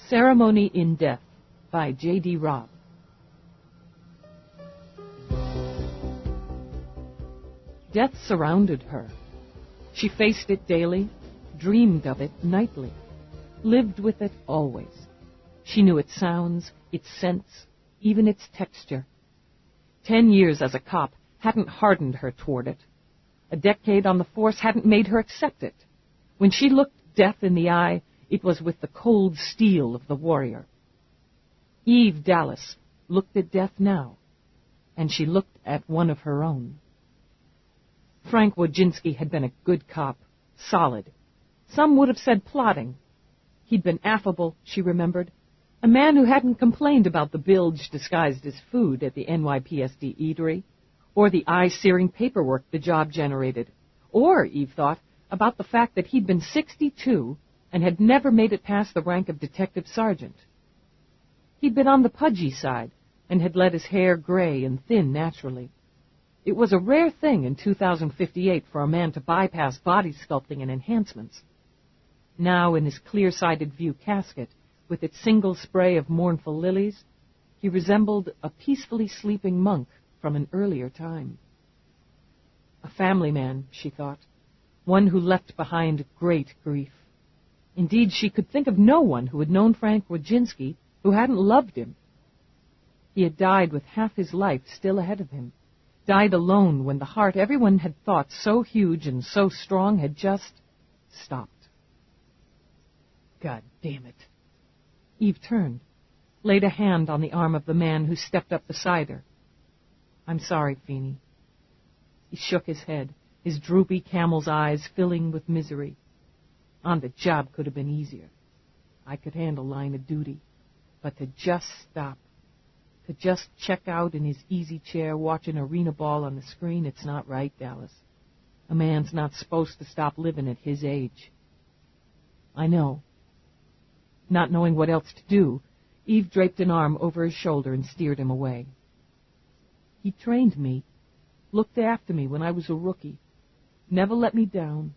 Ceremony in Death by J.D. Robb. Death surrounded her. She faced it daily, dreamed of it nightly, lived with it always. She knew its sounds, its scents, even its texture. 10 years as a cop hadn't hardened her toward it. A decade on the force hadn't made her accept it. When she looked death in the eye, it was with the cold steel of the warrior. Eve Dallas looked at death now, and she looked at one of her own. Frank Wojcinski had been a good cop, solid. Some would have said plodding. He'd been affable, she remembered, a man who hadn't complained about the bilge disguised as food at the NYPSD eatery, or the eye-searing paperwork the job generated, or, Eve thought, about the fact that he'd been 62 and had never made it past the rank of detective sergeant. He'd been on the pudgy side and had let his hair gray and thin naturally. It was a rare thing in 2058 for a man to bypass body sculpting and enhancements. Now, in his clear-sided view casket, with its single spray of mournful lilies, he resembled a peacefully sleeping monk from an earlier time. A family man, she thought, one who left behind great grief. Indeed, she could think of no one who had known Frank Wojcinski who hadn't loved him. He had died with half his life still ahead of him, died alone when the heart everyone had thought so huge and so strong had just stopped. God damn it. Eve turned, laid a hand on the arm of the man who stepped up beside her. I'm sorry, Feeney. He shook his head, his droopy camel's eyes filling with misery. On the job could have been easier. I could handle line of duty. But to just stop, to just check out in his easy chair watching arena ball on the screen, it's not right, Dallas. A man's not supposed to stop living at his age. I know. Not knowing what else to do, Eve draped an arm over his shoulder and steered him away. He trained me, looked after me when I was a rookie, never let me down.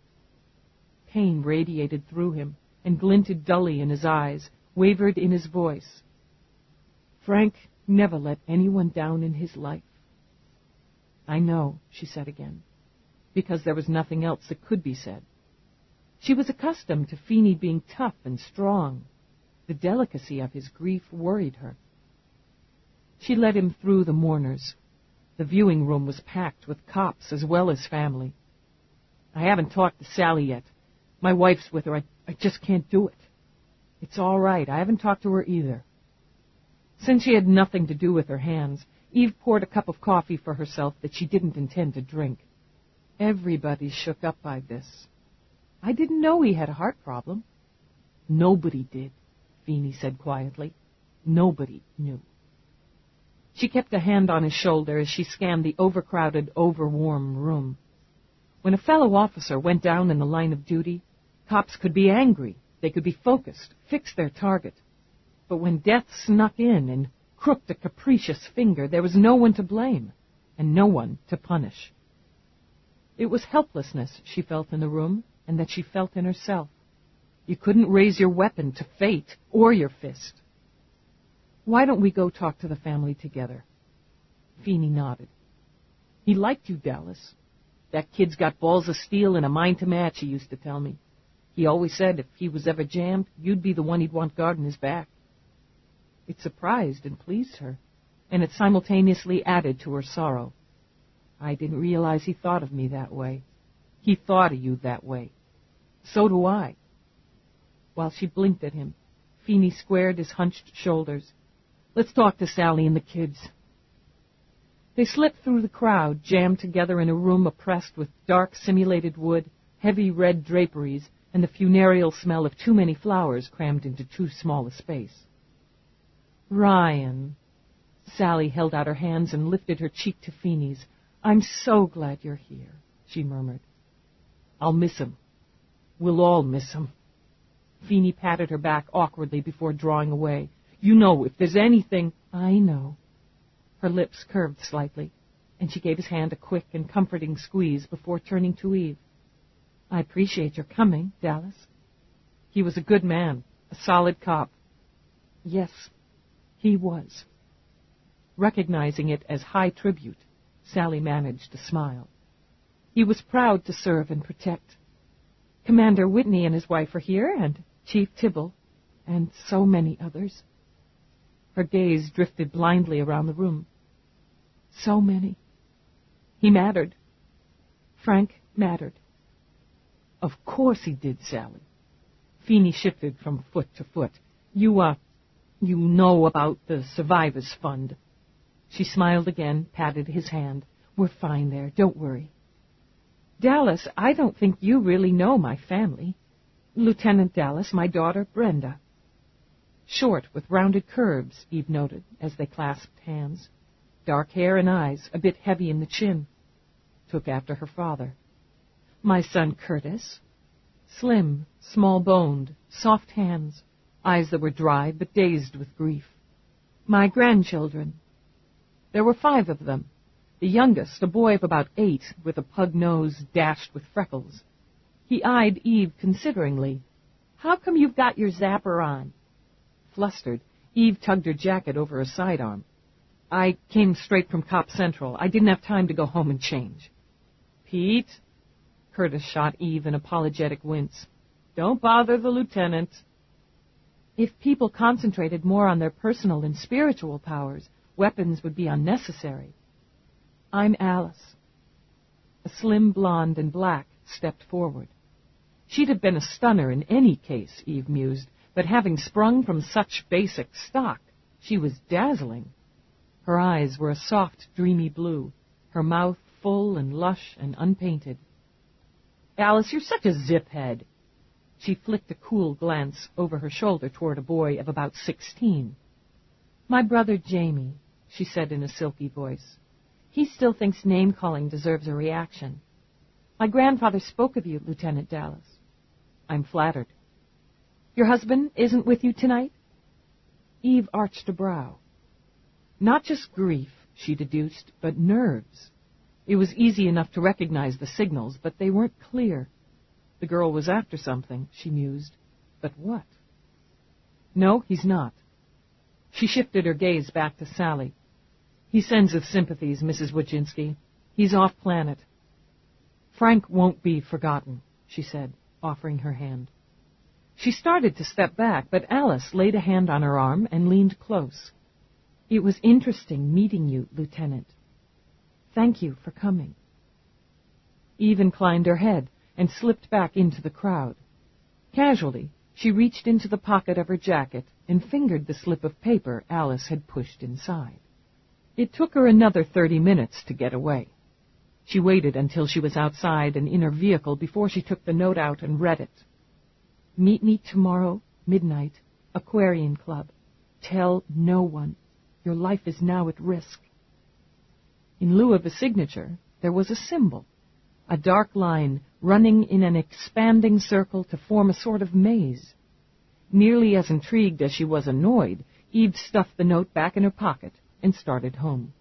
Pain radiated through him and glinted dully in his eyes, wavered in his voice. Frank never let anyone down in his life. I know, she said again, because there was nothing else that could be said. She was accustomed to Feeney being tough and strong. The delicacy of his grief worried her. She led him through the mourners. The viewing room was packed with cops as well as family. I haven't talked to Sally yet. My wife's with her. I just can't do it. It's all right. I haven't talked to her either. Since she had nothing to do with her hands, Eve poured a cup of coffee for herself that she didn't intend to drink. Everybody shook up by this. I didn't know he had a heart problem. Nobody did, Feeney said quietly. Nobody knew. She kept a hand on his shoulder as she scanned the overcrowded, overwarm room. When a fellow officer went down in the line of duty, cops could be angry. They could be focused, fix their target. But when death snuck in and crooked a capricious finger, there was no one to blame and no one to punish. It was helplessness she felt in the room and that she felt in herself. You couldn't raise your weapon to fate or your fist. Why don't we go talk to the family together? Feeney nodded. He liked you, Dallas. That kid's got balls of steel and a mind to match, he used to tell me. He always said if he was ever jammed, you'd be the one he'd want guarding his back. It surprised and pleased her, and it simultaneously added to her sorrow. I didn't realize he thought of me that way. He thought of you that way. So do I. While she blinked at him, Feeney squared his hunched shoulders. Let's talk to Sally and the kids. They slipped through the crowd, jammed together in a room oppressed with dark simulated wood, heavy red draperies, and the funereal smell of too many flowers crammed into too small a space. Ryan. Sally held out her hands and lifted her cheek to Feeney's. I'm so glad you're here, she murmured. I'll miss him. We'll all miss him. Feeney patted her back awkwardly before drawing away. You know, if there's anything... I know. Her lips curved slightly, and she gave his hand a quick and comforting squeeze before turning to Eve. I appreciate your coming, Dallas. He was a good man, a solid cop. Yes, he was. Recognizing it as high tribute, Sally managed to smile. He was proud to serve and protect. Commander Whitney and his wife are here, and Chief Tibble, and so many others. Her gaze drifted blindly around the room. So many. He mattered. Frank mattered. Of course he did, Sally. Feeney shifted from foot to foot. You know about the Survivors Fund. She smiled again, patted his hand. We're fine there, don't worry. Dallas, I don't think you really know my family. Lieutenant Dallas, my daughter, Brenda. Short, with rounded curves, Eve noted, as they clasped hands. Dark hair and eyes, a bit heavy in the chin. Took after her father. My son, Curtis. Slim, small-boned, soft hands, eyes that were dry but dazed with grief. My grandchildren. There were 5 of them. The youngest, a boy of about 8, with a pug nose dashed with freckles. He eyed Eve consideringly. How come you've got your zapper on? Flustered, Eve tugged her jacket over her sidearm. I came straight from Cop Central. I didn't have time to go home and change. Pete? Curtis shot Eve an apologetic wince. Don't bother the lieutenant. If people concentrated more on their personal and spiritual powers, weapons would be unnecessary. I'm Alice. A slim blonde in black stepped forward. She'd have been a stunner in any case, Eve mused, but having sprung from such basic stock, she was dazzling. Her eyes were a soft, dreamy blue, her mouth full and lush and unpainted. Alice, you're such a zip-head. She flicked a cool glance over her shoulder toward a boy of about 16. My brother Jamie, she said in a silky voice. He still thinks name-calling deserves a reaction. My grandfather spoke of you, Lieutenant Dallas. I'm flattered. Your husband isn't with you tonight? Eve arched a brow. Not just grief, she deduced, but nerves. It was easy enough to recognize the signals, but they weren't clear. The girl was after something, she mused. But what? No, he's not. She shifted her gaze back to Sally. He sends his sympathies, Mrs. Wojcinski. He's off-planet. Frank won't be forgotten, she said, offering her hand. She started to step back, but Alice laid a hand on her arm and leaned close. It was interesting meeting you, Lieutenant. Thank you for coming. Eve inclined her head and slipped back into the crowd. Casually, she reached into the pocket of her jacket and fingered the slip of paper Alice had pushed inside. It took her another 30 minutes to get away. She waited until she was outside and in her vehicle before she took the note out and read it. Meet me tomorrow, midnight, Aquarian Club. Tell no one. Your life is now at risk. In lieu of a signature, there was a symbol, a dark line running in an expanding circle to form a sort of maze. Nearly as intrigued as she was annoyed, Eve stuffed the note back in her pocket and started home.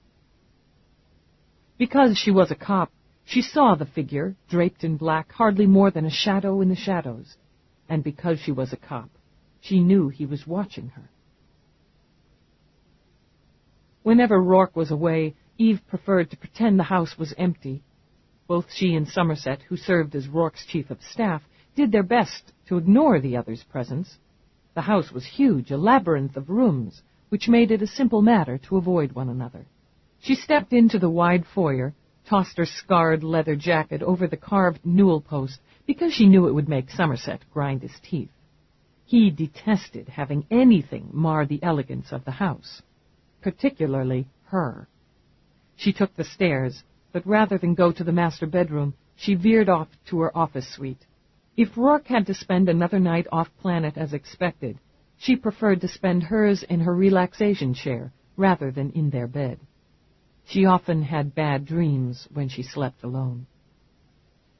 Because she was a cop, she saw the figure, draped in black, hardly more than a shadow in the shadows. And because she was a cop, she knew he was watching her. Whenever Roarke was away, Eve preferred to pretend the house was empty. Both she and Somerset, who served as Rourke's chief of staff, did their best to ignore the other's presence. The house was huge, a labyrinth of rooms, which made it a simple matter to avoid one another. She stepped into the wide foyer, tossed her scarred leather jacket over the carved newel post because she knew it would make Somerset grind his teeth. He detested having anything mar the elegance of the house, particularly her. She took the stairs, but rather than go to the master bedroom, she veered off to her office suite. If Roarke had to spend another night off-planet as expected, she preferred to spend hers in her relaxation chair rather than in their bed. She often had bad dreams when she slept alone.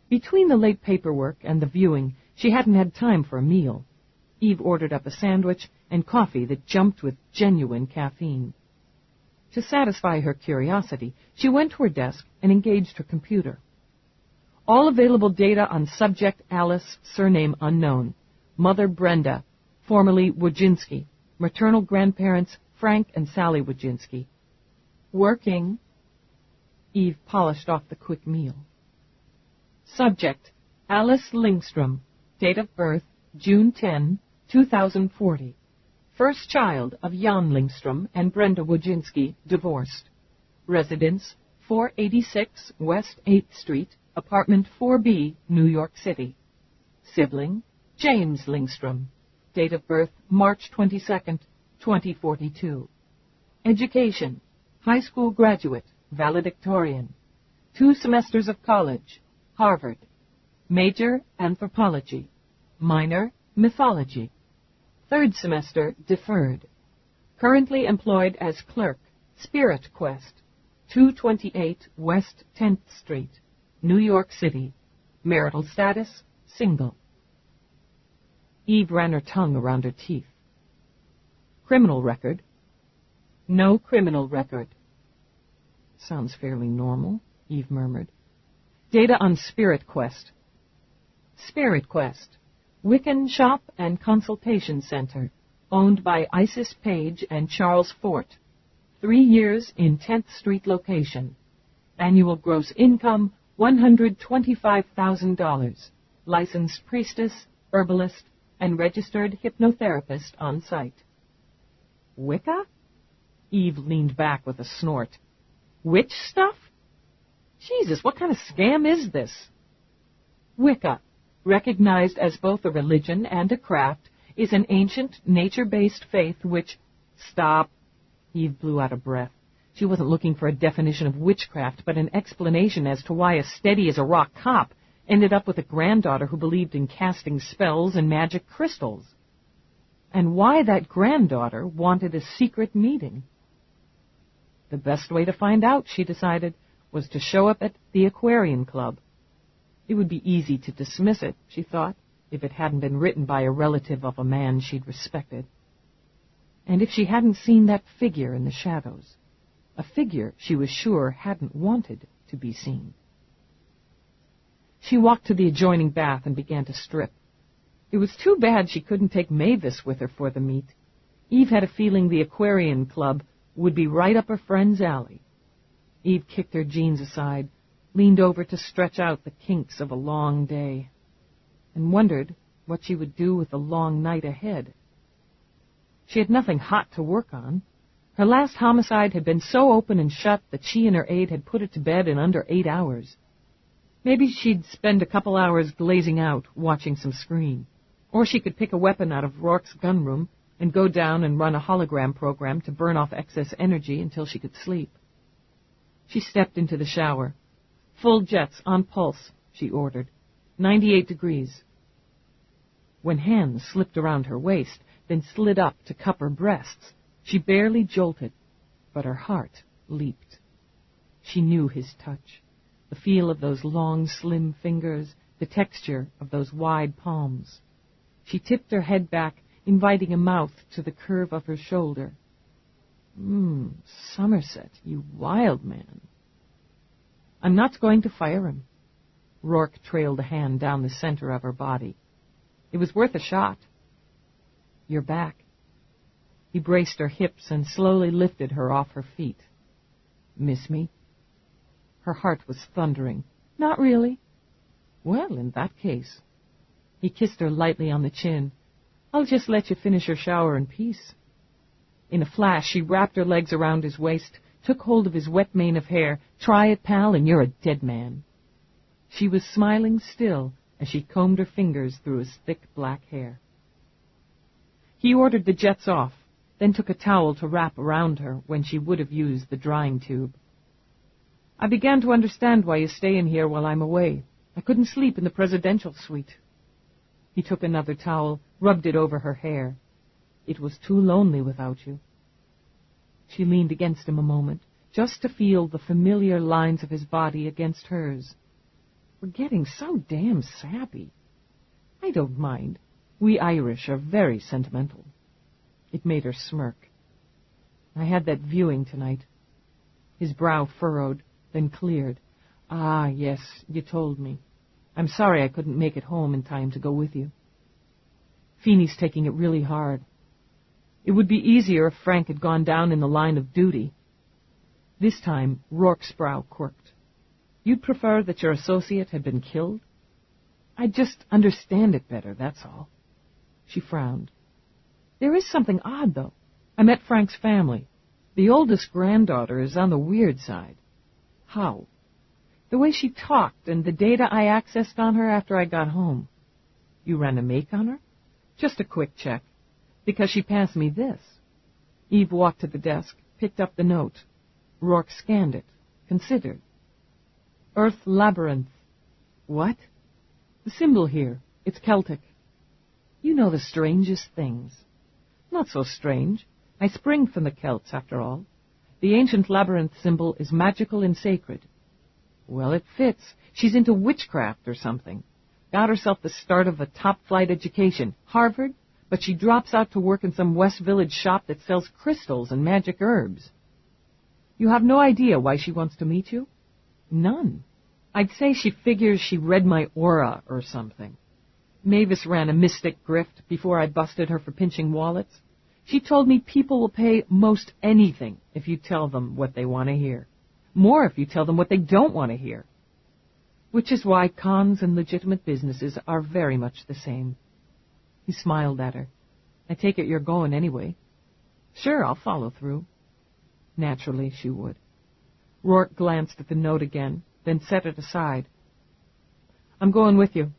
Between the late paperwork and the viewing, she hadn't had time for a meal. Eve ordered up a sandwich and coffee that jumped with genuine caffeine. To satisfy her curiosity, she went to her desk and engaged her computer. All available data on subject Alice, surname unknown. Mother Brenda, formerly Wojcinski. Maternal grandparents Frank and Sally Wojcinski. Working. Eve polished off the quick meal. Subject, Alice Lindstrom. Date of birth, June 10, 2040. First child of Jan Lindstrom and Brenda Wojcinski, divorced. Residence, 486 West 8th Street, Apartment 4B, New York City. Sibling, James Lindstrom. Date of birth, March 22, 2042. Education, high school graduate, valedictorian. 2 semesters of college, Harvard. Major, anthropology. Minor, mythology. 3rd semester, deferred. Currently employed as clerk, Spirit Quest, 228 West 10th Street, New York City. Marital status, single. Eve ran her tongue around her teeth. Criminal record? No criminal record. Sounds fairly normal, Eve murmured. Data on Spirit Quest. Spirit Quest, Wiccan Shop and Consultation Center, owned by Isis Page and Charles Fort. 3 years in 10th Street location. Annual gross income, $125,000. Licensed priestess, herbalist, and registered hypnotherapist on site. Wicca? Eve leaned back with a snort. Witch stuff? Jesus, what kind of scam is this? Wicca, recognized as both a religion and a craft, is an ancient, nature-based faith which... Stop. Eve blew out a breath. She wasn't looking for a definition of witchcraft, but an explanation as to why a steady-as-a-rock cop ended up with a granddaughter who believed in casting spells and magic crystals. And why that granddaughter wanted a secret meeting. The best way to find out, she decided, was to show up at the Aquarian Club. It would be easy to dismiss it, she thought, if it hadn't been written by a relative of a man she'd respected. And if she hadn't seen that figure in the shadows, a figure she was sure hadn't wanted to be seen. She walked to the adjoining bath and began to strip. It was too bad she couldn't take Mavis with her for the meet. Eve had a feeling the Aquarian Club would be right up her friend's alley. Eve kicked her jeans aside, leaned over to stretch out the kinks of a long day, and wondered what she would do with the long night ahead. She had nothing hot to work on. Her last homicide had been so open and shut that she and her aide had put it to bed in under 8 hours. Maybe she'd spend a couple hours glazing out, watching some screen. Or she could pick a weapon out of Roarke's gunroom and go down and run a hologram program to burn off excess energy until she could sleep. She stepped into the shower. Full jets on pulse, she ordered. 98 degrees. When hands slipped around her waist, then slid up to cup her breasts, she barely jolted, but her heart leaped. She knew his touch, the feel of those long, slim fingers, the texture of those wide palms. She tipped her head back, inviting a mouth to the curve of her shoulder. Somerset, you wild man. I'm not going to fire him. Roarke trailed a hand down the center of her body. It was worth a shot. You're back. He braced her hips and slowly lifted her off her feet. Miss me? Her heart was thundering. Not really. Well, in that case. He kissed her lightly on the chin. I'll just let you finish your shower in peace. In a flash, she wrapped her legs around his waist, took hold of his wet mane of hair. Try it, pal, and you're a dead man. She was smiling still as she combed her fingers through his thick black hair. He ordered the jets off, then took a towel to wrap around her when she would have used the drying tube. I began to understand why you stay in here while I'm away. I couldn't sleep in the presidential suite. He took another towel, rubbed it over her hair. It was too lonely without you. She leaned against him a moment, just to feel the familiar lines of his body against hers. We're getting so damn sappy. I don't mind. We Irish are very sentimental. It made her smirk. I had that viewing tonight. His brow furrowed, then cleared. Ah, yes, you told me. I'm sorry I couldn't make it home in time to go with you. Feeney's taking it really hard. It would be easier if Frank had gone down in the line of duty. This time, Rourke's brow quirked. You'd prefer that your associate had been killed? I'd just understand it better, that's all. She frowned. There is something odd, though. I met Frank's family. The oldest granddaughter is on the weird side. How? The way she talked and the data I accessed on her after I got home. You ran a make on her? Just a quick check. Because she passed me this. Eve walked to the desk, picked up the note. Rourke scanned it, considered. Earth Labyrinth. What? The symbol here. It's Celtic. You know the strangest things. Not so strange. I spring from the Celts, after all. The ancient labyrinth symbol is magical and sacred. Well, it fits. She's into witchcraft or something. Got herself the start of a top-flight education, Harvard, but she drops out to work in some West Village shop that sells crystals and magic herbs. You have no idea why she wants to meet you? None. I'd say she figures she read my aura or something. Mavis ran a mystic grift before I busted her for pinching wallets. She told me people will pay most anything if you tell them what they want to hear. More if you tell them what they don't want to hear. Which is why cons and legitimate businesses are very much the same. He smiled at her. I take it you're going anyway. Sure, I'll follow through. Naturally, she would. Rourke glanced at the note again, then set it aside. I'm going with you.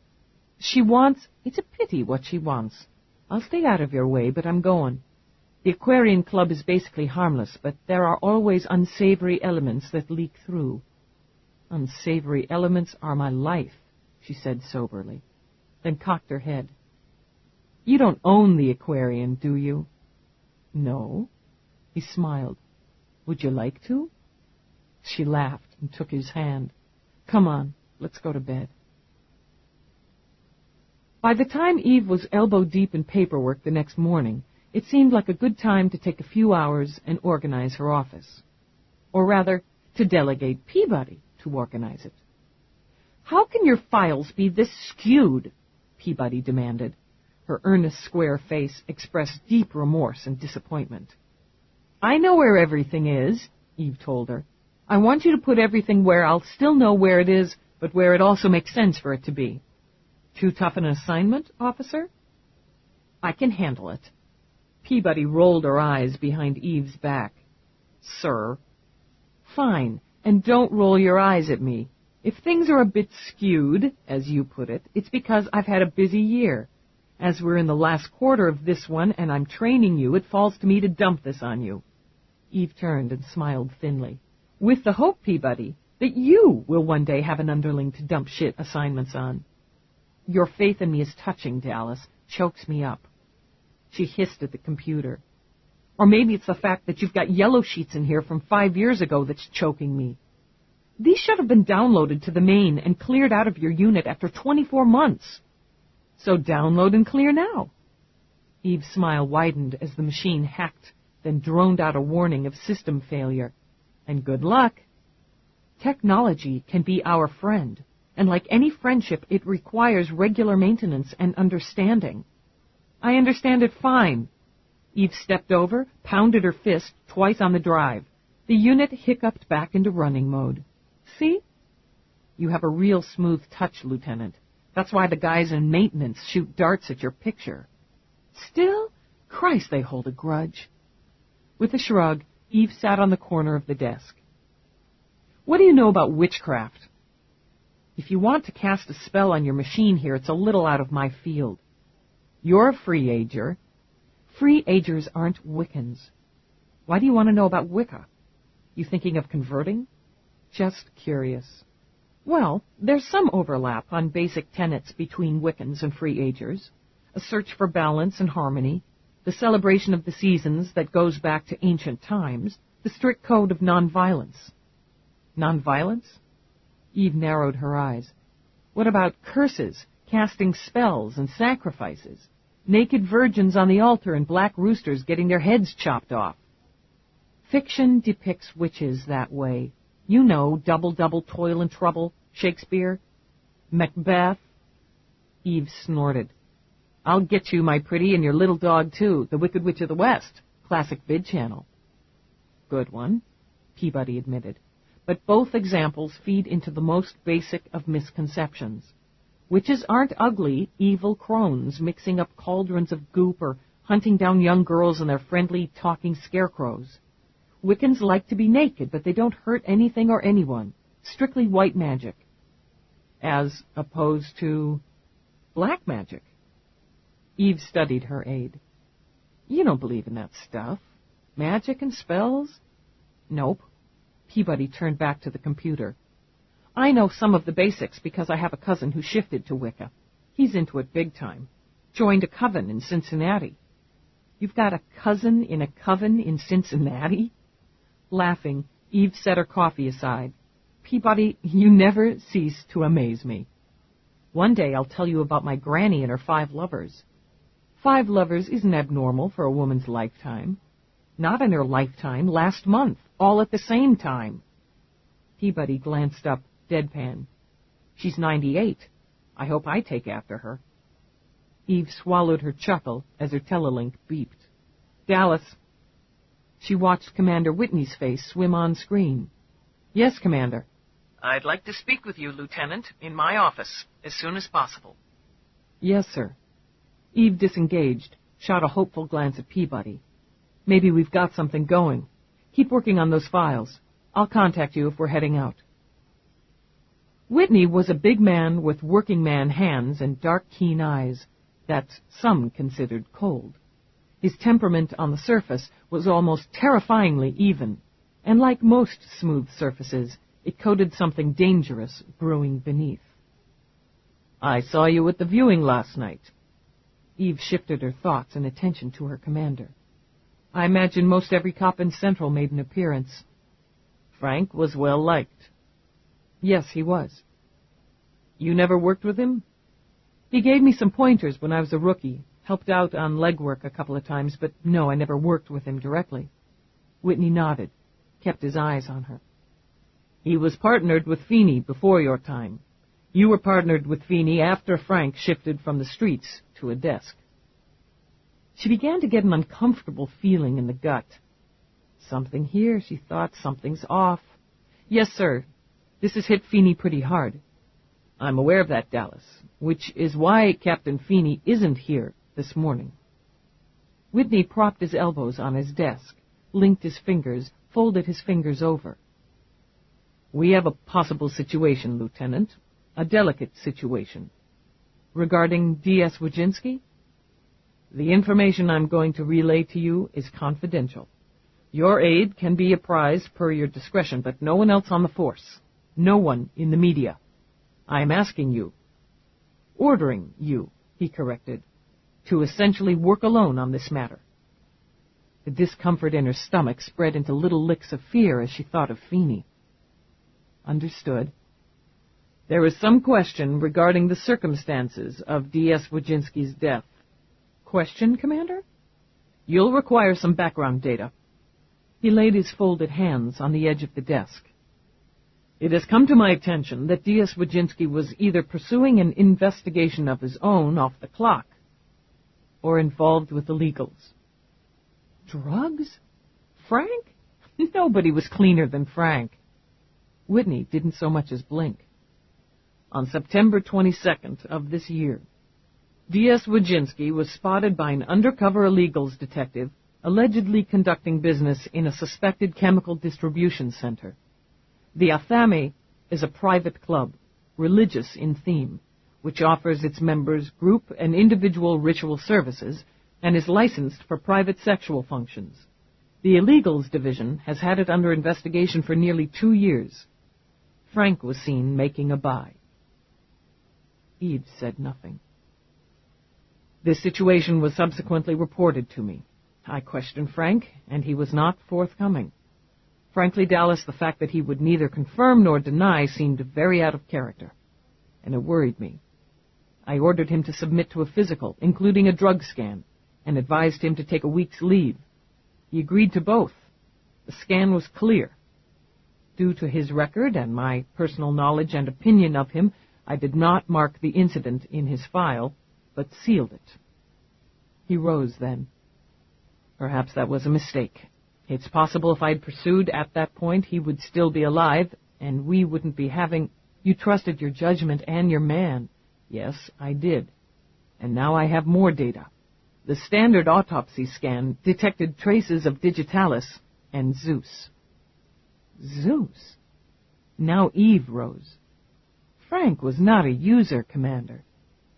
She wants... It's a pity what she wants. I'll stay out of your way, but I'm going. The Aquarian Club is basically harmless, but there are always unsavory elements that leak through. Unsavory elements are my life, she said soberly, then cocked her head. You don't own the Aquarian, do you? No. He smiled. Would you like to? She laughed and took his hand. Come on, let's go to bed. By the time Eve was elbow-deep in paperwork the next morning, it seemed like a good time to take a few hours and organize her office. Or rather, to delegate Peabody to organize it. How can your files be this skewed? Peabody demanded. Her earnest square face expressed deep remorse and disappointment. I know where everything is, Eve told her. I want you to put everything where I'll still know where it is, but where it also makes sense for it to be. Too tough an assignment, officer? I can handle it. Peabody rolled her eyes behind Eve's back. Sir. Fine, and don't roll your eyes at me. If things are a bit skewed, as you put it, it's because I've had a busy year. As we're in the last quarter of this one and I'm training you, it falls to me to dump this on you. Eve turned and smiled thinly. With the hope, Peabody, that you will one day have an underling to dump shit assignments on. Your faith in me is touching, Dallas. Chokes me up. She hissed at the computer. Or maybe it's the fact that you've got yellow sheets in here from 5 years ago that's choking me. These should have been downloaded to the main and cleared out of your unit after 24 months. So download and clear now. Eve's smile widened as the machine hacked, then droned out a warning of system failure. And good luck. Technology can be our friend, and like any friendship, it requires regular maintenance and understanding. I understand it fine. Eve stepped over, pounded her fist twice on the drive. The unit hiccuped back into running mode. See? You have a real smooth touch, Lieutenant. That's why the guys in maintenance shoot darts at your picture. Still? Christ, they hold a grudge. With a shrug, Eve sat on the corner of the desk. What do you know about witchcraft? If you want to cast a spell on your machine here, it's a little out of my field. You're a free ager. Free agers aren't Wiccans. Why do you want to know about Wicca? You thinking of converting? Just curious. Well, there's some overlap on basic tenets between Wiccans and free agers. A search for balance and harmony, the celebration of the seasons that goes back to ancient times, the strict code of nonviolence. Nonviolence? Eve narrowed her eyes. What about curses, casting spells and sacrifices? Naked virgins on the altar and black roosters getting their heads chopped off. Fiction depicts witches that way. You know, double, double, toil and trouble, Shakespeare. Macbeth. Eve snorted. I'll get you, my pretty, and your little dog, too. The Wicked Witch of the West. Classic vid channel. Good one, Peabody admitted. But both examples feed into the most basic of misconceptions. Witches aren't ugly, evil crones mixing up cauldrons of goop or hunting down young girls and their friendly, talking scarecrows. Wiccans like to be naked, but they don't hurt anything or anyone. Strictly white magic. As opposed to black magic. Eve studied her aide. You don't believe in that stuff. Magic and spells? Nope. Peabody turned back to the computer. I know some of the basics because I have a cousin who shifted to Wicca. He's into it big time. Joined a coven in Cincinnati. You've got a cousin in a coven in Cincinnati? Laughing, Eve set her coffee aside. Peabody, you never cease to amaze me. One day I'll tell you about my granny and her 5 lovers. 5 lovers isn't abnormal for a woman's lifetime. Not in her lifetime, last month, all at the same time. Peabody glanced up, deadpan. She's 98. I hope I take after her. Eve swallowed her chuckle as her telelink beeped. Dallas. She watched Commander Whitney's face swim on screen. Yes, Commander. I'd like to speak with you, Lieutenant, in my office, as soon as possible. Yes, sir. Eve disengaged, shot a hopeful glance at Peabody. Maybe we've got something going. Keep working on those files. I'll contact you if we're heading out. Whitney was a big man with working man hands and dark, keen eyes that some considered cold. His temperament on the surface was almost terrifyingly even, and like most smooth surfaces, it coded something dangerous brewing beneath. I saw you at the viewing last night. Eve shifted her thoughts and attention to her commander. I imagine most every cop in Central made an appearance. Frank was well liked. Yes, he was. You never worked with him? He gave me some pointers when I was a rookie, helped out on legwork a couple of times, but no, I never worked with him directly. Whitney nodded, kept his eyes on her. He was partnered with Feeney before your time. You were partnered with Feeney after Frank shifted from the streets to a desk. She began to get an uncomfortable feeling in the gut. Something here, she thought, something's off. Yes, sir. This has hit Feeney pretty hard. I'm aware of that, Dallas, which is why Captain Feeney isn't here this morning. Whitney propped his elbows on his desk, linked his fingers, folded his fingers over. We have a possible situation, Lieutenant. A delicate situation. Regarding D.S. Wojcinski? The information I'm going to relay to you is confidential. Your aid can be apprised per your discretion, but no one else on the force. No one in the media. I am asking you, ordering you, he corrected, to essentially work alone on this matter. The discomfort in her stomach spread into little licks of fear as she thought of Feeney. Understood. There is some question regarding the circumstances of D.S. Wojcinski's death. Question, Commander? You'll require some background data. He laid his folded hands on the edge of the desk. It has come to my attention that D.S. Wojcinski was either pursuing an investigation of his own off the clock or involved with illegals. Drugs? Frank? Nobody was cleaner than Frank. Whitney didn't so much as blink. On September 22nd of this year, D.S. Wojcinski was spotted by an undercover illegals detective allegedly conducting business in a suspected chemical distribution center. The Athame is a private club, religious in theme, which offers its members group and individual ritual services and is licensed for private sexual functions. The illegals division has had it under investigation for nearly 2 years. Frank was seen making a buy. Eve said nothing. This situation was subsequently reported to me. I questioned Frank, and he was not forthcoming. Frankly, Dallas, the fact that he would neither confirm nor deny seemed very out of character, and it worried me. I ordered him to submit to a physical, including a drug scan, and advised him to take a week's leave. He agreed to both. The scan was clear. Due to his record and my personal knowledge and opinion of him, I did not mark the incident in his file, but sealed it. He rose then. Perhaps that was a mistake. It's possible if I'd pursued at that point, he would still be alive, and we wouldn't be having... You trusted your judgment and your man. Yes, I did. And now I have more data. The standard autopsy scan detected traces of digitalis and Zeus. Zeus? Now Eve rose. Frank was not a user, Commander.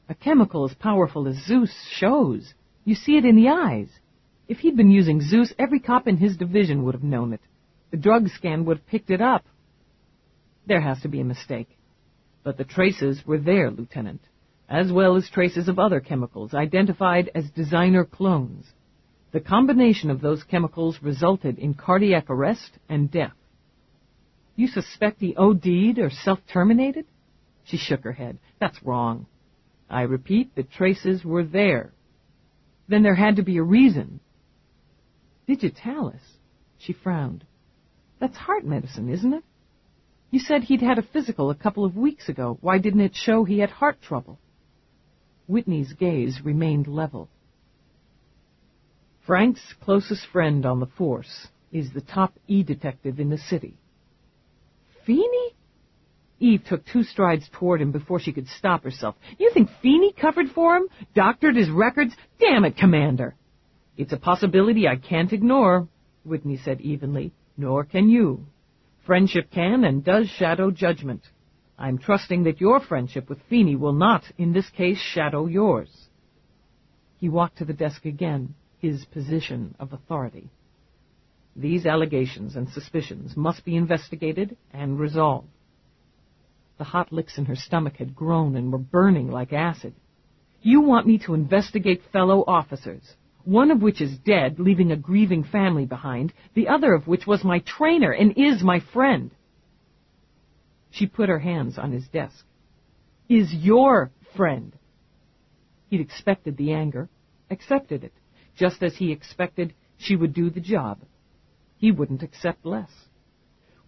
A chemical as powerful as Zeus shows. You see it in the eyes. If he'd been using Zeus, every cop in his division would have known it. The drug scan would have picked it up. There has to be a mistake. But the traces were there, Lieutenant, as well as traces of other chemicals identified as designer clones. The combination of those chemicals resulted in cardiac arrest and death. You suspect he OD'd or self-terminated? She shook her head. That's wrong. I repeat, the traces were there. Then there had to be a reason. Digitalis? She frowned. That's heart medicine, isn't it? You said he'd had a physical a couple of weeks ago. Why didn't it show he had heart trouble? Whitney's gaze remained level. Frank's closest friend on the force is the top E-detective in the city. Feeney? Eve took 2 strides toward him before she could stop herself. You think Feeney covered for him? Doctored his records? Damn it, Commander! It's a possibility I can't ignore, Whitney said evenly. Nor can you. Friendship can and does shadow judgment. I'm trusting that your friendship with Feeney will not, in this case, shadow yours. He walked to the desk again, his position of authority. These allegations and suspicions must be investigated and resolved. The hot licks in her stomach had grown and were burning like acid. You want me to investigate fellow officers, one of which is dead, leaving a grieving family behind, the other of which was my trainer and is my friend. She put her hands on his desk. Is your friend. He'd expected the anger, accepted it, just as he expected she would do the job. He wouldn't accept less.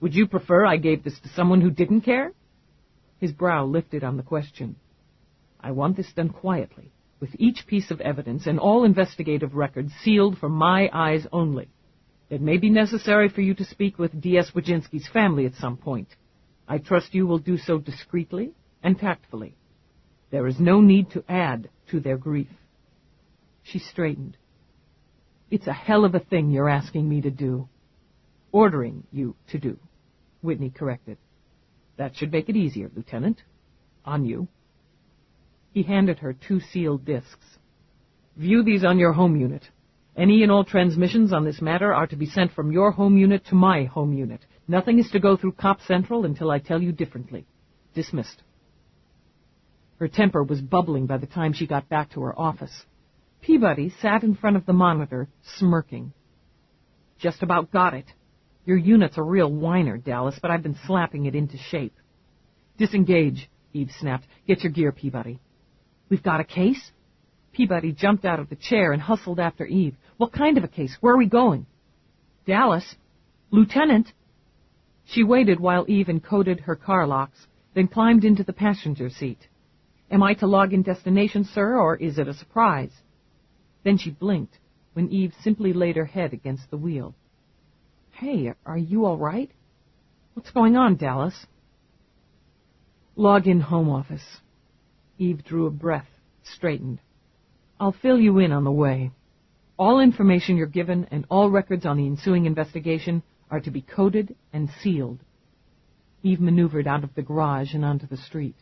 Would you prefer I gave this to someone who didn't care? His brow lifted on the question. I want this done quietly, with each piece of evidence and all investigative records sealed from my eyes only. It may be necessary for you to speak with D.S. Wojcinski's family at some point. I trust you will do so discreetly and tactfully. There is no need to add to their grief. She straightened. It's a hell of a thing you're asking me to do. Ordering you to do, Whitney corrected. That should make it easier, Lieutenant. On you. He handed her 2 sealed discs. View these on your home unit. Any and all transmissions on this matter are to be sent from your home unit to my home unit. Nothing is to go through Cop Central until I tell you differently. Dismissed. Her temper was bubbling by the time she got back to her office. Peabody sat in front of the monitor, smirking. Just about got it. Your unit's a real whiner, Dallas, but I've been slapping it into shape. Disengage, Eve snapped. Get your gear, Peabody. We've got a case? Peabody jumped out of the chair and hustled after Eve. What kind of a case? Where are we going? Dallas? Lieutenant? She waited while Eve encoded her car locks, then climbed into the passenger seat. Am I to log in destination, sir, or is it a surprise? Then she blinked when Eve simply laid her head against the wheel. Hey, are you all right? What's going on, Dallas? Log in home office. Eve drew a breath, straightened. I'll fill you in on the way. All information you're given and all records on the ensuing investigation are to be coded and sealed. Eve maneuvered out of the garage and onto the street.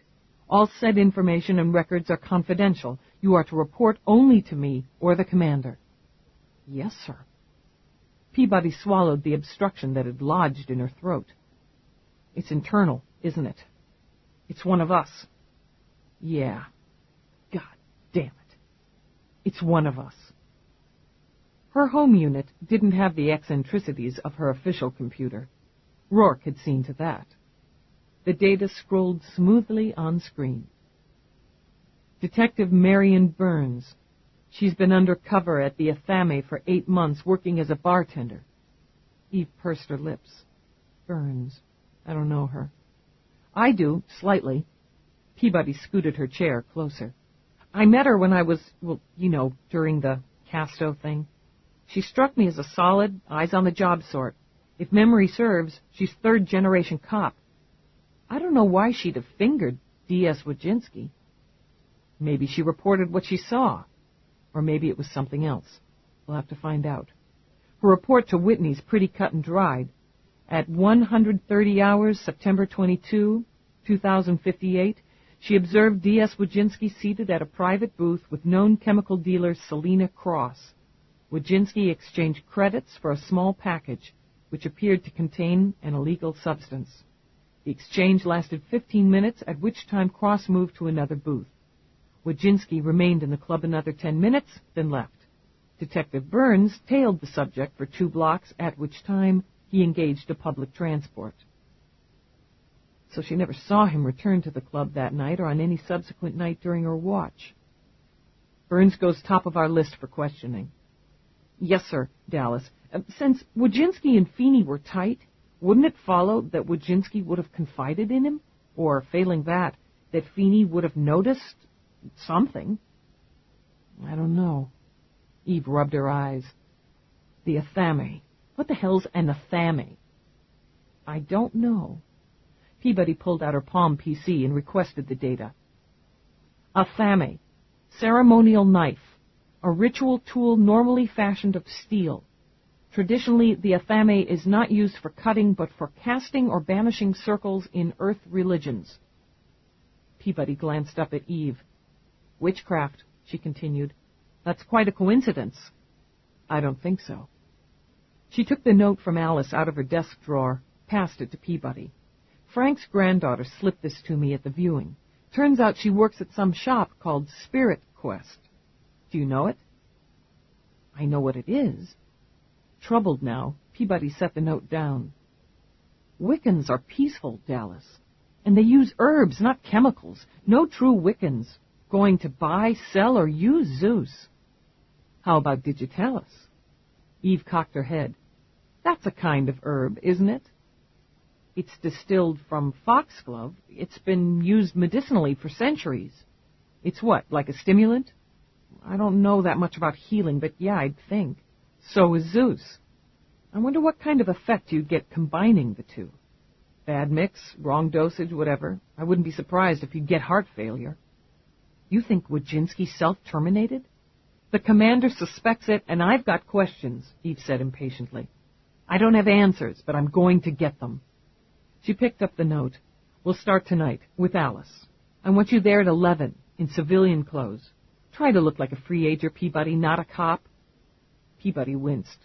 All said information and records are confidential. You are to report only to me or the commander. Yes, sir. Peabody swallowed the obstruction that had lodged in her throat. It's internal, isn't it? It's one of us. Yeah. God damn it. It's one of us. Her home unit didn't have the eccentricities of her official computer. Roarke had seen to that. The data scrolled smoothly on screen. Detective Marion Burns. She's been undercover at the Athame for 8 months working as a bartender. Eve pursed her lips. Burns. I don't know her. I do, slightly. Peabody scooted her chair closer. I met her when I was, during the Casto thing. She struck me as a solid, eyes-on-the-job sort. If memory serves, she's third-generation cop. I don't know why she'd have fingered D.S. Wojcinski. Maybe she reported what she saw. Or maybe it was something else. We'll have to find out. Her report to Whitney's pretty cut and dried. At 130 hours, September 22, 2058, she observed D.S. Wojcinski seated at a private booth with known chemical dealer Selina Cross. Wojcinski exchanged credits for a small package, which appeared to contain an illegal substance. The exchange lasted 15 minutes, at which time Cross moved to another booth. Wojcinski remained in the club another 10 minutes, then left. Detective Burns tailed the subject for 2 blocks, at which time he engaged a public transport. So she never saw him return to the club that night or on any subsequent night during her watch. Burns goes top of our list for questioning. Yes, sir, Dallas. Since Wojcinski and Feeney were tight, wouldn't it follow that Wojcinski would have confided in him? Or, failing that Feeney would have noticed something? I don't know. Eve rubbed her eyes. The athame. What the hell's an athame? I don't know. Peabody pulled out her Palm PC and requested the data. Athame. Ceremonial knife. A ritual tool normally fashioned of steel. Traditionally, the athame is not used for cutting, but for casting or banishing circles in earth religions. Peabody glanced up at Eve. Witchcraft, she continued. That's quite a coincidence. I don't think so. She took the note from Alice out of her desk drawer, passed it to Peabody. Frank's granddaughter slipped this to me at the viewing. Turns out she works at some shop called Spirit Quest. Do you know it? I know what it is. Troubled now, Peabody set the note down. Wiccans are peaceful, Dallas. And they use herbs, not chemicals. No true Wiccans going to buy, sell, or use Zeus. How about digitalis? Eve cocked her head. That's a kind of herb, isn't it? It's distilled from foxglove. It's been used medicinally for centuries. It's what, like a stimulant? I don't know that much about healing, but yeah, I'd think. So is Zeus. I wonder what kind of effect you'd get combining the two. Bad mix, wrong dosage, whatever. I wouldn't be surprised if you'd get heart failure. You think Wojcinski self-terminated? The commander suspects it, and I've got questions, Eve said impatiently. I don't have answers, but I'm going to get them. She picked up the note. We'll start tonight, with Alice. I want you there at 11, in civilian clothes. Try to look like a free ager, Peabody, not a cop. Peabody winced.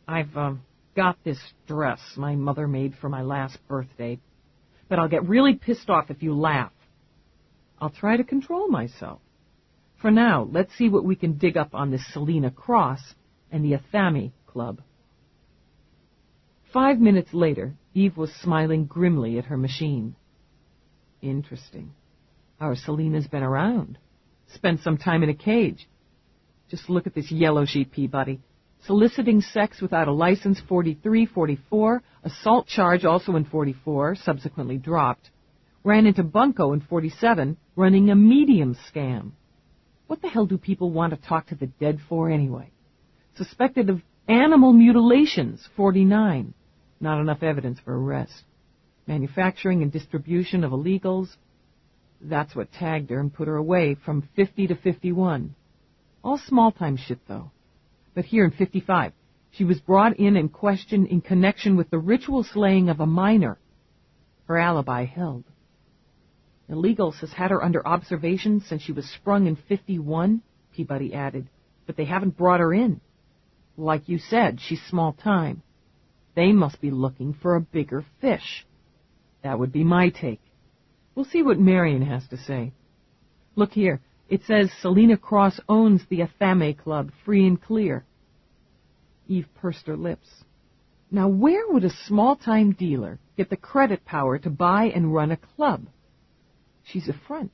I've got this dress my mother made for my last birthday, but I'll get really pissed off if you laugh. I'll try to control myself. For now, let's see what we can dig up on this Selina Cross and the Athame Club. 5 minutes later, Eve was smiling grimly at her machine. Interesting. Our Selina's been around. Spent some time in a cage. Just look at this yellow sheet, Peabody. Soliciting sex without a license, 43, 44. Assault charge also in 44, subsequently dropped. Ran into bunco in 47, running a medium scam. What the hell do people want to talk to the dead for anyway? Suspected of animal mutilations, 49. Not enough evidence for arrest. Manufacturing and distribution of illegals. That's what tagged her and put her away from 50 to 51. All small-time shit, though. But here in 55, she was brought in and questioned in connection with the ritual slaying of a minor. Her alibi held. Illegals has had her under observation since she was sprung in 51, Peabody added, but they haven't brought her in. Like you said, she's small time. They must be looking for a bigger fish. That would be my take. We'll see what Marion has to say. Look here. It says Selina Cross owns the Athame Club, free and clear. Eve pursed her lips. Now where would a small-time dealer get the credit power to buy and run a club? She's a front.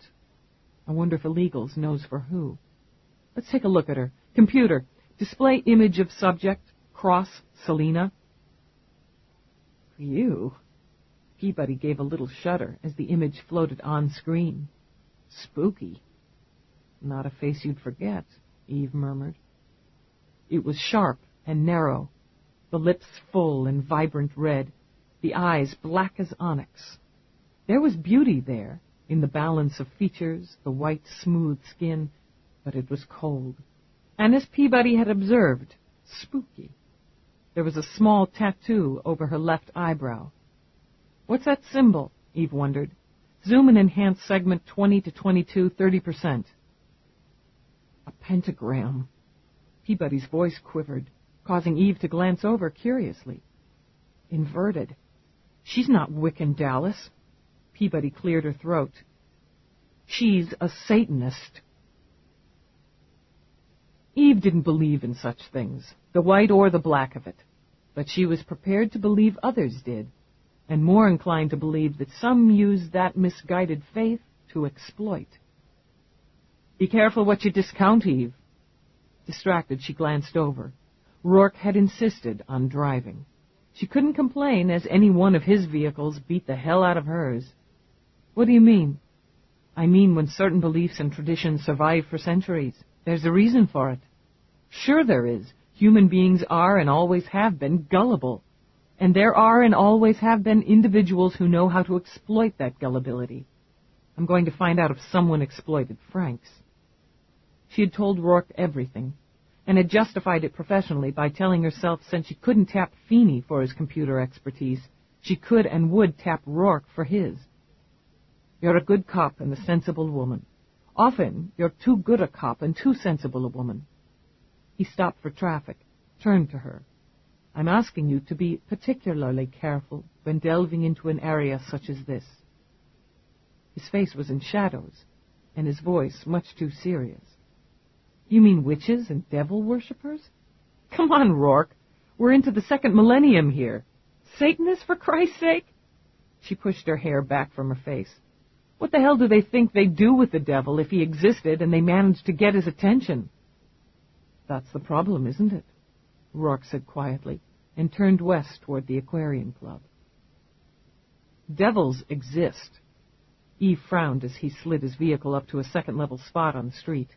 I wonder if illegals knows for who. Let's take a look at her. Computer, display image of subject, Cross, Selina. Phew. Peabody gave a little shudder as the image floated on screen. Spooky. Not a face you'd forget, Eve murmured. It was sharp and narrow, the lips full and vibrant red, the eyes black as onyx. There was beauty there, in the balance of features, the white, smooth skin, but it was cold. And as Peabody had observed, spooky. There was a small tattoo over her left eyebrow. What's that symbol? Eve wondered. Zoom and enhance segment 20 to 22, 30%. A pentagram. Peabody's voice quivered, causing Eve to glance over curiously. Inverted. She's not Wiccan Dallas. Peabody cleared her throat. She's a Satanist. Eve didn't believe in such things, the white or the black of it, but she was prepared to believe others did, and more inclined to believe that some used that misguided faith to exploit. Be careful what you discount, Eve. Distracted, she glanced over. Roarke had insisted on driving. She couldn't complain, as any one of his vehicles beat the hell out of hers. What do you mean? I mean when certain beliefs and traditions survive for centuries. There's a reason for it. Sure there is. Human beings are and always have been gullible. And there are and always have been individuals who know how to exploit that gullibility. I'm going to find out if someone exploited Frank's. She had told Roarke everything, and had justified it professionally by telling herself since she couldn't tap Feeney for his computer expertise, she could and would tap Roarke for his. You're a good cop and a sensible woman. Often, you're too good a cop and too sensible a woman. He stopped for traffic, turned to her. I'm asking you to be particularly careful when delving into an area such as this. His face was in shadows, and his voice much too serious. You mean witches and devil worshippers? Come on, Roarke. We're into the second millennium here. Satanists, for Christ's sake? She pushed her hair back from her face. What the hell do they think they'd do with the devil if he existed and they managed to get his attention? That's the problem, isn't it? Roarke said quietly, and turned west toward the Aquarium Club. Devils exist. Eve frowned as he slid his vehicle up to a second-level spot on the street.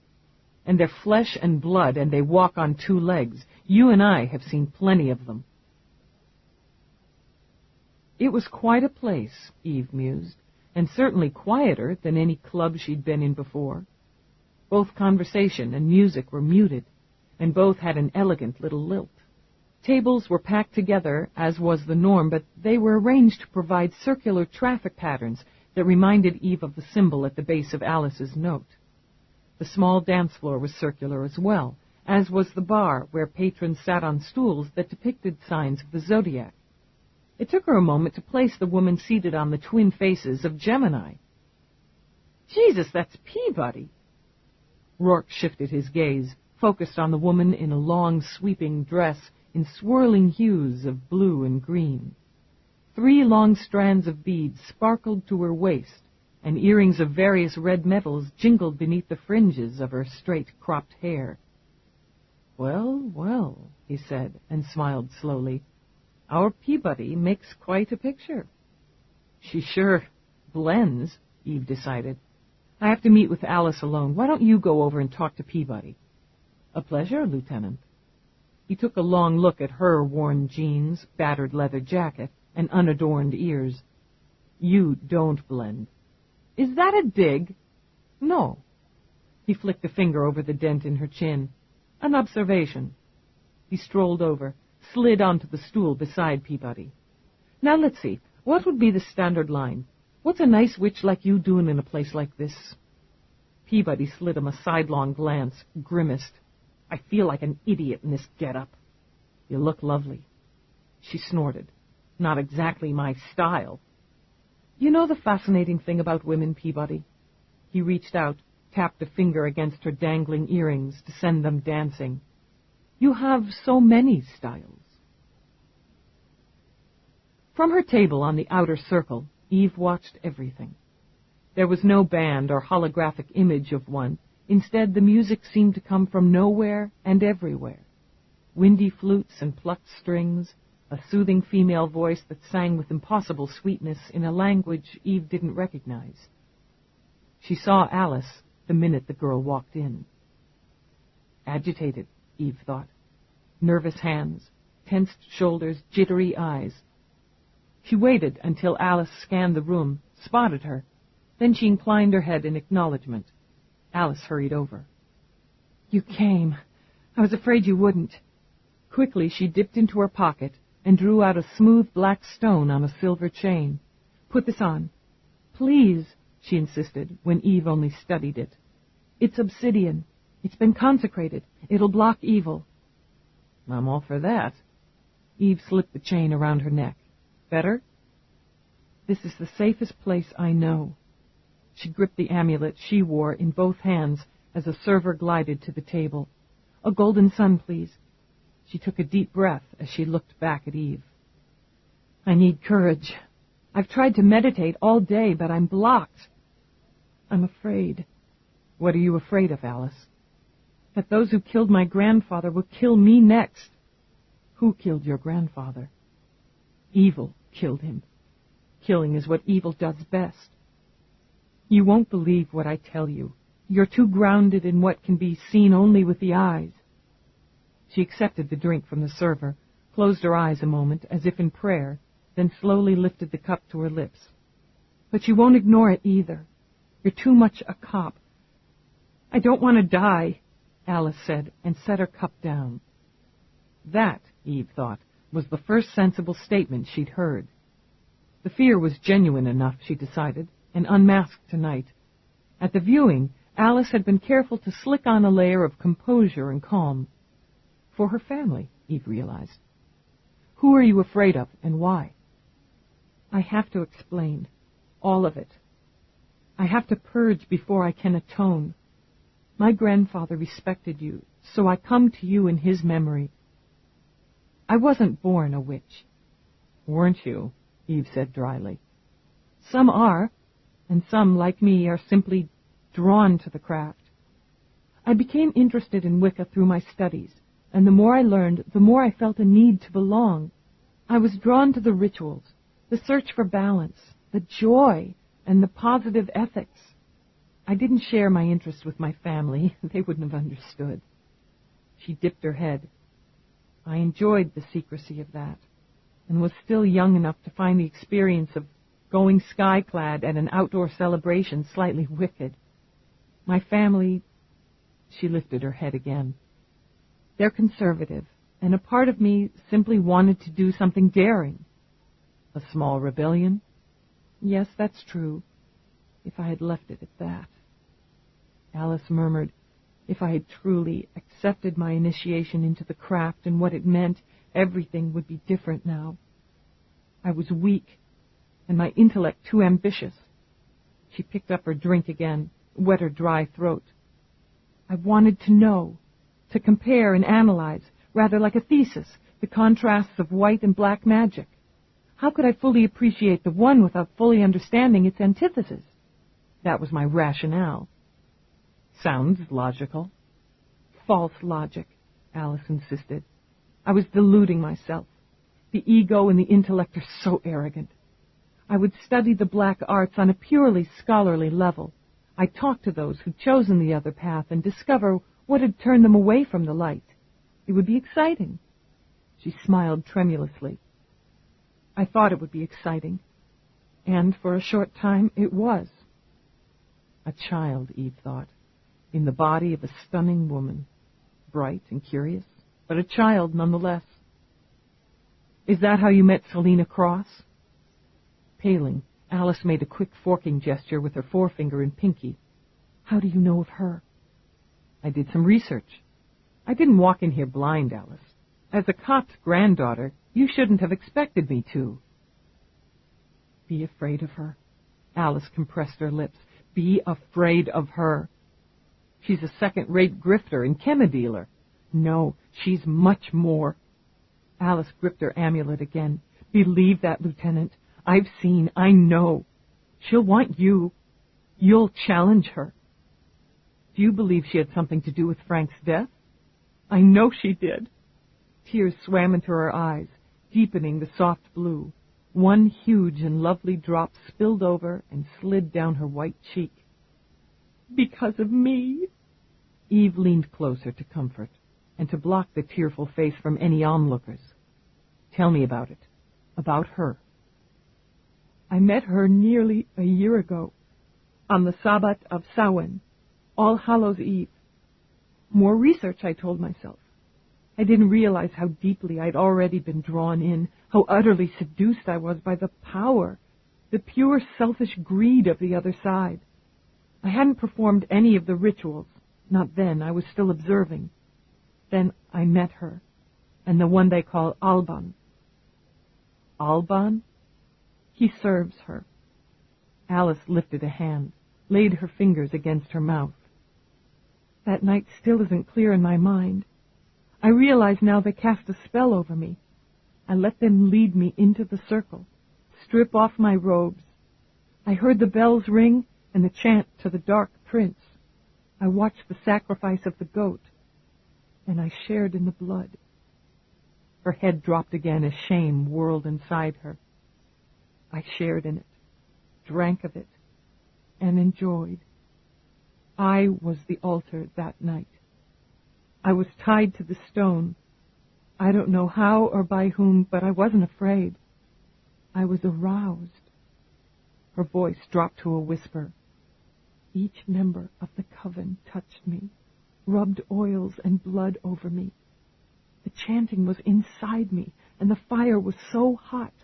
And they're flesh and blood, and they walk on two legs. You and I have seen plenty of them. It was quite a place, Eve mused, and certainly quieter than any club she'd been in before. Both conversation and music were muted, and both had an elegant little lilt. Tables were packed together, as was the norm, but they were arranged to provide circular traffic patterns that reminded Eve of the symbol at the base of Alice's note. The small dance floor was circular as well, as was the bar, where patrons sat on stools that depicted signs of the zodiac. It took her a moment to place the woman seated on the twin faces of Gemini. Jesus, that's Peabody! Roarke shifted his gaze, focused on the woman in a long, sweeping dress in swirling hues of blue and green. 3 long strands of beads sparkled to her waist, and earrings of various red metals jingled beneath the fringes of her straight, cropped hair. Well, well, he said, and smiled slowly. Our Peabody makes quite a picture. She sure blends, Eve decided. I have to meet with Alice alone. Why don't you go over and talk to Peabody? A pleasure, Lieutenant. He took a long look at her worn jeans, battered leather jacket, and unadorned ears. You don't blend. Is that a dig? No. He flicked a finger over the dent in her chin. An observation. He strolled over, slid onto the stool beside Peabody. Now let's see. What would be the standard line? What's a nice witch like you doing in a place like this? Peabody slid him a sidelong glance, grimaced. I feel like an idiot in this get-up. You look lovely. She snorted. Not exactly my style. You know the fascinating thing about women, Peabody? He reached out, tapped a finger against her dangling earrings to send them dancing. You have so many styles. From her table on the outer circle, Eve watched everything. There was no band or holographic image of one. Instead, the music seemed to come from nowhere and everywhere. Windy flutes and plucked strings, a soothing female voice that sang with impossible sweetness in a language Eve didn't recognize. She saw Alice the minute the girl walked in. Agitated, Eve thought. Nervous hands, tensed shoulders, jittery eyes. She waited until Alice scanned the room, spotted her. Then she inclined her head in acknowledgement. Alice hurried over. "You came. I was afraid you wouldn't." Quickly she dipped into her pocket and drew out a smooth black stone on a silver chain. "Put this on." "Please," she insisted, when Eve only studied it. "It's obsidian. It's been consecrated. It'll block evil." "I'm all for that." Eve slipped the chain around her neck. "Better?" "This is the safest place I know." She gripped the amulet she wore in both hands as a server glided to the table. "A golden sun, please." She took a deep breath as she looked back at Eve. "I need courage. I've tried to meditate all day, but I'm blocked. I'm afraid." "What are you afraid of, Alice?" "That those who killed my grandfather will kill me next." "Who killed your grandfather?" "Evil killed him. Killing is what evil does best." "You won't believe what I tell you. You're too grounded in what can be seen only with the eyes." She accepted the drink from the server, closed her eyes a moment as if in prayer, then slowly lifted the cup to her lips. "But you won't ignore it either. You're too much a cop." "I don't want to die," Alice said, and set her cup down. That, Eve thought, was the first sensible statement she'd heard. The fear was genuine enough, she decided, and unmasked tonight. At the viewing, Alice had been careful to slick on a layer of composure and calm. For her family, Eve realized. "Who are you afraid of, and why?" "I have to explain. All of it. I have to purge before I can atone. My grandfather respected you, so I come to you in his memory. I wasn't born a witch." "Weren't you?" Eve said dryly. "Some are, and some, like me, are simply drawn to the craft. I became interested in Wicca through my studies, and the more I learned, the more I felt a need to belong. I was drawn to the rituals, the search for balance, the joy, and the positive ethics. I didn't share my interests with my family. They wouldn't have understood." She dipped her head. "I enjoyed the secrecy of that, and was still young enough to find the experience of going sky-clad at an outdoor celebration slightly wicked. My family," she lifted her head again, "they're conservative, and a part of me simply wanted to do something daring." "A small rebellion?" "Yes, that's true, if I had left it at that." Alice murmured, "If I had truly accepted my initiation into the craft and what it meant, everything would be different now. I was weak, and my intellect too ambitious." She picked up her drink again, wet her dry throat. "I wanted to know, to compare and analyze, rather like a thesis, the contrasts of white and black magic. How could I fully appreciate the one without fully understanding its antithesis? That was my rationale." "Sounds logical." "False logic," Alice insisted. "I was deluding myself. The ego and the intellect are so arrogant. I would study the black arts on a purely scholarly level. I'd talk to those who'd chosen the other path and discover what had turned them away from the light. It would be exciting." She smiled tremulously. "I thought it would be exciting, and for a short time it was." A child, Eve thought, in the body of a stunning woman, bright and curious, but a child nonetheless. "Is that how you met Selina Cross?" Paling, Alice made a quick forking gesture with her forefinger and pinky. "How do you know of her?" "I did some research. I didn't walk in here blind, Alice. As a cop's granddaughter, you shouldn't have expected me to." "Be afraid of her." Alice compressed her lips. "Be afraid of her. She's a second-rate grifter and chemi-dealer. No, she's much more." Alice gripped her amulet again. "Believe that, Lieutenant. I've seen, I know. She'll want you. You'll challenge her." "Do you believe she had something to do with Frank's death?" "I know she did." Tears swam into her eyes, deepening the soft blue. One huge and lovely drop spilled over and slid down her white cheek. "Because of me." Eve leaned closer to comfort. and to block the tearful face from any onlookers. Tell me about it. About her. I met her nearly a year ago, on the Sabbat of Samhain, All Hallows' Eve. More research, I told myself. I didn't realize how deeply I'd already been drawn in, how utterly seduced I was by the power, the pure selfish greed of the other side. I hadn't performed any of the rituals. Not then. I was still observing. Then I met her, and the one they call Alban. Alban? He serves her. Alice lifted a hand, laid her fingers against her mouth. That night still isn't clear in my mind. I realize now they cast a spell over me. I let them lead me into the circle, strip off my robes. I heard the bells ring and the chant to the Dark Prince. I watched the sacrifice of the goat, and I shared in the blood. Her head dropped again as shame whirled inside her. I shared in it, drank of it, and enjoyed. I was the altar that night. I was tied to the stone. I don't know how or by whom, but I wasn't afraid. I was aroused. Her voice dropped to a whisper. Each member of the coven touched me, rubbed oils and blood over me. The chanting was inside me, and the fire was so hot.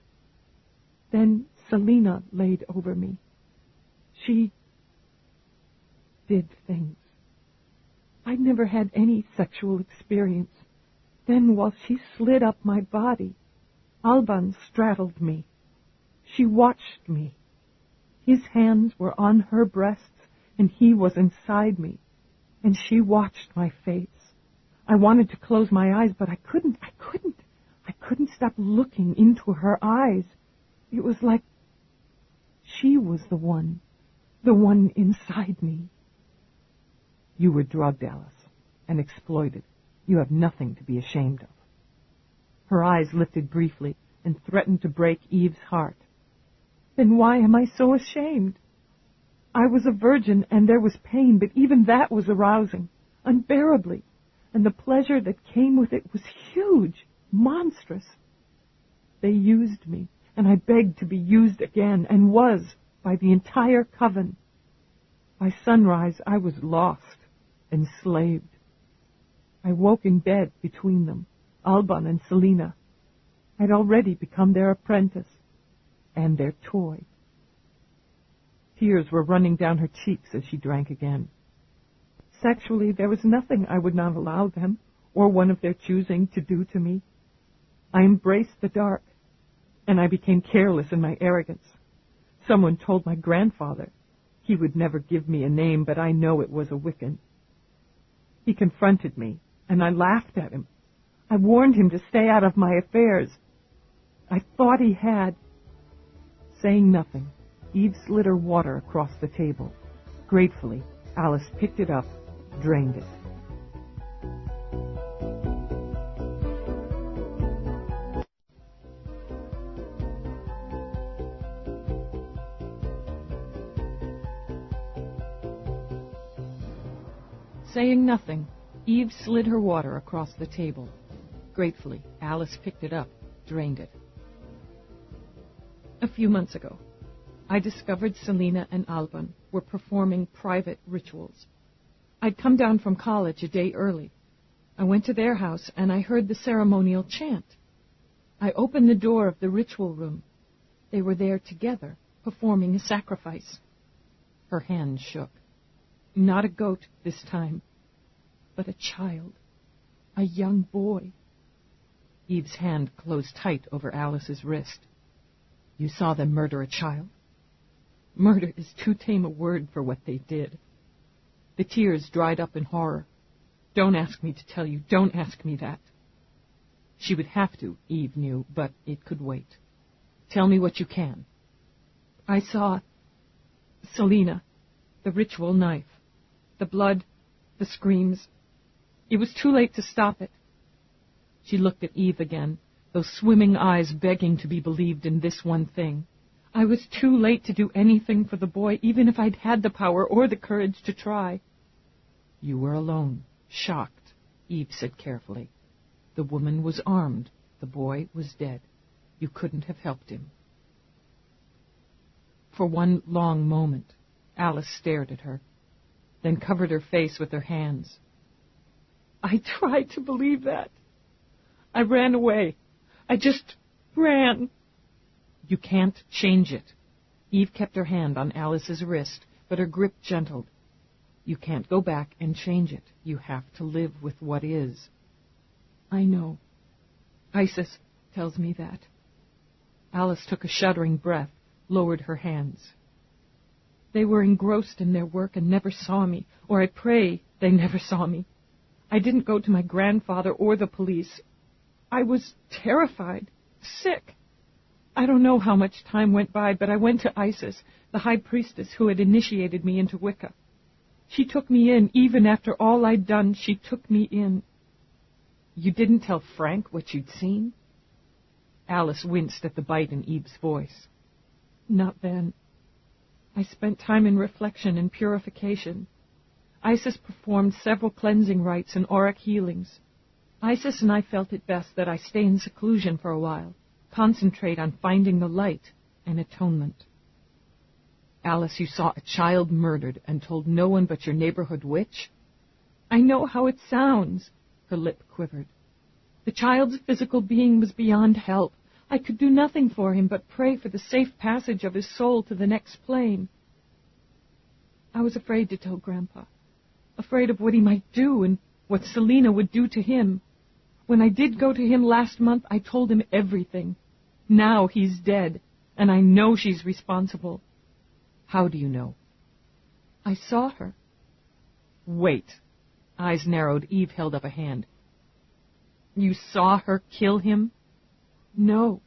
Then Selina laid over me. She did things. I'd never had any sexual experience. Then, while she slid up my body, Alban straddled me. She watched me. His hands were on her breasts, and he was inside me, and she watched my face. I wanted to close my eyes, but I couldn't. I couldn't stop looking into her eyes. It was like she was the one inside me. You were drugged, Alice, and exploited. You have nothing to be ashamed of. Her eyes lifted briefly and threatened to break Eve's heart. Then why am I so ashamed? I was a virgin, and there was pain, but even that was arousing, unbearably, and the pleasure that came with it was huge, monstrous. They used me, and I begged to be used again, and was, by the entire coven. By sunrise, I was lost, enslaved. I woke in bed between them, Alban and Selina. I'd already become their apprentice, and their toy. Tears were running down her cheeks as she drank again. Sexually, there was nothing I would not allow them, or one of their choosing, to do to me. I embraced the dark, and I became careless in my arrogance. Someone told my grandfather. He would never give me a name, but I know it was a Wiccan. He confronted me, and I laughed at him. I warned him to stay out of my affairs. I thought he had. Saying nothing, Eve slid her water across the table. Gratefully, Alice picked it up, drained it. Saying nothing, Eve slid her water across the table. Gratefully, Alice picked it up, drained it. A few months ago, I discovered Selina and Alban were performing private rituals. I'd come down from college a day early. I went to their house, and I heard the ceremonial chant. I opened the door of the ritual room. They were there together, performing a sacrifice. Her hand shook. Not a goat this time, but a child, a young boy. Eve's hand closed tight over Alice's wrist. You saw them murder a child? Murder is too tame a word for what they did. The tears dried up in horror. Don't ask me to tell you. Don't ask me that. She would have to, Eve knew, but it could wait. Tell me what you can. I saw Selina, the ritual knife, the blood, the screams. It was too late to stop it. She looked at Eve again, those swimming eyes begging to be believed in this one thing. I was too late to do anything for the boy, even if I'd had the power or the courage to try. You were alone, shocked, Eve said carefully. The woman was armed. The boy was dead. You couldn't have helped him. For one long moment, Alice stared at her, then covered her face with her hands. I tried to believe that. I ran away. I just ran. You can't change it. Eve kept her hand on Alice's wrist, but her grip gentled. You can't go back and change it. You have to live with what is. I know. Isis tells me that. Alice took a shuddering breath, lowered her hands. They were engrossed in their work and never saw me, or I pray they never saw me. I didn't go to my grandfather or the police. I was terrified, sick. I don't know how much time went by, but I went to Isis, the high priestess who had initiated me into Wicca. She took me in. Even after all I'd done, she took me in. You didn't tell Frank what you'd seen? Alice winced at the bite in Eve's voice. Not then. I spent time in reflection and purification. Isis performed several cleansing rites and auric healings. Isis and I felt it best that I stay in seclusion for a while, concentrate on finding the light and atonement. Alice, you saw a child murdered and told no one but your neighborhood witch? I know how it sounds. Her lip quivered. The child's physical being was beyond help. I could do nothing for him but pray for the safe passage of his soul to the next plane. I was afraid to tell Grandpa, afraid of what he might do and what Selina would do to him. When I did go to him last month, I told him everything. Now he's dead, and I know she's responsible. How do you know? I saw her. Wait. Eyes narrowed, Eve held up a hand. You saw her kill him? No.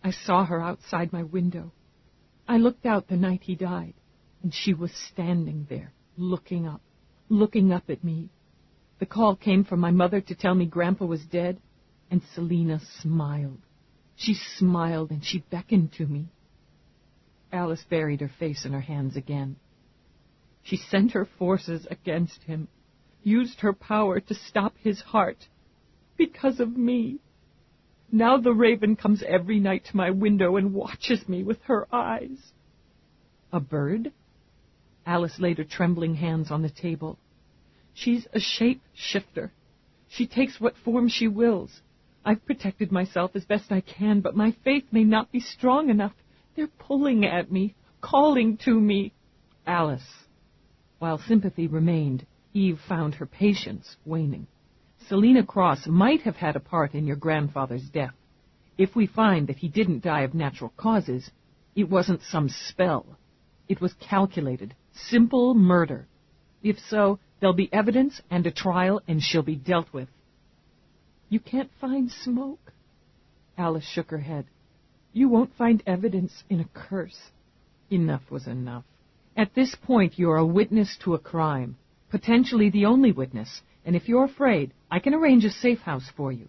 I saw her outside my window. I looked out the night he died, and she was standing there, looking up at me. The call came from my mother to tell me Grandpa was dead, and Selina smiled. She smiled and she beckoned to me. Alice buried her face in her hands again. She sent her forces against him, used her power to stop his heart, because of me. Now the raven comes every night to my window and watches me with her eyes. A bird? Alice laid her trembling hands on the table. She's a shape-shifter. She takes what form she wills. I've protected myself as best I can, but my faith may not be strong enough. They're pulling at me, calling to me. Alice. While sympathy remained, Eve found her patience waning. Selina Cross might have had a part in your grandfather's death. If we find that he didn't die of natural causes, it wasn't some spell. It was calculated, simple murder. If so, there'll be evidence and a trial, and she'll be dealt with. You can't find smoke. Alice shook her head. You won't find evidence in a curse. Enough was enough. At this point, you're a witness to a crime, potentially the only witness, and if you're afraid, I can arrange a safe house for you.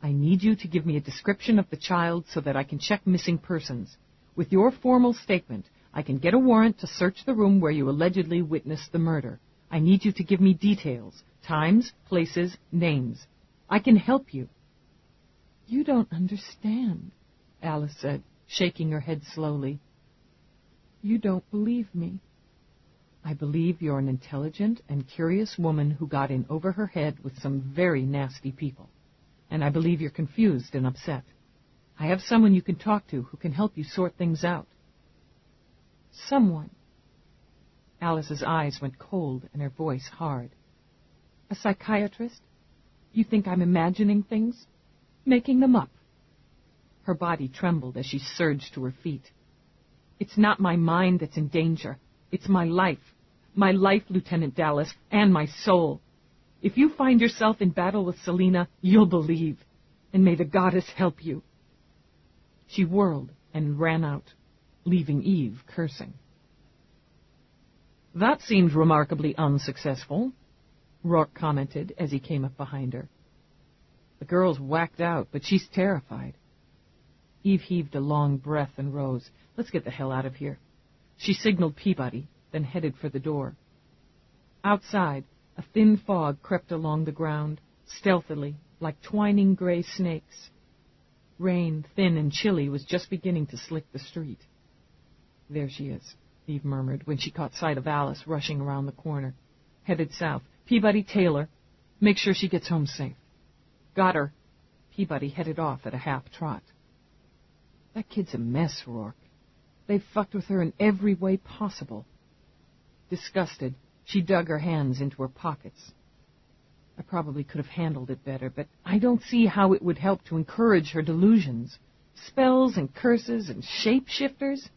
I need you to give me a description of the child so that I can check missing persons. With your formal statement, I can get a warrant to search the room where you allegedly witnessed the murder. I need you to give me details, times, places, names. I can help you. You don't understand, Alice said, shaking her head slowly. You don't believe me. I believe you're an intelligent and curious woman who got in over her head with some very nasty people. And I believe you're confused and upset. I have someone you can talk to who can help you sort things out. Someone. Alice's eyes went cold and her voice hard. A psychiatrist? You think I'm imagining things? Making them up? Her body trembled as she surged to her feet. It's not my mind that's in danger. It's my life. My life, Lieutenant Dallas, and my soul. If you find yourself in battle with Selina, you'll believe. And may the goddess help you. She whirled and ran out, leaving Eve cursing. That seemed remarkably unsuccessful, Roarke commented as he came up behind her. The girl's whacked out, but she's terrified. Eve heaved a long breath and rose. Let's get the hell out of here. She signaled Peabody, then headed for the door. Outside, a thin fog crept along the ground, stealthily, like twining gray snakes. Rain, thin and chilly, was just beginning to slick the street. There she is, Eve murmured when she caught sight of Alice rushing around the corner. Headed south. Peabody Taylor. Make sure she gets home safe. Got her. Peabody headed off at a half-trot. That kid's a mess, Roarke. They've fucked with her in every way possible. Disgusted, she dug her hands into her pockets. I probably could have handled it better, but I don't see how it would help to encourage her delusions. Spells and curses and shapeshifters.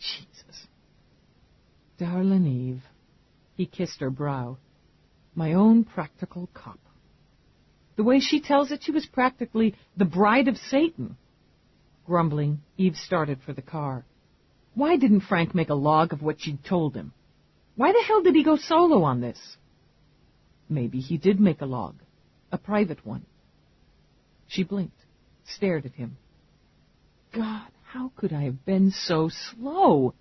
Jesus. Darling Eve. He kissed her brow. My own practical cop. The way she tells it, she was practically the bride of Satan. Grumbling, Eve started for the car. Why didn't Frank make a log of what she'd told him? Why the hell did he go solo on this? Maybe he did make a log. A private one. She blinked, stared at him. God, how could I have been so slow?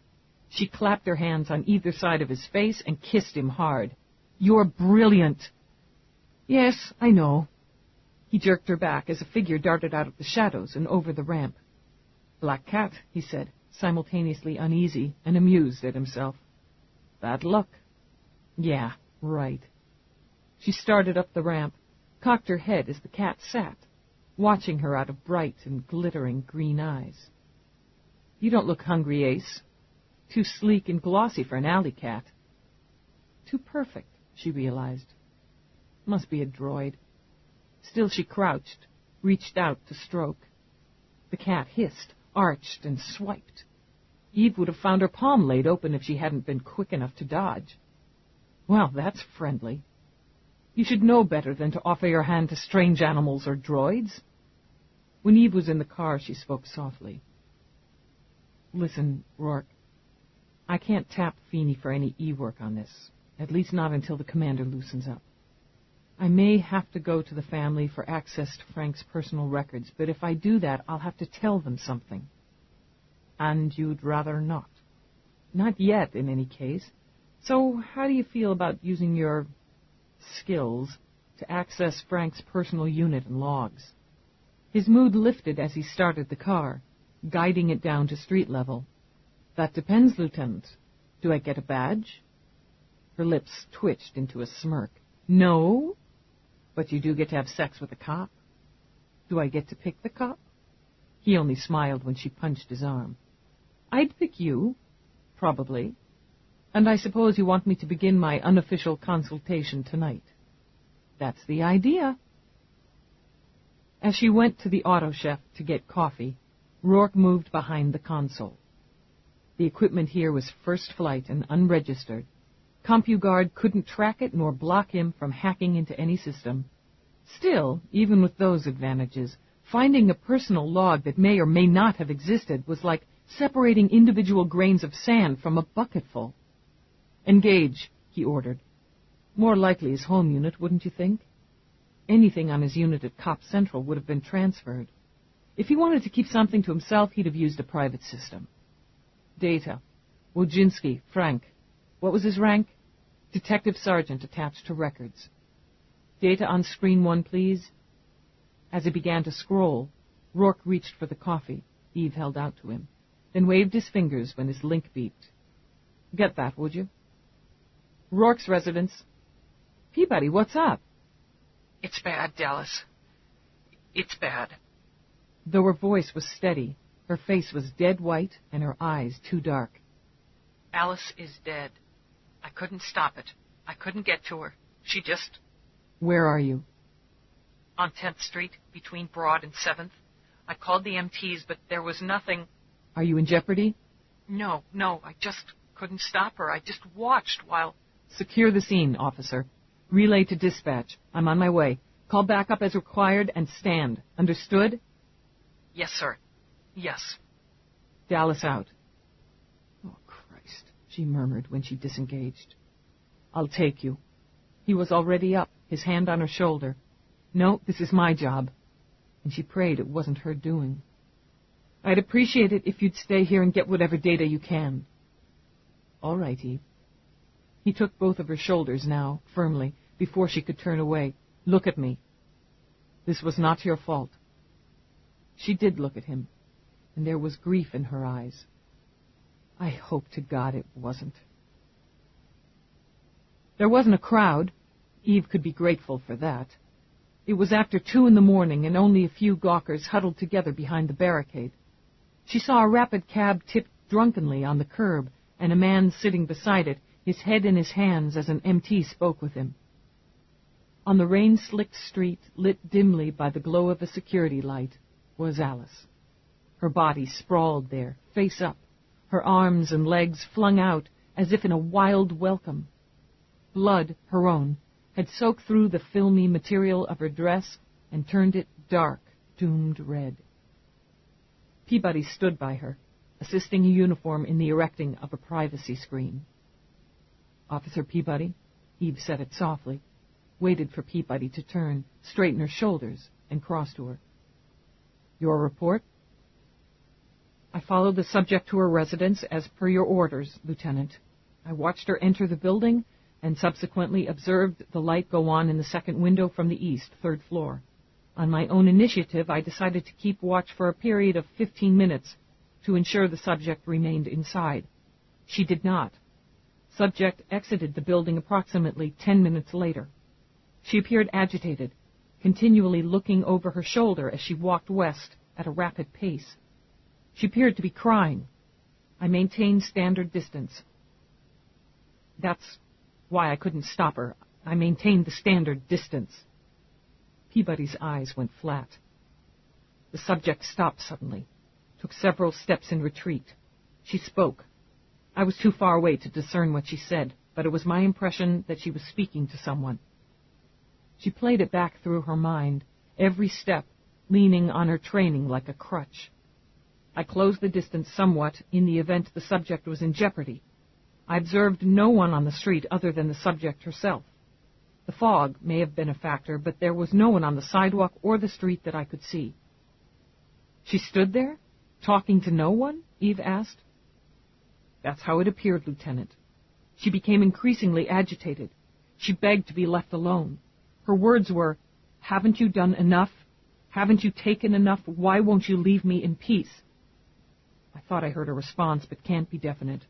She clapped her hands on either side of his face and kissed him hard. You're brilliant. Yes, I know. He jerked her back as a figure darted out of the shadows and over the ramp. Black cat, he said, simultaneously uneasy and amused at himself. Bad luck. Yeah, right. She started up the ramp, cocked her head as the cat sat, watching her out of bright and glittering green eyes. You don't look hungry, Ace. Too sleek and glossy for an alley cat. Too perfect, she realized. Must be a droid. Still she crouched, reached out to stroke. The cat hissed, arched, and swiped. Eve would have found her palm laid open if she hadn't been quick enough to dodge. Well, that's friendly. You should know better than to offer your hand to strange animals or droids. When Eve was in the car, she spoke softly. Listen, Roarke, I can't tap Feeney for any E-work on this, at least not until the commander loosens up. I may have to go to the family for access to Frank's personal records, but if I do that, I'll have to tell them something. And you'd rather not. Not yet, in any case. So how do you feel about using your skills to access Frank's personal unit and logs? His mood lifted as he started the car, guiding it down to street level. That depends, Lieutenant. Do I get a badge? Her lips twitched into a smirk. No? But you do get to have sex with a cop? Do I get to pick the cop? He only smiled when she punched his arm. I'd pick you. Probably. And I suppose you want me to begin my unofficial consultation tonight. That's the idea. As she went to the auto chef to get coffee, Roarke moved behind the console. The equipment here was first flight and unregistered. CompuGuard couldn't track it nor block him from hacking into any system. Still, even with those advantages, finding a personal log that may or may not have existed was like separating individual grains of sand from a bucketful. Engage, he ordered. More likely his home unit, wouldn't you think? Anything on his unit at Cop Central would have been transferred. If he wanted to keep something to himself, he'd have used a private system. Data. Wojcinski, Frank. What was his rank? Detective Sergeant attached to records. Data on screen 1, please. As he began to scroll, Roarke reached for the coffee Eve held out to him, then waved his fingers when his link beeped. Get that, would you? Rourke's residence. Peabody, what's up? It's bad, Dallas. It's bad. Though her voice was steady, her face was dead white and her eyes too dark. Alice is dead. I couldn't stop it. I couldn't get to her. She just... Where are you? On 10th Street, between Broad and 7th. I called the MTs, but there was nothing. Are you in jeopardy? No, I just couldn't stop her. I just watched while... Secure the scene, officer. Relay to dispatch. I'm on my way. Call backup as required and stand. Understood? Yes, sir. Yes. Dallas out. Oh, Christ, she murmured when she disengaged. I'll take you. He was already up, his hand on her shoulder. No, this is my job. And she prayed it wasn't her doing. I'd appreciate it if you'd stay here and get whatever data you can. All right, Eve. He took both of her shoulders now, firmly, before she could turn away. Look at me. This was not your fault." She did look at him, and there was grief in her eyes. I hope to God it wasn't. There wasn't a crowd. Eve could be grateful for that. It was after 2 a.m, and only a few gawkers huddled together behind the barricade. She saw a rapid cab tipped drunkenly on the curb, and a man sitting beside it, his head in his hands as an MT spoke with him. On the rain-slicked street, lit dimly by the glow of a security light, was Alice. Her body sprawled there, face up, her arms and legs flung out as if in a wild welcome. Blood, her own, had soaked through the filmy material of her dress and turned it dark, doomed red. Peabody stood by her, assisting a uniform in the erecting of a privacy screen. "Officer Peabody," Eve said it softly, waited for Peabody to turn, straighten her shoulders, and cross to her. "Your report?" "I followed the subject to her residence as per your orders, Lieutenant. I watched her enter the building and subsequently observed the light go on in the second window from the east, 3rd floor. On my own initiative, I decided to keep watch for a period of 15 minutes to ensure the subject remained inside. She did not. Subject exited the building approximately 10 minutes later. She appeared agitated, continually looking over her shoulder as she walked west at a rapid pace. She appeared to be crying. I maintained standard distance. That's why I couldn't stop her. I maintained the standard distance." Peabody's eyes went flat. The subject stopped suddenly, took several steps in retreat. She spoke. I was too far away to discern what she said, but it was my impression that she was speaking to someone. She played it back through her mind, every step leaning on her training like a crutch. I closed the distance somewhat in the event the subject was in jeopardy. I observed no one on the street other than the subject herself. The fog may have been a factor, but there was no one on the sidewalk or the street that I could see. "She stood there, talking to no one?" Eve asked. "That's how it appeared, Lieutenant. She became increasingly agitated. She begged to be left alone. Her words were, 'Haven't you done enough? Haven't you taken enough? Why won't you leave me in peace?' I thought I heard a response, but can't be definite.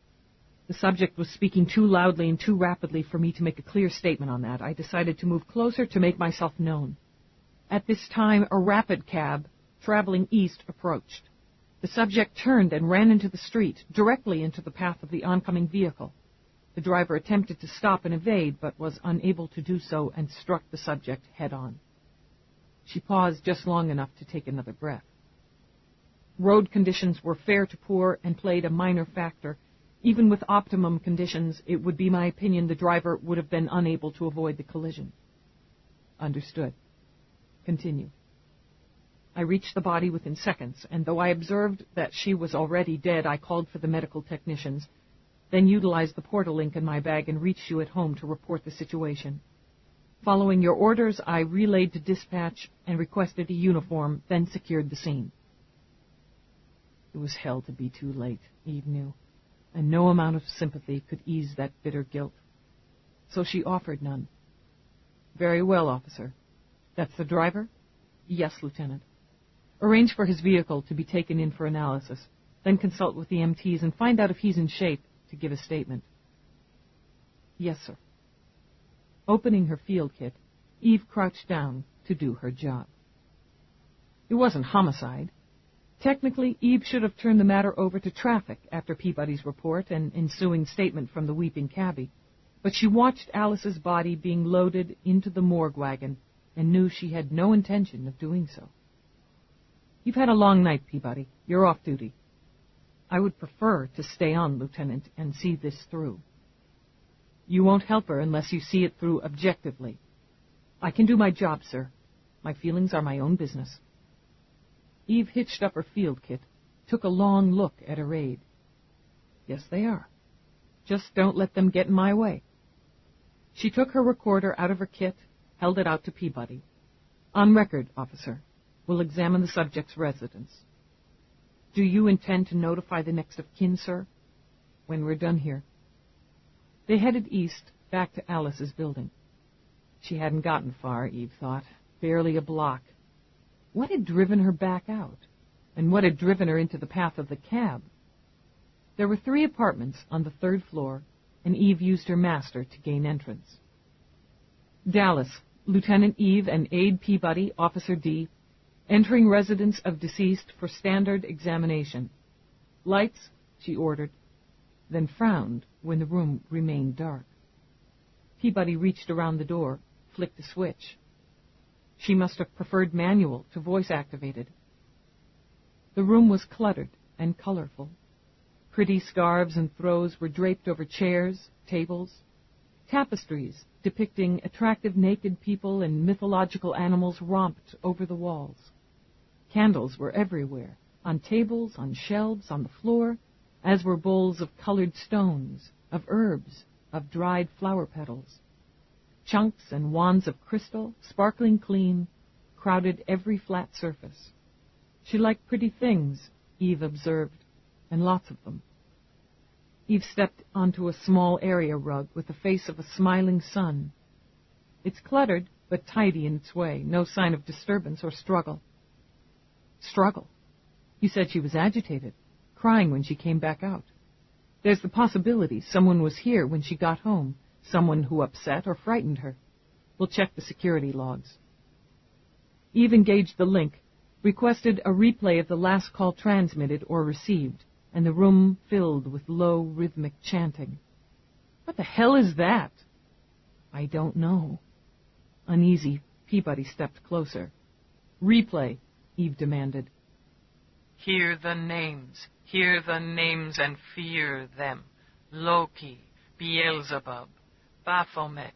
The subject was speaking too loudly and too rapidly for me to make a clear statement on that. I decided to move closer to make myself known. At this time, a rapid cab, traveling east, approached. The subject turned and ran into the street, directly into the path of the oncoming vehicle. The driver attempted to stop and evade, but was unable to do so and struck the subject head-on. She paused just long enough to take another breath. Road conditions were fair to poor and played a minor factor. Even with optimum conditions, it would be my opinion the driver would have been unable to avoid the collision. Understood. Continue. I reached the body within seconds, and though I observed that she was already dead, I called for the medical technicians, then utilized the portal link in my bag and reached you at home to report the situation. Following your orders, I relayed to dispatch and requested a uniform, then secured the scene. It was hell to be too late, Eve knew, and no amount of sympathy could ease that bitter guilt. So she offered none. Very well, officer. That's the driver? Yes, Lieutenant. Arrange for his vehicle to be taken in for analysis, then consult with the MTs and find out if he's in shape to give a statement. Yes, sir. Opening her field kit, Eve crouched down to do her job. It wasn't homicide. Technically, Eve should have turned the matter over to traffic after Peabody's report and ensuing statement from the weeping cabbie, but she watched Alice's body being loaded into the morgue wagon and knew she had no intention of doing so. You've had a long night, Peabody. You're off duty. I would prefer to stay on, Lieutenant, and see this through. You won't help her unless you see it through objectively. I can do my job, sir. My feelings are my own business. Eve hitched up her field kit, took a long look at her aide. Yes, they are. Just don't let them get in my way. She took her recorder out of her kit, held it out to Peabody. On record, officer. We'll examine the subject's residence. Do you intend to notify the next of kin, sir? When we're done here. They headed east, back to Alice's building. She hadn't gotten far, Eve thought. Barely a block. What had driven her back out? And what had driven her into the path of the cab? There were 3 apartments on the 3rd floor, and Eve used her master to gain entrance. Dallas, Lieutenant Eve and Aide Peabody, Officer D, entering residence of deceased for standard examination. Lights, she ordered, then frowned when the room remained dark. Peabody reached around the door, flicked a switch. She must have preferred manual to voice-activated. The room was cluttered and colorful. Pretty scarves and throws were draped over chairs, tables. Tapestries depicting attractive naked people and mythological animals romped over the walls. Candles were everywhere, on tables, on shelves, on the floor, as were bowls of colored stones, of herbs, of dried flower petals. Chunks and wands of crystal, sparkling clean, crowded every flat surface. She liked pretty things, Eve observed, and lots of them. Eve stepped onto a small area rug with the face of a smiling sun. It's cluttered, but tidy in its way, no sign of disturbance or struggle. Struggle? You said she was agitated, crying when she came back out. There's the possibility someone was here when she got home, someone who upset or frightened her. We'll check the security logs. Eve engaged the link, requested a replay of the last call transmitted or received, and the room filled with low, rhythmic chanting. What the hell is that? I don't know. Uneasy, Peabody stepped closer. Replay, Eve demanded. Hear the names and fear them. Loki, Beelzebub, Baphomet.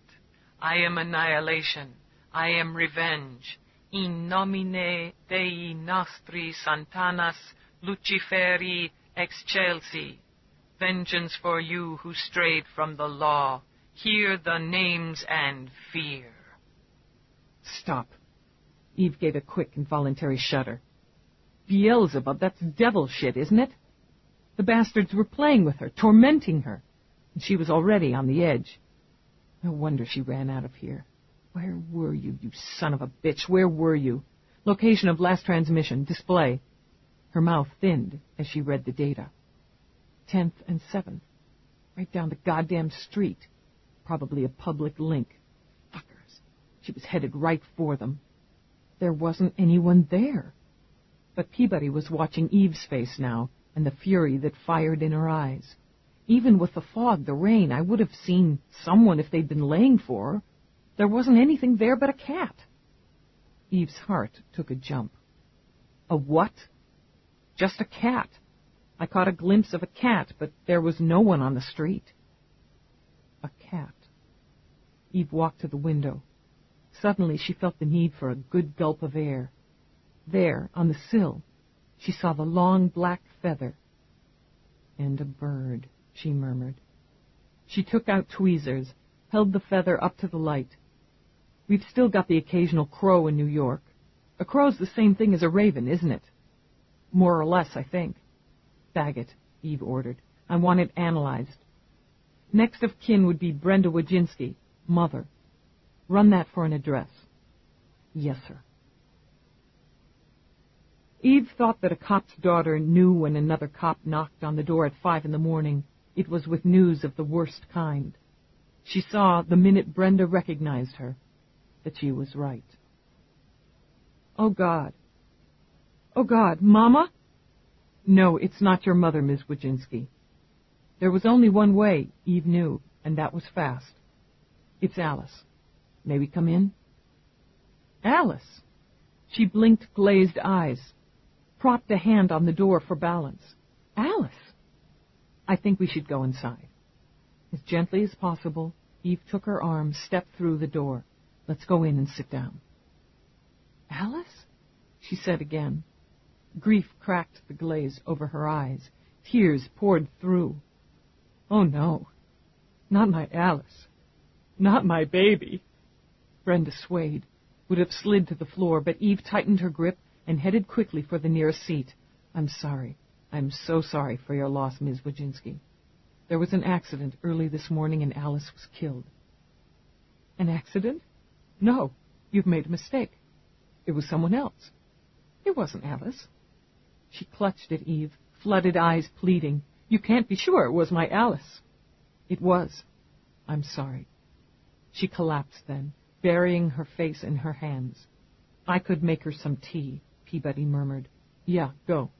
I am annihilation. I am revenge. In nomine Dei nostri Santanas Luciferi excelsi. Vengeance for you who strayed from the law. Hear the names and fear. Stop. Eve gave a quick, involuntary shudder. Beelzebub, that's devil shit, isn't it? The bastards were playing with her, tormenting her, and she was already on the edge. No wonder she ran out of here. Where were you, you son of a bitch? Where were you? Location of last transmission, display. Her mouth thinned as she read the data. 10th and 7th. Right down the goddamn street. Probably a public link. Fuckers. She was headed right for them. There wasn't anyone there. But Peabody was watching Eve's face now, and the fury that fired in her eyes. Even with the fog, the rain, I would have seen someone if they'd been laying for her. There wasn't anything there but a cat. Eve's heart took a jump. A what? Just a cat. I caught a glimpse of a cat, but there was no one on the street. A cat. Eve walked to the window. Suddenly she felt the need for a good gulp of air. There, on the sill, she saw the long black feather. And a bird, she murmured. She took out tweezers, held the feather up to the light. We've still got the occasional crow in New York. A crow's the same thing as a raven, isn't it? More or less, I think. Bag it, Eve ordered. I want it analyzed. Next of kin would be Brenda Wojcinski, mother. Run that for an address. Yes, sir. Eve thought that a cop's daughter knew when another cop knocked on the door at 5 a.m. It was with news of the worst kind. She saw, the minute Brenda recognized her, that she was right. Oh, God. Oh, God, Mama? No, it's not your mother, Miss Wojcinski. There was only one way, Eve knew, and that was fast. It's Alice. May we come in? Alice. She blinked glazed eyes, propped a hand on the door for balance. Alice. I think we should go inside. As gently as possible, Eve took her arm, stepped through the door. Let's go in and sit down. Alice? She said again. Grief cracked the glaze over her eyes. Tears poured through. Oh, no. Not my Alice. Not my baby. Brenda swayed, would have slid to the floor, but Eve tightened her grip and headed quickly for the nearest seat. I'm sorry. I'm so sorry for your loss, Ms. Wojcinski. There was an accident early this morning and Alice was killed. An accident? No, you've made a mistake. It was someone else. It wasn't Alice. She clutched at Eve, flooded eyes pleading. You can't be sure it was my Alice. It was. I'm sorry. She collapsed then, burying her face in her hands. I could make her some tea, Peabody murmured. Yeah, go.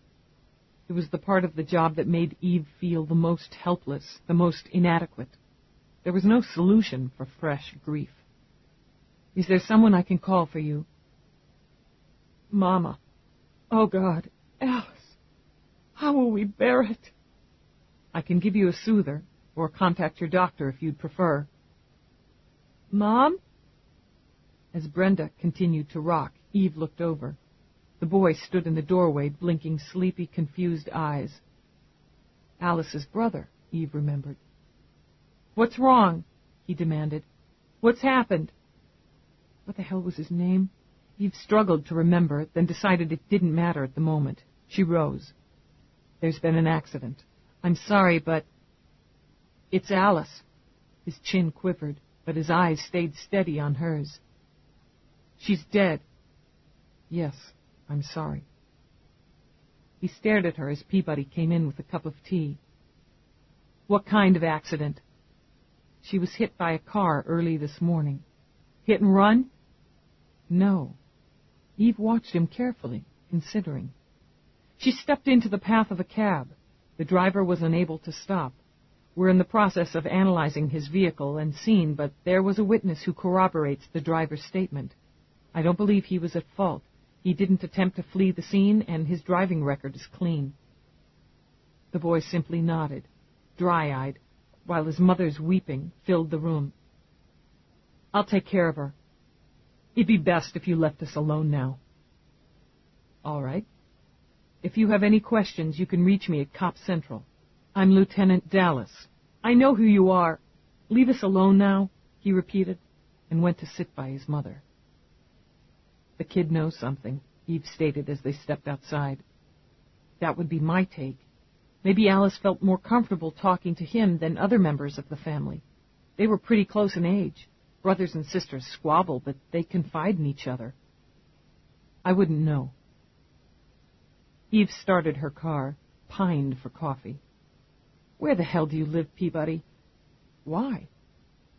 It was the part of the job that made Eve feel the most helpless, the most inadequate. There was no solution for fresh grief. Is there someone I can call for you? Mama. Oh, God. Alice. How will we bear it? I can give you a soother, or contact your doctor if you'd prefer. Mom? As Brenda continued to rock, Eve looked over. The boy stood in the doorway, blinking sleepy, confused eyes. Alice's brother, Eve remembered. What's wrong? He demanded. What's happened? What the hell was his name? Eve struggled to remember, then decided it didn't matter at the moment. She rose. There's been an accident. I'm sorry, but... It's Alice. His chin quivered, but his eyes stayed steady on hers. She's dead. Yes, I'm sorry. He stared at her as Peabody came in with a cup of tea. What kind of accident? She was hit by a car early this morning. Hit and run? No. Eve watched him carefully, considering. She stepped into the path of a cab. The driver was unable to stop. We're in the process of analyzing his vehicle and scene, but there was a witness who corroborates the driver's statement. I don't believe he was at fault. He didn't attempt to flee the scene, and his driving record is clean. The boy simply nodded, dry-eyed, while his mother's weeping filled the room. I'll take care of her. It'd be best if you left us alone now. All right. If you have any questions, you can reach me at Cop Central. I'm Lieutenant Dallas. I know who you are. Leave us alone now, he repeated, and went to sit by his mother. The kid knows something, Eve stated as they stepped outside. That would be my take. Maybe Alice felt more comfortable talking to him than other members of the family. They were pretty close in age. Brothers and sisters squabble, but they confide in each other. I wouldn't know. Eve started her car, pined for coffee. Where the hell do you live, Peabody? Why?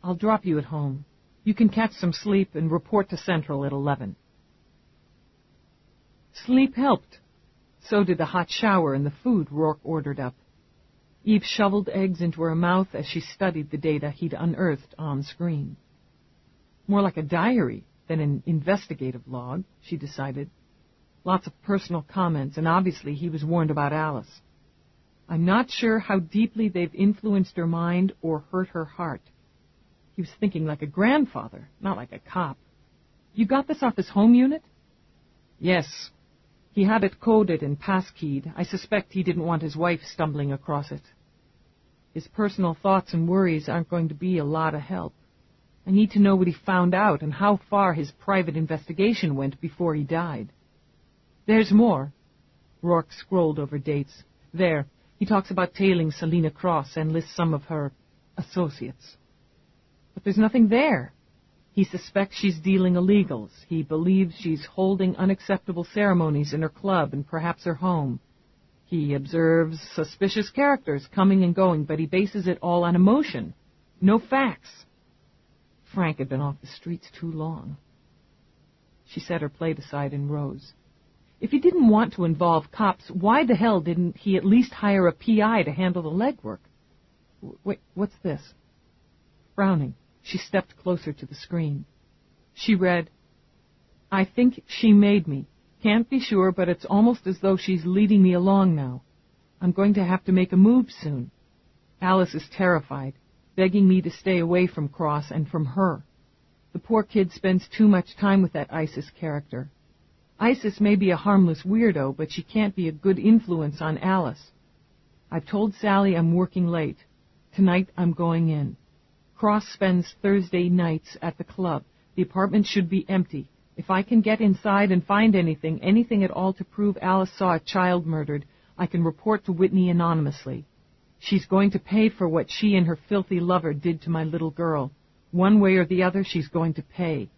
I'll drop you at home. You can catch some sleep and report to Central at 11. Sleep helped. So did the hot shower and the food Roarke ordered up. Eve shoveled eggs into her mouth as she studied the data he'd unearthed on screen. More like a diary than an investigative log, she decided. Lots of personal comments, and obviously he was warned about Alice. I'm not sure how deeply they've influenced her mind or hurt her heart. He was thinking like a grandfather, not like a cop. You got this off his home unit? Yes. He had it coded and passkeyed. I suspect he didn't want his wife stumbling across it. His personal thoughts and worries aren't going to be a lot of help. I need to know what he found out and how far his private investigation went before he died. There's more. Roarke scrolled over dates. There, he talks about tailing Selina Cross and lists some of her associates. But there's nothing there. He suspects she's dealing illegals. He believes she's holding unacceptable ceremonies in her club and perhaps her home. He observes suspicious characters coming and going, but he bases it all on emotion. No facts. Frank had been off the streets too long. She set her plate aside and rose. If he didn't want to involve cops, why the hell didn't he at least hire a PI to handle the legwork? Wait, what's this? Frowning, she stepped closer to the screen. She read, I think she made me. Can't be sure, but it's almost as though she's leading me along now. I'm going to have to make a move soon. Alice is terrified, begging me to stay away from Cross and from her. The poor kid spends too much time with that Isis character. Isis may be a harmless weirdo, but she can't be a good influence on Alice. I've told Sally I'm working late. Tonight I'm going in. Cross spends Thursday nights at the club. The apartment should be empty. If I can get inside and find anything at all to prove Alice saw a child murdered, I can report to Whitney anonymously. She's going to pay for what she and her filthy lover did to my little girl. One way or the other, she's going to pay.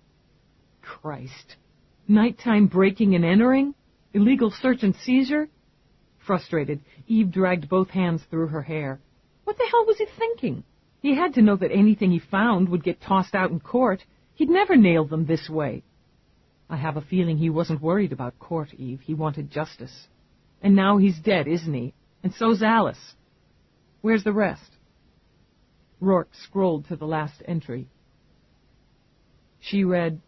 Christ. Nighttime breaking and entering? Illegal search and seizure? Frustrated, Eve dragged both hands through her hair. What the hell was he thinking? He had to know that anything he found would get tossed out in court. He'd never nail them this way. I have a feeling he wasn't worried about court, Eve. He wanted justice. And now he's dead, isn't he? And so's Alice. Where's the rest? Roarke scrolled to the last entry. She read,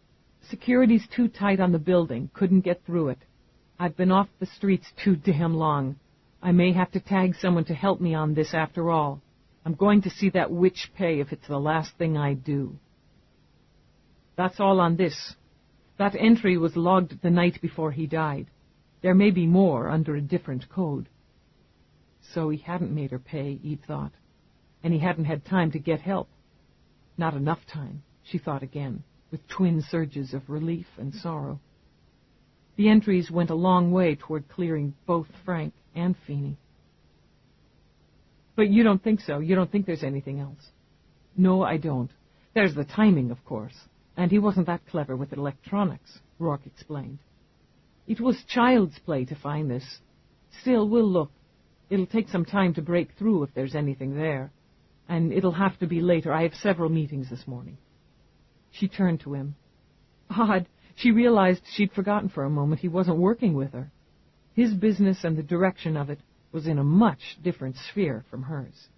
"Security's too tight on the building. Couldn't get through it. I've been off the streets too damn long. I may have to tag someone to help me on this after all. I'm going to see that witch pay if it's the last thing I do." That's all on this. That entry was logged the night before he died. There may be more under a different code. So he hadn't made her pay, Eve thought. And he hadn't had time to get help. Not enough time, she thought again, with twin surges of relief and sorrow. The entries went a long way toward clearing both Frank and Feeney. But you don't think so? You don't think there's anything else? No, I don't. There's the timing, of course. And he wasn't that clever with electronics, Roarke explained. It was child's play to find this. Still, we'll look. It'll take some time to break through if there's anything there. And it'll have to be later. I have several meetings this morning. She turned to him. Odd. She realized she'd forgotten for a moment he wasn't working with her. His business and the direction of it was in a much different sphere from hers.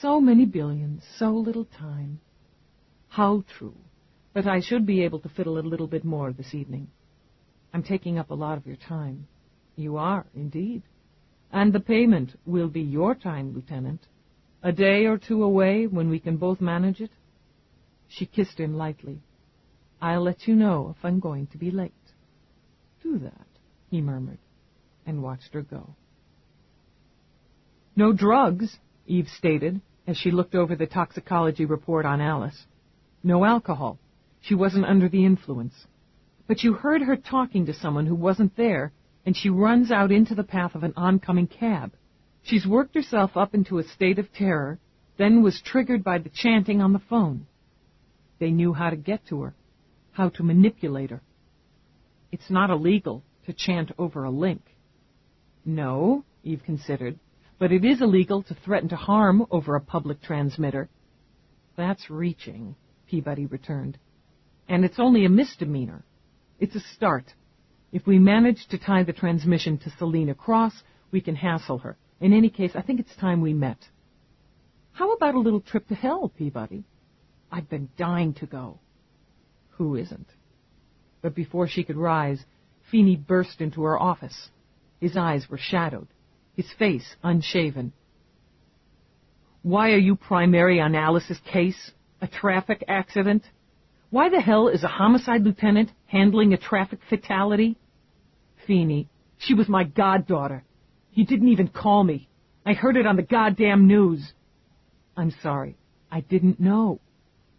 So many billions, so little time. How true. But I should be able to fiddle a little bit more this evening. I'm taking up a lot of your time. You are, indeed. And the payment will be your time, Lieutenant. A day or two away when we can both manage it. She kissed him lightly. I'll let you know if I'm going to be late. Do that, he murmured, and watched her go. No drugs, Eve stated, as she looked over the toxicology report on Alice. No alcohol. She wasn't under the influence. But you heard her talking to someone who wasn't there, and she runs out into the path of an oncoming cab. She's worked herself up into a state of terror, then was triggered by the chanting on the phone. They knew how to get to her, how to manipulate her. It's not illegal to chant over a link. No, Eve considered, but it is illegal to threaten to harm over a public transmitter. That's reaching, Peabody returned. And it's only a misdemeanor. It's a start. If we manage to tie the transmission to Selena Cross, we can hassle her. In any case, I think it's time we met. How about a little trip to hell, Peabody? I've been dying to go. Who isn't? But before she could rise, Feeney burst into her office. His eyes were shadowed, his face unshaven. Why are you primary on Alice's case? A traffic accident? Why the hell is a homicide lieutenant handling a traffic fatality? Feeney, she was my goddaughter. You didn't even call me. I heard it on the goddamn news. I'm sorry. I didn't know.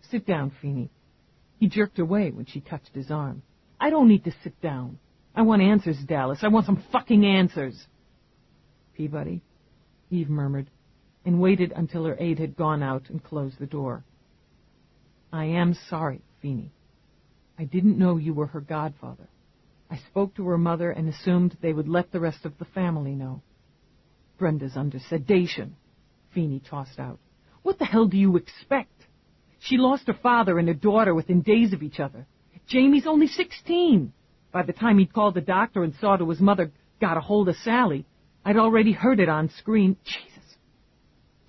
Sit down, Feeney. He jerked away when she touched his arm. I don't need to sit down. I want answers, Dallas. I want some fucking answers. Peabody, Eve murmured, and waited until her aide had gone out and closed the door. I am sorry, Feeney. I didn't know you were her godfather. I spoke to her mother and assumed they would let the rest of the family know. Brenda's under sedation, Feeney tossed out. What the hell do you expect? She lost her father and her daughter within days of each other. Jamie's only 16. By the time he'd called the doctor and saw to his mother got a hold of Sally, I'd already heard it on screen.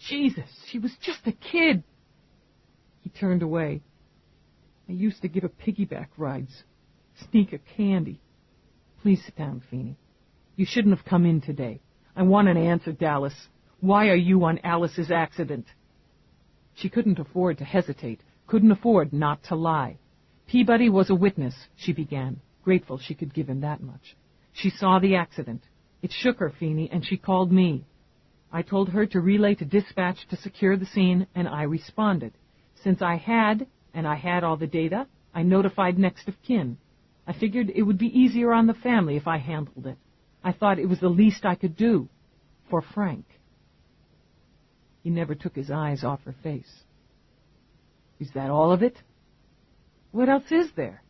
Jesus, she was just a kid. He turned away. I used to give her piggyback rides, sneak her candy. Please sit down, Feeney. You shouldn't have come in today. I want an answer, Dallas. Why are you on Alice's accident? She couldn't afford to hesitate, couldn't afford not to lie. Peabody was a witness, she began, grateful she could give him that much. She saw the accident. It shook her, Feeney, and she called me. I told her to relay to dispatch to secure the scene, and I responded. Since I had all the data, I notified next of kin. I figured it would be easier on the family if I handled it. I thought it was the least I could do. For Frank. He never took his eyes off her face. Is that all of it? What else is there?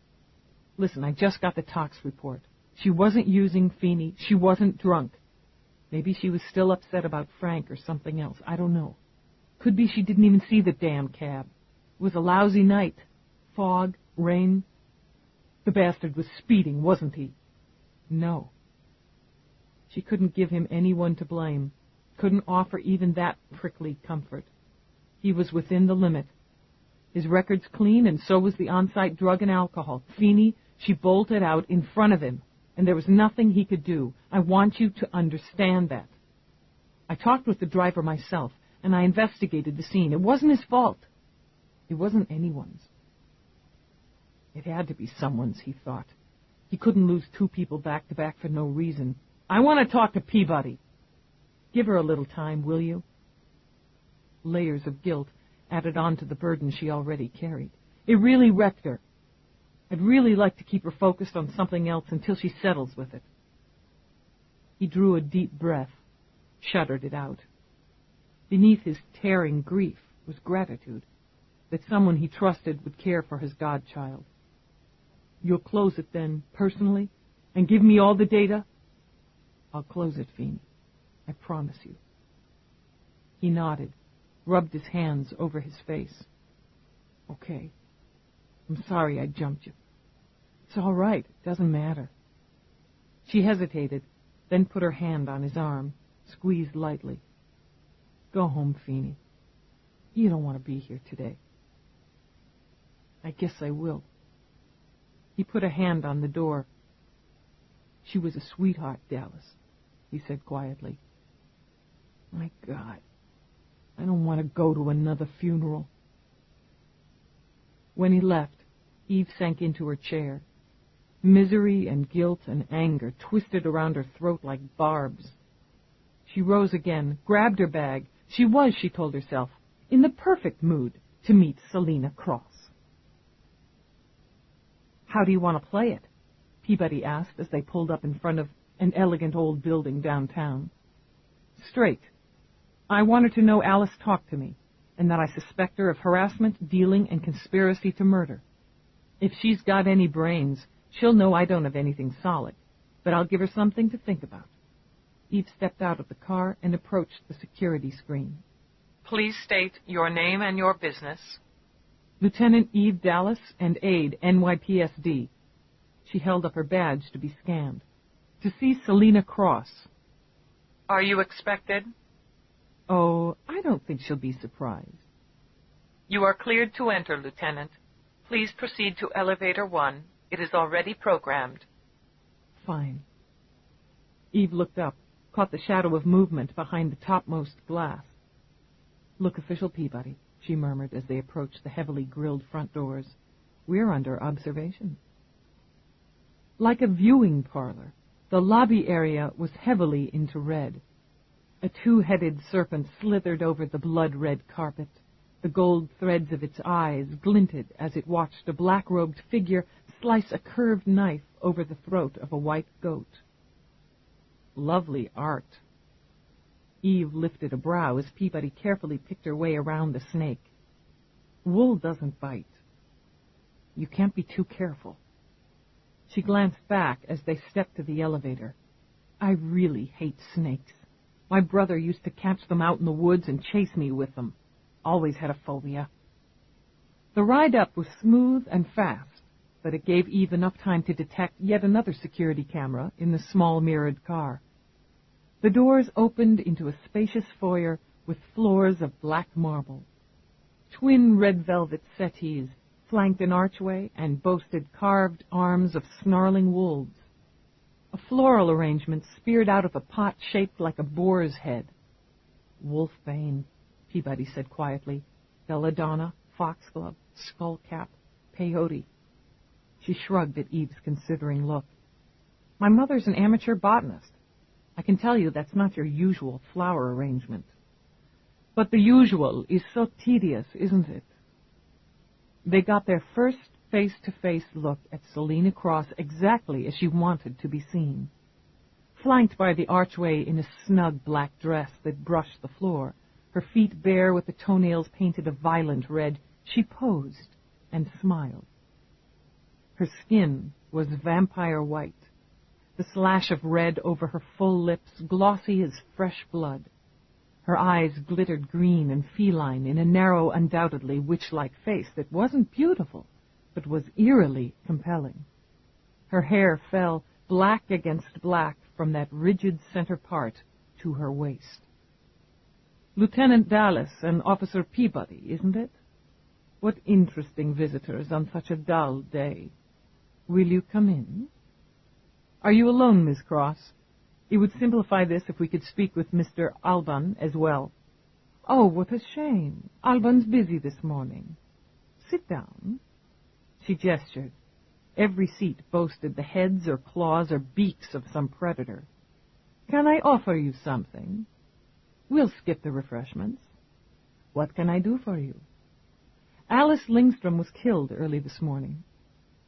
Listen, I just got the tox report. She wasn't using Feeney. She wasn't drunk. Maybe she was still upset about Frank or something else. I don't know. Could be she didn't even see the damn cab. It was a lousy night. Fog, rain. The bastard was speeding, wasn't he? No. She couldn't give him anyone to blame. Couldn't offer even that prickly comfort. He was within the limit. His record's clean, and so was the on-site drug and alcohol. Feeney, she bolted out in front of him, and there was nothing he could do. I want you to understand that. I talked with the driver myself, and I investigated the scene. It wasn't his fault. It wasn't anyone's. It had to be someone's, he thought. He couldn't lose two people back-to-back for no reason. I want to talk to Peabody. Give her a little time, will you? Layers of guilt added on to the burden she already carried. It really wrecked her. I'd really like to keep her focused on something else until she settles with it. He drew a deep breath, shuddered it out. Beneath his tearing grief was gratitude that someone he trusted would care for his godchild. You'll close it then, personally, and give me all the data? I'll close it, Feeney. I promise you. He nodded, rubbed his hands over his face. Okay. I'm sorry I jumped you. It's all right. It doesn't matter. She hesitated, then put her hand on his arm, squeezed lightly. Go home, Feeney. You don't want to be here today. I guess I will. He put a hand on the door. She was a sweetheart, Dallas, he said quietly. My God, I don't want to go to another funeral. When he left, Eve sank into her chair. Misery and guilt and anger twisted around her throat like barbs. She rose again, grabbed her bag. She was, she told herself, in the perfect mood to meet Selina Cross. How do you want to play it? Peabody asked as they pulled up in front of an elegant old building downtown. Straight. I want her to know Alice talked to me, and that I suspect her of harassment, dealing, and conspiracy to murder. If she's got any brains, she'll know I don't have anything solid, but I'll give her something to think about. Eve stepped out of the car and approached the security screen. Please state your name and your business. Lieutenant Eve Dallas and aide, NYPSD. She held up her badge to be scanned. To see Selina Cross. Are you expected? Oh, I don't think she'll be surprised. You are cleared to enter, Lieutenant. Please proceed to Elevator 1. It is already programmed. Fine. Eve looked up, caught the shadow of movement behind the topmost glass. Look, Official Peabody, she murmured as they approached the heavily grilled front doors. We're under observation. Like a viewing parlor, the lobby area was heavily into red. A two-headed serpent slithered over the blood-red carpet. The gold threads of its eyes glinted as it watched a black-robed figure slice a curved knife over the throat of a white goat. Lovely art. Eve lifted a brow as Peabody carefully picked her way around the snake. Wool doesn't bite. You can't be too careful. She glanced back as they stepped to the elevator. I really hate snakes. My brother used to catch them out in the woods and chase me with them. Always had a phobia. The ride up was smooth and fast, but it gave Eve enough time to detect yet another security camera in the small mirrored car. The doors opened into a spacious foyer with floors of black marble. Twin red velvet settees flanked an archway and boasted carved arms of snarling wolves. A floral arrangement speared out of a pot shaped like a boar's head. Wolfbane, Peabody said quietly. Belladonna, foxglove, skullcap, peyote. She shrugged at Eve's considering look. My mother's an amateur botanist. I can tell you that's not your usual flower arrangement. But the usual is so tedious, isn't it? They got their first face-to-face look at Selina Cross exactly as she wanted to be seen. Flanked by the archway in a snug black dress that brushed the floor, her feet bare with the toenails painted a violent red, she posed and smiled. Her skin was vampire white. the slash of red over her full lips, glossy as fresh blood. Her eyes glittered green and feline in a narrow, undoubtedly witch-like face that wasn't beautiful, but was eerily compelling. Her hair fell black against black from that rigid center part to her waist. Lieutenant Dallas and Officer Peabody, isn't it? What interesting visitors on such a dull day. Will you come in? Are you alone, Miss Cross? It would simplify this if we could speak with Mr. Alban as well. Oh, what a shame. Alban's busy this morning. Sit down. She gestured. Every seat boasted the heads or claws or beaks of some predator. Can I offer you something? We'll skip the refreshments. What can I do for you? Alice Lingstrom was killed early this morning.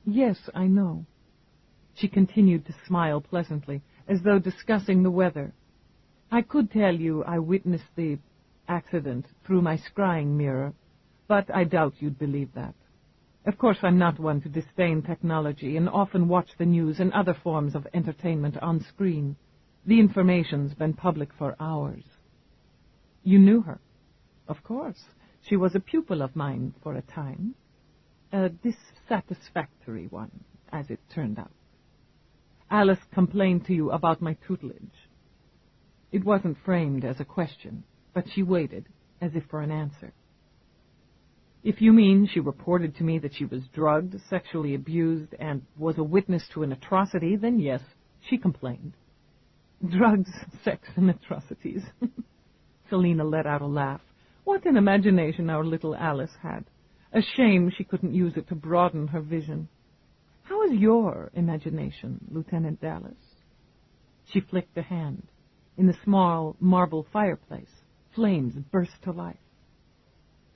Yes, I know. She continued to smile pleasantly, as though discussing the weather. I could tell you I witnessed the accident through my scrying mirror, but I doubt you'd believe that. Of course, I'm not one to disdain technology and often watch the news and other forms of entertainment on screen. The information's been public for hours. You knew her? Of course. She was a pupil of mine for a time. A dissatisfactory one, as it turned out. Alice complained to you about my tutelage. It wasn't framed as a question, but she waited, as if for an answer. If you mean she reported to me that she was drugged, sexually abused, and was a witness to an atrocity, then yes, she complained. Drugs, sex, and atrocities. Selina let out a laugh. What an imagination our little Alice had. A shame she couldn't use it to broaden her vision. How is your imagination, Lieutenant Dallas? She flicked a hand. In the small marble fireplace, flames burst to life.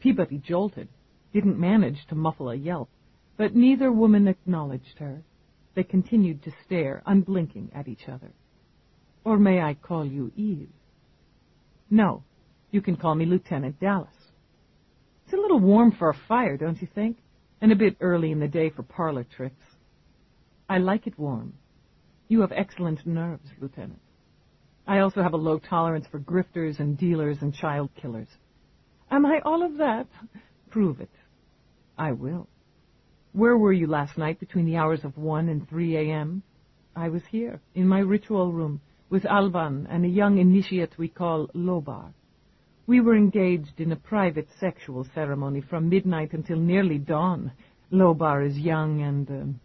Peabody jolted, didn't manage to muffle a yelp, but neither woman acknowledged her. They continued to stare, unblinking, at each other. Or may I call you Eve? No, you can call me Lieutenant Dallas. It's a little warm for a fire, don't you think? And a bit early in the day for parlor tricks. I like it warm. You have excellent nerves, Lieutenant. I also have a low tolerance for grifters and dealers and child killers. Am I all of that? Prove it. I will. Where were you last night between the hours of 1 and 3 a.m.? I was here, in my ritual room, with Alban and a young initiate we call Lobar. We were engaged in a private sexual ceremony from midnight until nearly dawn. Lobar is young and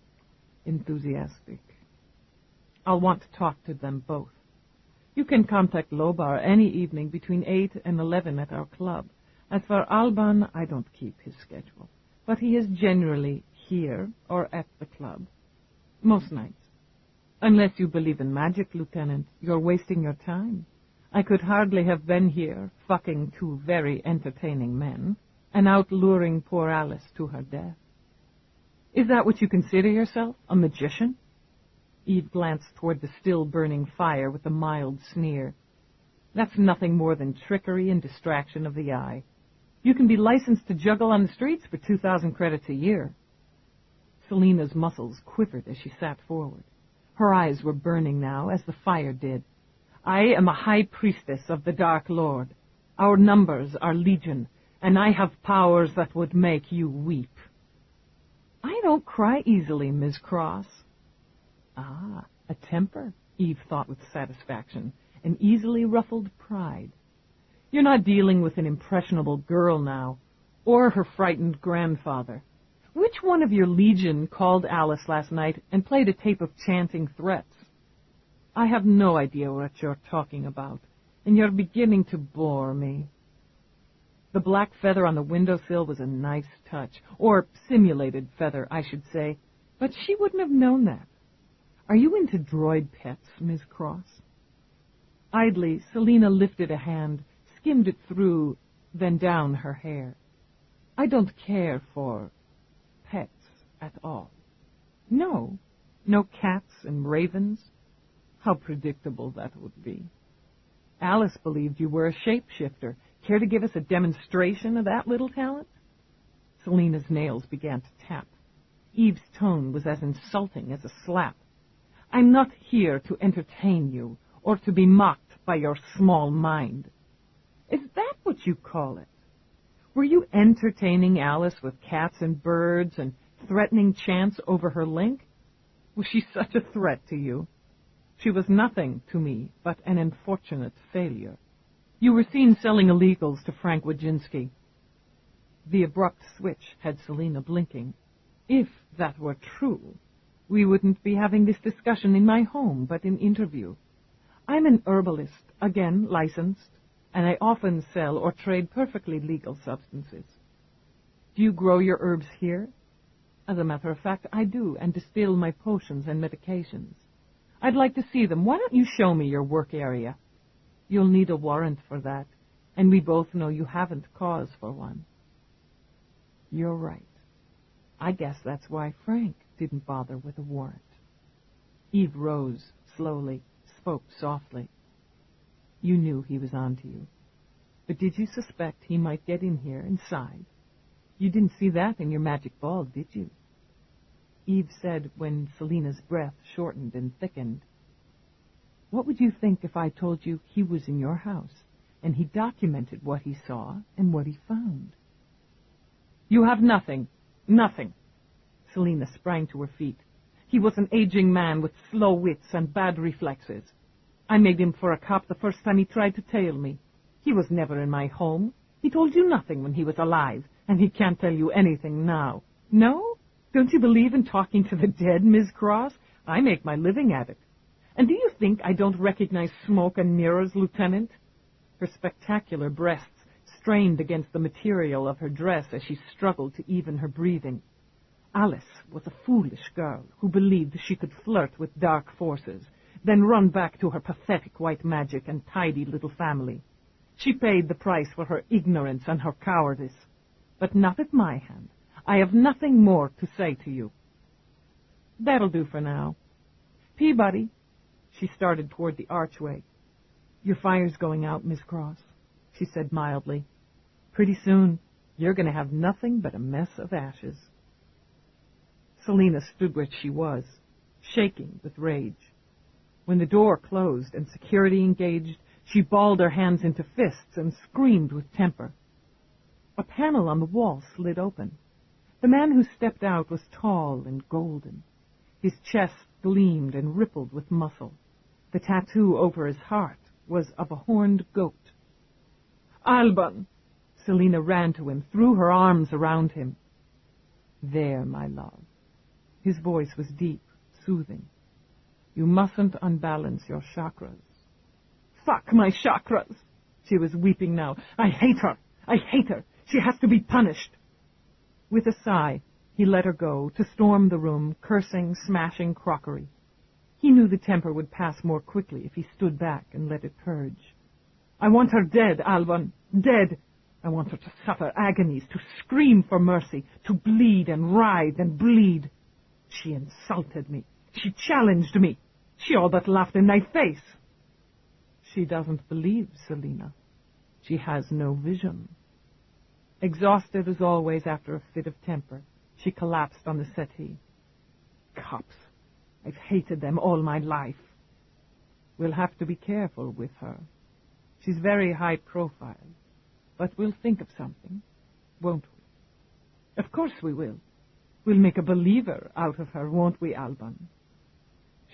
enthusiastic. I'll want to talk to them both. You can contact Lobar any evening between 8 and 11 at our club. As for Alban, I don't keep his schedule, but he is generally here or at the club. Most nights. Unless you believe in magic, Lieutenant, you're wasting your time. I could hardly have been here, fucking two very entertaining men, and out luring poor Alice to her death. Is that what you consider yourself, a magician? Eve glanced toward the still-burning fire with a mild sneer. That's nothing more than trickery and distraction of the eye. You can be licensed to juggle on the streets for 2,000 credits a year. Selina's muscles quivered as she sat forward. Her eyes were burning now, as the fire did. I am a high priestess of the Dark Lord. Our numbers are legion, and I have powers that would make you weep. I don't cry easily, Ms. Cross. Ah, a temper, Eve thought with satisfaction, an easily ruffled pride. You're not dealing with an impressionable girl now, or her frightened grandfather. Which one of your legion called Alice last night and played a tape of chanting threats? I have no idea what you're talking about, and you're beginning to bore me. The black feather on the windowsill was a nice touch, or simulated feather, I should say, but she wouldn't have known that. Are you into droid pets, Ms. Cross? Idly, Selina lifted a hand, skimmed it through, then down her hair. I don't care for pets at all. No cats and ravens. How predictable that would be. Alice believed you were a shapeshifter. Care to give us a demonstration of that little talent? Selina's nails began to tap. Eve's tone was as insulting as a slap. I'm not here to entertain you or to be mocked by your small mind. Is that what you call it? Were you entertaining Alice with cats and birds and threatening chance over her link? Was she such a threat to you? She was nothing to me but an unfortunate failure. You were seen selling illegals to Frank Wojcinski. The abrupt switch had Selina blinking. If that were true, we wouldn't be having this discussion in my home, but in interview. I'm an herbalist, again licensed, and I often sell or trade perfectly legal substances. Do you grow your herbs here? As a matter of fact, I do, and distill my potions and medications. I'd like to see them. Why don't you show me your work area? You'll need a warrant for that, and we both know you haven't cause for one. You're right. I guess that's why Frank didn't bother with a warrant. Eve rose slowly, spoke softly. You knew he was on to you. But did you suspect he might get in here inside? You didn't see that in your magic ball, did you? Eve said when Selina's breath shortened and thickened. What would you think if I told you he was in your house, and he documented what he saw and what he found? You have nothing. Nothing. Selina sprang to her feet. He was an aging man with slow wits and bad reflexes. I made him for a cop the first time he tried to tail me. He was never in my home. He told you nothing when he was alive, and he can't tell you anything now. No? Don't you believe in talking to the dead, Ms. Cross? I make my living at it. And do you think I don't recognize smoke and mirrors, Lieutenant? Her spectacular breasts strained against the material of her dress as she struggled to even her breathing. Alice was a foolish girl who believed she could flirt with dark forces, then run back to her pathetic white magic and tidy little family. She paid the price for her ignorance and her cowardice. But not at my hand. I have nothing more to say to you. That'll do for now. Peabody. She started toward the archway. Your fire's going out, Miss Cross, she said mildly. Pretty soon, you're going to have nothing but a mess of ashes. Selina stood where she was, shaking with rage. When the door closed and security engaged, she balled her hands into fists and screamed with temper. A panel on the wall slid open. The man who stepped out was tall and golden. His chest gleamed and rippled with muscle. The tattoo over his heart was of a horned goat. Alban! Selina ran to him, threw her arms around him. There, my love. His voice was deep, soothing. You mustn't unbalance your chakras. Fuck my chakras! She was weeping now. I hate her! I hate her! She has to be punished! With a sigh, he let her go, to storm the room, cursing, smashing crockery. He knew the temper would pass more quickly if he stood back and let it purge. I want her dead, Alban, dead! I want her to suffer agonies, to scream for mercy, to bleed and writhe and bleed. She insulted me. She challenged me. She all but laughed in my face. She doesn't believe, Selina. She has no vision. Exhausted as always after a fit of temper, she collapsed on the settee. Cops. I've hated them all my life. We'll have to be careful with her. She's very high profile. But we'll think of something, won't we? Of course we will. We'll make a believer out of her, won't we, Alban?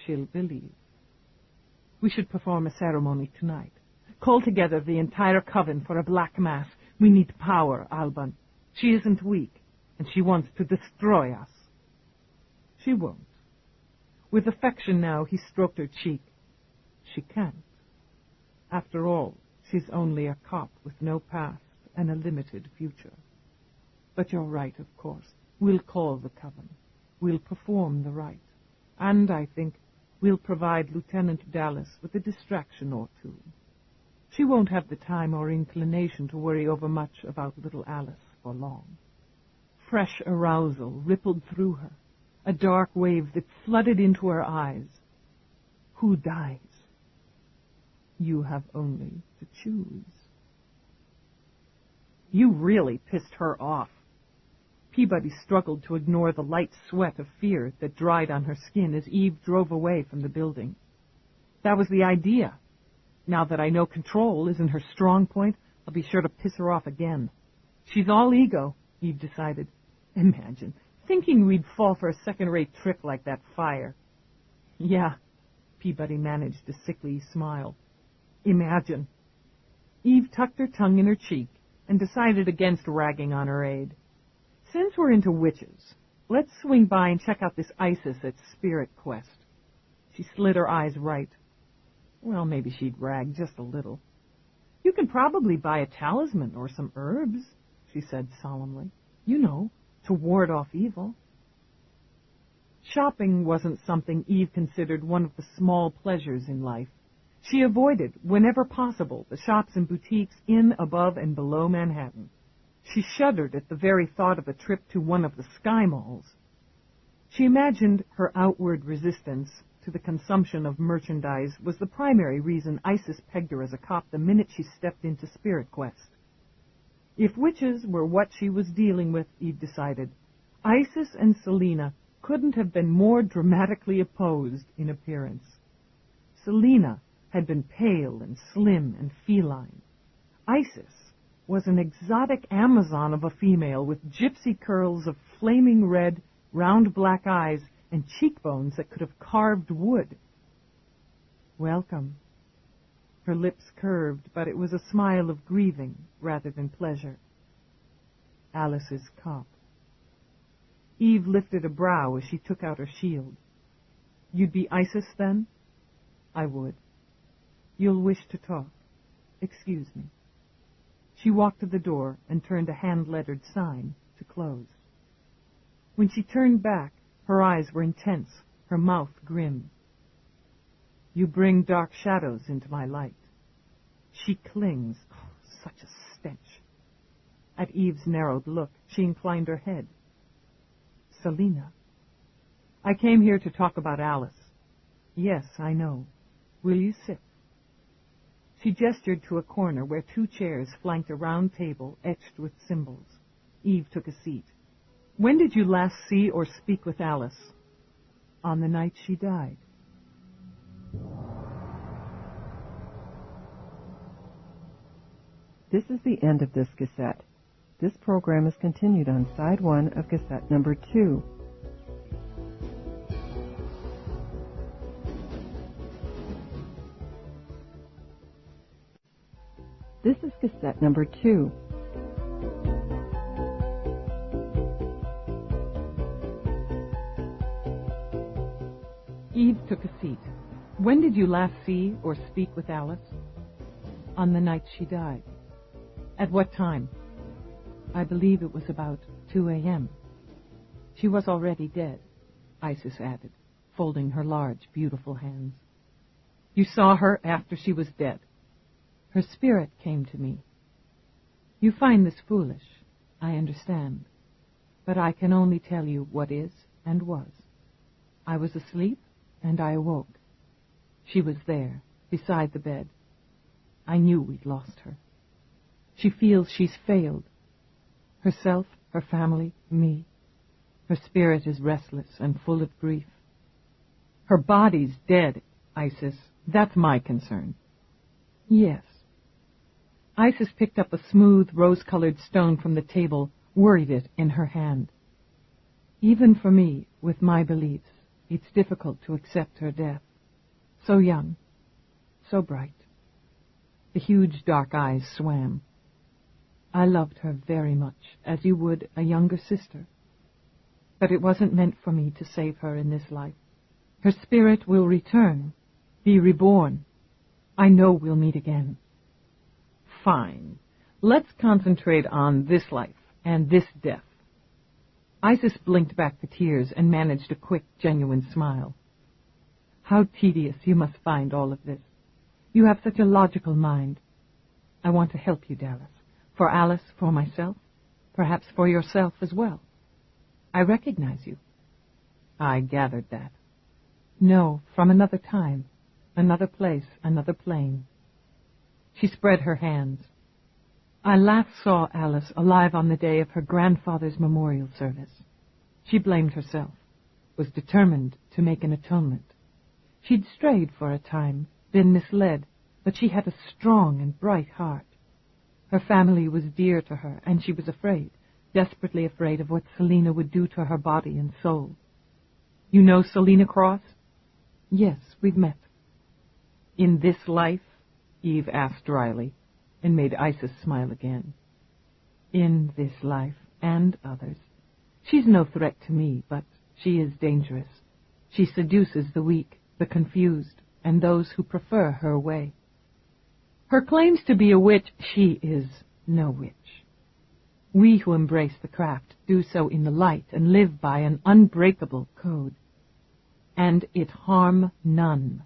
She'll believe. We should perform a ceremony tonight. Call together the entire coven for a black mass. We need power, Alban. She isn't weak, and she wants to destroy us. She won't. With affection now, he stroked her cheek. She can't. After all, she's only a cop with no past and a limited future. But you're right, of course. We'll call the coven. We'll perform the rite. And, I think, we'll provide Lieutenant Dallas with a distraction or two. She won't have the time or inclination to worry over much about little Alice for long. Fresh arousal rippled through her, a dark wave that flooded into her eyes. Who dies? You have only to choose. You really pissed her off. Peabody struggled to ignore the light sweat of fear that dried on her skin as Eve drove away from the building. That was the idea. Now that I know control isn't her strong point, I'll be sure to piss her off again. She's all ego, Eve decided. Imagine, thinking we'd fall for a second-rate trick like that fire. Yeah, Peabody managed a sickly smile. Imagine. Eve tucked her tongue in her cheek and decided against ragging on her aide. Since we're into witches, let's swing by and check out this Isis at Spirit Quest. She slid her eyes right. Well, maybe she'd rag just a little. You can probably buy a talisman or some herbs, she said solemnly. You know, to ward off evil. Shopping wasn't something Eve considered one of the small pleasures in life. She avoided, whenever possible, the shops and boutiques in, above, and below Manhattan. She shuddered at the very thought of a trip to one of the sky malls. She imagined her outward resistance to the consumption of merchandise was the primary reason Isis pegged her as a cop the minute she stepped into Spirit Quest. If witches were what she was dealing with, Eve decided, Isis and Selina couldn't have been more dramatically opposed in appearance. Selina had been pale and slim and feline. Isis was an exotic Amazon of a female with gypsy curls of flaming red, round black eyes, and cheekbones that could have carved wood. Welcome. Her lips curved, but it was a smile of grieving rather than pleasure. Alice's cop. Eve lifted a brow as she took out her shield. You'd be Isis, then? I would. You'll wish to talk. Excuse me. She walked to the door and turned a hand-lettered sign to close. When she turned back, her eyes were intense, her mouth grim. You bring dark shadows into my light. She clings. Oh, such a stench. At Eve's narrowed look, she inclined her head. Selina. I came here to talk about Alice. Yes, I know. Will you sit? She gestured to a corner where two chairs flanked a round table etched with symbols. Eve took a seat. When did you last see or speak with Alice? On the night she died. This is the end of this cassette. This program is continued on side 1 of cassette number 2. This is cassette number 2. Eve took a seat. When did you last see or speak with Alice? On the night she died. At what time? I believe it was about 2 a.m. She was already dead, Isis added, folding her large, beautiful hands. You saw her after she was dead. Her spirit came to me. You find this foolish, I understand, but I can only tell you what is and was. I was asleep, and I awoke. She was there, beside the bed. I knew we'd lost her. She feels she's failed. Herself, her family, me. Her spirit is restless and full of grief. Her body's dead, Isis. That's my concern. Yes. Isis picked up a smooth, rose-colored stone from the table, worried it in her hand. Even for me, with my beliefs, it's difficult to accept her death. So young, so bright. The huge dark eyes swam. I loved her very much, as you would a younger sister. But it wasn't meant for me to save her in this life. Her spirit will return, be reborn. I know we'll meet again. Fine. Let's concentrate on this life and this death. Isis blinked back the tears and managed a quick, genuine smile. How tedious you must find all of this. You have such a logical mind. I want to help you, Dallas. For Alice, for myself, perhaps for yourself as well. I recognize you. I gathered that. No, from another time, another place, another plane. She spread her hands. I last saw Alice alive on the day of her grandfather's memorial service. She blamed herself, was determined to make an atonement. She'd strayed for a time, been misled, but she had a strong and bright heart. Her family was dear to her, and she was afraid, desperately afraid of what Selina would do to her body and soul. You know Selina Cross? Yes, we've met. In this life? Eve asked dryly, and made Isis smile again. In this life, and others. She's no threat to me, but she is dangerous. She seduces the weak, the confused, and those who prefer her way. Her claims to be a witch, she is no witch. We who embrace the craft do so in the light and live by an unbreakable code. And it harm none.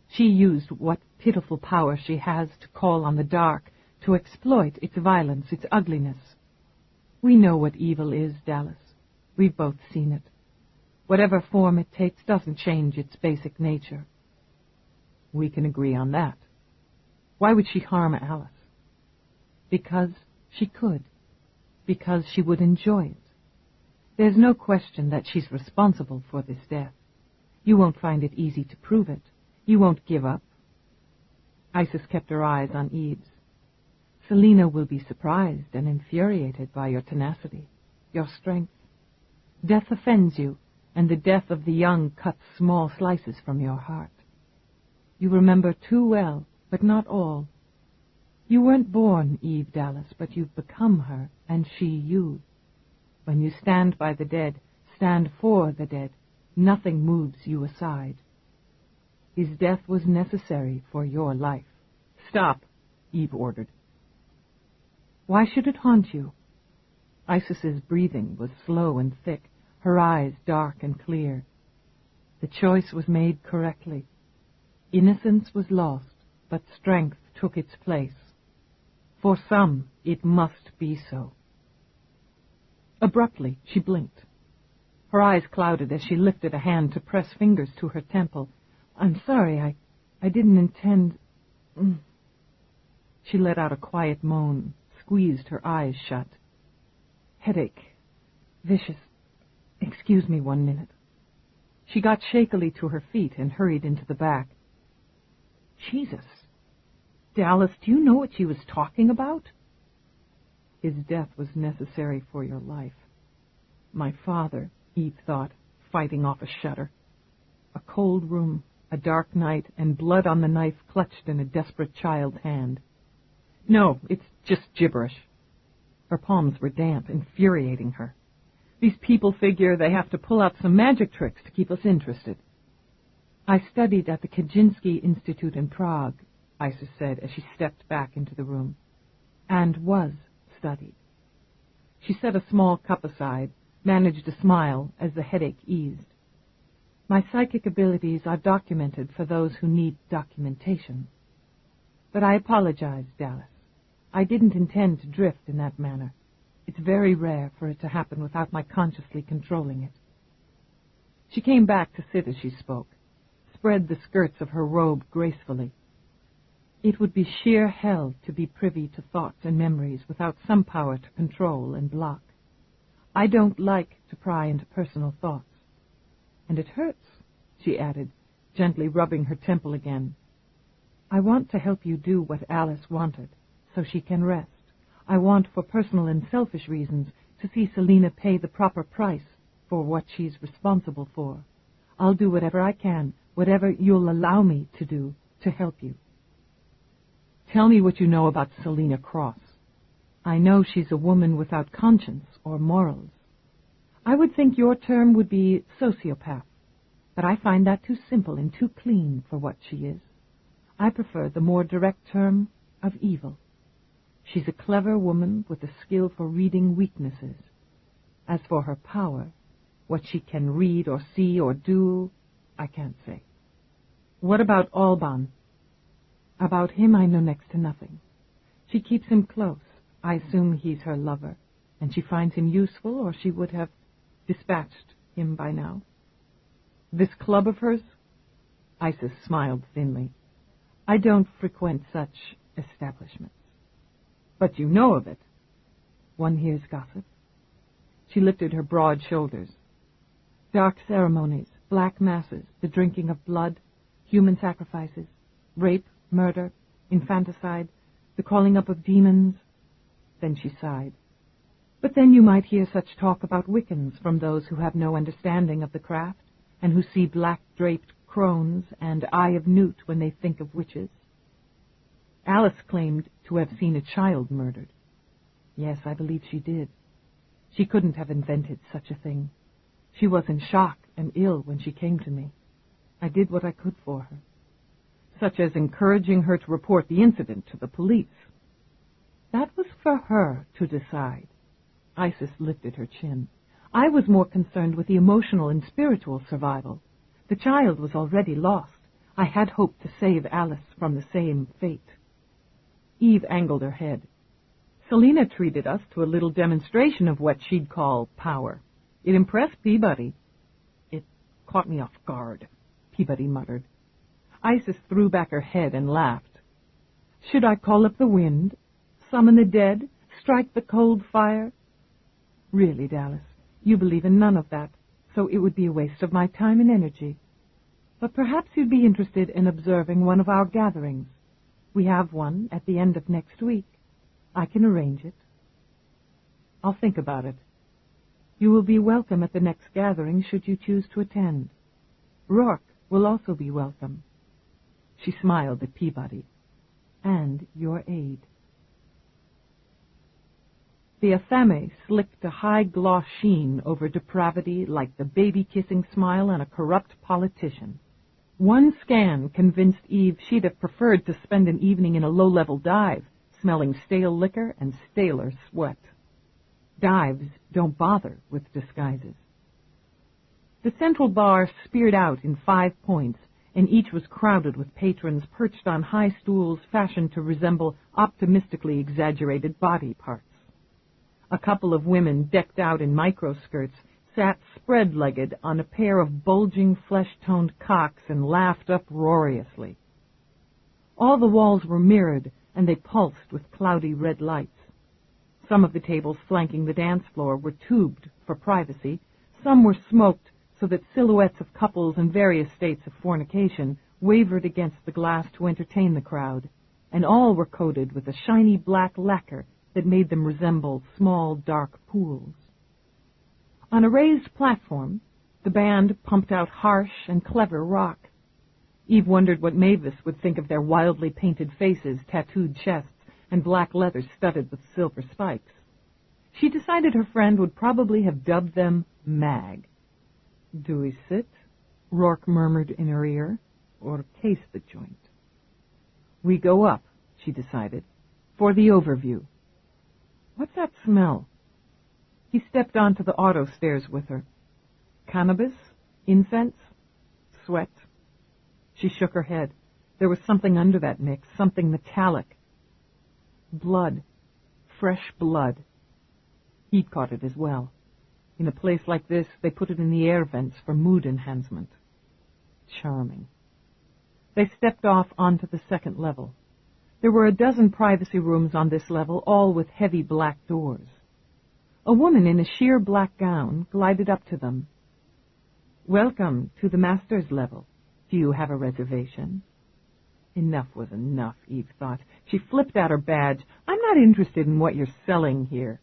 She used what pitiful power she has to call on the dark, to exploit its violence, its ugliness. We know what evil is, Dallas. We've both seen it. Whatever form it takes doesn't change its basic nature. We can agree on that. Why would she harm Alice? Because she could. Because she would enjoy it. There's no question that she's responsible for this death. You won't find it easy to prove it. You won't give up. Isis kept her eyes on Eve's. Selina will be surprised and infuriated by your tenacity, your strength. Death offends you, and the death of the young cuts small slices from your heart. You remember too well, but not all. You weren't born Eve Dallas, but you've become her, and she you. When you stand by the dead, stand for the dead, nothing moves you aside. His death was necessary for your life. Stop, Eve ordered. Why should it haunt you? Isis's breathing was slow and thick, her eyes dark and clear. The choice was made correctly. Innocence was lost, but strength took its place. For some, it must be so. Abruptly, she blinked. Her eyes clouded as she lifted a hand to press fingers to her temple. I'm sorry, I didn't intend... She let out a quiet moan, squeezed her eyes shut. Headache. Vicious. Excuse me 1 minute. She got shakily to her feet and hurried into the back. Jesus. Dallas, do you know what she was talking about? His death was necessary for your life. My father, Eve thought, fighting off a shudder. A cold room, a dark night, and blood on the knife clutched in a desperate child's hand. No, it's just gibberish. Her palms were damp, infuriating her. These people figure they have to pull out some magic tricks to keep us interested. I studied at the Kaczynski Institute in Prague, Isis said as she stepped back into the room, and was studied. She set a small cup aside, managed a smile as the headache eased. My psychic abilities are documented for those who need documentation. But I apologize, Dallas. I didn't intend to drift in that manner. It's very rare for it to happen without my consciously controlling it. She came back to sit as she spoke, spread the skirts of her robe gracefully. It would be sheer hell to be privy to thoughts and memories without some power to control and block. I don't like to pry into personal thoughts. And it hurts, she added, gently rubbing her temple again. I want to help you do what Alice wanted, so she can rest. I want, for personal and selfish reasons, to see Selina pay the proper price for what she's responsible for. I'll do whatever I can, whatever you'll allow me to do, to help you. Tell me what you know about Selina Cross. I know she's a woman without conscience or morals. I would think your term would be sociopath, but I find that too simple and too clean for what she is. I prefer the more direct term of evil. She's a clever woman with a skill for reading weaknesses. As for her power, what she can read or see or do, I can't say. What about Alban? About him I know next to nothing. She keeps him close. I assume he's her lover, and she finds him useful, or she would have dispatched him by now. This club of hers? Isis smiled thinly. I don't frequent such establishments. But you know of it. One hears gossip. She lifted her broad shoulders. Dark ceremonies, black masses, the drinking of blood, human sacrifices, rape, murder, infanticide, the calling up of demons. Then she sighed. But then you might hear such talk about Wiccans from those who have no understanding of the craft, and who see black-draped crones and eye of newt when they think of witches. Alice claimed to have seen a child murdered. Yes, I believe she did. She couldn't have invented such a thing. She was in shock and ill when she came to me. I did what I could for her, such as encouraging her to report the incident to the police. That was for her to decide. Isis lifted her chin. I was more concerned with the emotional and spiritual survival. The child was already lost. I had hoped to save Alice from the same fate. Eve angled her head. Selina treated us to a little demonstration of what she'd call power. It impressed Peabody. It caught me off guard, Peabody muttered. Isis threw back her head and laughed. Should I call up the wind, summon the dead, strike the cold fire? Really, Dallas, you believe in none of that, so it would be a waste of my time and energy. But perhaps you'd be interested in observing one of our gatherings. We have one at the end of next week. I can arrange it. I'll think about it. You will be welcome at the next gathering should you choose to attend. Roarke will also be welcome. She smiled at Peabody. And your aid. The Athame slicked a high-gloss sheen over depravity like the baby-kissing smile on a corrupt politician. One scan convinced Eve she'd have preferred to spend an evening in a low-level dive, smelling stale liquor and staler sweat. Dives don't bother with disguises. The central bar speared out in 5 points, and each was crowded with patrons perched on high stools fashioned to resemble optimistically exaggerated body parts. A couple of women decked out in microskirts sat spread-legged on a pair of bulging flesh-toned cocks and laughed uproariously. All the walls were mirrored, and they pulsed with cloudy red lights. Some of the tables flanking the dance floor were tubed for privacy. Some were smoked so that silhouettes of couples in various states of fornication wavered against the glass to entertain the crowd, and all were coated with a shiny black lacquer that made them resemble small, dark pools. On a raised platform, the band pumped out harsh and clever rock. Eve wondered what Mavis would think of their wildly painted faces, tattooed chests, and black leather studded with silver spikes. She decided her friend would probably have dubbed them Mag. Do we sit? Roarke murmured in her ear, or case the joint? We go up, she decided, for the overview. What's that smell? He stepped onto the auto stairs with her. Cannabis? Incense? Sweat? She shook her head. There was something under that mix, something metallic. Blood. Fresh blood. He'd caught it as well. In a place like this, they put it in the air vents for mood enhancement. Charming. They stepped off onto the second level. There were a dozen privacy rooms on this level, all with heavy black doors. A woman in a sheer black gown glided up to them. Welcome to the master's level. Do you have a reservation? Enough was enough, Eve thought. She flipped out her badge. I'm not interested in what you're selling here.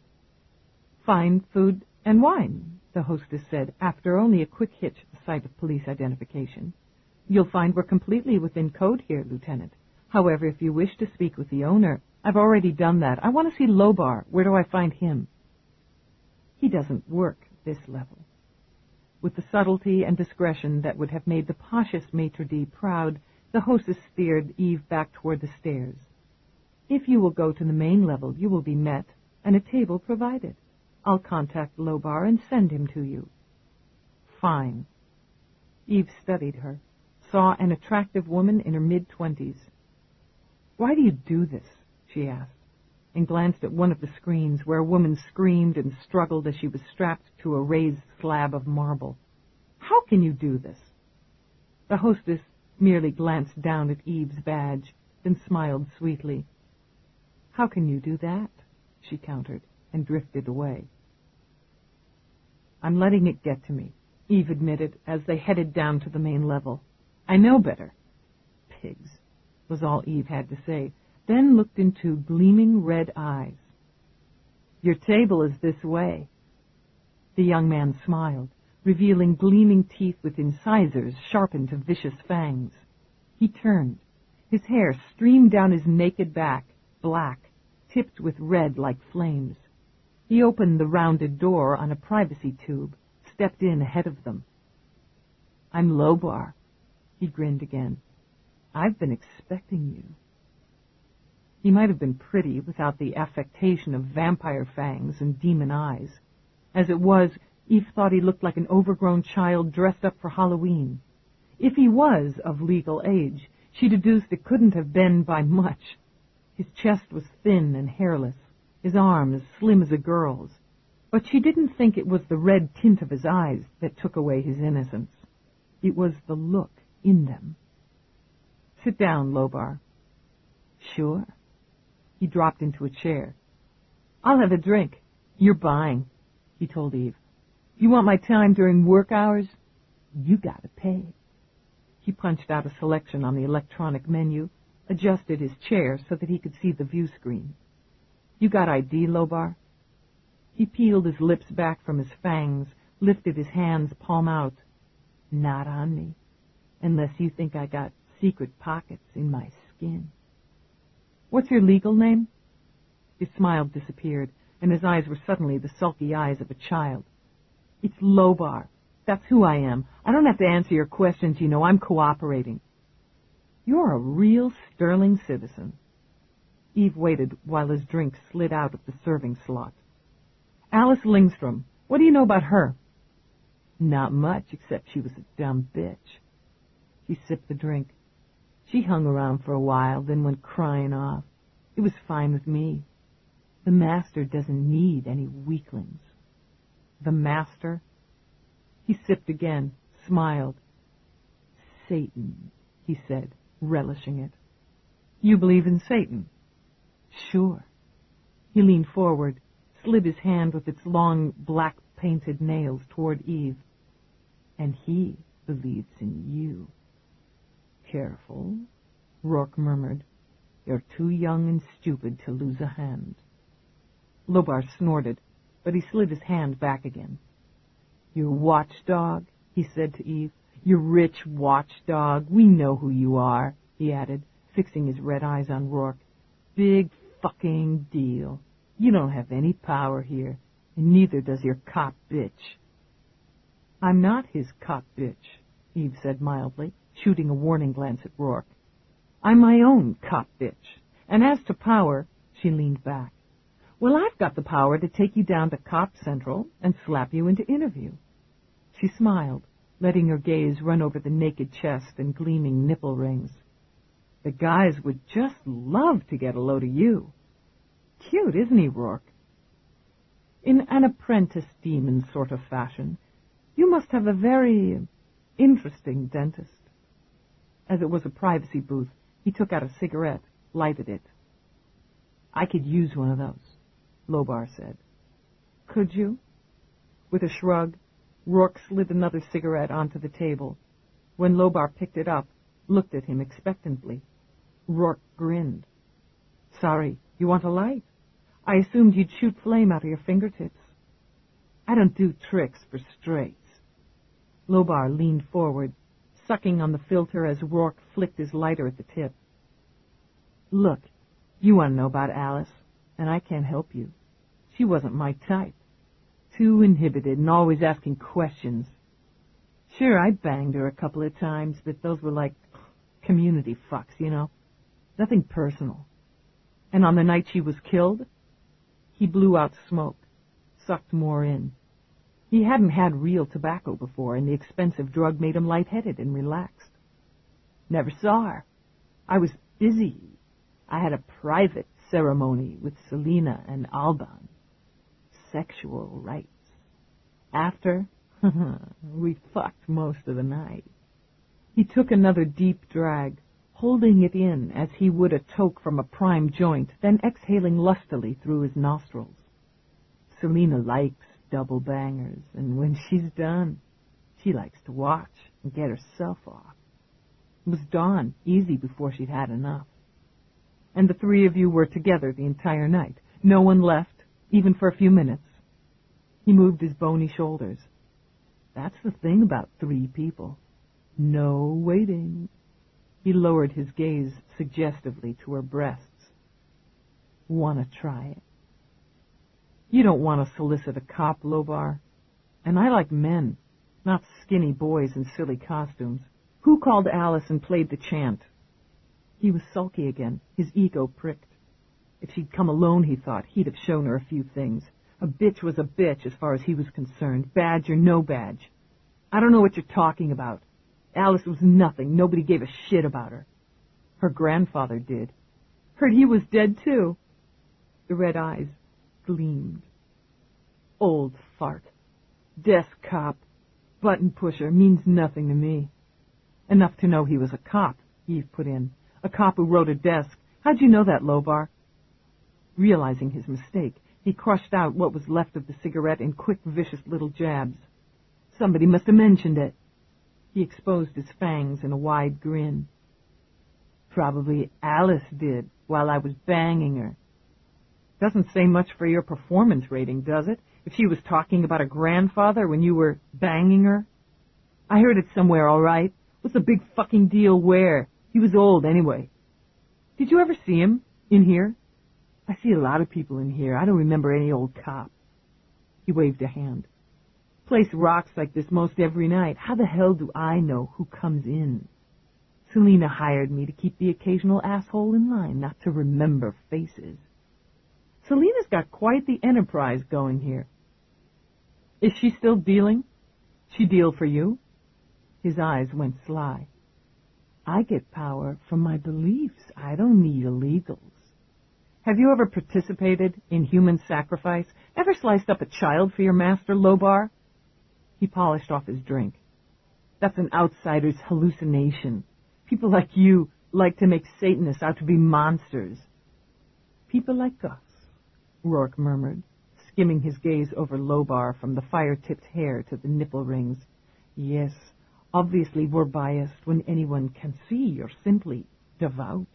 Fine food and wine, the hostess said, after only a quick hitch at the sight of police identification. You'll find we're completely within code here, Lieutenant. However, if you wish to speak with the owner, I've already done that. I want to see Lobar. Where do I find him? He doesn't work this level. With the subtlety and discretion that would have made the poshest maitre d' proud, the hostess steered Eve back toward the stairs. If you will go to the main level, you will be met, and a table provided. I'll contact Lobar and send him to you. Fine. Eve studied her, saw an attractive woman in her mid-20s. Why do you do this? She asked, and glanced at one of the screens where a woman screamed and struggled as she was strapped to a raised slab of marble. How can you do this? The hostess merely glanced down at Eve's badge, then smiled sweetly. How can you do that? She countered, and drifted away. I'm letting it get to me, Eve admitted as they headed down to the main level. I know better. Pigs, was all Eve had to say, then looked into gleaming red eyes. Your table is this way. The young man smiled, revealing gleaming teeth with incisors sharpened to vicious fangs. He turned. His hair streamed down his naked back, black, tipped with red like flames. He opened the rounded door on a privacy tube, stepped in ahead of them. I'm Lobar. He grinned again. I've been expecting you. He might have been pretty without the affectation of vampire fangs and demon eyes. As it was, Eve thought he looked like an overgrown child dressed up for Halloween. If he was of legal age, she deduced it couldn't have been by much. His chest was thin and hairless, his arms slim as a girl's, but she didn't think it was the red tint of his eyes that took away his innocence. It was the look in them. Sit down, Lobar. Sure. He dropped into a chair. I'll have a drink. You're buying, he told Eve. You want my time during work hours? You gotta pay. He punched out a selection on the electronic menu, adjusted his chair so that he could see the view screen. You got ID, Lobar? He peeled his lips back from his fangs, lifted his hands palm out. Not on me, unless you think I got secret pockets in my skin. What's your legal name? His smile disappeared, and his eyes were suddenly the sulky eyes of a child. It's Lobar. That's who I am. I don't have to answer your questions, you know. I'm cooperating. You're a real sterling citizen. Eve waited while his drink slid out of the serving slot. Alice Lingstrom. What do you know about her? Not much, except she was a dumb bitch. He sipped the drink. She hung around for a while, then went crying off. It was fine with me. The master doesn't need any weaklings. The master? He sipped again, smiled. Satan, he said, relishing it. You believe in Satan? Sure. He leaned forward, slid his hand with its long, black-painted nails toward Eve. And he believes in you. Careful, Roarke murmured. You're too young and stupid to lose a hand. Lobar snorted, but he slid his hand back again. You watchdog, he said to Eve. You rich watchdog. We know who you are, he added, fixing his red eyes on Roarke. Big fucking deal. You don't have any power here, and neither does your cop bitch. I'm not his cop bitch, Eve said mildly, shooting a warning glance at Roarke. I'm my own cop bitch. And as to power, she leaned back. Well, I've got the power to take you down to Cop Central and slap you into interview. She smiled, letting her gaze run over the naked chest and gleaming nipple rings. The guys would just love to get a load of you. Cute, isn't he, Roarke? In an apprentice demon sort of fashion, you must have a very interesting dentist. As it was a privacy booth, he took out a cigarette, lighted it. I could use one of those, Lobar said. Could you? With a shrug, Roarke slid another cigarette onto the table. When Lobar picked it up, looked at him expectantly. Roarke grinned. Sorry, you want a light? I assumed you'd shoot flame out of your fingertips. I don't do tricks for straights. Lobar leaned forward, sucking on the filter as Roarke flicked his lighter at the tip. Look, you want to know about Alice, and I can't help you. She wasn't my type. Too inhibited and always asking questions. Sure, I banged her a couple of times, but those were like community fucks, you know. Nothing personal. And on the night she was killed, he blew out smoke, sucked more in. He hadn't had real tobacco before, and the expensive drug made him lightheaded and relaxed. Never saw her. I was busy. I had a private ceremony with Selena and Alban. Sexual rites. After, we fucked most of the night. He took another deep drag, holding it in as he would a toke from a prime joint, then exhaling lustily through his nostrils. Selina likes double bangers, and when she's done, she likes to watch and get herself off. It was dawn, easy before she'd had enough. And the three of you were together the entire night. No one left, even for a few minutes. He moved his bony shoulders. That's the thing about three people. No waiting. He lowered his gaze suggestively to her breasts. Wanna try it? You don't want to solicit a cop, Lobar. And I like men, not skinny boys in silly costumes. Who called Alice and played the chant? He was sulky again, his ego pricked. If she'd come alone, he thought, he'd have shown her a few things. A bitch was a bitch as far as he was concerned, badge or no badge. I don't know what you're talking about. Alice was nothing. Nobody gave a shit about her. Her grandfather did. Heard he was dead, too. The red eyes gleamed. Old fart. Desk cop. Button pusher. Means nothing to me. Enough to know he was a cop, Eve put in. A cop who rode a desk. How'd you know that, Lobar? Realizing his mistake, he crushed out what was left of the cigarette in quick, vicious little jabs. Somebody must have mentioned it. He exposed his fangs in a wide grin. Probably Alice did, while I was banging her. Doesn't say much for your performance rating, does it? If she was talking about a grandfather when you were banging her? I heard it somewhere, all right. What's the big fucking deal where? He was old, anyway. Did you ever see him? In here? I see a lot of people in here. I don't remember any old cop. He waved a hand. Place rocks like this most every night. How the hell do I know who comes in? Selina hired me to keep the occasional asshole in line, not to remember faces. Selina's got quite the enterprise going here. Is she still dealing? She deal for you? His eyes went sly. I get power from my beliefs. I don't need illegals. Have you ever participated in human sacrifice? Ever sliced up a child for your master, Lobar? He polished off his drink. That's an outsider's hallucination. People like you like to make Satanists out to be monsters. People like us, Roarke murmured, skimming his gaze over Lobar from the fire-tipped hair to the nipple rings. Yes, obviously we're biased when anyone can see you're simply devout.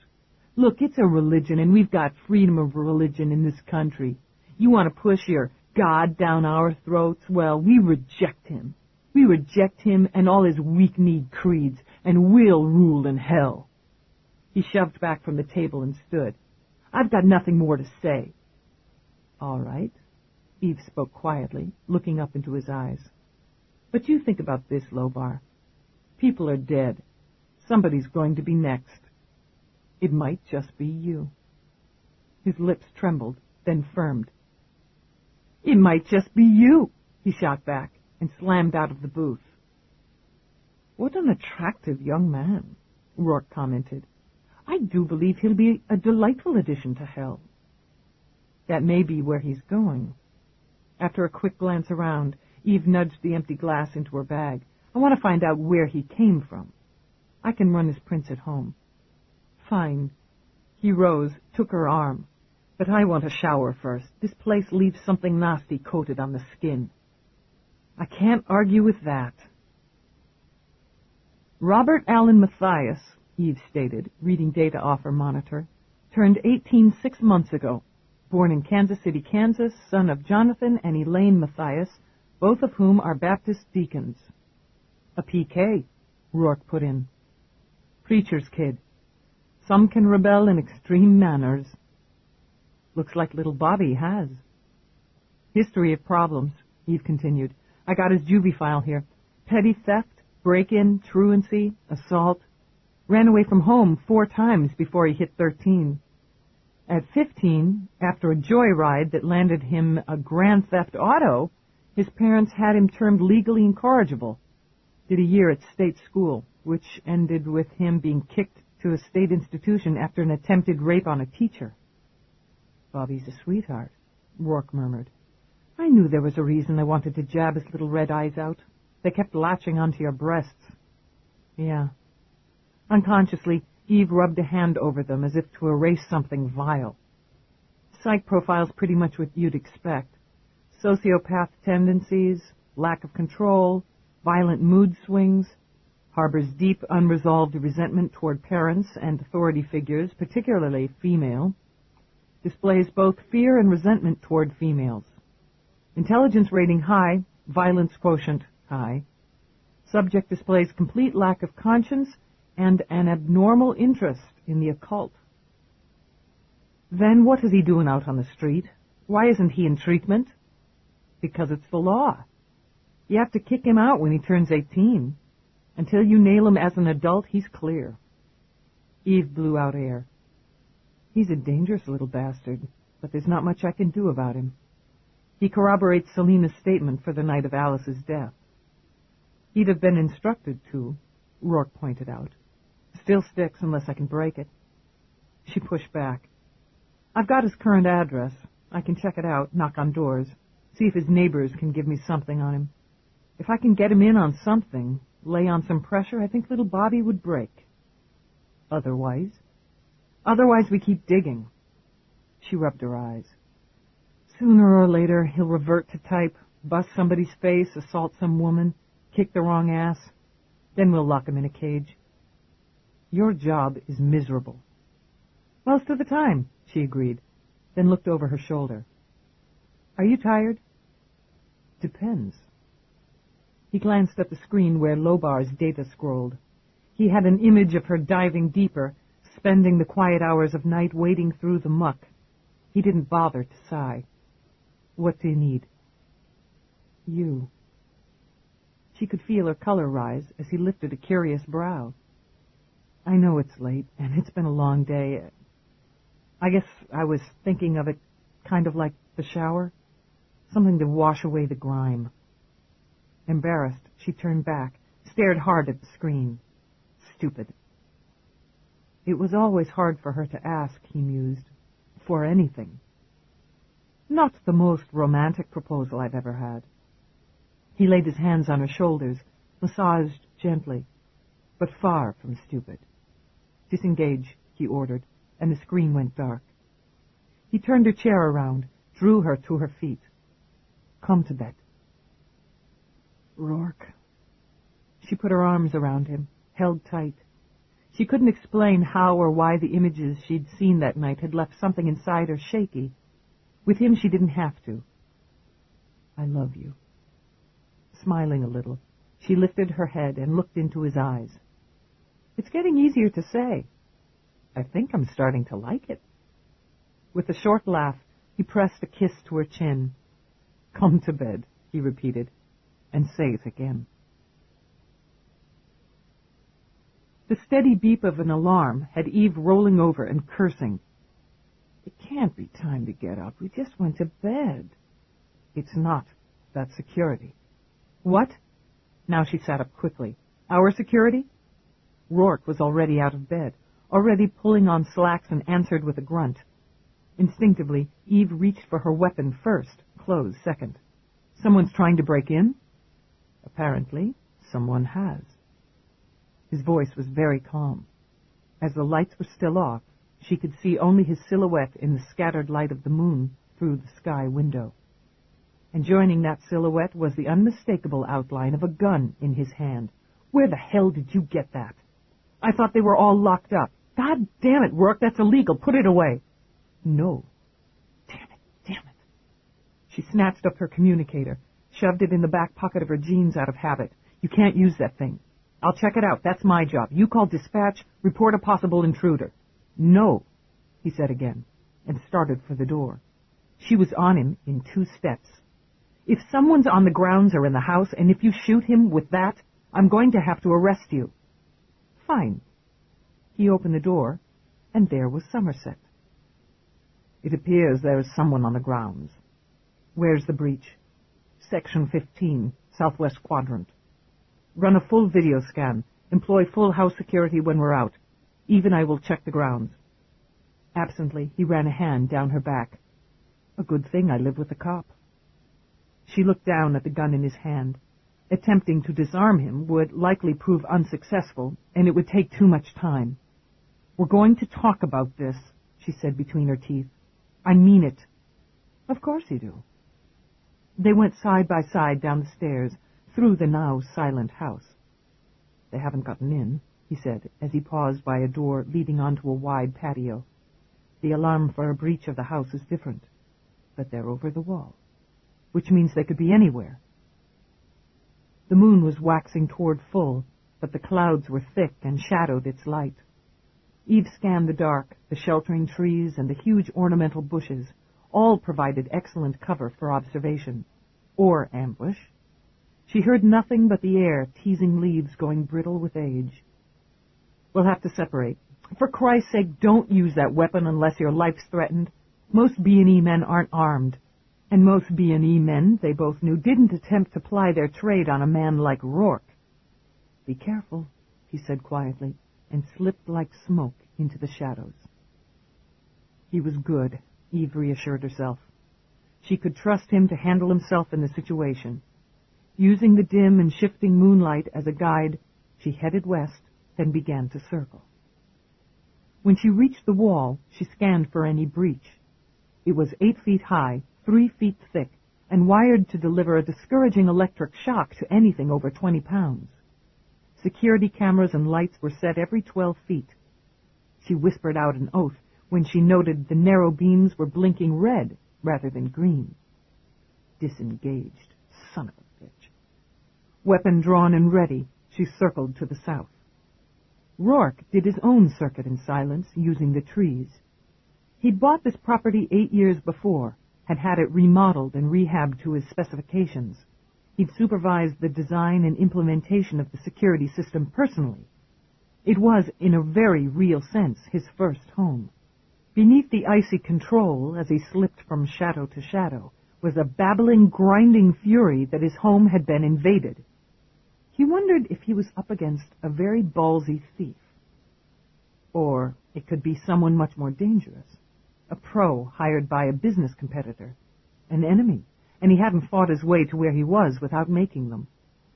Look, it's a religion, and we've got freedom of religion in this country. You want to push your God down our throats? Well, we reject him. We reject him and all his weak-kneed creeds, and we'll rule in hell. He shoved back from the table and stood. I've got nothing more to say. All right, Eve spoke quietly, looking up into his eyes. But you think about this, Lobar. People are dead. Somebody's going to be next. It might just be you. His lips trembled, then firmed. It might just be you, he shot back, and slammed out of the booth. What an attractive young man, Roarke commented. I do believe he'll be a delightful addition to hell. That may be where he's going. After a quick glance around, Eve nudged the empty glass into her bag. I want to find out where he came from. I can run his prints at home. Fine. He rose, took her arm. But I want a shower first. This place leaves something nasty coated on the skin. I can't argue with that. Robert Allen Matthias, Eve stated, reading data off her monitor, turned 18 6 months ago. Born in Kansas City, Kansas, son of Jonathan and Elaine Matthias, both of whom are Baptist deacons. A PK, Roarke put in. Preacher's kid. Some can rebel in extreme manners. Looks like little Bobby has. History of problems, Eve continued. I got his juvie file here. Petty theft, break-in, truancy, assault. Ran away from home 4 times before he hit 13. At 15, after a joyride that landed him a grand theft auto, his parents had him termed legally incorrigible. Did a year at state school, which ended with him being kicked to a state institution after an attempted rape on a teacher. Bobby's a sweetheart, Roarke murmured. I knew there was a reason I wanted to jab his little red eyes out. They kept latching onto your breasts. Yeah. Unconsciously, Eve rubbed a hand over them as if to erase something vile. Psych profile's pretty much what you'd expect. Sociopath tendencies, lack of control, violent mood swings, harbors deep unresolved resentment toward parents and authority figures, particularly female, displays both fear and resentment toward females. Intelligence rating high, violence quotient high. Subject displays complete lack of conscience and an abnormal interest in the occult. Then what is he doing out on the street? Why isn't he in treatment? Because it's the law. You have to kick him out when he turns 18. Until you nail him as an adult, he's clear. Eve blew out air. He's a dangerous little bastard, but there's not much I can do about him. He corroborates Selina's statement for the night of Alice's death. He'd have been instructed to, Roarke pointed out. Still sticks unless I can break it. She pushed back. I've got his current address. I can check it out, knock on doors, see if his neighbors can give me something on him. If I can get him in on something, lay on some pressure, I think little Bobby would break. Otherwise we keep digging. She rubbed her eyes. Sooner or later, he'll revert to type, bust somebody's face, assault some woman, kick the wrong ass. Then we'll lock him in a cage. Your job is miserable. Most of the time, she agreed, then looked over her shoulder. Are you tired? Depends. He glanced at the screen where Lobar's data scrolled. He had an image of her diving deeper, spending the quiet hours of night wading through the muck. He didn't bother to sigh. What do you need? You. She could feel her color rise as he lifted a curious brow. I know it's late, and it's been a long day. I guess I was thinking of it kind of like the shower. Something to wash away the grime. Embarrassed, she turned back, stared hard at the screen. Stupid. It was always hard for her to ask, he mused, for anything. Not the most romantic proposal I've ever had. He laid his hands on her shoulders, massaged gently, but far from stupid. Disengage, he ordered, and the screen went dark. He turned her chair around, drew her to her feet. Come to bed. Roarke. She put her arms around him, held tight. She couldn't explain how or why the images she'd seen that night had left something inside her shaky. With him she didn't have to. I love you. Smiling a little, she lifted her head and looked into his eyes. It's getting easier to say. I think I'm starting to like it. With a short laugh, he pressed a kiss to her chin. Come to bed, he repeated, and say it again. The steady beep of an alarm had Eve rolling over and cursing. It can't be time to get up. We just went to bed. It's not. That's security. What? Now she sat up quickly. Our security? Roarke was already out of bed, already pulling on slacks, and answered with a grunt. Instinctively, Eve reached for her weapon first, clothes second. Someone's trying to break in? Apparently, someone has. His voice was very calm. As the lights were still off, she could see only his silhouette in the scattered light of the moon through the sky window. And joining that silhouette was the unmistakable outline of a gun in his hand. Where the hell did you get that? I thought they were all locked up. God damn it, Roarke, that's illegal. Put it away. No. Damn it. She snatched up her communicator, shoved it in the back pocket of her jeans out of habit. You can't use that thing. I'll check it out. That's my job. You call dispatch, report a possible intruder. No, he said again, and started for the door. She was on him in 2 steps. If someone's on the grounds or in the house, and if you shoot him with that, I'm going to have to arrest you. Fine. He opened the door, and there was Somerset. It appears there is someone on the grounds. Where's the breach? Section 15, southwest quadrant. Run a full video scan. Employ full house security when we're out. Even I will check the grounds. Absently, he ran a hand down her back. A good thing I live with a cop. She looked down at the gun in his hand. Attempting to disarm him would likely prove unsuccessful, and it would take too much time. We're going to talk about this, she said between her teeth. I mean it. Of course you do. They went side by side down the stairs, through the now silent house. They haven't gotten in, he said, as he paused by a door leading onto a wide patio. The alarm for a breach of the house is different, but they're over the wall, which means they could be anywhere. The moon was waxing toward full, but the clouds were thick and shadowed its light. Eve scanned the dark, the sheltering trees, and the huge ornamental bushes. All provided excellent cover for observation, or ambush. She heard nothing but the air teasing leaves going brittle with age. We'll have to separate. For Christ's sake, don't use that weapon unless your life's threatened. Most B&E men aren't armed. And most B&E men, they both knew, didn't attempt to ply their trade on a man like Roarke. Be careful, he said quietly, and slipped like smoke into the shadows. He was good, Eve reassured herself. She could trust him to handle himself in the situation. Using the dim and shifting moonlight as a guide, she headed west, then began to circle. When she reached the wall, she scanned for any breach. It was 8 feet high, 3 feet thick, and wired to deliver a discouraging electric shock to anything over 20 pounds. Security cameras and lights were set every 12 feet. She whispered out an oath when she noted the narrow beams were blinking red rather than green. Disengaged, son of a bitch. Weapon drawn and ready, she circled to the south. Roarke did his own circuit in silence, using the trees. He'd bought this property 8 years before, had had it remodeled and rehabbed to his specifications. He'd supervised the design and implementation of the security system personally. It was, in a very real sense, his first home. Beneath the icy control, as he slipped from shadow to shadow, was a babbling, grinding fury that his home had been invaded. He wondered if he was up against a very ballsy thief. Or it could be someone much more dangerous. A pro hired by a business competitor. An enemy. And he hadn't fought his way to where he was without making them,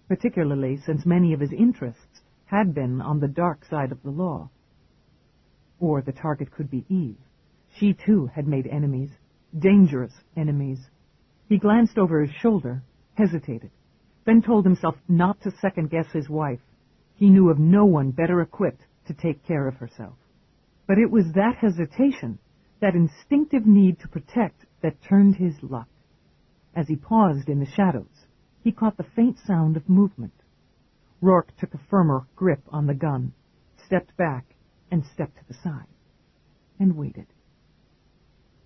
particularly since many of his interests had been on the dark side of the law. Or the target could be Eve. She, too, had made enemies. Dangerous enemies. He glanced over his shoulder, hesitated, then told himself not to second-guess his wife. He knew of no one better equipped to take care of herself. But it was that hesitation, that instinctive need to protect, that turned his luck. As he paused in the shadows, he caught the faint sound of movement. Roarke took a firmer grip on the gun, stepped back, and stepped to the side, and waited.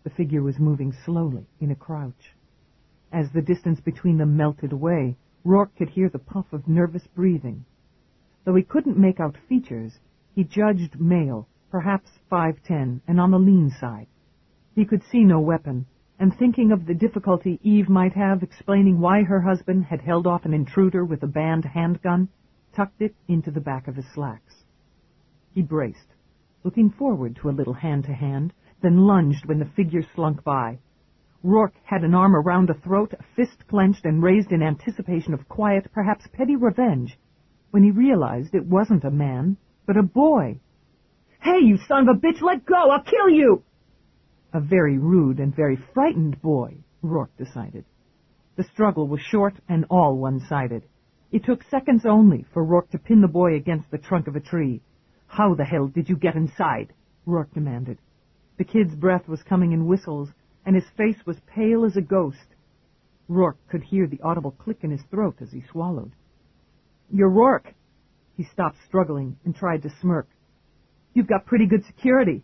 The figure was moving slowly, in a crouch. As the distance between them melted away, Roarke could hear the puff of nervous breathing. Though he couldn't make out features, he judged male, perhaps 5'10", and on the lean side. He could see no weapon, and thinking of the difficulty Eve might have explaining why her husband had held off an intruder with a banned handgun, tucked it into the back of his slacks. He braced, looking forward to a little hand-to-hand, then lunged when the figure slunk by. Roarke had an arm around a throat, a fist clenched and raised in anticipation of quiet, perhaps petty revenge, when he realized it wasn't a man, but a boy. "Hey, you son of a bitch, let go! I'll kill you!" A very rude and very frightened boy, Roarke decided. The struggle was short and all one-sided. It took seconds only for Roarke to pin the boy against the trunk of a tree. "How the hell did you get inside?" Roarke demanded. The kid's breath was coming in whistles, and his face was pale as a ghost. Roarke could hear the audible click in his throat as he swallowed. "You're Roarke." He stopped struggling and tried to smirk. "You've got pretty good security."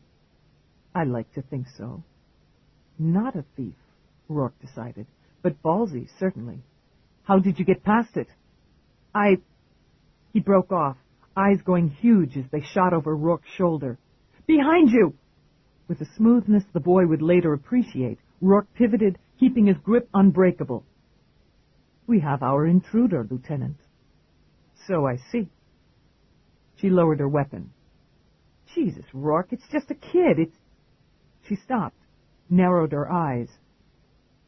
"I like to think so." Not a thief, Roarke decided, but ballsy, certainly. "How did you get past it?" He broke off, eyes going huge as they shot over Rourke's shoulder. "Behind you!" With a smoothness the boy would later appreciate, Roarke pivoted, keeping his grip unbreakable. "We have our intruder, Lieutenant." "So I see." She lowered her weapon. "Jesus, Roarke, it's just a kid. She stopped, narrowed her eyes.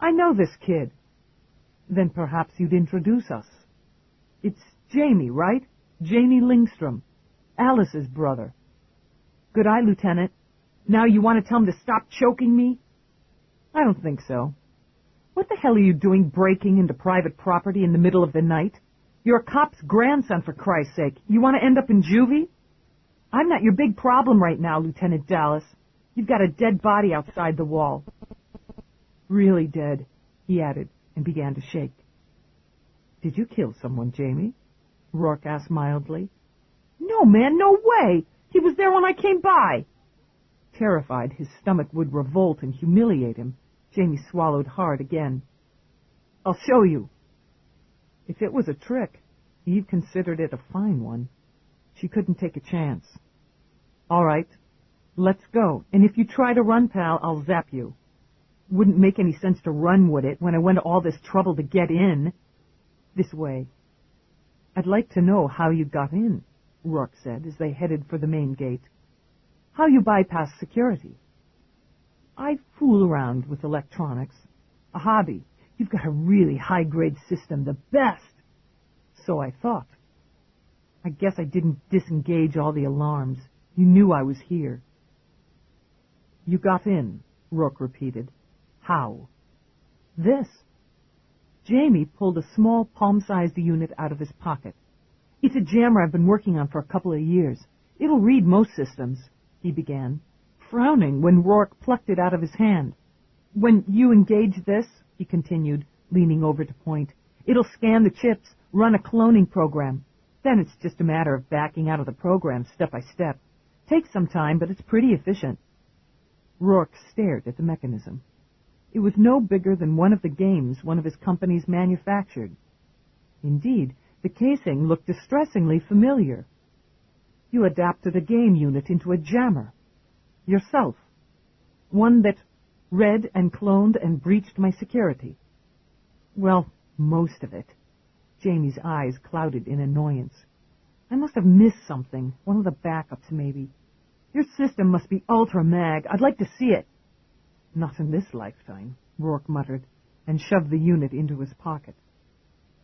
"I know this kid." "Then perhaps you'd introduce us." "It's Jamie, right? Jamie Lingstrom. Alice's brother." Good eye, Lieutenant. Now you want to tell him to stop choking me? I don't think so. What the hell are you doing breaking into private property in the middle of the night? You're a cop's grandson, for Christ's sake. You want to end up in juvie? I'm not your big problem right now, Lieutenant Dallas. You've got a dead body outside the wall. Really dead, he added, and began to shake. Did you kill someone, Jamie? Roarke asked mildly. No, man, no way! He was there when I came by! Terrified his stomach would revolt and humiliate him, Jamie swallowed hard again. I'll show you. If it was a trick, Eve considered it a fine one. She couldn't take a chance. All right, let's go. And if you try to run, pal, I'll zap you. Wouldn't make any sense to run, would it, when I went to all this trouble to get in? This way. I'd like to know how you got in, Roarke said as they headed for the main gate. How you bypass security. I fool around with electronics. A hobby. You've got a really high-grade system, the best. So I thought. I guess I didn't disengage all the alarms. You knew I was here. You got in, Roarke repeated. How? This. Jamie pulled a small palm-sized unit out of his pocket. It's a jammer I've been working on for a couple of years. It'll read most systems, he began, frowning when Roarke plucked it out of his hand. When you engage this, he continued, leaning over to point, it'll scan the chips, run a cloning program. Then it's just a matter of backing out of the program step by step. Takes some time, but it's pretty efficient. Roarke stared at the mechanism. It was no bigger than one of the games one of his companies manufactured. Indeed, the casing looked distressingly familiar. You adapted a game unit into a jammer. Yourself. One that read and cloned and breached my security. Well, most of it. Jamie's eyes clouded in annoyance. I must have missed something. One of the backups, maybe. Your system must be ultra-mag. I'd like to see it. Not in this lifetime, Roarke muttered, and shoved the unit into his pocket.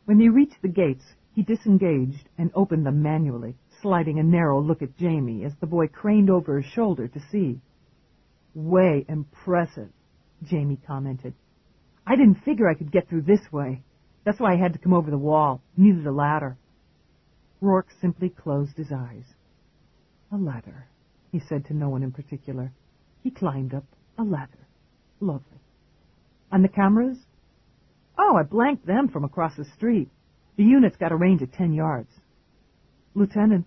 When they reached the gates, he disengaged and opened them manually, sliding a narrow look at Jamie as the boy craned over his shoulder to see. Way impressive, Jamie commented. I didn't figure I could get through this way. That's why I had to come over the wall. Needed a ladder. Roarke simply closed his eyes. A ladder, he said to no one in particular. He climbed up a ladder. Lovely. And the cameras? Oh, I blanked them from across the street. The unit's got a range of 10 yards. Lieutenant,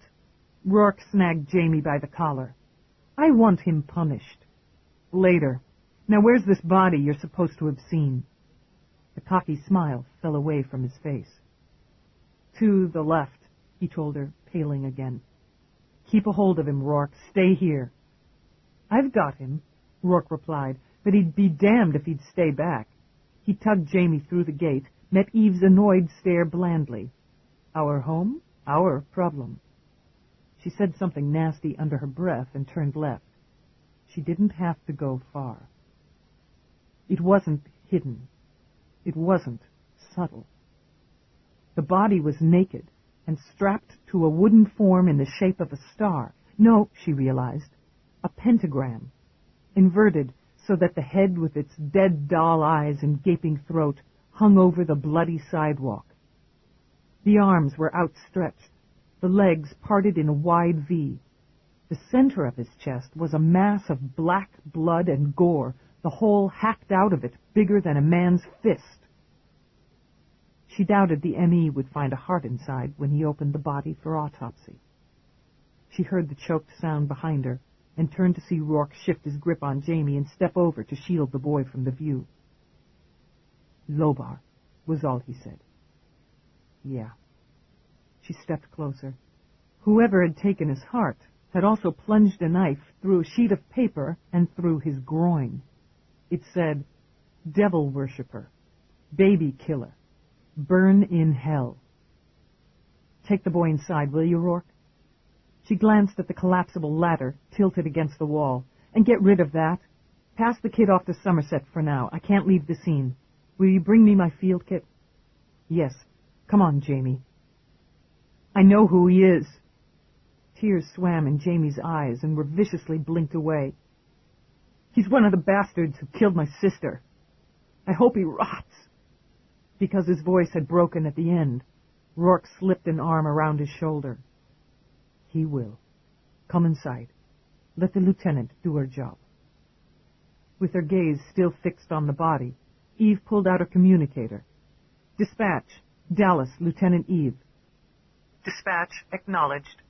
Roarke snagged Jamie by the collar. I want him punished. Later. Now where's this body you're supposed to have seen? The cocky smile fell away from his face. To the left, he told her, paling again. Keep a hold of him, Roarke. Stay here. I've got him, Roarke replied, but he'd be damned if he'd stay back. He tugged Jamie through the gate, met Eve's annoyed stare blandly. Our home, our problem. She said something nasty under her breath and turned left. She didn't have to go far. It wasn't hidden. It wasn't subtle. The body was naked and strapped to a wooden form in the shape of a star. No, she realized, a pentagram, inverted so that the head with its dead doll eyes and gaping throat hung over the bloody sidewalk. The arms were outstretched, the legs parted in a wide V. The center of his chest was a mass of black blood and gore, the whole hacked out of it, bigger than a man's fist. She doubted the M.E. would find a heart inside when he opened the body for autopsy. She heard the choked sound behind her and turned to see Roarke shift his grip on Jamie and step over to shield the boy from the view. Lobar, was all he said. Yeah. She stepped closer. Whoever had taken his heart had also plunged a knife through a sheet of paper and through his groin. It said, Devil Worshipper, Baby Killer, Burn in Hell. Take the boy inside, will you, Roarke? She glanced at the collapsible ladder tilted against the wall. And get rid of that. Pass the kid off to Somerset for now. I can't leave the scene. Will you bring me my field kit? Yes. Come on, Jamie. I know who he is. tears swam in Jamie's eyes and were viciously blinked away. "He's one of the bastards who killed my sister. I hope he rots." Because his voice had broken at the end, Roarke slipped an arm around his shoulder. "He will. Come inside. Let the lieutenant do her job." With her gaze still fixed on the body, Eve pulled out her communicator. "Dispatch. Dallas, Lieutenant Eve." Dispatch acknowledged.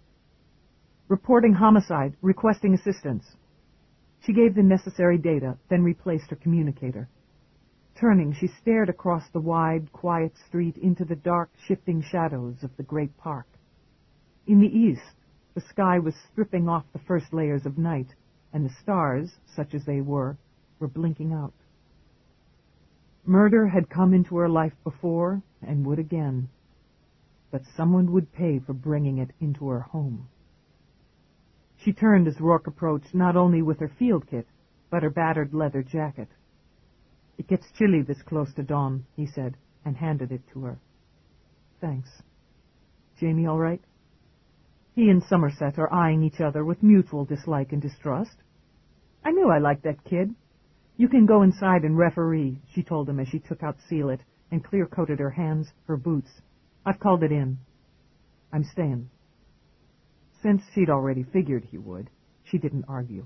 "Reporting homicide. Requesting assistance." She gave the necessary data, then replaced her communicator. Turning, she stared across the wide, quiet street into the dark, shifting shadows of the great park. In the east, the sky was stripping off the first layers of night, and the stars, such as they were blinking out. Murder had come into her life before, and would again. But someone would pay for bringing it into her home. She turned as Roarke approached, not only with her field kit, but her battered leather jacket. "It gets chilly this close to dawn," he said, and handed it to her. "Thanks. Jamie all right?" He and Somerset are eyeing each other with mutual dislike and distrust. "I knew I liked that kid. You can go inside and referee," she told him as she took out Sealit and clear-coated her hands, her boots. "I've called it in. I'm staying." Since she'd already figured he would, she didn't argue.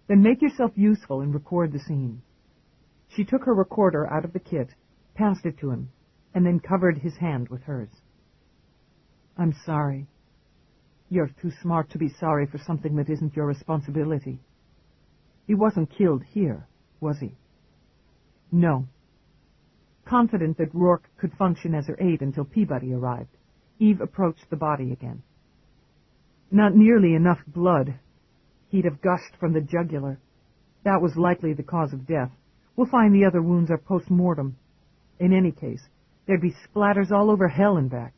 "Then make yourself useful and record the scene." She took her recorder out of the kit, passed it to him, and then covered his hand with hers. "I'm sorry." "You're too smart to be sorry for something that isn't your responsibility." "He wasn't killed here, was he?" "No." Confident that Roarke could function as her aide until Peabody arrived, Eve approached the body again. "Not nearly enough blood. He'd have gushed from the jugular. That was likely the cause of death. We'll find the other wounds are post-mortem. In any case, there'd be splatters all over hell and back.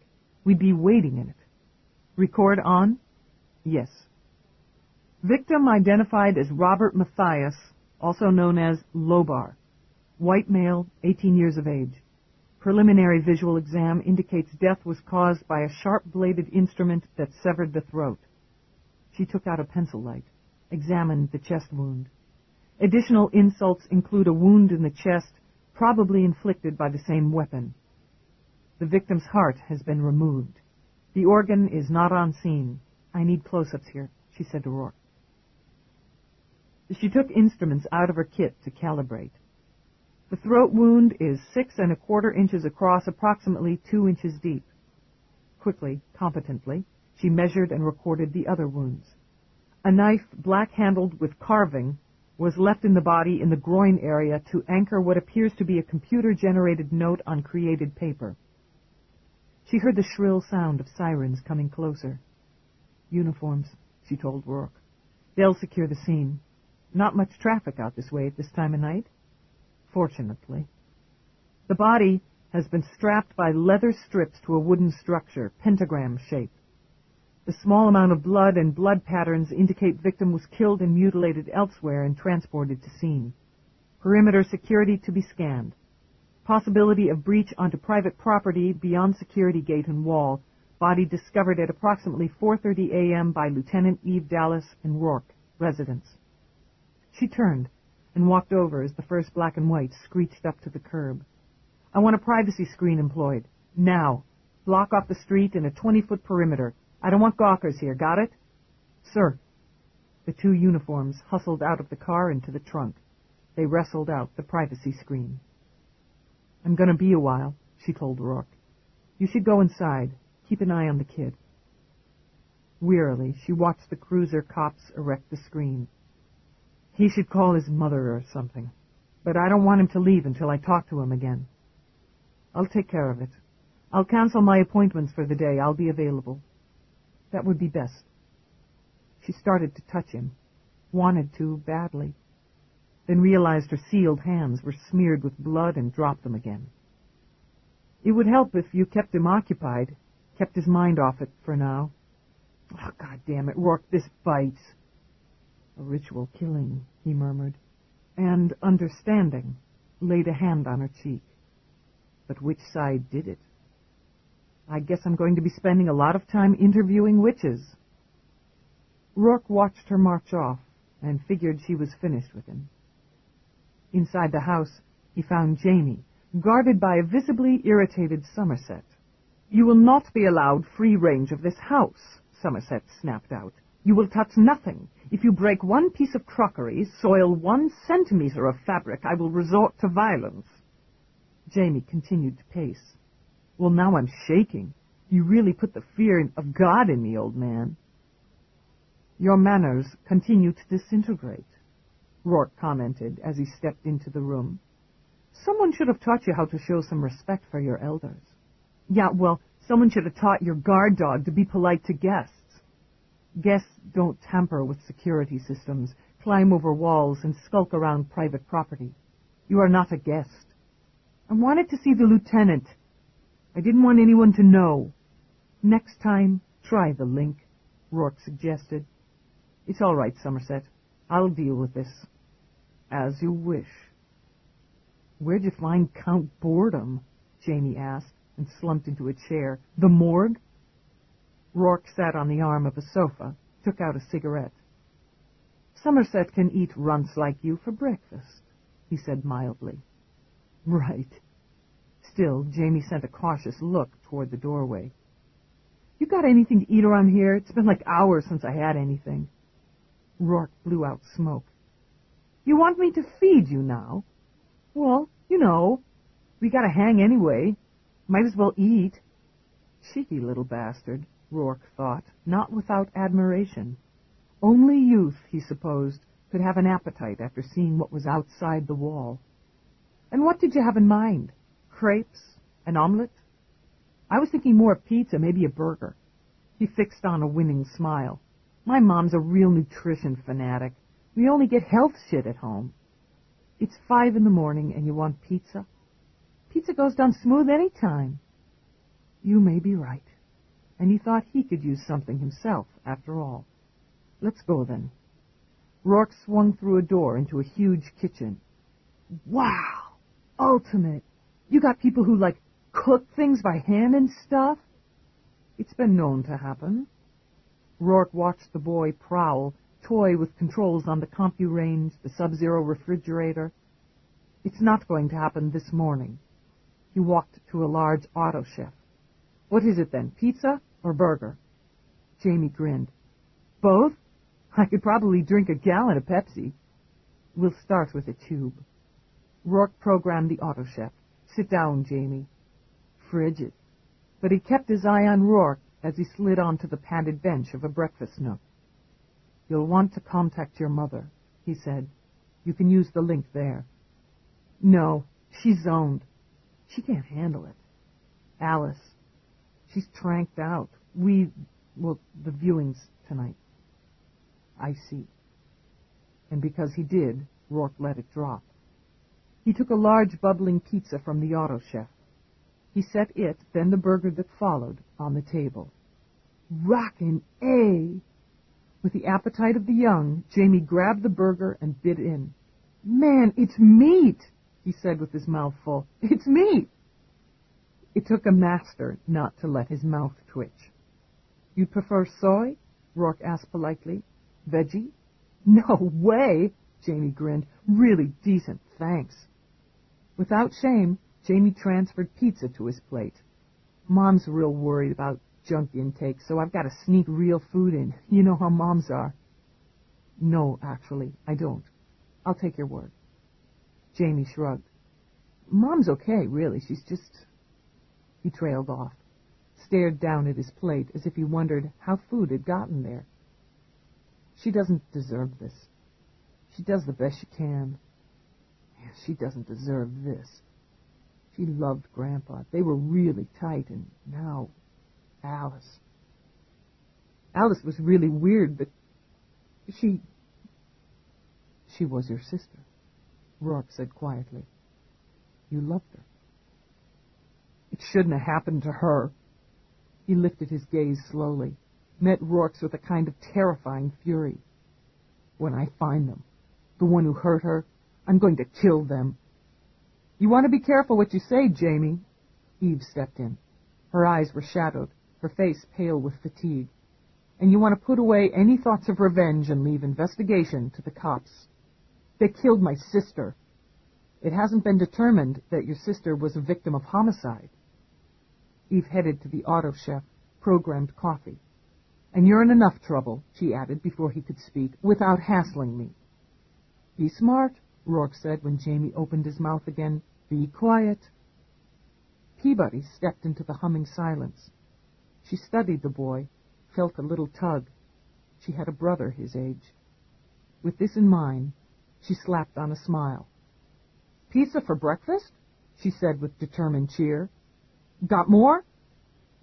We'd be wading in it." "Record on?" "Yes." Victim identified as Robert Matthias, also known as Lobar. White male, 18 years of age. Preliminary visual exam indicates death was caused by a sharp-bladed instrument that severed the throat. She took out a pencil light, examined the chest wound. Additional insults include a wound in the chest, probably inflicted by the same weapon. The victim's heart has been removed. The organ is not on scene. "I need close-ups here," she said to Roarke. She took instruments out of her kit to calibrate. The throat wound is 6 1/4 inches across, approximately 2 inches deep. Quickly, competently, she measured and recorded the other wounds. A knife, black-handled with carving, was left in the body in the groin area to anchor what appears to be a computer-generated note on created paper. She heard the shrill sound of sirens coming closer. "Uniforms," she told Roarke. "They'll secure the scene. Not much traffic out this way at this time of night. Fortunately. The body has been strapped by leather strips to a wooden structure, pentagram shape. The small amount of blood and blood patterns indicate victim was killed and mutilated elsewhere and transported to scene. Perimeter security to be scanned. Possibility of breach onto private property beyond security gate and wall. Body discovered at approximately 4:30 a.m. by Lieutenant Eve Dallas and Roarke, residents." She turned and walked over as the first black and white screeched up to the curb. "I want a privacy screen employed. Now. Block off the street in a 20-foot perimeter. I don't want gawkers here, got it?" "Sir." The two uniforms hustled out of the car into the trunk. They wrestled out the privacy screen. "I'm going to be a while," she told Roarke. "You should go inside. Keep an eye on the kid." Wearily, she watched the cruiser cops erect the screen. "He should call his mother or something. But I don't want him to leave until I talk to him again." "I'll take care of it. I'll cancel my appointments for the day. I'll be available." "That would be best." She started to touch him, wanted to badly, then realized her sealed hands were smeared with blood and dropped them again. "It would help if you kept him occupied, kept his mind off it for now." "Oh, God damn it, Roarke, this bites." "A ritual killing," he murmured, and, understanding, laid a hand on her cheek. "But which side did it?" "I guess I'm going to be spending a lot of time interviewing witches." Roarke watched her march off and figured she was finished with him. Inside the house, he found Jamie, guarded by a visibly irritated Somerset. "You will not be allowed free range of this house," Somerset snapped out. "You will touch nothing. If you break one piece of crockery, soil 1 centimeter of fabric, I will resort to violence." Jamie continued to pace. "Well, now I'm shaking. You really put the fear of God in me, old man." "Your manners continue to disintegrate," Roarke commented as he stepped into the room. "Someone should have taught you how to show some respect for your elders." "Yeah, well, someone should have taught your guard dog to be polite to guests." "Guests don't tamper with security systems, climb over walls, and skulk around private property. You are not a guest." "I wanted to see the lieutenant. I didn't want anyone to know." "Next time, try the link," Roarke suggested. "It's all right, Somerset. I'll deal with this." "As you wish." "Where'd you find Count Boredom?" Jamie asked, and slumped into a chair. "The morgue?" Roarke sat on the arm of a sofa, took out a cigarette. "Somerset can eat runts like you for breakfast," he said mildly. "Right." Still, Jamie sent a cautious look toward the doorway. "You got anything to eat around here? It's been like hours since I had anything." Roarke blew out smoke. "You want me to feed you now?" "Well, you know, we gotta hang anyway. Might as well eat." Cheeky little bastard, Roarke thought, not without admiration. Only youth, he supposed, could have an appetite after seeing what was outside the wall. "And what did you have in mind? Crepes? An omelet?" "I was thinking more of pizza, maybe a burger." He fixed on a winning smile. "My mom's a real nutrition fanatic. We only get health shit at home." "It's 5 a.m. and you want pizza?" "Pizza goes down smooth any time." "You may be right." And he thought he could use something himself, after all. "Let's go, then." Roarke swung through a door into a huge kitchen. "Wow! Ultimate! You got people who, cook things by hand and stuff?" "It's been known to happen." Roarke watched the boy prowl, toy with controls on the CompuRange, the Sub-Zero refrigerator. "It's not going to happen this morning." He walked to a large auto chef. "What is it then, pizza or burger?" Jamie grinned. "Both? I could probably drink a gallon of Pepsi." "We'll start with a tube." Roarke programmed the auto chef. "Sit down, Jamie." Frigid. But he kept his eye on Roarke as he slid onto the padded bench of a breakfast nook. "You'll want to contact your mother," he said. "You can use the link there." "No, she's zoned. She can't handle it." "Alice. She's tranked out. The viewing's tonight." "I see." And because he did, Roarke let it drop. He took a large bubbling pizza from the auto chef. He set it, then the burger that followed, on the table. Rockin' A! With the appetite of the young, Jamie grabbed the burger and bit in. "Man, it's meat!" he said with his mouth full. "It's meat!" It took a master not to let his mouth twitch. "You'd prefer soy?" Roarke asked politely. "Veggie?" "No way!" Jamie grinned. "Really decent, thanks." Without shame, Jamie transferred pizza to his plate. "Mom's real worried about junk intake, so I've got to sneak real food in. You know how moms are." "No, actually, I don't. I'll take your word." Jamie shrugged. "Mom's okay, really. She's just..." He trailed off, stared down at his plate as if he wondered how food had gotten there. "She doesn't deserve this. She does the best she can. She doesn't deserve this. She loved Grandpa. They were really tight, and now Alice. Alice was really weird, but she was your sister," Roarke said quietly. "You loved her." "It shouldn't have happened to her." He lifted his gaze slowly, met Rourke's with a kind of terrifying fury. "When I find them, the one who hurt her, I'm going to kill them." "You want to be careful what you say, Jamie." Eve stepped in. Her eyes were shadowed, her face pale with fatigue. and you want to put away any thoughts of revenge and leave investigation to the cops. They killed my sister. It hasn't been determined that your sister was a victim of homicide. Eve headed to the auto chef, programmed coffee. And you're in enough trouble, she added before he could speak, without hassling me. Be smart, Roarke said when Jamie opened his mouth again. Be quiet. Peabody stepped into the humming silence. She studied the boy, felt a little tug. She had a brother his age. With this in mind, she slapped on a smile. Pizza for breakfast? She said with determined cheer. Got more?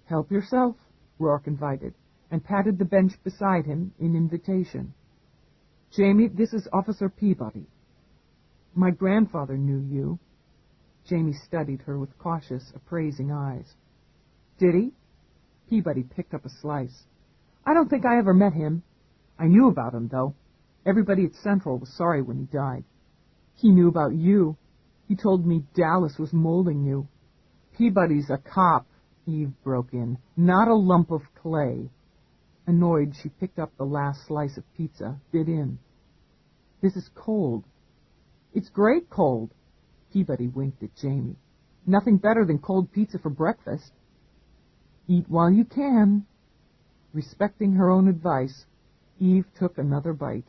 Help yourself, Roarke invited, and patted the bench beside him in invitation. Jamie, this is Officer Peabody. My grandfather knew you. Jamie studied her with cautious, appraising eyes. Did he? Peabody picked up a slice. I don't think I ever met him. I knew about him, though. Everybody at Central was sorry when he died. He knew about you. He told me Dallas was molding you. Peabody's a cop, Eve broke in, not a lump of clay. Annoyed, she picked up the last slice of pizza, bit in. This is cold. It's great cold. Peabody winked at Jamie. Nothing better than cold pizza for breakfast. Eat while you can. Respecting her own advice, Eve took another bite.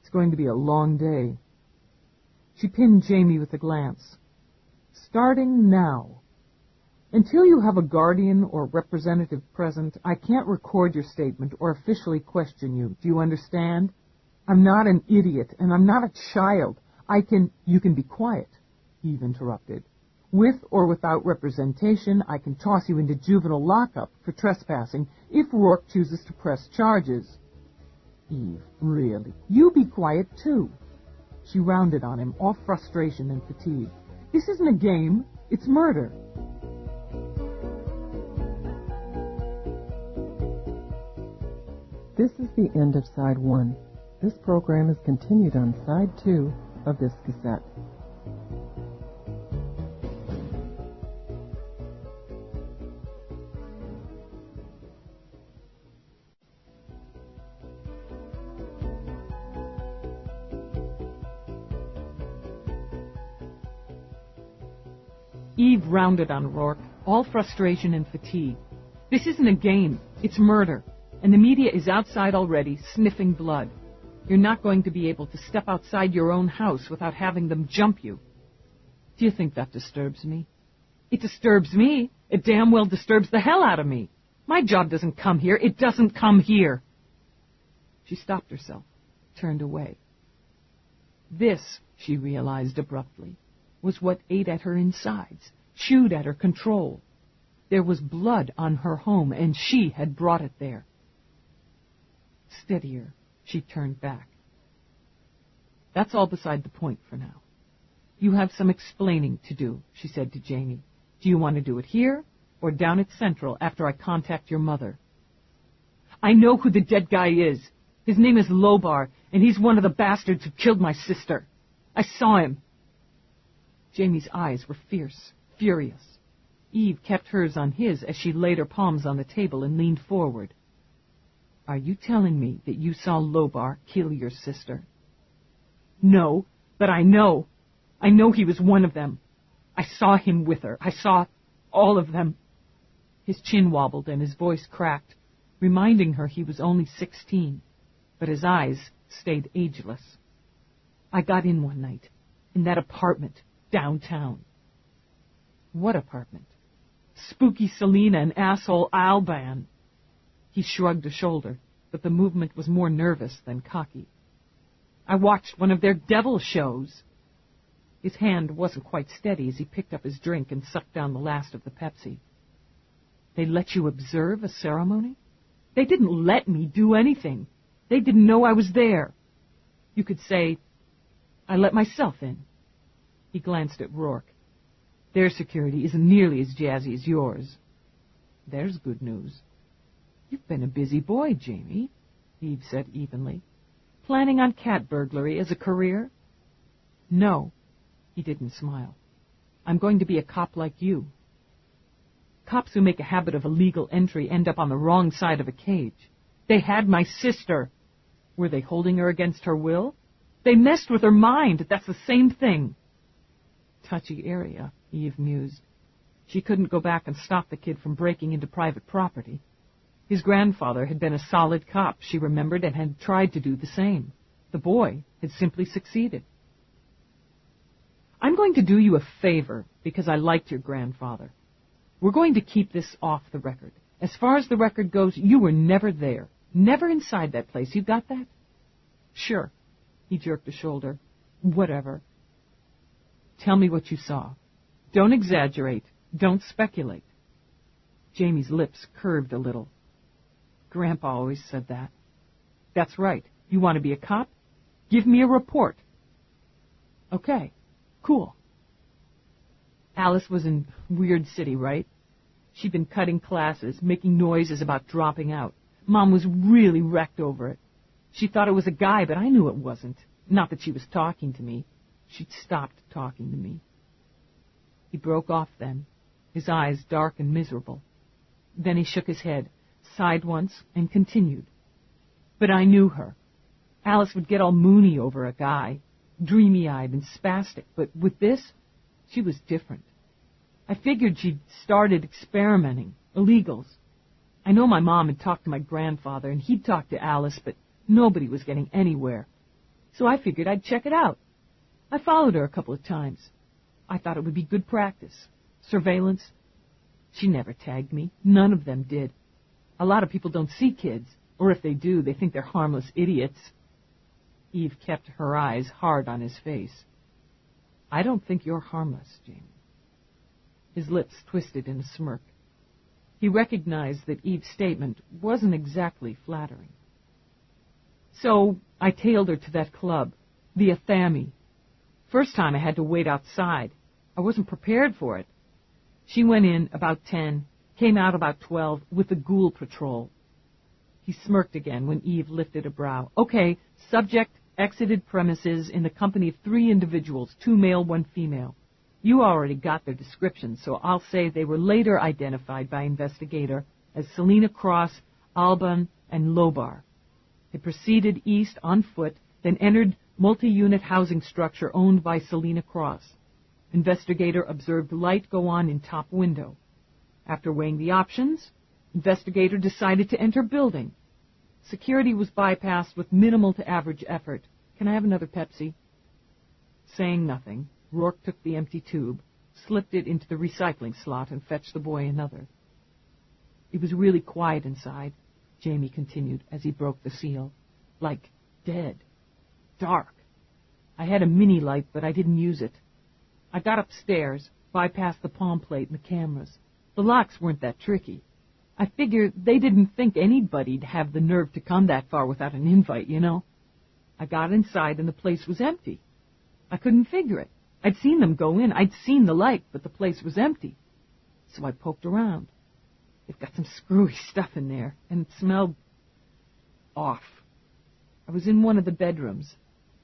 It's going to be a long day. She pinned Jamie with a glance. Starting now. Until you have a guardian or representative present, I can't record your statement or officially question you. Do you understand? I'm not an idiot, and I'm not a child. You can be quiet, Eve interrupted. With or without representation, I can toss you into juvenile lockup for trespassing if Roarke chooses to press charges. Eve, really? You be quiet, too. She rounded on him, all frustration and fatigue. This isn't a game. It's murder. This is the end of Side 1. This program is continued on Side 2 of this cassette. Eve rounded on Roarke, all frustration and fatigue. This isn't a game. It's murder. And the media is outside already, sniffing blood. You're not going to be able to step outside your own house without having them jump you. Do you think that disturbs me? It disturbs me. It damn well disturbs the hell out of me. My job doesn't come here. It doesn't come here. She stopped herself, turned away. This, she realized abruptly, was what ate at her insides, chewed at her control. There was blood on her home, and she had brought it there. Steadier, she turned back. That's all beside the point for now. You have some explaining to do, she said to Jamie. Do you want to do it here or down at Central after I contact your mother? I know who the dead guy is. His name is Lobar, and he's one of the bastards who killed my sister. I saw him. Jamie's eyes were fierce, furious. Eve kept hers on his as she laid her palms on the table and leaned forward. Are you telling me that you saw Lobar kill your sister? No, but I know. I know he was one of them. I saw him with her. I saw all of them. His chin wobbled and his voice cracked, reminding her he was only 16, but his eyes stayed ageless. I got in one night, in that apartment, downtown. What apartment? Spooky Selena and asshole Alban. He shrugged a shoulder, but the movement was more nervous than cocky. I watched one of their devil shows. His hand wasn't quite steady as he picked up his drink and sucked down the last of the Pepsi. They let you observe a ceremony? They didn't let me do anything. They didn't know I was there. You could say, I let myself in. He glanced at Roarke. Their security isn't nearly as jazzy as yours. There's good news. You've been a busy boy, Jamie, Eve said evenly. Planning on cat burglary as a career? No. He didn't smile. I'm going to be a cop like you. Cops who make a habit of illegal entry end up on the wrong side of a cage. They had my sister. Were they holding her against her will? They messed with her mind. That's the same thing. Touchy area, Eve mused. She couldn't go back and stop the kid from breaking into private property. His grandfather had been a solid cop, she remembered, and had tried to do the same. The boy had simply succeeded. I'm going to do you a favor because I liked your grandfather. We're going to keep this off the record. As far as the record goes, you were never there. Never inside that place. You got that? Sure. He jerked a shoulder. Whatever. Tell me what you saw. Don't exaggerate. Don't speculate. Jamie's lips curved a little. Grandpa always said that. That's right. You want to be a cop? Give me a report. Okay. Cool. Alice was in Weird City, right? She'd been cutting classes, making noises about dropping out. Mom was really wrecked over it. She thought it was a guy, but I knew it wasn't. Not that she was talking to me. She'd stopped talking to me. He broke off then, his eyes dark and miserable. Then he shook his head, sighed once, and continued. But I knew her. Alice would get all moony over a guy, dreamy-eyed and spastic, but with this, she was different. I figured she'd started experimenting, illegals. I know my mom had talked to my grandfather, and he'd talked to Alice, but nobody was getting anywhere. So I figured I'd check it out. I followed her a couple of times. I thought it would be good practice. Surveillance. She never tagged me. None of them did. A lot of people don't see kids, or if they do, they think they're harmless idiots. Eve kept her eyes hard on his face. I don't think you're harmless, Jamie. His lips twisted in a smirk. He recognized that Eve's statement wasn't exactly flattering. So I tailed her to that club, the Athami. First time I had to wait outside. I wasn't prepared for it. She went in about 10, came out about 12 with the ghoul patrol. He smirked again when Eve lifted a brow. Okay, subject exited premises in the company of 3 individuals, 2 male, 1 female. You already got their descriptions, so I'll say they were later identified by investigator as Selina Cross, Alban, and Lobar. They proceeded east on foot, then entered multi-unit housing structure owned by Selina Cross. Investigator observed light go on in top window. After weighing the options, investigator decided to enter building. Security was bypassed with minimal to average effort. Can I have another Pepsi? Saying nothing, Roarke took the empty tube, slipped it into the recycling slot, and fetched the boy another. It was really quiet inside, Jamie continued as he broke the seal. Like dead. Dark. I had a mini light, but I didn't use it. I got upstairs, bypassed the palm plate and the cameras. The locks weren't that tricky. I figured they didn't think anybody'd have the nerve to come that far without an invite, you know. I got inside and the place was empty. I couldn't figure it. I'd seen them go in. I'd seen the light, but the place was empty. So I poked around. They've got some screwy stuff in there, and it smelled off. I was in one of the bedrooms.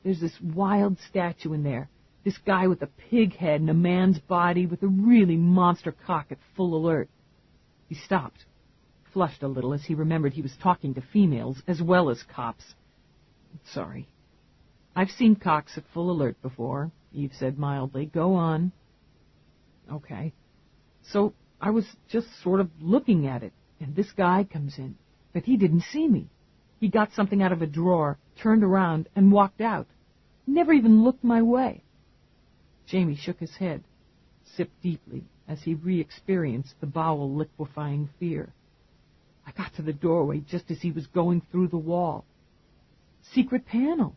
There's this wild statue in there. This guy with a pig head and a man's body with a really monster cock at full alert. He stopped, flushed a little as he remembered he was talking to females as well as cops. Sorry. I've seen cocks at full alert before, Eve said mildly. Go on. Okay. So I was just sort of looking at it, and this guy comes in, but he didn't see me. He got something out of a drawer, turned around, and walked out. Never even looked my way. Jamie shook his head, sipped deeply as he re-experienced the bowel liquefying fear. I got to the doorway just as he was going through the wall. Secret panel,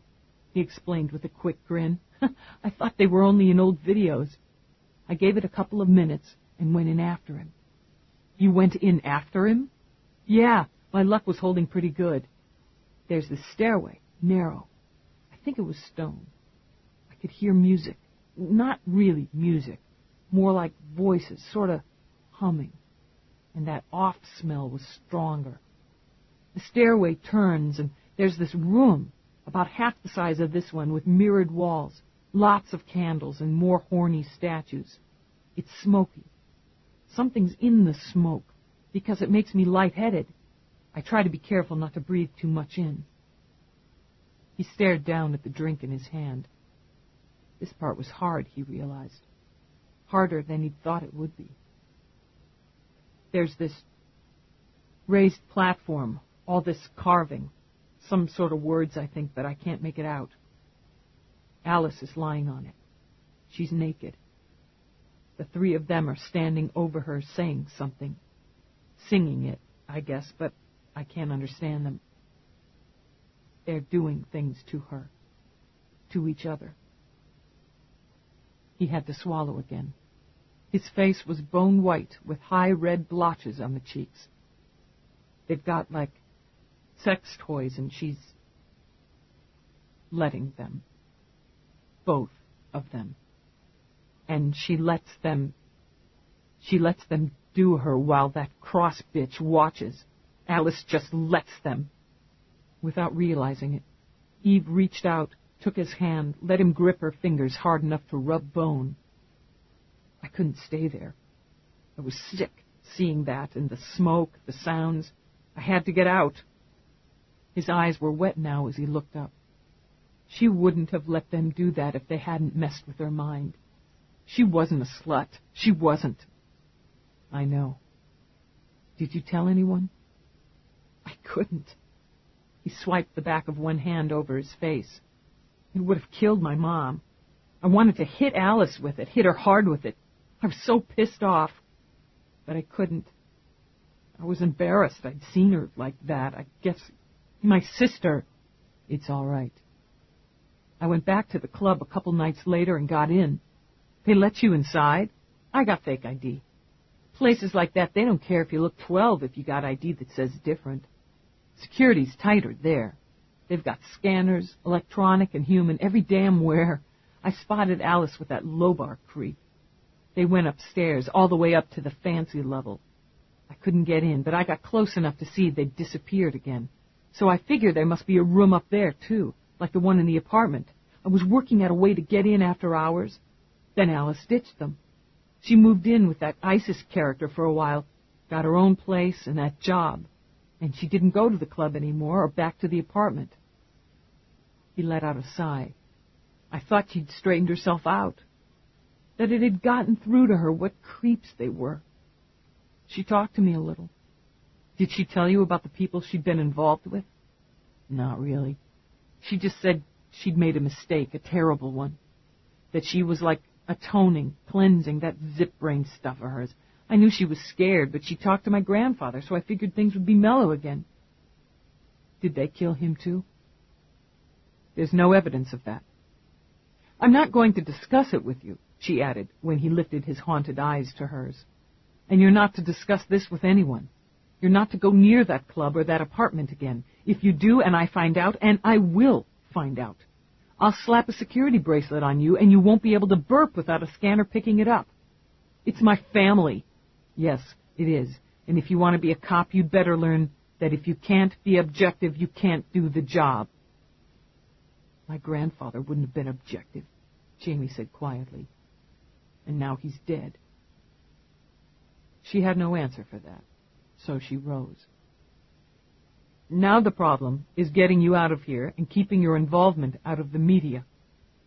he explained with a quick grin. I thought they were only in old videos. I gave it a couple of minutes and went in after him. You went in after him? Yeah, my luck was holding pretty good. There's this stairway, narrow. I think it was stone. I could hear music. Not really music. More like voices, sort of humming. And that off smell was stronger. The stairway turns, and there's this room, about half the size of this one, with mirrored walls, lots of candles, and more horny statues. It's smoky. Something's in the smoke, because it makes me lightheaded. I try to be careful not to breathe too much in. He stared down at the drink in his hand. This part was hard, he realized. Harder than he'd thought it would be. There's this raised platform, all this carving, some sort of words, I think, but I can't make it out. Alice is lying on it. She's naked. The three of them are standing over her saying something. Singing it, I guess, but I can't understand them. They're doing things to her, to each other. He had to swallow again. His face was bone white with high red blotches on the cheeks. They've got like sex toys and she's letting them. Both of them. And she lets them do her while that cross bitch watches. Alice just lets them. Without realizing it, Eve reached out, took his hand, let him grip her fingers hard enough to rub bone. I couldn't stay there. I was sick seeing that and the smoke, the sounds. I had to get out. His eyes were wet now as he looked up. She wouldn't have let them do that if they hadn't messed with her mind. She wasn't a slut. She wasn't. I know. Did you tell anyone? I couldn't. He swiped the back of one hand over his face. It would have killed my mom. I wanted to hit Alice with it, hit her hard with it. I was so pissed off. But I couldn't. I was embarrassed I'd seen her like that. I guess my sister. It's all right. I went back to the club a couple nights later and got in. They let you inside. I got fake ID. Places like that, they don't care if you look 12 if you got ID that says different. Security's tighter there. They've got scanners, electronic and human, every damn where. I spotted Alice with that Lobar creep. They went upstairs, all the way up to the fancy level. I couldn't get in, but I got close enough to see they'd disappeared again. So I figured there must be a room up there, too, like the one in the apartment. I was working out a way to get in after hours. Then Alice ditched them. She moved in with that ISIS character for a while, got her own place and that job, and she didn't go to the club anymore or back to the apartment. He let out a sigh. I thought she'd straightened herself out, that it had gotten through to her what creeps they were. She talked to me a little. Did she tell you about the people she'd been involved with? Not really. She just said she'd made a mistake, a terrible one, that she was like atoning, cleansing, that zip brain stuff of hers. I knew she was scared, but she talked to my grandfather, so I figured things would be mellow again. Did they kill him too? There's no evidence of that. I'm not going to discuss it with you, she added, when he lifted his haunted eyes to hers. And you're not to discuss this with anyone. You're not to go near that club or that apartment again. If you do and I find out, and I will find out, I'll slap a security bracelet on you and you won't be able to burp without a scanner picking it up. It's my family. Yes, it is. And if you want to be a cop, you'd better learn that if you can't be objective, you can't do the job. My grandfather wouldn't have been objective, Jamie said quietly. And now he's dead. She had no answer for that, so she rose. Now the problem is getting you out of here and keeping your involvement out of the media.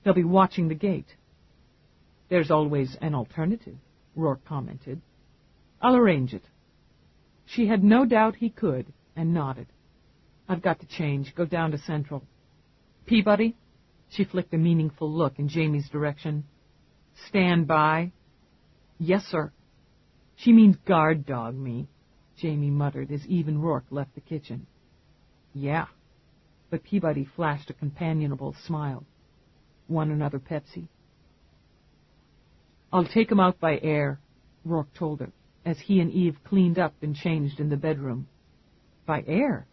They'll be watching the gate. There's always an alternative, Roarke commented. I'll arrange it. She had no doubt he could, and nodded. I've got to change, go down to Central. Peabody? She flicked a meaningful look in Jamie's direction. Stand by. Yes, sir. She means guard dog me, Jamie muttered as Eve and Roarke left the kitchen. Yeah. But Peabody flashed a companionable smile. Want another Pepsi? I'll take 'em out by air, Roarke told her, as he and Eve cleaned up and changed in the bedroom. By air?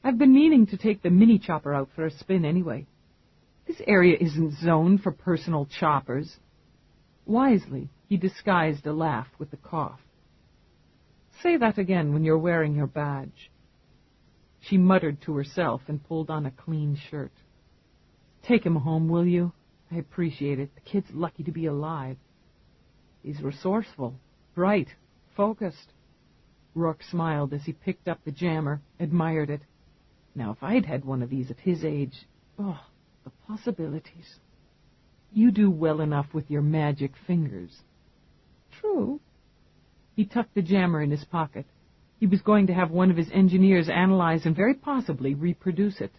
I've been meaning to take the mini chopper out for a spin anyway. This area isn't zoned for personal choppers. Wisely, he disguised a laugh with a cough. Say that again when you're wearing your badge. She muttered to herself and pulled on a clean shirt. Take him home, will you? I appreciate it. The kid's lucky to be alive. He's resourceful, bright, focused. Roarke smiled as he picked up the jammer, admired it. Now, if I'd had one of these at his age, oh, the possibilities. You do well enough with your magic fingers. True. He tucked the jammer in his pocket. He was going to have one of his engineers analyze and very possibly reproduce it.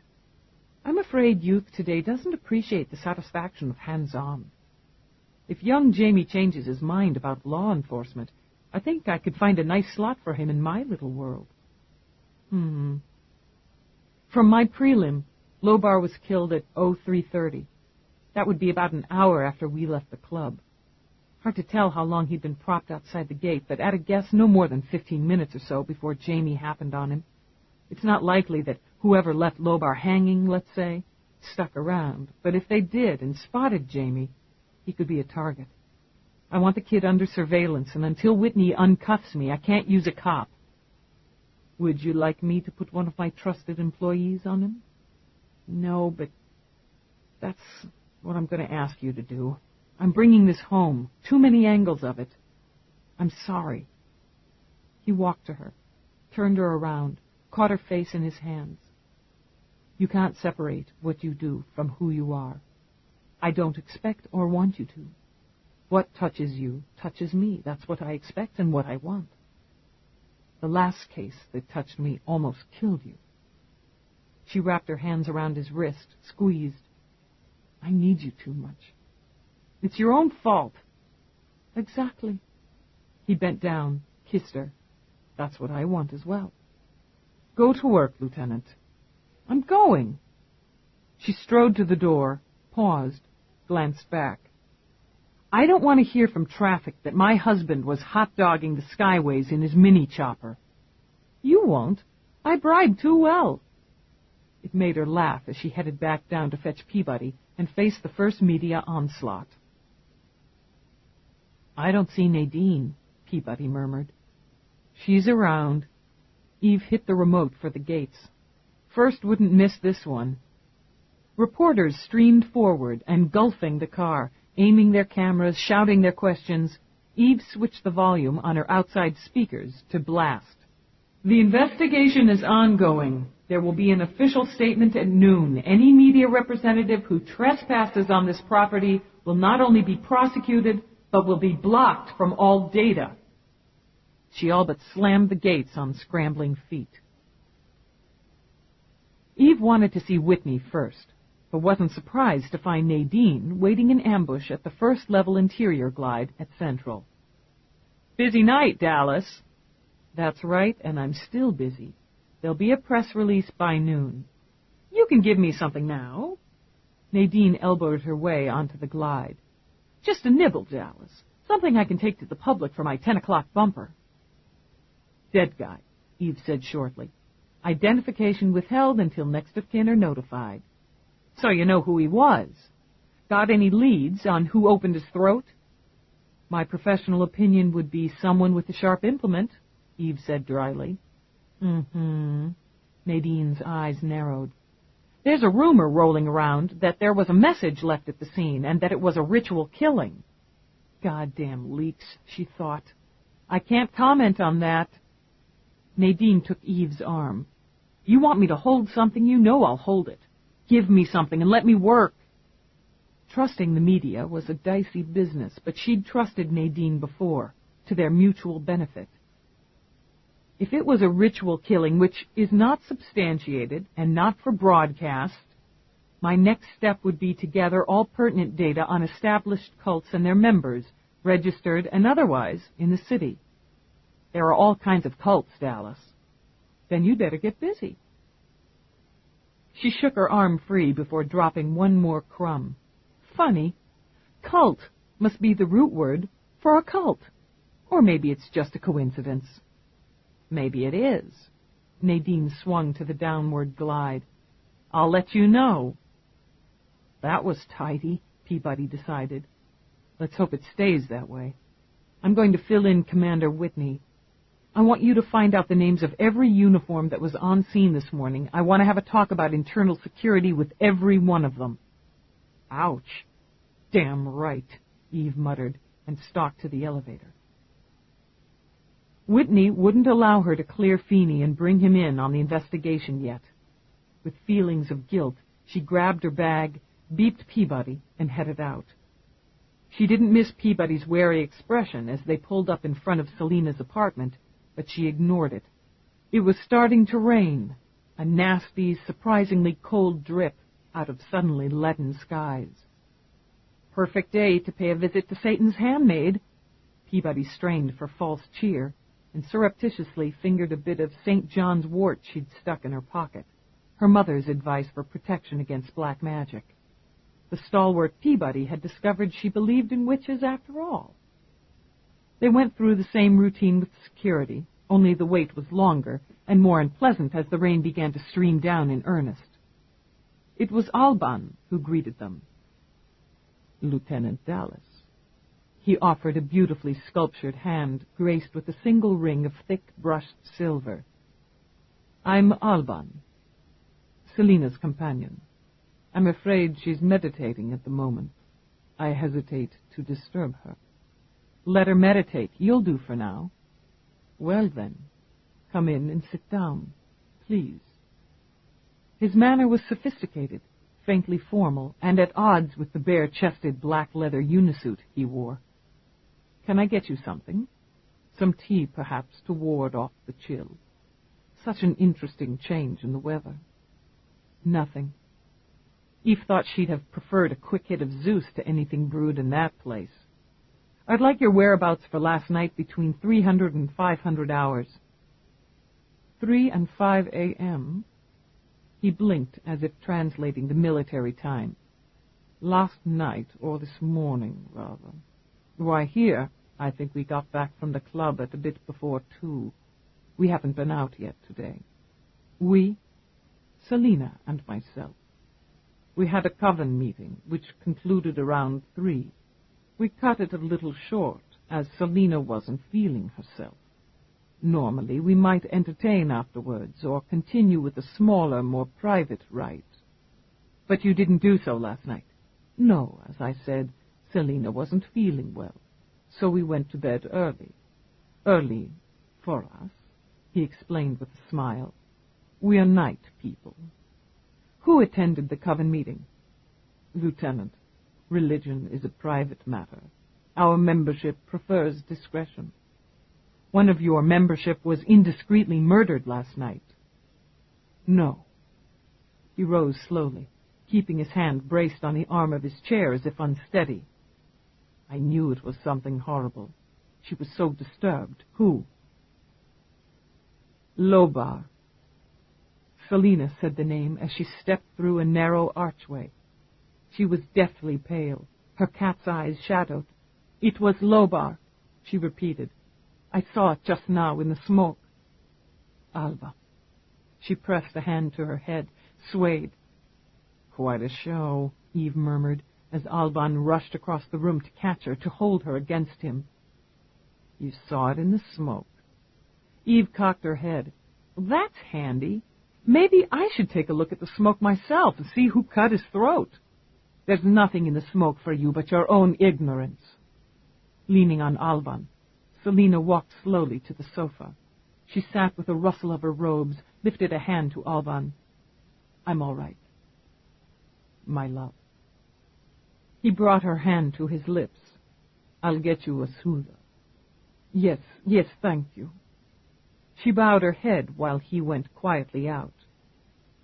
I'm afraid youth today doesn't appreciate the satisfaction of hands-on. If young Jamie changes his mind about law enforcement, I think I could find a nice slot for him in my little world. From my prelim, Lobar was killed at 03:30. That would be about an hour after we left the club. Hard to tell how long he'd been propped outside the gate, but at a guess, no more than 15 minutes or so before Jamie happened on him. It's not likely that whoever left Lobar hanging, let's say, stuck around, but if they did and spotted Jamie, he could be a target. I want the kid under surveillance, and until Whitney uncuffs me, I can't use a cop. Would you like me to put one of my trusted employees on him? No, but that's what I'm going to ask you to do. I'm bringing this home. Too many angles of it. I'm sorry. He walked to her, turned her around, caught her face in his hands. You can't separate what you do from who you are. I don't expect or want you to. What touches you touches me. That's what I expect and what I want. The last case that touched me almost killed you. She wrapped her hands around his wrist, squeezed. I need you too much. It's your own fault. Exactly. He bent down, kissed her. That's what I want as well. Go to work, Lieutenant. I'm going. She strode to the door, paused, glanced back. I don't want to hear from traffic that my husband was hot-dogging the skyways in his mini-chopper. You won't. I bribed too well. It made her laugh as she headed back down to fetch Peabody and face the first media onslaught. I don't see Nadine, Peabody murmured. She's around. Eve hit the remote for the gates. First wouldn't miss this one. Reporters streamed forward, engulfing the car, aiming their cameras, shouting their questions. Eve switched the volume on her outside speakers to blast. The investigation is ongoing. There will be an official statement at noon. Any media representative who trespasses on this property will not only be prosecuted, but will be blocked from all data. She all but slammed the gates on scrambling feet. Eve wanted to see Whitney first, but wasn't surprised to find Nadine waiting in ambush at the first-level interior glide at Central. Busy night, Dallas. That's right, and I'm still busy. There'll be a press release by noon. You can give me something now. Nadine elbowed her way onto the glide. Just a nibble, Dallas. Something I can take to the public for my 10 o'clock bumper. Dead guy, Eve said shortly. Identification withheld until next of kin are notified. So you know who he was. Got any leads on who opened his throat? My professional opinion would be someone with a sharp implement, Eve said dryly. Nadine's eyes narrowed. There's a rumor rolling around that there was a message left at the scene and that it was a ritual killing. Goddamn leaks, she thought. I can't comment on that. Nadine took Eve's arm. You want me to hold something? You know I'll hold it. Give me something and let me work. Trusting the media was a dicey business, but she'd trusted Nadine before, to their mutual benefit. If it was a ritual killing, which is not substantiated and not for broadcast, my next step would be to gather all pertinent data on established cults and their members, registered and otherwise, in the city. There are all kinds of cults, Dallas. Then you'd better get busy. She shook her arm free before dropping one more crumb. Funny. Cult must be the root word for a cult. Or maybe it's just a coincidence. Maybe it is. Nadine swung to the downward glide. I'll let you know. That was tidy, Peabody decided. Let's hope it stays that way. I'm going to fill in Commander Whitney. I want you to find out the names of every uniform that was on scene this morning. I want to have a talk about internal security with every one of them. Ouch. Damn right, Eve muttered, and stalked to the elevator. Whitney wouldn't allow her to clear Feeney and bring him in on the investigation yet. With feelings of guilt, she grabbed her bag, beeped Peabody, and headed out. She didn't miss Peabody's wary expression as they pulled up in front of Selina's apartment, but she ignored it. It was starting to rain, a nasty, surprisingly cold drip out of suddenly leaden skies. Perfect day to pay a visit to Satan's handmaid. Peabody strained for false cheer and surreptitiously fingered a bit of St. John's wort she'd stuck in her pocket, her mother's advice for protection against black magic. The stalwart Peabody had discovered she believed in witches after all. They went through the same routine with security, only the wait was longer and more unpleasant as the rain began to stream down in earnest. It was Alban who greeted them. Lieutenant Dallas. He offered a beautifully sculptured hand graced with a single ring of thick brushed silver. I'm Alban, Selina's companion. I'm afraid she's meditating at the moment. I hesitate to disturb her. Let her meditate. You'll do for now. Well then, come in and sit down, please. His manner was sophisticated, faintly formal, and at odds with the bare-chested black leather unisuit he wore. Can I get you something? Some tea, perhaps, to ward off the chill. Such an interesting change in the weather. Nothing. Eve thought she'd have preferred a quick hit of Zeus to anything brewed in that place. I'd like your whereabouts for last night between 300 and 500 hours. 3 and 5 a.m.? He blinked as if translating the military time. Last night, or this morning, rather. Why, here, I think we got back from the club at a bit before 2. We haven't been out yet today. We? Selina and myself. We had a coven meeting, which concluded around 3. We cut it a little short, as Selina wasn't feeling herself. Normally, we might entertain afterwards, or continue with a smaller, more private rite. But you didn't do so last night. No, as I said, Selina wasn't feeling well, so we went to bed early. Early for us, he explained with a smile. We are night people. Who attended the coven meeting? Lieutenant, religion is a private matter. Our membership prefers discretion. One of your membership was indiscreetly murdered last night. No. He rose slowly, keeping his hand braced on the arm of his chair as if unsteady. I knew it was something horrible. She was so disturbed. Who? Lobar. Selina said the name as she stepped through a narrow archway. She was deathly pale, her cat's eyes shadowed. It was Lobar, she repeated. I saw it just now in the smoke. Alba. She pressed a hand to her head, swayed. Quite a show, Eve murmured, as Alban rushed across the room to catch her, to hold her against him. You saw it in the smoke. Eve cocked her head. That's handy. Maybe I should take a look at the smoke myself and see who cut his throat. There's nothing in the smoke for you but your own ignorance. Leaning on Alban, Selina walked slowly to the sofa. She sat with a rustle of her robes, lifted a hand to Alban. I'm all right. My love. He brought her hand to his lips. I'll get you a soother. Yes, thank you. She bowed her head while he went quietly out.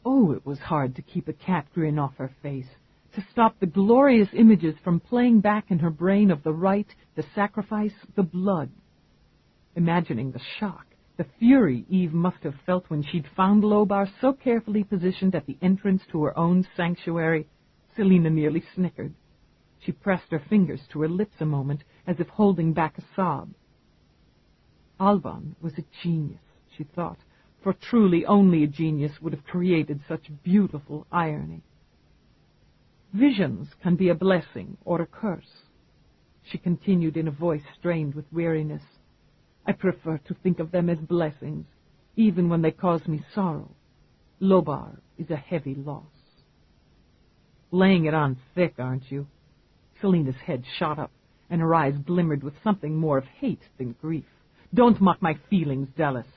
Oh, it was hard to keep a cat grin off her face, to stop the glorious images from playing back in her brain of the rite, the sacrifice, the blood. Imagining the shock, the fury Eve must have felt when she'd found Lobar so carefully positioned at the entrance to her own sanctuary, Selina nearly snickered. She pressed her fingers to her lips a moment, as if holding back a sob. Alban was a genius, she thought, for truly only a genius would have created such beautiful irony. Visions can be a blessing or a curse, she continued in a voice strained with weariness. I prefer to think of them as blessings, even when they cause me sorrow. Lobar is a heavy loss. Laying it on thick, aren't you? Selina's head shot up, and her eyes glimmered with something more of hate than grief. Don't mock my feelings, Dallas.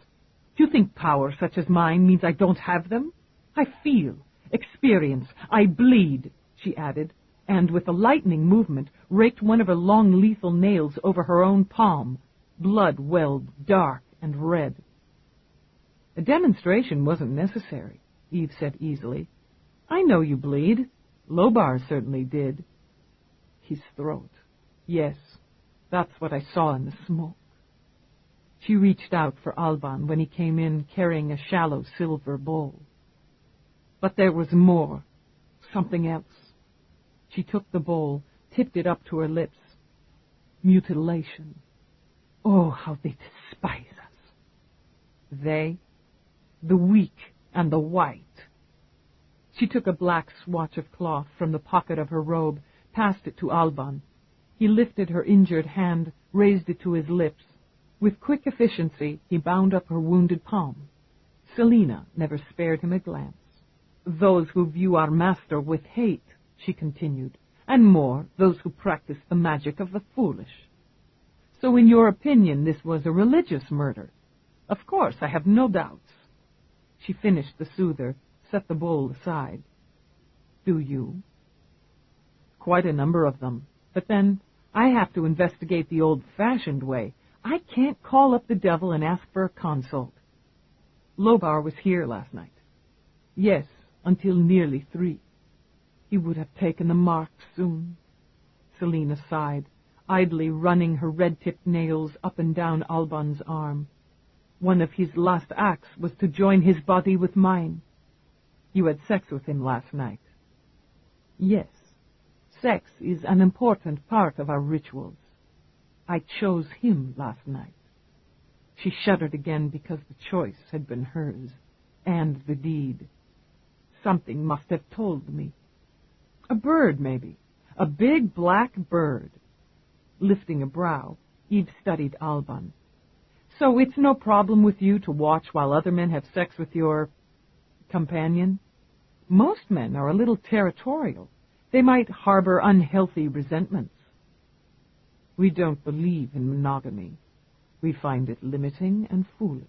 Do you think power such as mine means I don't have them? I feel, experience, I bleed, she added, and with a lightning movement raked one of her long lethal nails over her own palm. Blood welled dark and red. A demonstration wasn't necessary, Eve said easily. I know you bleed. Lobar certainly did. His throat. Yes, that's what I saw in the smoke. She reached out for Alban when he came in carrying a shallow silver bowl. But there was more, something else. She took the bowl, tipped it up to her lips. Mutilation. Oh, how they despise us. They, the weak and the white. She took a black swatch of cloth from the pocket of her robe, passed it to Alban. He lifted her injured hand, raised it to his lips. With quick efficiency, he bound up her wounded palm. Selina never spared him a glance. Those who view our master with hate, she continued, and more, those who practice the magic of the foolish. So in your opinion, this was a religious murder? Of course, I have no doubts. She finished the soother, set the bowl aside. Do you? Quite a number of them. But then, I have to investigate the old-fashioned way. I can't call up the devil and ask for a consult. Lobar was here last night. Yes, until nearly 3. He would have taken the mark soon. Selina sighed, idly running her red-tipped nails up and down Alban's arm. One of his last acts was to join his body with mine. You had sex with him last night. Yes, sex is an important part of our rituals. I chose him last night. She shuddered again because the choice had been hers, and the deed. Something must have told me. A bird, maybe. A big black bird. Lifting a brow, Eve studied Alban. So it's no problem with you to watch while other men have sex with your companion? Most men are a little territorial. They might harbor unhealthy resentments. We don't believe in monogamy. We find it limiting and foolish.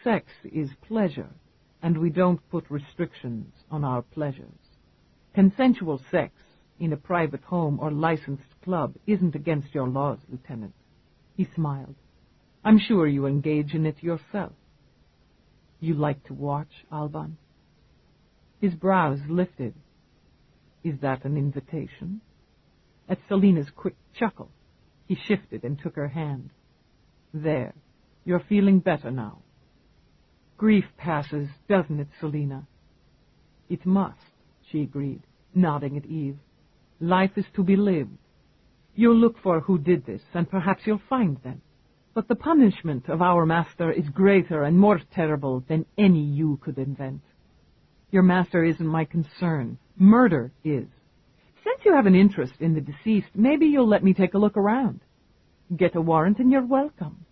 Sex is pleasure, and we don't put restrictions on our pleasures. Consensual sex in a private home or licensed club isn't against your laws, Lieutenant. He smiled. I'm sure you engage in it yourself. You like to watch, Alban? His brows lifted. Is that an invitation? At Selina's quick chuckle, he shifted and took her hand. There, you're feeling better now. Grief passes, doesn't it, Selina? It must, she agreed, nodding at Eve. Life is to be lived. You'll look for who did this, and perhaps you'll find them. But the punishment of our master is greater and more terrible than any you could invent. Your master isn't my concern. Murder is. Since you have an interest in the deceased, maybe you'll let me take a look around. Get a warrant and you're welcome.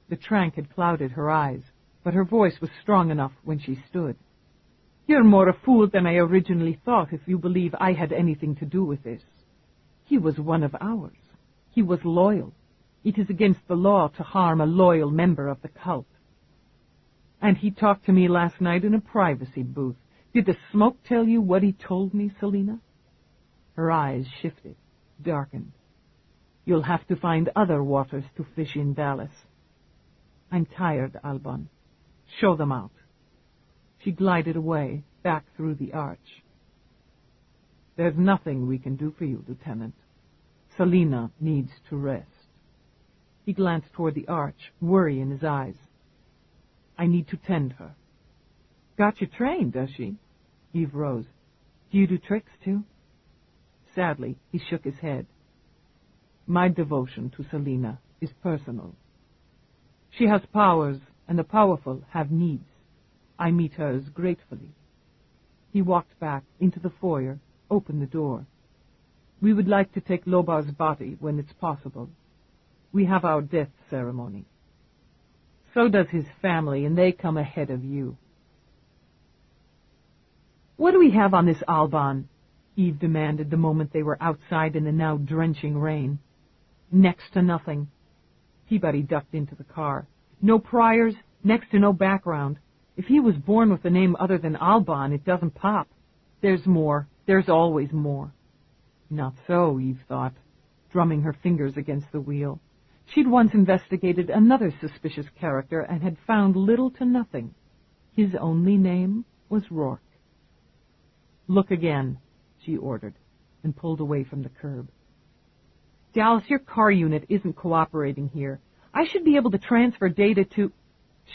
The trank had clouded her eyes, but her voice was strong enough when she stood. You're more a fool than I originally thought if you believe I had anything to do with this. He was one of ours. He was loyal. It is against the law to harm a loyal member of the cult. And he talked to me last night in a privacy booth. Did the smoke tell you what he told me, Selina? Her eyes shifted, darkened. You'll have to find other waters to fish in, Dallas. I'm tired, Alban. Show them out. She glided away, back through the arch. There's nothing we can do for you, Lieutenant. Selina needs to rest. He glanced toward the arch, worry in his eyes. I need to tend her. Got you trained, does she? Eve rose. Do you do tricks, too? Sadly, he shook his head. My devotion to Selina is personal. She has powers, and the powerful have needs. I meet hers gratefully. He walked back into the foyer, opened the door. We would like to take Lobar's body when it's possible. We have our death ceremony. So does his family, and they come ahead of you. What do we have on this Alban? Eve demanded the moment they were outside in the now drenching rain. Next to nothing. Peabody ducked into the car. No priors, next to no background. If he was born with a name other than Alban, it doesn't pop. There's more. There's always more. Not so, Eve thought, drumming her fingers against the wheel. She'd once investigated another suspicious character and had found little to nothing. His only name was Roarke. Look again, she ordered, and pulled away from the curb. Dallas, your car unit isn't cooperating here. I should be able to transfer data to...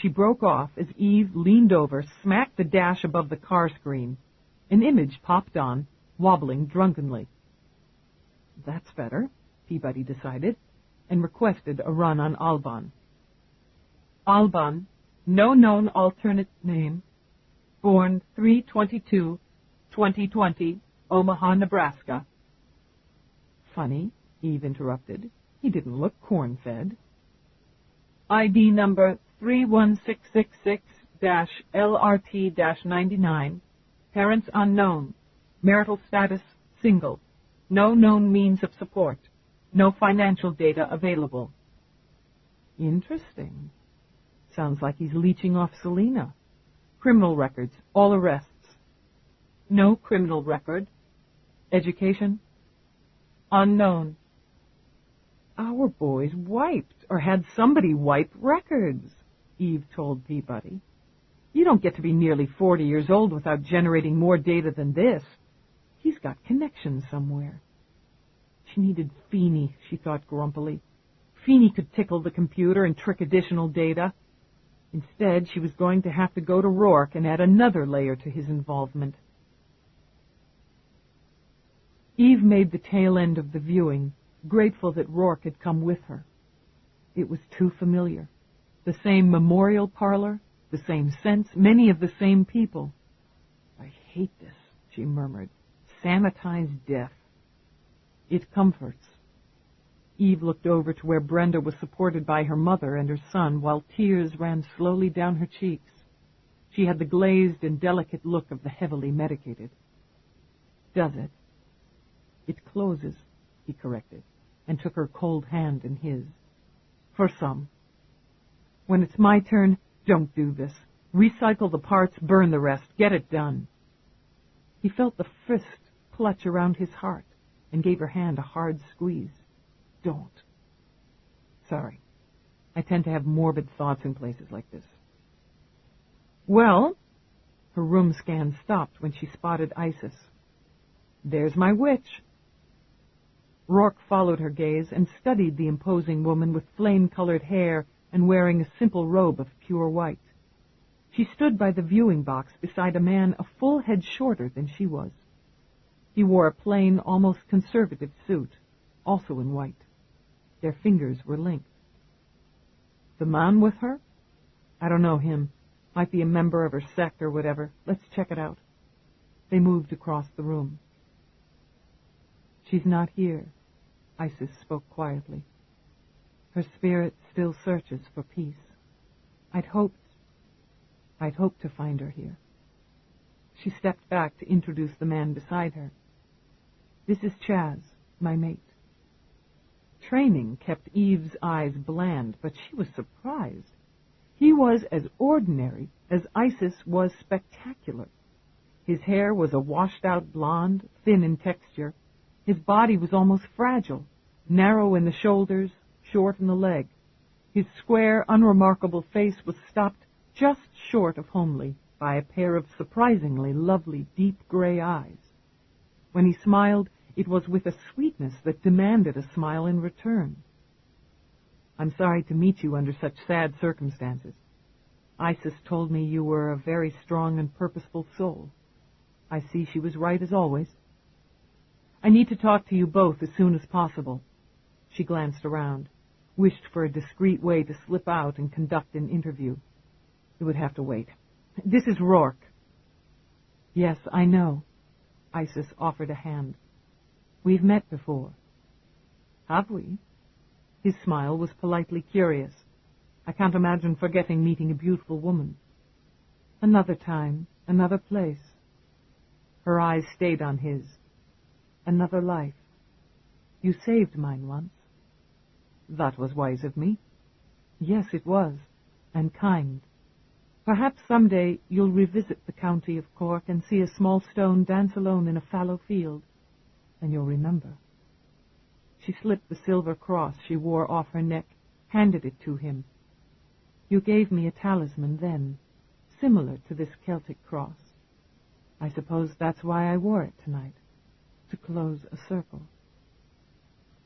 She broke off as Eve leaned over, smacked the dash above the car screen. An image popped on, wobbling drunkenly. That's better, Peabody decided, and requested a run on Alban. Alban, no known alternate name, born 3/22/2020, Omaha, Nebraska. Funny, Eve interrupted. He didn't look corn-fed. ID number 31666-LRT-99. Parents unknown. Marital status single. No known means of support. No financial data available. Interesting. Sounds like he's leeching off Selena. Criminal records. All arrests. No criminal record. Education? Unknown. Our boy's wiped, or had somebody wipe records, Eve told Peabody. You don't get to be nearly 40 years old without generating more data than this. He's got connections somewhere. She needed Feeney, she thought grumpily. Feeney could tickle the computer and trick additional data. Instead, she was going to have to go to Roarke and add another layer to his involvement. Eve made the tail end of the viewing, grateful that Roarke had come with her. It was too familiar. The same memorial parlor, the same scents, many of the same people. I hate this, she murmured. Sanitized death. It comforts. Eve looked over to where Brenda was supported by her mother and her son while tears ran slowly down her cheeks. She had the glazed and delicate look of the heavily medicated. Does it? It closes, he corrected, and took her cold hand in his. For some. When it's my turn, don't do this. Recycle the parts, burn the rest, get it done. He felt the fist clutch around his heart and gave her hand a hard squeeze. Don't. Sorry. I tend to have morbid thoughts in places like this. Well, her room scan stopped when she spotted Isis. There's my witch. Roarke followed her gaze and studied the imposing woman with flame-colored hair and wearing a simple robe of pure white. She stood by the viewing box beside a man a full head shorter than she was. He wore a plain, almost conservative suit, also in white. Their fingers were linked. The man with her? I don't know him. Might be a member of her sect or whatever. Let's check it out. They moved across the room. She's not here, Isis spoke quietly. Her spirit still searches for peace. I'd hoped to find her here. She stepped back to introduce the man beside her. This is Chaz, my mate. Training kept Eve's eyes bland, but she was surprised. He was as ordinary as Isis was spectacular. His hair was a washed-out blonde, thin in texture. His body was almost fragile, narrow in the shoulders, short in the leg. His square, unremarkable face was stopped just short of homely by a pair of surprisingly lovely deep gray eyes. When he smiled, it was with a sweetness that demanded a smile in return. I'm sorry to meet you under such sad circumstances. Isis told me you were a very strong and purposeful soul. I see she was right as always. I need to talk to you both as soon as possible. She glanced around, wished for a discreet way to slip out and conduct an interview. It would have to wait. This is Roarke. Yes, I know. Isis offered a hand. We've met before. Have we? His smile was politely curious. I can't imagine forgetting meeting a beautiful woman. Another time, another place. Her eyes stayed on his. Another life. You saved mine once. That was wise of me. Yes, it was, and kind. Perhaps someday you'll revisit the county of Cork and see a small stone dance alone in a fallow field, and you'll remember. She slipped the silver cross she wore off her neck, handed it to him. You gave me a talisman then, similar to this Celtic cross. I suppose that's why I wore it tonight, to close a circle.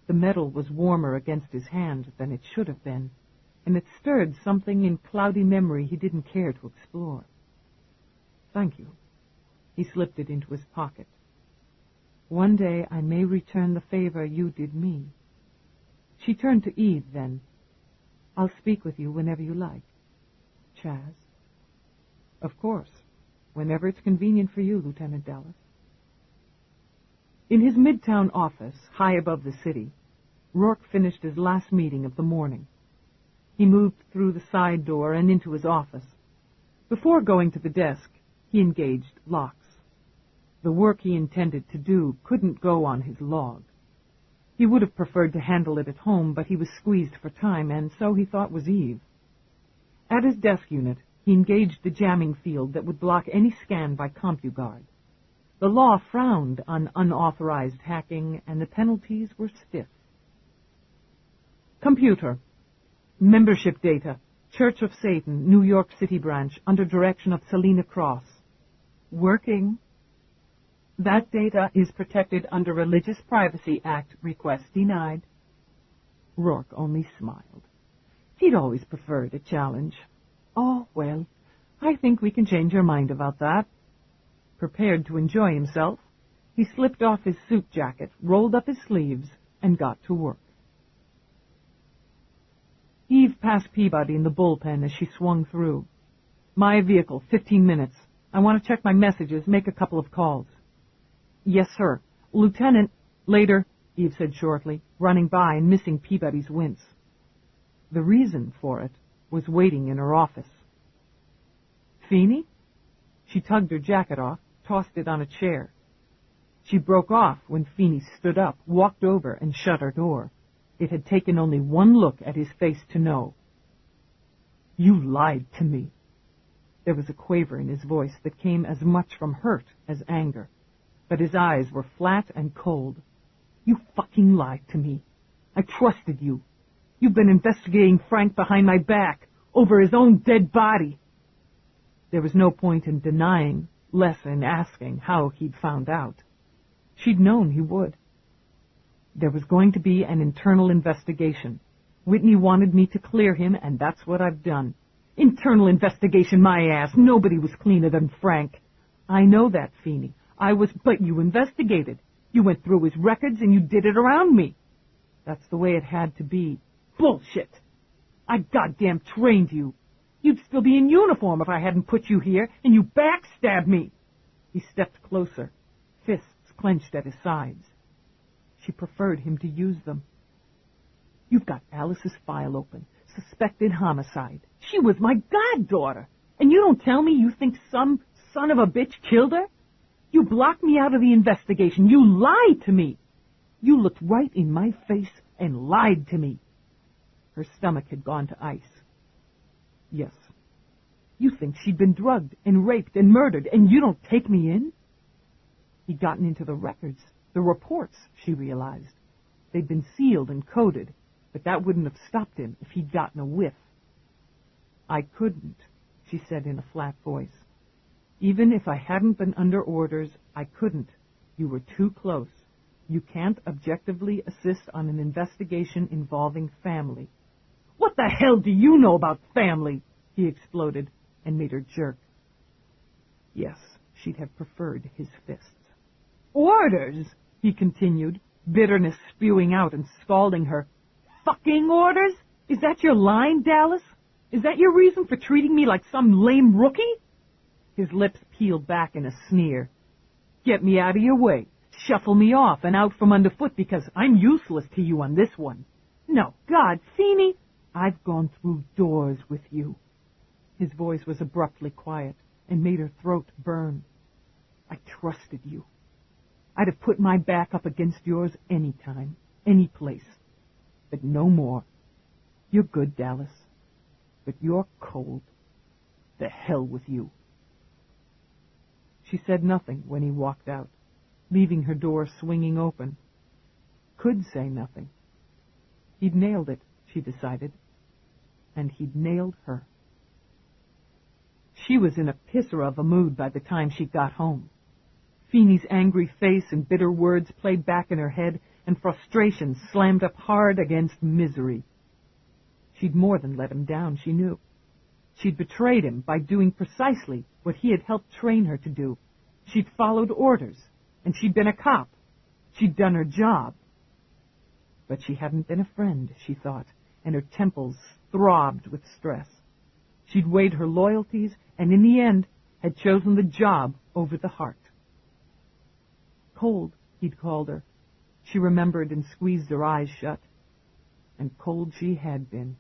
The metal was warmer against his hand than it should have been, and it stirred something in cloudy memory he didn't care to explore. Thank you. He slipped it into his pocket. One day I may return the favor you did me. She turned to Eve then. I'll speak with you whenever you like. Chaz. Of course. Whenever it's convenient for you, Lieutenant Dallas. In his midtown office, high above the city, Roarke finished his last meeting of the morning. He moved through the side door and into his office. Before going to the desk, he engaged locks. The work he intended to do couldn't go on his log. He would have preferred to handle it at home, but he was squeezed for time, and so he thought was Eve. At his desk unit, he engaged the jamming field that would block any scan by CompuGuard. The law frowned on unauthorized hacking, and the penalties were stiff. Computer. Membership data. Church of Satan, New York City branch, under direction of Selena Cross. Working. That data is protected under Religious Privacy Act. Request denied. Roarke only smiled. He'd always preferred a challenge. Oh, well, I think we can change your mind about that. Prepared to enjoy himself, he slipped off his suit jacket, rolled up his sleeves, and got to work. Eve passed Peabody in the bullpen as she swung through. My vehicle, 15 minutes. I want to check my messages, make a couple of calls. Yes, sir. Lieutenant, later, Eve said shortly, running by and missing Peabody's wince. The reason for it was waiting in her office. Feeney? She tugged her jacket off, tossed it on a chair. She broke off when Feeney stood up, walked over, and shut her door. It had taken only one look at his face to know. You lied to me. There was a quaver in his voice that came as much from hurt as anger, but his eyes were flat and cold. You fucking lied to me. I trusted you. You've been investigating Frank behind my back, over his own dead body. There was no point in denying, less in asking how he'd found out. She'd known he would. There was going to be an internal investigation. Whitney wanted me to clear him, and that's what I've done. Internal investigation, my ass. Nobody was cleaner than Frank. I know that, Feeney. But you investigated. You went through his records, and you did it around me. That's the way it had to be. Bullshit. I goddamn trained you. You'd still be in uniform if I hadn't put you here, and you backstabbed me. He stepped closer, fists clenched at his sides. She preferred him to use them. You've got Alice's file open. Suspected homicide. She was my goddaughter. And you don't tell me you think some son of a bitch killed her? You blocked me out of the investigation. You lied to me. You looked right in my face and lied to me. Her stomach had gone to ice. Yes. You think she'd been drugged and raped and murdered, and you don't take me in? He'd gotten into the records, the reports, she realized. They'd been sealed and coded, but that wouldn't have stopped him if he'd gotten a whiff. I couldn't, she said in a flat voice. Even if I hadn't been under orders, I couldn't. You were too close. You can't objectively assist on an investigation involving family. What the hell do you know about family? He exploded and made her jerk. Yes, she'd have preferred his fists. Orders, he continued, bitterness spewing out and scalding her. Fucking orders? Is that your line, Dallas? Is that your reason for treating me like some lame rookie? His lips peeled back in a sneer. Get me out of your way. Shuffle me off and out from underfoot because I'm useless to you on this one. No, God, Feeney, I've gone through doors with you. His voice was abruptly quiet and made her throat burn. I trusted you. I'd have put my back up against yours any time, any place. But no more. You're good, Dallas. but you're cold. The hell with you." She said nothing when he walked out, leaving her door swinging open. Could say nothing. He'd nailed it, she decided, and he'd nailed her. She was in a pisser of a mood by the time she got home. Feeney's angry face and bitter words played back in her head, and frustration slammed up hard against misery. She'd more than let him down, she knew. She'd betrayed him by doing precisely what he had helped train her to do. She'd followed orders, and she'd been a cop. She'd done her job. But she hadn't been a friend, she thought, and her temples throbbed with stress. She'd weighed her loyalties, and in the end had chosen the job over the heart. Cold, he'd called her. She remembered and squeezed her eyes shut. And cold she had been.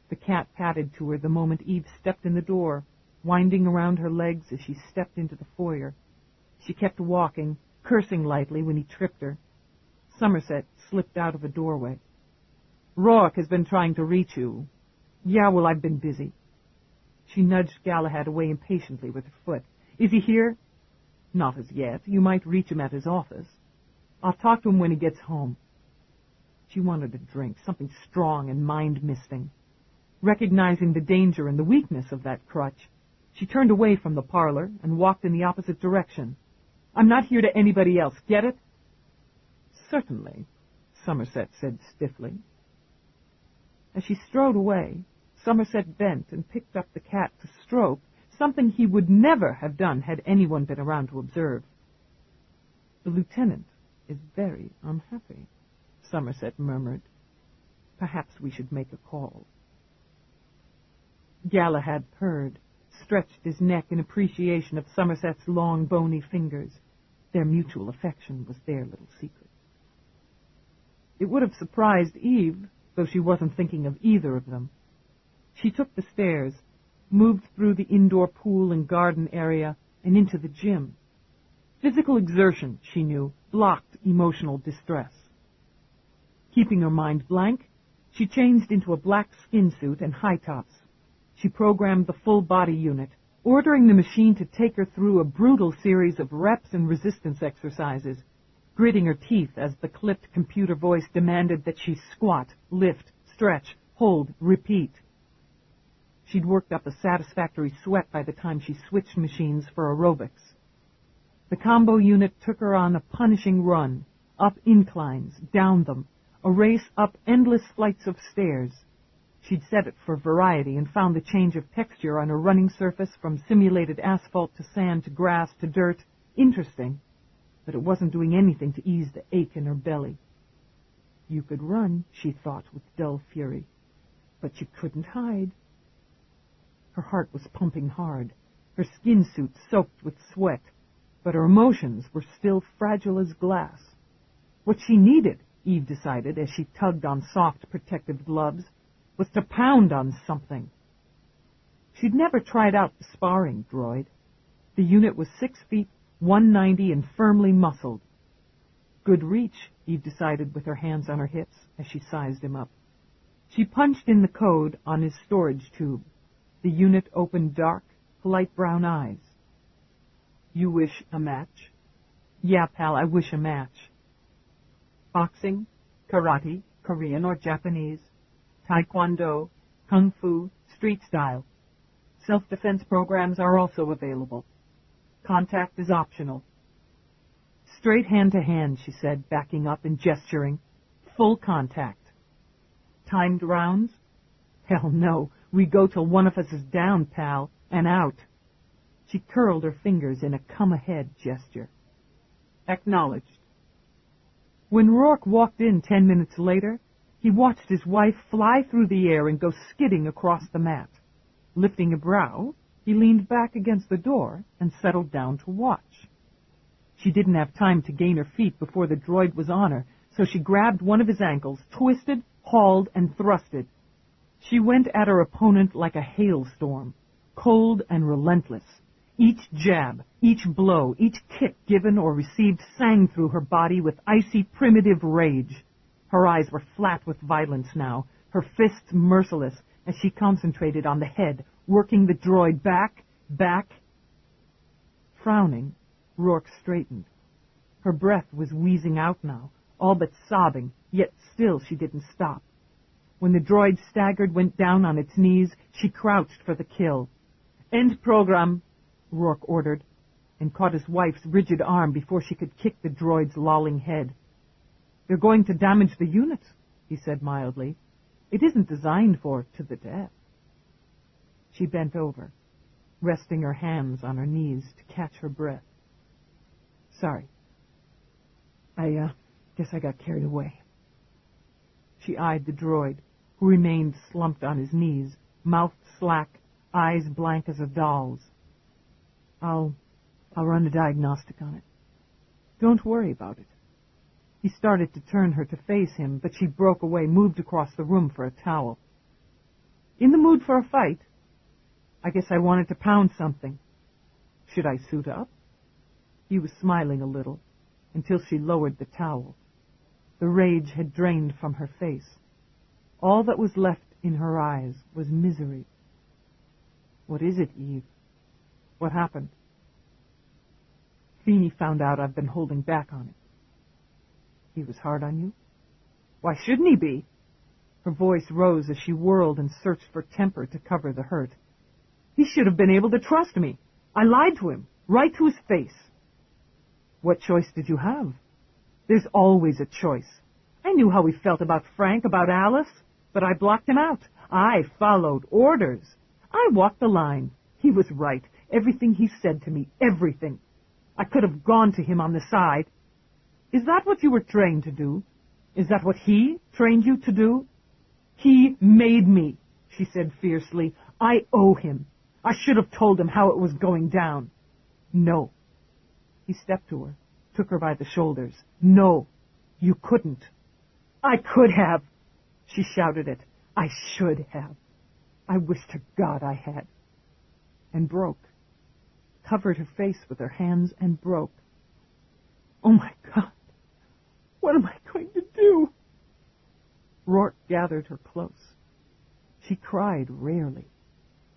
The cat patted to her the moment Eve stepped in the door, winding around her legs as she stepped into the foyer. She kept walking, cursing lightly when he tripped her. Somerset slipped out of a doorway. "Roarke has been trying to reach you." "Yeah, well, I've been busy." She nudged Galahad away impatiently with her foot. "Is he here?" "Not as yet. You might reach him at his office." "I'll talk to him when he gets home." She wanted a drink, something strong and mind-misting. Recognizing the danger and the weakness of that crutch, she turned away from the parlor and walked in the opposite direction. "I'm not here to anybody else, get it?" "Certainly," Somerset said stiffly. As she strode away, Somerset bent and picked up the cat to stroke, something he would never have done had anyone been around to observe. "The lieutenant is very unhappy," Somerset murmured. "Perhaps we should make a call." Galahad purred, stretched his neck in appreciation of Somerset's long, bony fingers. Their mutual affection was their little secret. It would have surprised Eve, though she wasn't thinking of either of them. She took the stairs, moved through the indoor pool and garden area, and into the gym. Physical exertion, she knew, blocked emotional distress. Keeping her mind blank, she changed into a black skin suit and high tops. She programmed the full body unit, ordering the machine to take her through a brutal series of reps and resistance exercises, gritting her teeth as the clipped computer voice demanded that she squat, lift, stretch, hold, repeat. She'd worked up a satisfactory sweat by the time she switched machines for aerobics. The combo unit took her on a punishing run, up inclines, down them, a race up endless flights of stairs. She'd set it for variety and found the change of texture on her running surface from simulated asphalt to sand to grass to dirt interesting, but it wasn't doing anything to ease the ache in her belly. You could run, she thought with dull fury, but you couldn't hide. Her heart was pumping hard, her skin suit soaked with sweat, but her emotions were still fragile as glass. What she needed, Eve decided as she tugged on soft protective gloves, was to pound on something. She'd never tried out the sparring droid. The unit was 6 feet, 190 and firmly muscled. Good reach, Eve decided with her hands on her hips as she sized him up. She punched in the code on his storage tube. The unit opened dark, light brown eyes. "You wish a match?" "Yeah, pal, I wish a match." "Boxing, karate, Korean or Japanese, taekwondo, kung fu, street style. Self-defense programs are also available. Contact is optional." "Straight hand-to-hand," she said, backing up and gesturing. "Full contact." "Timed rounds?" "Hell no. We go till one of us is down, pal, and out." She curled her fingers in a come-ahead gesture. "Acknowledged." When Roarke walked in 10 minutes later, he watched his wife fly through the air and go skidding across the mat. Lifting a brow, he leaned back against the door and settled down to watch. She didn't have time to gain her feet before the droid was on her, so she grabbed one of his ankles, twisted, hauled, and thrusted. She went at her opponent like a hailstorm, cold and relentless. Each jab, each blow, each kick given or received sang through her body with icy, primitive rage. Her eyes were flat with violence now, her fists merciless, as she concentrated on the head, working the droid back. Frowning, Roarke straightened. Her breath was wheezing out now, all but sobbing, yet still she didn't stop. When the droid staggered, went down on its knees, she crouched for the kill. "End program," Roarke ordered, and caught his wife's rigid arm before she could kick the droid's lolling head. "You're going to damage the unit," he said mildly. "It isn't designed for to the death." She bent over, resting her hands on her knees to catch her breath. "Sorry. I guess I got carried away." She eyed the droid, who remained slumped on his knees, mouth slack, eyes blank as a doll's. I'll run a diagnostic on it. Don't worry about it." He started to turn her to face him, but she broke away, moved across the room for a towel. "In the mood for a fight? I guess I wanted to pound something. Should I suit up?" He was smiling a little, until she lowered the towel. The rage had drained from her face. All that was left in her eyes was misery. "What is it, Eve? What happened?" "Feeney found out I've been holding back on it." "He was hard on you?" "Why shouldn't he be?" Her voice rose as she whirled and searched for temper to cover the hurt. "He should have been able to trust me. I lied to him, right to his face." "What choice did you have?" "There's always a choice. I knew how he felt about Frank, about Alice, but I blocked him out. I followed orders. I walked the line. He was right. Everything he said to me, everything. I could have gone to him on the side. Is that what you were trained to do? Is that what he trained you to do?" "He made me," she said fiercely. "I owe him. I should have told him how it was going down." "No." He stepped to her, took her by the shoulders. "No, you couldn't." "I could have," she shouted it. "I should have. I wish to God I had." And broke. Covered her face with her hands and broke. "Oh, my God. What am I going to do?" Roarke gathered her close. She cried rarely.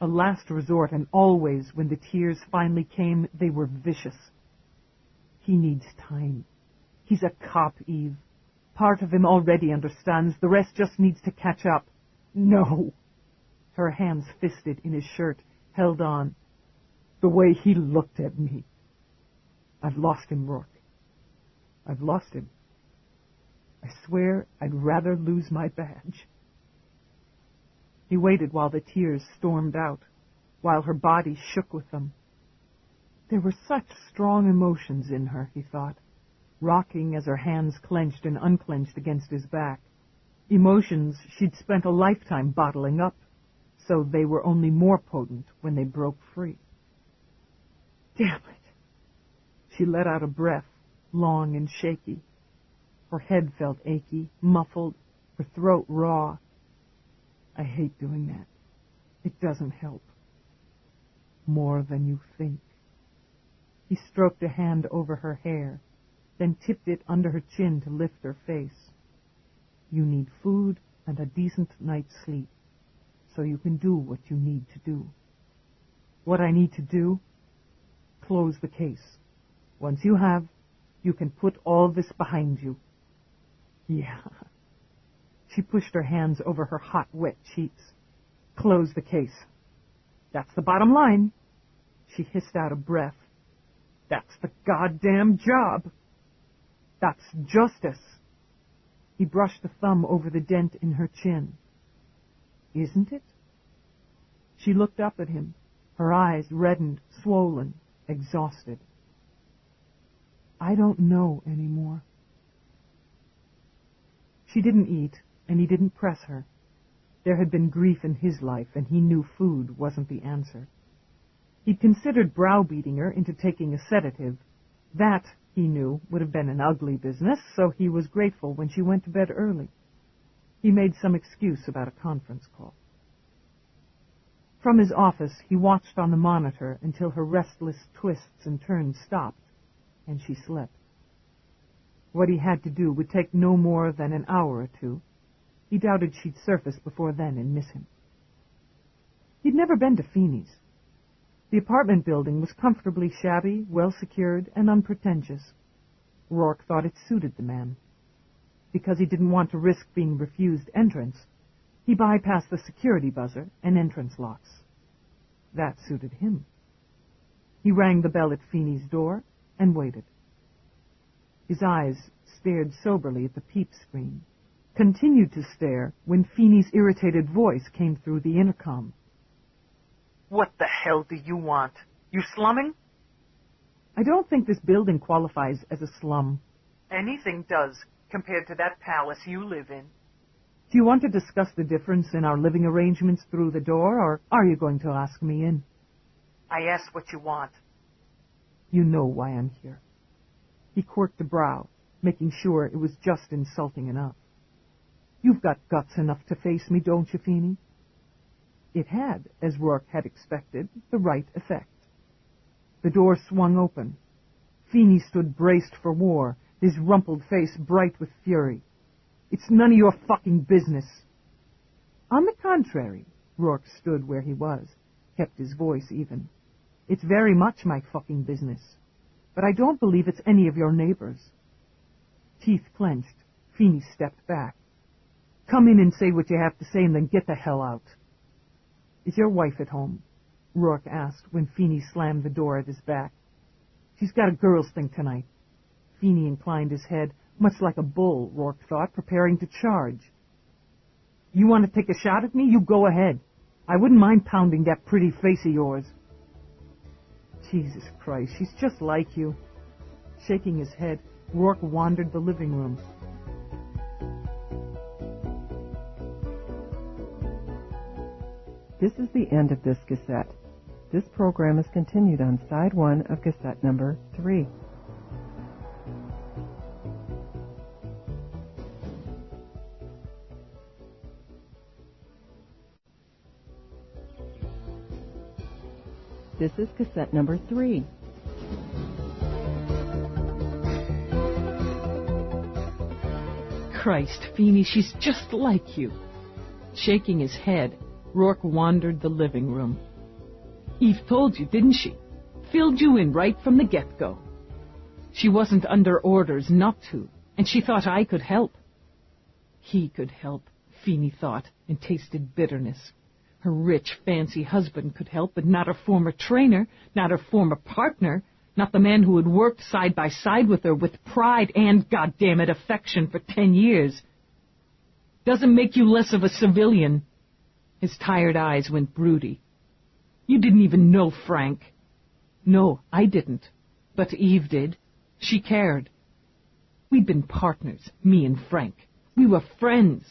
A last resort, and always, when the tears finally came, they were vicious. "He needs time. He's a cop, Eve. Part of him already understands. The rest just needs to catch up." "No." Her hands fisted in his shirt, held on. "The way he looked at me. I've lost him, Roarke. I've lost him. I swear I'd rather lose my badge." He waited while the tears stormed out, while her body shook with them. There were such strong emotions in her, he thought, rocking as her hands clenched and unclenched against his back. Emotions she'd spent a lifetime bottling up, so they were only more potent when they broke free. Damn it! She let out a breath, long and shaky. Her head felt achy, muffled, her throat raw. I hate doing that. It doesn't help. More than you think. He stroked a hand over her hair, then tipped it under her chin to lift her face. You need food and a decent night's sleep, so you can do what you need to do. What I need to do? Close the case. Once you have, you can put all this behind you. Yeah. She pushed her hands over her hot, wet cheeks. Close the case. That's the bottom line. She hissed out a breath. That's the goddamn job. That's justice. He brushed a thumb over the dent in her chin. Isn't it? She looked up at him, her eyes reddened, swollen, exhausted. I don't know anymore. She didn't eat, and he didn't press her. There had been grief in his life, and he knew food wasn't the answer. He'd considered browbeating her into taking a sedative. That, he knew, would have been an ugly business, so he was grateful when she went to bed early. He made some excuse about a conference call. From his office, he watched on the monitor until her restless twists and turns stopped, and she slept. What he had to do would take no more than an hour or two. He doubted she'd surface before then and miss him. He'd never been to Feeney's. The apartment building was comfortably shabby, well-secured, and unpretentious. Roarke thought it suited the man. Because he didn't want to risk being refused entrance, he bypassed the security buzzer and entrance locks. That suited him. He rang the bell at Feeney's door and waited. His eyes stared soberly at the peep screen, continued to stare when Feeney's irritated voice came through the intercom. What the hell do you want? You slumming? I don't think this building qualifies as a slum. Anything does, compared to that palace you live in. Do you want to discuss the difference in our living arrangements through the door, or are you going to ask me in? I ask what you want. You know why I'm here. He quirked a brow, making sure it was just insulting enough. You've got guts enough to face me, don't you, Feeney? It had, as Roarke had expected, the right effect. The door swung open. Feeney stood braced for war, his rumpled face bright with fury. It's none of your fucking business. On the contrary, Roarke stood where he was, kept his voice even. It's very much my fucking business. But I don't believe it's any of your neighbors. Teeth clenched, Feeney stepped back. Come in and say what you have to say and then get the hell out. Is your wife at home? Roarke asked when Feeney slammed the door at his back. She's got a girls' thing tonight. Feeney inclined his head, much like a bull, Roarke thought, preparing to charge. You want to take a shot at me? You go ahead. I wouldn't mind pounding that pretty face of yours. Jesus Christ, she's just like you. Shaking his head, Roarke wandered the living room. This is the end of this cassette. This program is continued on side 1 of cassette number 3. This is cassette number 3. Christ, Feeney, she's just like you. Shaking his head, Roarke wandered the living room. Eve told you, didn't she? Filled you in right from the get-go. She wasn't under orders not to, and she thought I could help. He could help, Feeney thought, and tasted bitterness. Her rich, fancy husband could help, but not her former trainer, not her former partner, not the man who had worked side by side with her with pride and, goddammit, affection for 10 years. Doesn't make you less of a civilian. His tired eyes went broody. You didn't even know Frank. No, I didn't. But Eve did. She cared. We'd been partners, me and Frank. We were friends,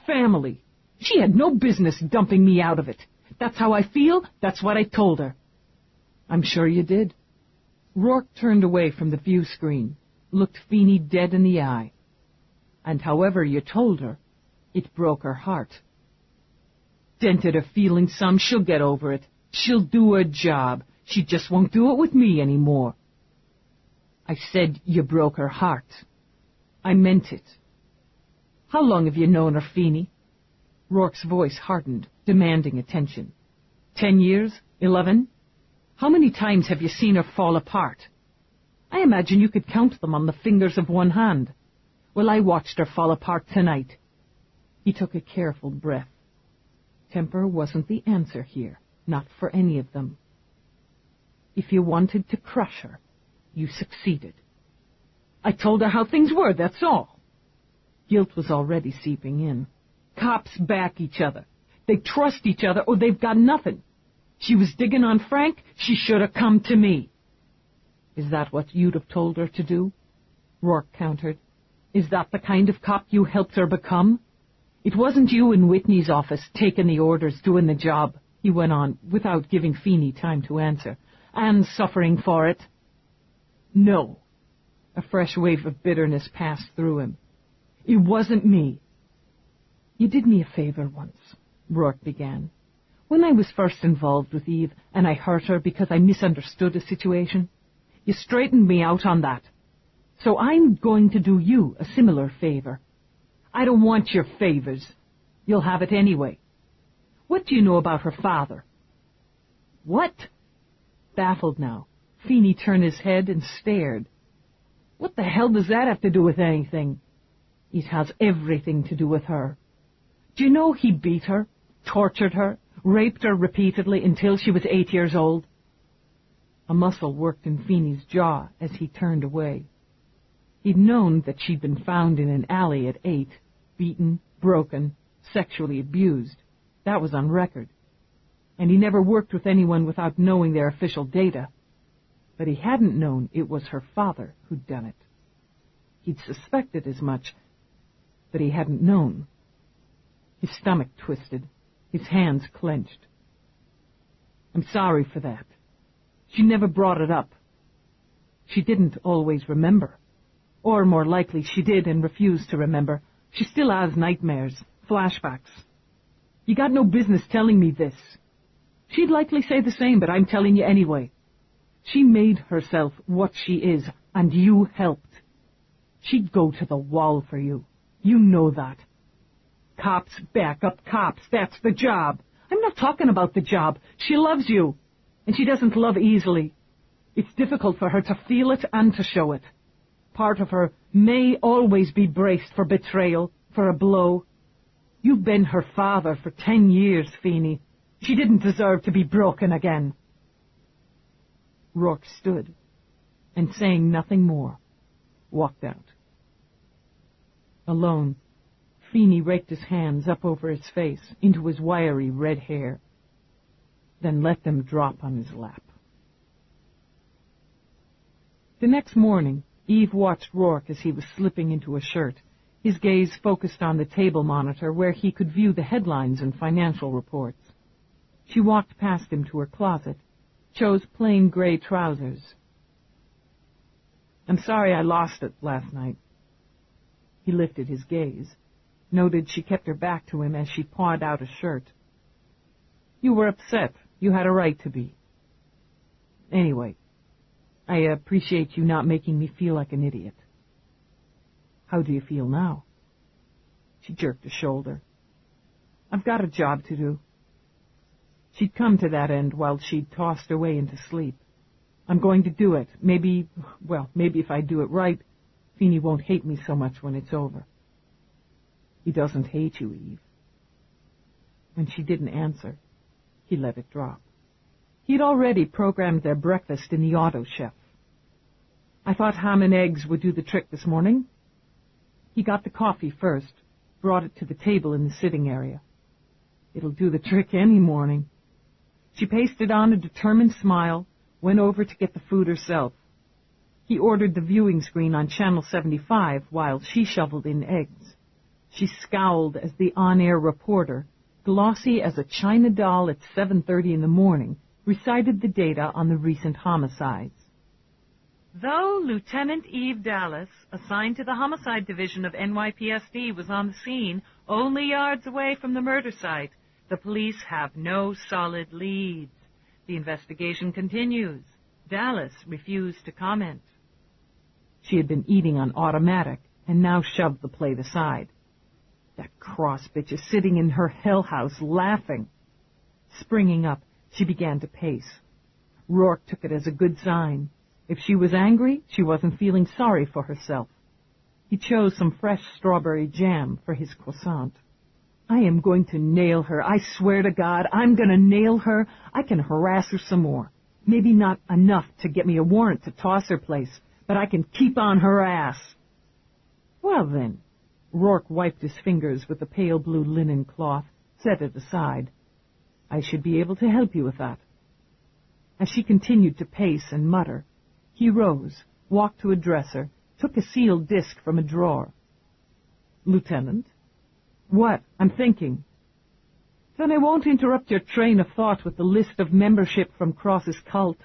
family. She had no business dumping me out of it. That's how I feel. That's what I told her. I'm sure you did. Roarke turned away from the view screen, looked Feeney dead in the eye. And however you told her, it broke her heart. Dented her feelings some. She'll get over it. She'll do her job. She just won't do it with me anymore. I said you broke her heart. I meant it. How long have you known her, Feeney? Rourke's voice hardened, demanding attention. 10 years? 11? How many times have you seen her fall apart? I imagine you could count them on the fingers of one hand. Well, I watched her fall apart tonight. He took a careful breath. Temper wasn't the answer here, not for any of them. If you wanted to crush her, you succeeded. I told her how things were, that's all. Guilt was already seeping in. Cops back each other. They trust each other or they've got nothing. She was digging on Frank, she should have come to me. Is that what you'd have told her to do? Roarke countered. Is that the kind of cop you helped her become? It wasn't you in Whitney's office taking the orders, doing the job, he went on, without giving Feeney time to answer, and suffering for it. No. A fresh wave of bitterness passed through him. It wasn't me. You did me a favor once, Roarke began. When I was first involved with Eve, and I hurt her because I misunderstood a situation, you straightened me out on that. So I'm going to do you a similar favor. I don't want your favors. You'll have it anyway. What do you know about her father? What? Baffled now, Feeney turned his head and stared. What the hell does that have to do with anything? It has everything to do with her. Do you know he beat her, tortured her, raped her repeatedly until she was 8 years old? A muscle worked in Feeney's jaw as he turned away. He'd known that she'd been found in an alley at 8, beaten, broken, sexually abused. That was on record. And he never worked with anyone without knowing their official data. But he hadn't known it was her father who'd done it. He'd suspected as much, but he hadn't known. His stomach twisted, his hands clenched. I'm sorry for that. She never brought it up. She didn't always remember. Or more likely she did and refused to remember. She still has nightmares, flashbacks. You got no business telling me this. She'd likely say the same, but I'm telling you anyway. She made herself what she is, and you helped. She'd go to the wall for you. You know that. Cops back up cops. That's the job. I'm not talking about the job. She loves you, and she doesn't love easily. It's difficult for her to feel it and to show it. Part of her may always be braced for betrayal, for a blow. You've been her father for 10 years, Feeney. She didn't deserve to be broken again. Roarke stood, and saying nothing more, walked out. Alone, Feeney raked his hands up over his face, into his wiry red hair, then let them drop on his lap. The next morning, Eve watched Roarke as he was slipping into a shirt, his gaze focused on the table monitor where he could view the headlines and financial reports. She walked past him to her closet, chose plain gray trousers. I'm sorry I lost it last night. He lifted his gaze, noted she kept her back to him as she pawed out a shirt. You were upset. You had a right to be. Anyway, I appreciate you not making me feel like an idiot. How do you feel now? She jerked a shoulder. I've got a job to do. She'd come to that end while she'd tossed her way into sleep. I'm going to do it. Maybe if I do it right, Feeney won't hate me so much when it's over. He doesn't hate you, Eve. When she didn't answer, he let it drop. He'd already programmed their breakfast in the auto chef. I thought ham and eggs would do the trick this morning. He got the coffee first, brought it to the table in the sitting area. It'll do the trick any morning. She pasted on a determined smile, went over to get the food herself. He ordered the viewing screen on Channel 75 while she shoveled in eggs. She scowled as the on-air reporter, glossy as a china doll at 7:30 in the morning, recited the data on the recent homicides. Though Lieutenant Eve Dallas, assigned to the Homicide Division of NYPSD, was on the scene only yards away from the murder site, the police have no solid leads. The investigation continues. Dallas refused to comment. She had been eating on automatic and now shoved the plate aside. That cross bitch is sitting in her hell house laughing. Springing up, she began to pace. Roarke took it as a good sign. If she was angry, she wasn't feeling sorry for herself. He chose some fresh strawberry jam for his croissant. I am going to nail her. I swear to God, I'm going to nail her. I can harass her some more. Maybe not enough to get me a warrant to toss her place, but I can keep on her ass. Well then, Roarke wiped his fingers with the pale blue linen cloth, set it aside. I should be able to help you with that. As she continued to pace and mutter, he rose, walked to a dresser, took a sealed disc from a drawer. Lieutenant? What? I'm thinking. Then I won't interrupt your train of thought with the list of membership from Cross's cult.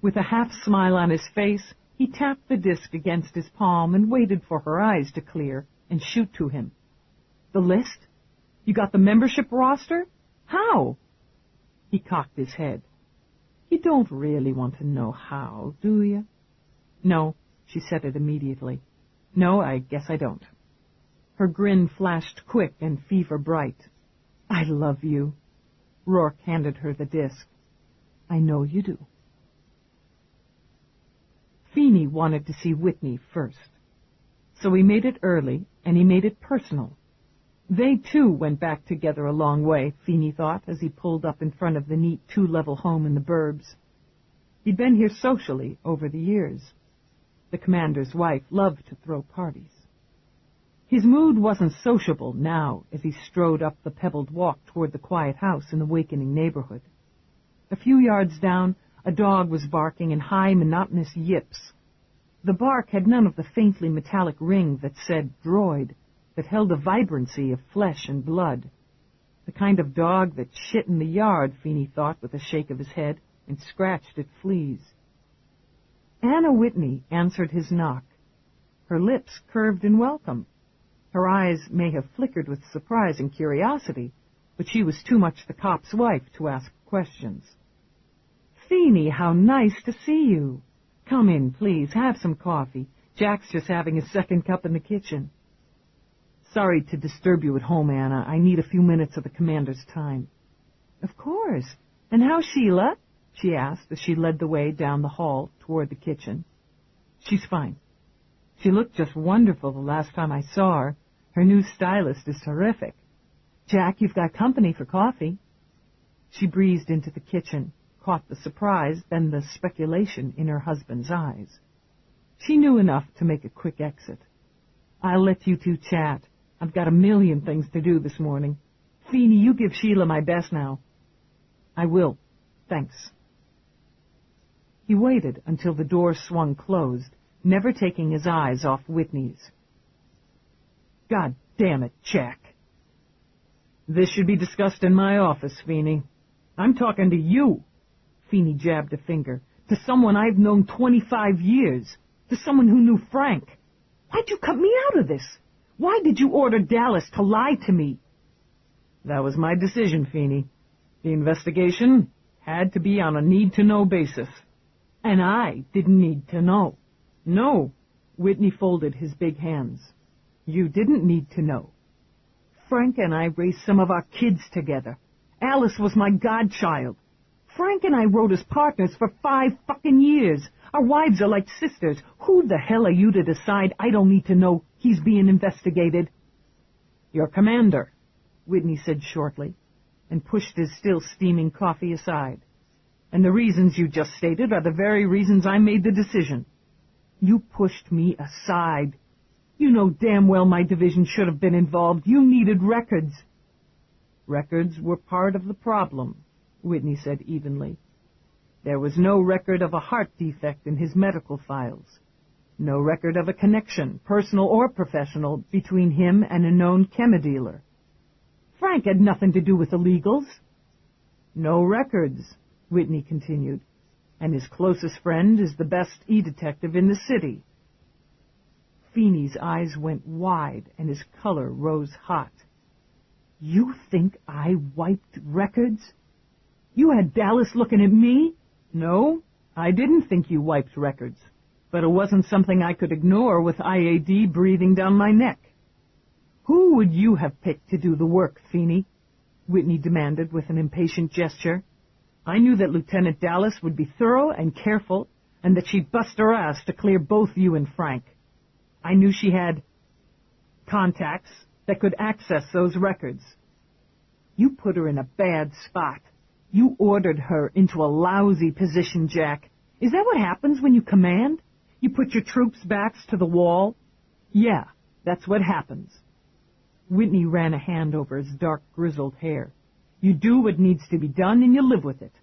With a half-smile on his face, he tapped the disc against his palm and waited for her eyes to clear and shoot to him. The list? You got the membership roster? How? He cocked his head. You don't really want to know how, do you? No, she said it immediately. No, I guess I don't. Her grin flashed quick and fever bright. I love you. Roarke handed her the disc. I know you do. Feeney wanted to see Whitney first. So he made it early, and he made it personal. They, too, went back together a long way, Feeney thought, as he pulled up in front of the neat two-level home in the burbs. He'd been here socially over the years. The commander's wife loved to throw parties. His mood wasn't sociable now as he strode up the pebbled walk toward the quiet house in the wakening neighborhood. A few yards down, a dog was barking in high, monotonous yips. The bark had none of the faintly metallic ring that said droid, that held a vibrancy of flesh and blood. The kind of dog that shit in the yard, Feeney thought with a shake of his head, and scratched at fleas. Anna Whitney answered his knock. Her lips curved in welcome. Her eyes may have flickered with surprise and curiosity, but she was too much the cop's wife to ask questions. "Feeney, how nice to see you. Come in, please. Have some coffee. Jack's just having his second cup in the kitchen." "Sorry to disturb you at home, Anna. I need a few minutes of the commander's time." "Of course. And how's Sheila?" she asked as she led the way down the hall toward the kitchen. "She's fine. She looked just wonderful the last time I saw her. Her new stylist is terrific. Jack, you've got company for coffee." She breezed into the kitchen, caught the surprise, then the speculation in her husband's eyes. She knew enough to make a quick exit. "I'll let you two chat. I've got a million things to do this morning. Feeney, you give Sheila my best now." "I will. Thanks." He waited until the door swung closed, never taking his eyes off Whitney's. "God damn it, Jack." "This should be discussed in my office, Feeney. I'm talking to you." Feeney jabbed a finger. "To someone I've known 25 years. To someone who knew Frank. Why'd you cut me out of this? Why did you order Dallas to lie to me?" "That was my decision, Feeney. The investigation had to be on a need-to-know basis. And I didn't need to know." "No." Whitney folded his big hands. "You didn't need to know. Frank and I raised some of our kids together. Alice was my godchild. Frank and I rode as partners for 5 fucking years. Our wives are like sisters. Who the hell are you to decide I don't need to know he's being investigated?" "Your commander," Whitney said shortly, and pushed his still steaming coffee aside. "And the reasons you just stated are the very reasons I made the decision." "You pushed me aside. You know damn well my division should have been involved. You needed records." "Records were part of the problem," Whitney said evenly. "There was no record of a heart defect in his medical files. No record of a connection, personal or professional, between him and a known chemidealer. Frank had nothing to do with illegals." "No records," Whitney continued, "and his closest friend is the best e-detective in the city." Feeney's eyes went wide and his color rose hot. "You think I wiped records? You had Dallas looking at me?" "No, I didn't think you wiped records, but it wasn't something I could ignore with IAD breathing down my neck." "Who would you have picked to do the work, Feeney?" Whitney demanded with an impatient gesture. "I knew that Lieutenant Dallas would be thorough and careful, and that she'd bust her ass to clear both you and Frank. I knew she had contacts that could access those records." "You put her in a bad spot. You ordered her into a lousy position, Jack. Is that what happens when you command? You put your troops' backs to the wall?" "Yeah, that's what happens." Whitney ran a hand over his dark, grizzled hair. "You do what needs to be done and you live with it.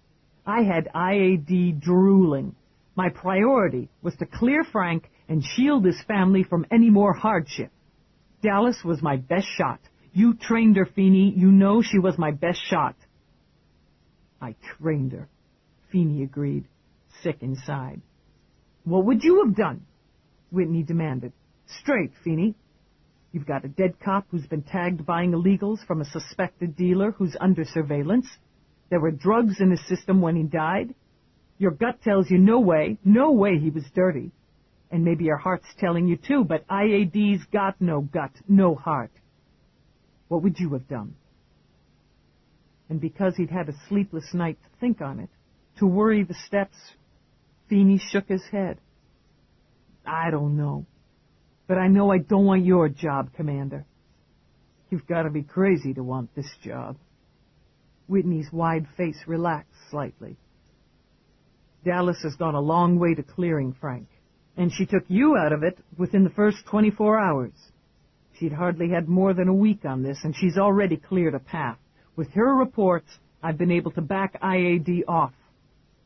I had IAD drooling. My priority was to clear Frank and shield his family from any more hardship. Dallas was my best shot. You trained her, Feeney. You know she was my best shot." "I trained her," Feeney agreed, sick inside. "What would you have done?" Whitney demanded. "Straight, Feeney. You've got a dead cop who's been tagged buying illegals from a suspected dealer who's under surveillance. There were drugs in his system when he died. Your gut tells you no way he was dirty. And maybe your heart's telling you too, but IAD's got no gut, no heart. What would you have done?" And because he'd had a sleepless night to think on it, To worry the steps, Feeney shook his head. I don't know. But I know I don't want your job, Commander. You've got to be crazy to want this job. Whitney's wide face relaxed slightly. Dallas has gone a long way to clearing, Frank. And she took you out of it within the first 24 hours. She'd hardly had more than a week on this, and she's already cleared a path. With her reports, I've been able to back IAD off.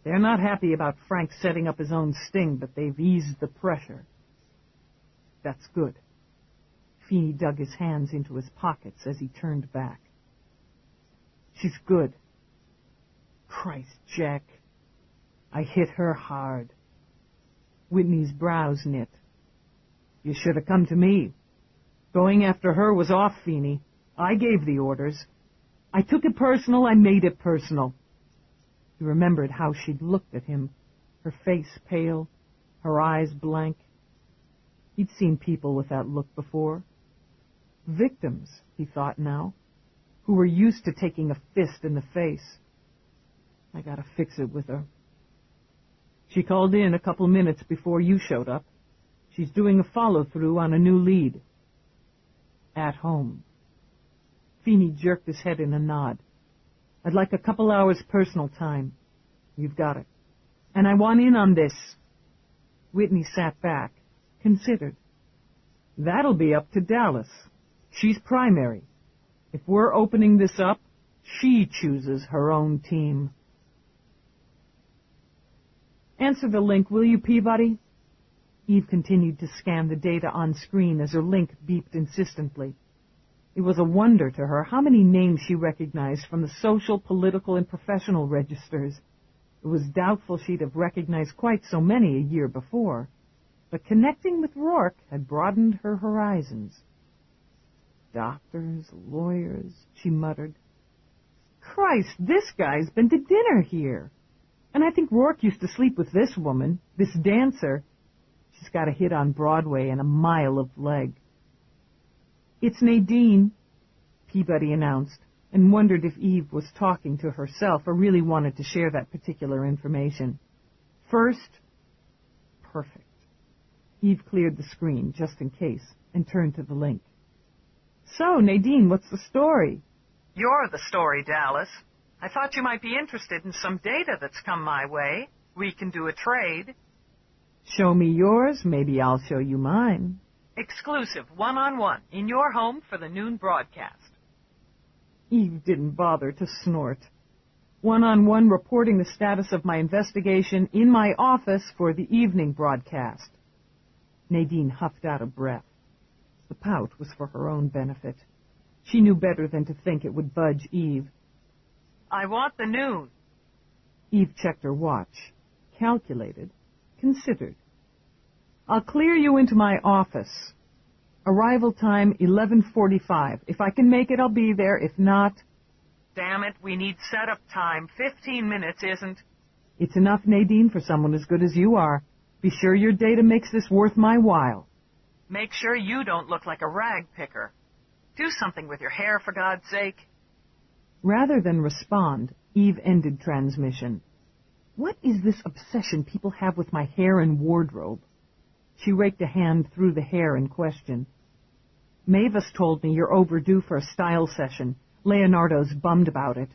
They're not happy about Frank setting up his own sting, but they've eased the pressure. That's good. Feeney dug his hands into his pockets as he turned back. She's good. Christ, Jack. I hit her hard. Whitney's brows knit. You should have come to me. Going after her was off, Feeney. I gave the orders. I took it personal, I made it personal. He remembered how she'd looked at him, her face pale, her eyes blank. He'd seen people with that look before. Victims, he thought now, who were used to taking a fist in the face. I gotta fix it with her. She called in a couple minutes before you showed up. She's doing a follow-through on a new lead. At home. Feeney jerked his head in a nod. I'd like a couple hours personal time. You've got it. And I want in on this. Whitney sat back, considered. That'll be up to Dallas. She's primary. If we're opening this up, she chooses her own team. Answer the link, will you, Peabody? Eve continued to scan the data on screen as her link beeped insistently. It was a wonder to her how many names she recognized from the social, political, and professional registers. It was doubtful she'd have recognized quite so many a year before, but connecting with Roarke had broadened her horizons. Doctors, lawyers, she muttered. Christ, this guy's been to dinner here. And I think Roarke used to sleep with this woman, this dancer. She's got a hit on Broadway and a mile of leg. It's Nadine, Peabody announced, and wondered if Eve was talking to herself or really wanted to share that particular information. First, perfect. Eve cleared the screen, just in case, and turned to the link. So, Nadine, what's the story? You're the story, Dallas. I thought you might be interested in some data that's come my way. We can do a trade. Show me yours, maybe I'll show you mine. Exclusive, one-on-one, in your home for the noon broadcast. Eve didn't bother to snort. One-on-one reporting the status of my investigation in my office for the evening broadcast. Nadine huffed out a breath. The pout was for her own benefit. She knew better than to think it would budge Eve. I want the noon. Eve checked her watch, calculated, considered. I'll clear you into my office. Arrival time 11:45. If I can make it, I'll be there. If not... Damn it, we need setup time. 15 minutes isn't... It's enough, Nadine, for someone as good as you are. Be sure your data makes this worth my while. Make sure you don't look like a rag picker. Do something with your hair, for God's sake. Rather than respond, Eve ended transmission. What is this obsession people have with my hair and wardrobe? She raked a hand through the hair in question. Mavis told me you're overdue for a style session. Leonardo's bummed about it.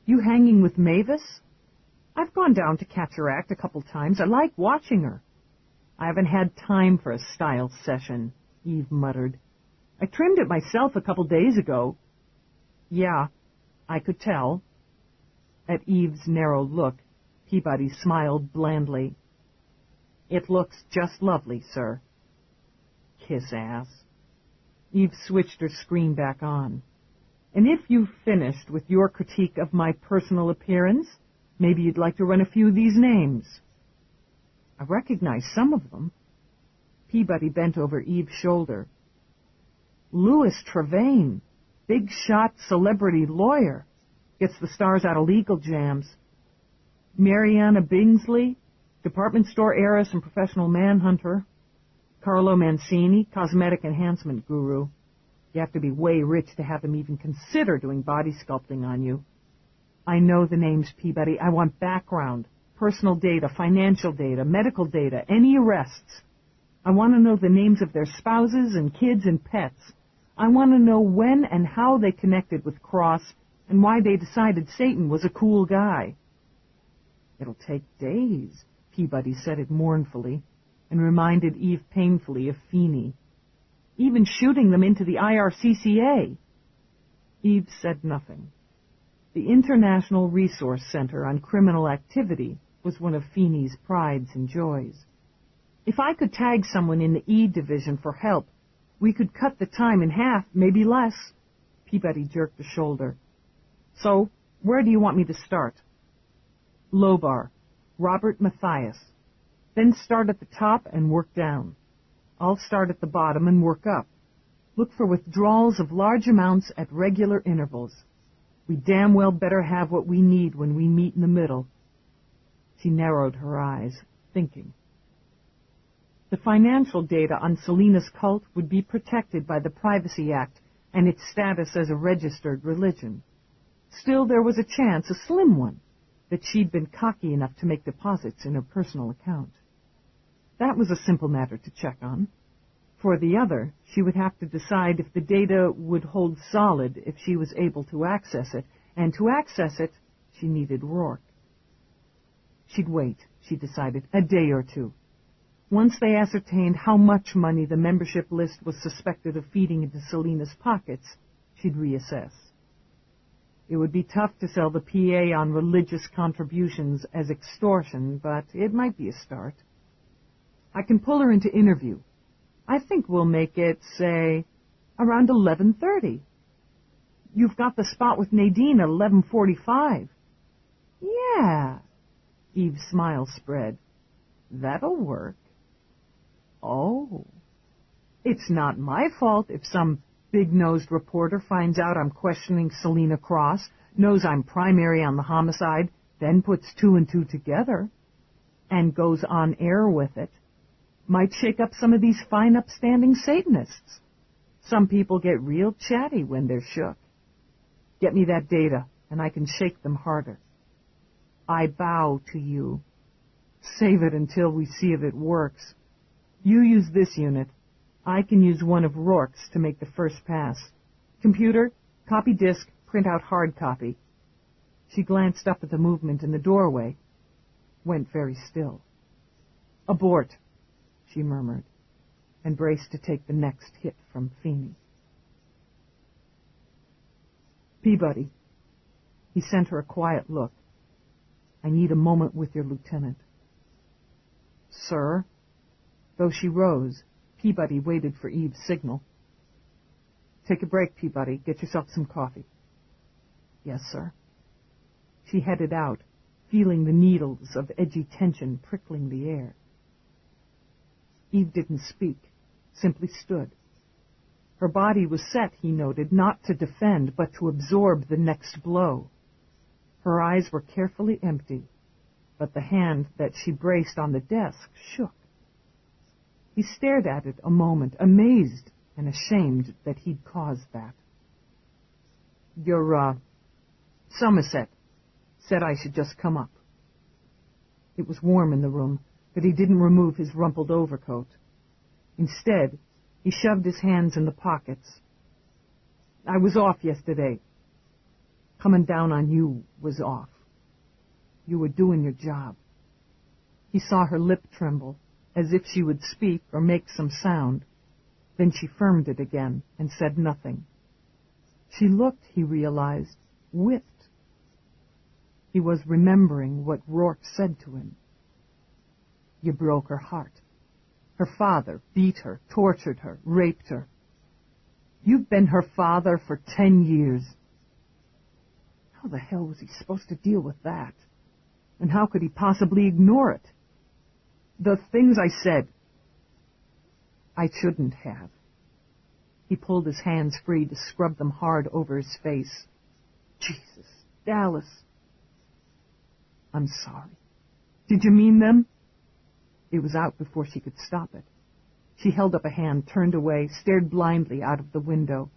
You hanging with Mavis? I've gone down to catch her act a couple times. I like watching her. I haven't had time for a style session, Eve muttered. I trimmed it myself a couple days ago. Yeah, I could tell. At Eve's narrow look, Peabody smiled blandly. It looks just lovely, sir. Kiss ass. Eve switched her screen back on. And if you've finished with your critique of my personal appearance, maybe you'd like to run a few of these names. I recognize some of them. Peabody bent over Eve's shoulder. Louis Trevane, big shot celebrity lawyer, gets the stars out of legal jams. Mariana Bingsley, department store heiress and professional manhunter. Carlo Mancini, cosmetic enhancement guru. You have to be way rich to have him even consider doing body sculpting on you. I know the names, Peabody. I want background, personal data, financial data, medical data, any arrests. I want to know the names of their spouses and kids and pets. I want to know when and how they connected with Cross and why they decided Satan was a cool guy. It'll take days, Peabody said it mournfully, and reminded Eve painfully of Feeney. Even shooting them into the IRCCA. Eve said nothing. The International Resource Center on Criminal Activity was one of Feeney's prides and joys. If I could tag someone in the E division for help, we could cut the time in half, maybe less. Peabody jerked a shoulder. So, where do you want me to start? Lobar, Robert Matthias. Then start at the top and work down. I'll start at the bottom and work up. Look for withdrawals of large amounts at regular intervals. We damn well better have what we need when we meet in the middle. She narrowed her eyes, thinking. The financial data on Selena's cult would be protected by the Privacy Act and its status as a registered religion. Still, there was a chance, a slim one, that she'd been cocky enough to make deposits in her personal account. That was a simple matter to check on. For the other, she would have to decide if the data would hold solid if she was able to access it, and to access it, she needed Roarke. She'd wait, she decided, a day or two. Once they ascertained how much money the membership list was suspected of feeding into Selena's pockets, she'd reassess. It would be tough to sell the PA on religious contributions as extortion, but it might be a start. I can pull her into interview. I think we'll make it, say, around 11:30. You've got the spot with Nadine at 11:45. Yeah. Eve's smile spread. That'll work. Oh. It's not my fault if some big-nosed reporter finds out I'm questioning Selena Cross, knows I'm primary on the homicide, then puts two and two together, and goes on air with it. Might shake up some of these fine upstanding Satanists. Some people get real chatty when they're shook. Get me that data, and I can shake them harder. I bow to you. Save it until we see if it works. You use this unit. I can use one of Roarke's to make the first pass. Computer, copy disk, print out hard copy. She glanced up at the movement in the doorway. Went very still. Abort, she murmured, and braced to take the next hit from Feeney. Peabody. He sent her a quiet look. I need a moment with your lieutenant. Sir? Though she rose, Peabody waited for Eve's signal. Take a break, Peabody. Get yourself some coffee. Yes, sir. She headed out, feeling the needles of edgy tension prickling the air. Eve didn't speak, simply stood. Her body was set, he noted, not to defend, but to absorb the next blow. Her eyes were carefully empty, but the hand that she braced on the desk shook. He stared at it a moment, amazed and ashamed that he'd caused that. Your, Somerset said I should just come up. It was warm in the room, but he didn't remove his rumpled overcoat. Instead, he shoved his hands in the pockets. I was off yesterday. Coming down on you was off. You were doing your job. He saw her lip tremble, as if she would speak or make some sound. Then she firmed it again and said nothing. She looked, he realized, whipped. He was remembering what Roarke said to him. You broke her heart. Her father beat her, tortured her, raped her. You've been her father for 10 years. How the hell was he supposed to deal with that? And how could he possibly ignore it? The things I said, I shouldn't have. He pulled his hands free to scrub them hard over his face. Jesus, Dallas. I'm sorry. Did you mean them? It was out before she could stop it. She held up a hand, turned away, stared blindly out of the window.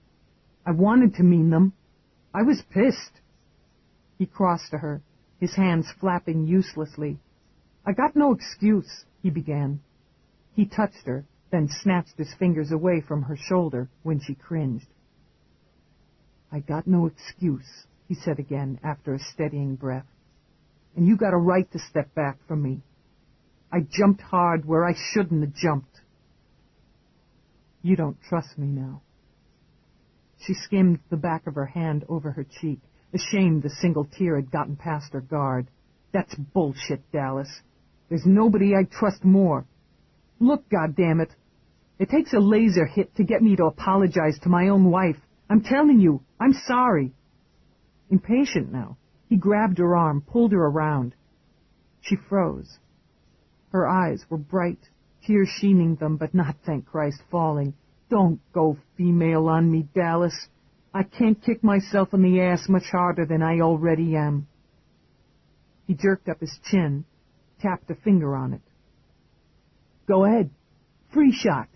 I wanted to mean them. I was pissed. He crossed to her, his hands flapping uselessly. "I got no excuse," he began. He touched her, then snatched his fingers away from her shoulder when she cringed. "I got no excuse," he said again after a steadying breath. "And you got a right to step back from me. I jumped hard where I shouldn't have jumped." "You don't trust me now." She skimmed the back of her hand over her cheek, ashamed the single tear had gotten past her guard. "That's bullshit, Dallas. There's nobody I'd trust more. Look, goddammit, it takes a laser hit to get me to apologize to my own wife. I'm telling you, I'm sorry." Impatient now, he grabbed her arm, pulled her around. She froze. Her eyes were bright, tears sheening them, but not, thank Christ, falling. "Don't go female on me, Dallas. I can't kick myself in the ass much harder than I already am." He jerked up his chin, tapped a finger on it. "Go ahead. Free shot.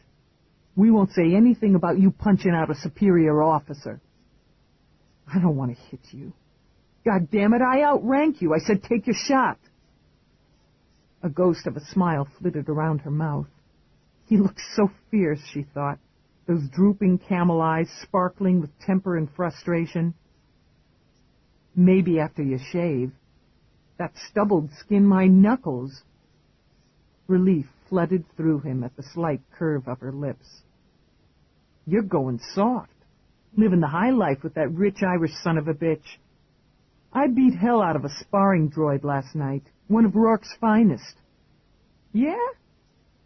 We won't say anything about you punching out a superior officer." "I don't want to hit you." "God damn it, I outrank you. I said take your shot." A ghost of a smile flitted around her mouth. He looked so fierce, she thought, those drooping camel eyes sparkling with temper and frustration. "Maybe after you shave. That stubble'd skin my knuckles." Relief flooded through him at the slight curve of her lips. "You're going soft. Living the high life with that rich Irish son of a bitch. I beat hell out of a sparring droid last night, one of Roarke's finest." "Yeah?"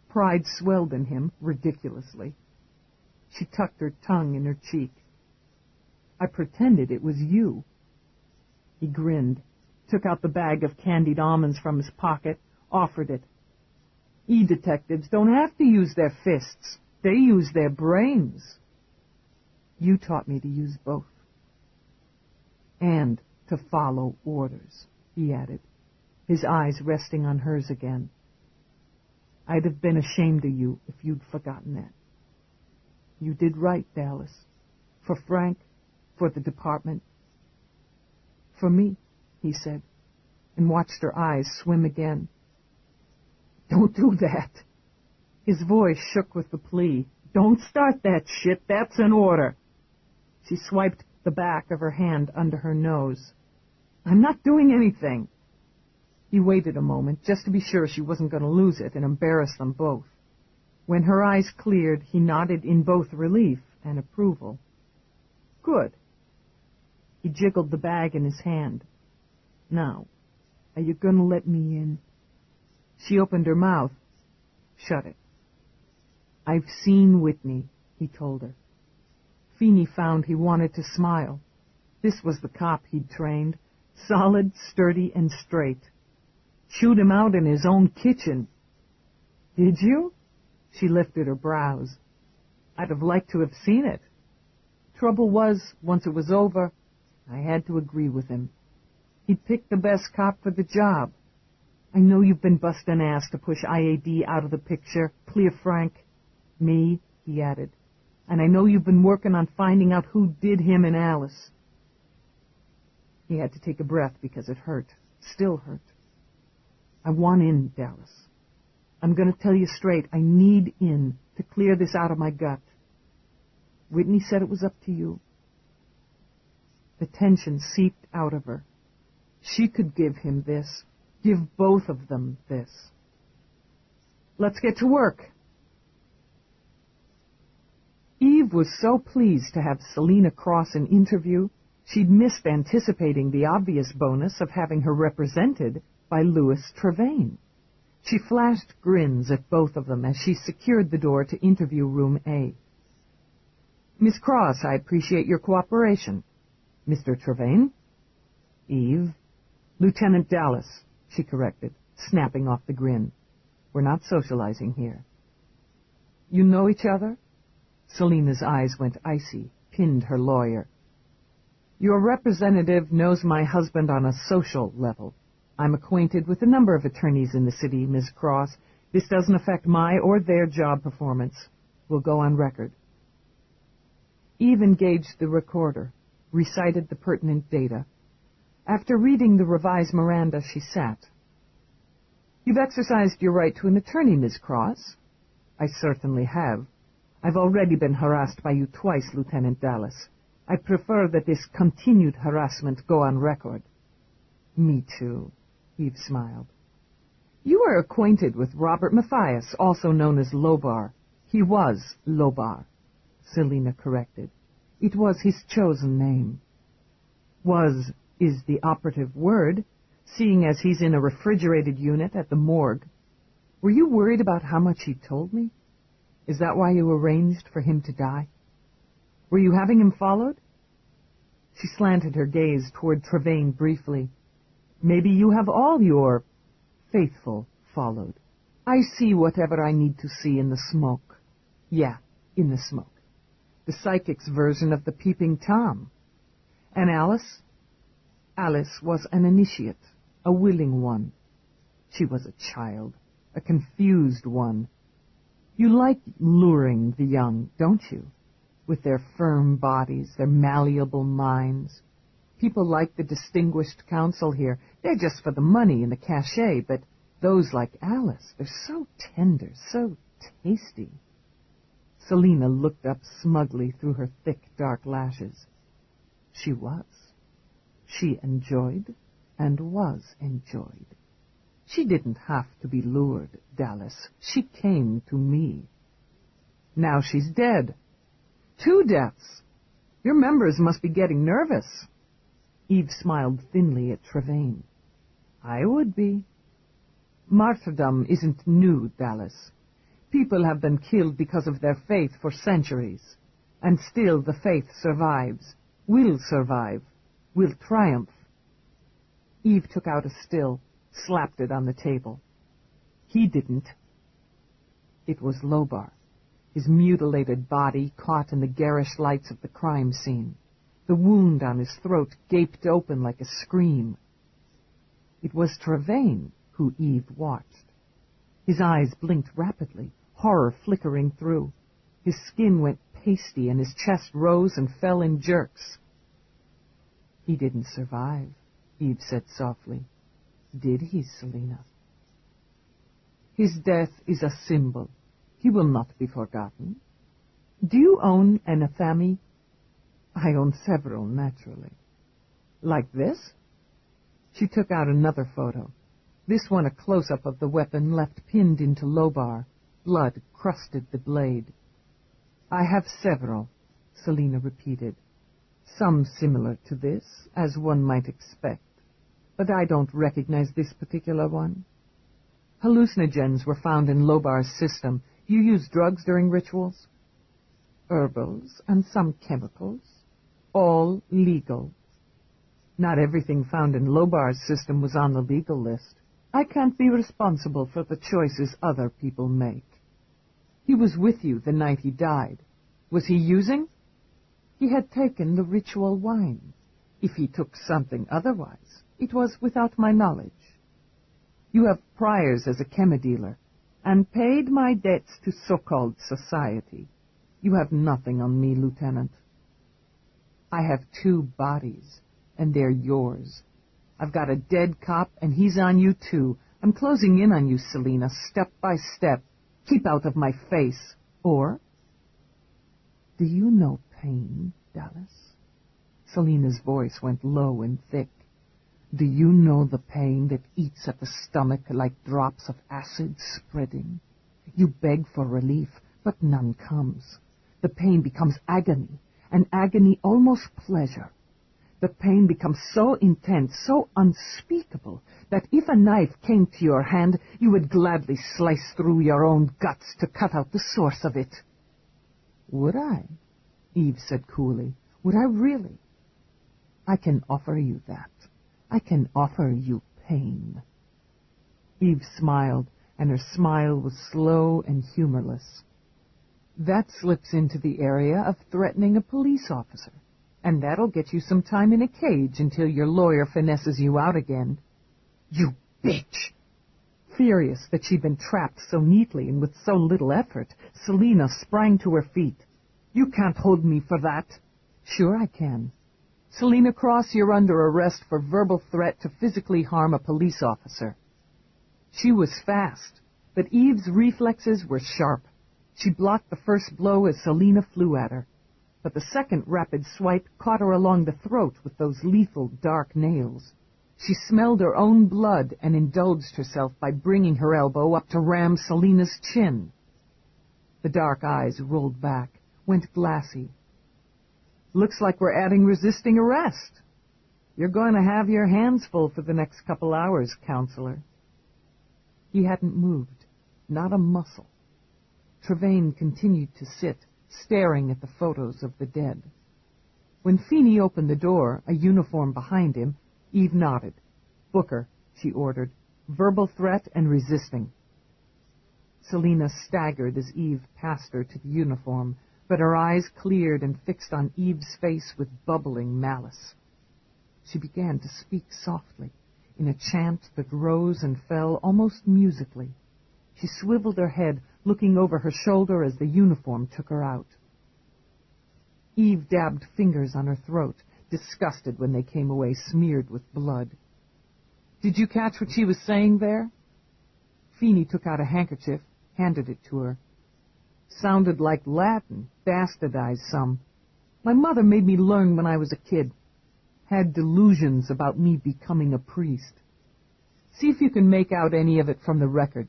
Pride swelled in him ridiculously. She tucked her tongue in her cheek. "I pretended it was you." He grinned, took out the bag of candied almonds from his pocket, offered it. "E-detectives don't have to use their fists. They use their brains." "You taught me to use both." "And to follow orders," he added, his eyes resting on hers again. "I'd have been ashamed of you if you'd forgotten that. You did right, Dallas. For Frank, for the department. For me," he said, and watched her eyes swim again. "Don't do that." His voice shook with the plea. "Don't start that shit. That's an order." She swiped the back of her hand under her nose. "I'm not doing anything." He waited a moment, just to be sure she wasn't going to lose it and embarrass them both. When her eyes cleared, he nodded in both relief and approval. "Good." He jiggled the bag in his hand. "Now, are you going to let me in?" She opened her mouth. "Shut it." "I've seen Whitney," he told her. Feeney found he wanted to smile. This was the cop he'd trained, solid, sturdy, and straight. Chewed him out in his own kitchen. "Did you?" She lifted her brows. "I'd have liked to have seen it. Trouble was, once it was over, I had to agree with him. He'd picked the best cop for the job. I know you've been busting ass to push IAD out of the picture, clear Frank. Me," he added. "And I know you've been working on finding out who did him and Alice." He had to take a breath because it hurt. Still hurt. "I want in, Dallas. I'm going to tell you straight, I need in to clear this out of my gut. Whitney said it was up to you." The tension seeped out of her. She could give him this, give both of them this. "Let's get to work." Eve was so pleased to have Selina Cross an interview, she'd missed anticipating the obvious bonus of having her represented by Louis Trevane. She flashed grins at both of them as she secured the door to interview room A. "Miss Cross, I appreciate your cooperation. Mr. Trevane?" "Eve." "Lieutenant Dallas," she corrected, snapping off the grin. "We're not socializing here." "You know each other?" Selina's eyes went icy, pinned her lawyer. "Your representative knows my husband on a social level. I'm acquainted with a number of attorneys in the city, Ms. Cross. This doesn't affect my or their job performance. We'll go on record." Eve engaged the recorder, recited the pertinent data. After reading the revised Miranda, she sat. "You've exercised your right to an attorney, Miss Cross." "I certainly have. I've already been harassed by you twice, Lieutenant Dallas. I prefer that this continued harassment go on record." "Me too," Eve smiled. "You are acquainted with Robert Matthias, also known as Lobar." "He was Lobar," Selina corrected. "It was his chosen name." "Was is the operative word, seeing as he's in a refrigerated unit at the morgue. Were you worried about how much he told me? Is that why you arranged for him to die? Were you having him followed?" She slanted her gaze toward Trevane briefly. "Maybe you have all your faithful followed. I see whatever I need to see in the smoke." "Yeah, in the smoke. The psychic's version of the peeping Tom." "And Alice?" "Alice was an initiate, a willing one. She was a child, a confused one. You like luring the young, don't you? With their firm bodies, their malleable minds. People like the distinguished counsel here. They're just for the money and the cachet, but those like Alice, they're so tender, so tasty." Selina looked up smugly through her thick, dark lashes. She was. She enjoyed and was enjoyed. She didn't have to be lured, Dallas. She came to me. Now she's dead. 2 deaths. Your members must be getting nervous. Eve smiled thinly at Trevane. "I would be. Martyrdom isn't new, Dallas. People have been killed because of their faith for centuries. And still the faith survives, will survive, will triumph." Eve took out a still, slapped it on the table. "He didn't." It was Lobar, his mutilated body caught in the garish lights of the crime scene. The wound on his throat gaped open like a scream. It was Trevane who Eve watched. His eyes blinked rapidly, horror flickering through. His skin went pasty and his chest rose and fell in jerks. "He didn't survive," Eve said softly. "Did he, Selina?" "His death is a symbol. He will not be forgotten. Do you own an Athami?" "I own several, naturally." "Like this?" She took out another photo. This one a close-up of the weapon left pinned into Lobar. Blood crusted the blade. "I have several," Selina repeated. "Some similar to this, as one might expect. But I don't recognize this particular one." "Hallucinogens were found in Lobar's system. You use drugs during rituals?" "Herbals and some chemicals. All legal." "Not everything found in Lobar's system was on the legal list. I can't be responsible for the choices other people make." "He was with you the night he died. Was he using?" "He had taken the ritual wine. If he took something otherwise, it was without my knowledge. You have priors as a chemi-dealer, and paid my debts to so-called society. You have nothing on me, Lieutenant." "I have 2 bodies, and they're yours. I've got a dead cop, and he's on you, too. I'm closing in on you, Selina, step by step. Keep out of my face. Or... Do you know pain, Dallas?" Selina's voice went low and thick. "Do you know the pain that eats at the stomach like drops of acid spreading? You beg for relief, but none comes. The pain becomes agony, and agony almost pleasure. The pain becomes so intense, so unspeakable, that if a knife came to your hand, you would gladly slice through your own guts to cut out the source of it." "Would I?" Eve said coolly. "Would I really? I can offer you that. I can offer you pain." Eve smiled, and her smile was slow and humorless. "That slips into the area of threatening a police officer, and that'll get you some time in a cage until your lawyer finesses you out again." "You bitch!" Furious that she'd been trapped so neatly and with so little effort, Selina sprang to her feet. "You can't hold me for that." "Sure I can. Selina Cross, you're under arrest for verbal threat to physically harm a police officer. She was fast, but Eve's reflexes were sharp. She blocked the first blow as Selina flew at her, but the second rapid swipe caught her along the throat with those lethal dark nails. She smelled her own blood and indulged herself by bringing her elbow up to ram Selina's chin. The dark eyes rolled back, went glassy. Looks like we're adding resisting arrest. You're going to have your hands full for the next couple hours, counselor. He hadn't moved, not a muscle. Trevane continued to sit, staring at the photos of the dead. When Feeney opened the door, a uniform behind him, Eve nodded. Booker, she ordered. Verbal threat and resisting. Selina staggered as Eve passed her to the uniform, but her eyes cleared and fixed on Eve's face with bubbling malice. She began to speak softly, in a chant that rose and fell almost musically. She swiveled her head, looking over her shoulder as the uniform took her out. Eve dabbed fingers on her throat, disgusted when they came away smeared with blood. Did you catch what she was saying there? Feeney took out a handkerchief, handed it to her. Sounded like Latin, bastardized some. My mother made me learn when I was a kid. Had delusions about me becoming a priest. See if you can make out any of it from the record.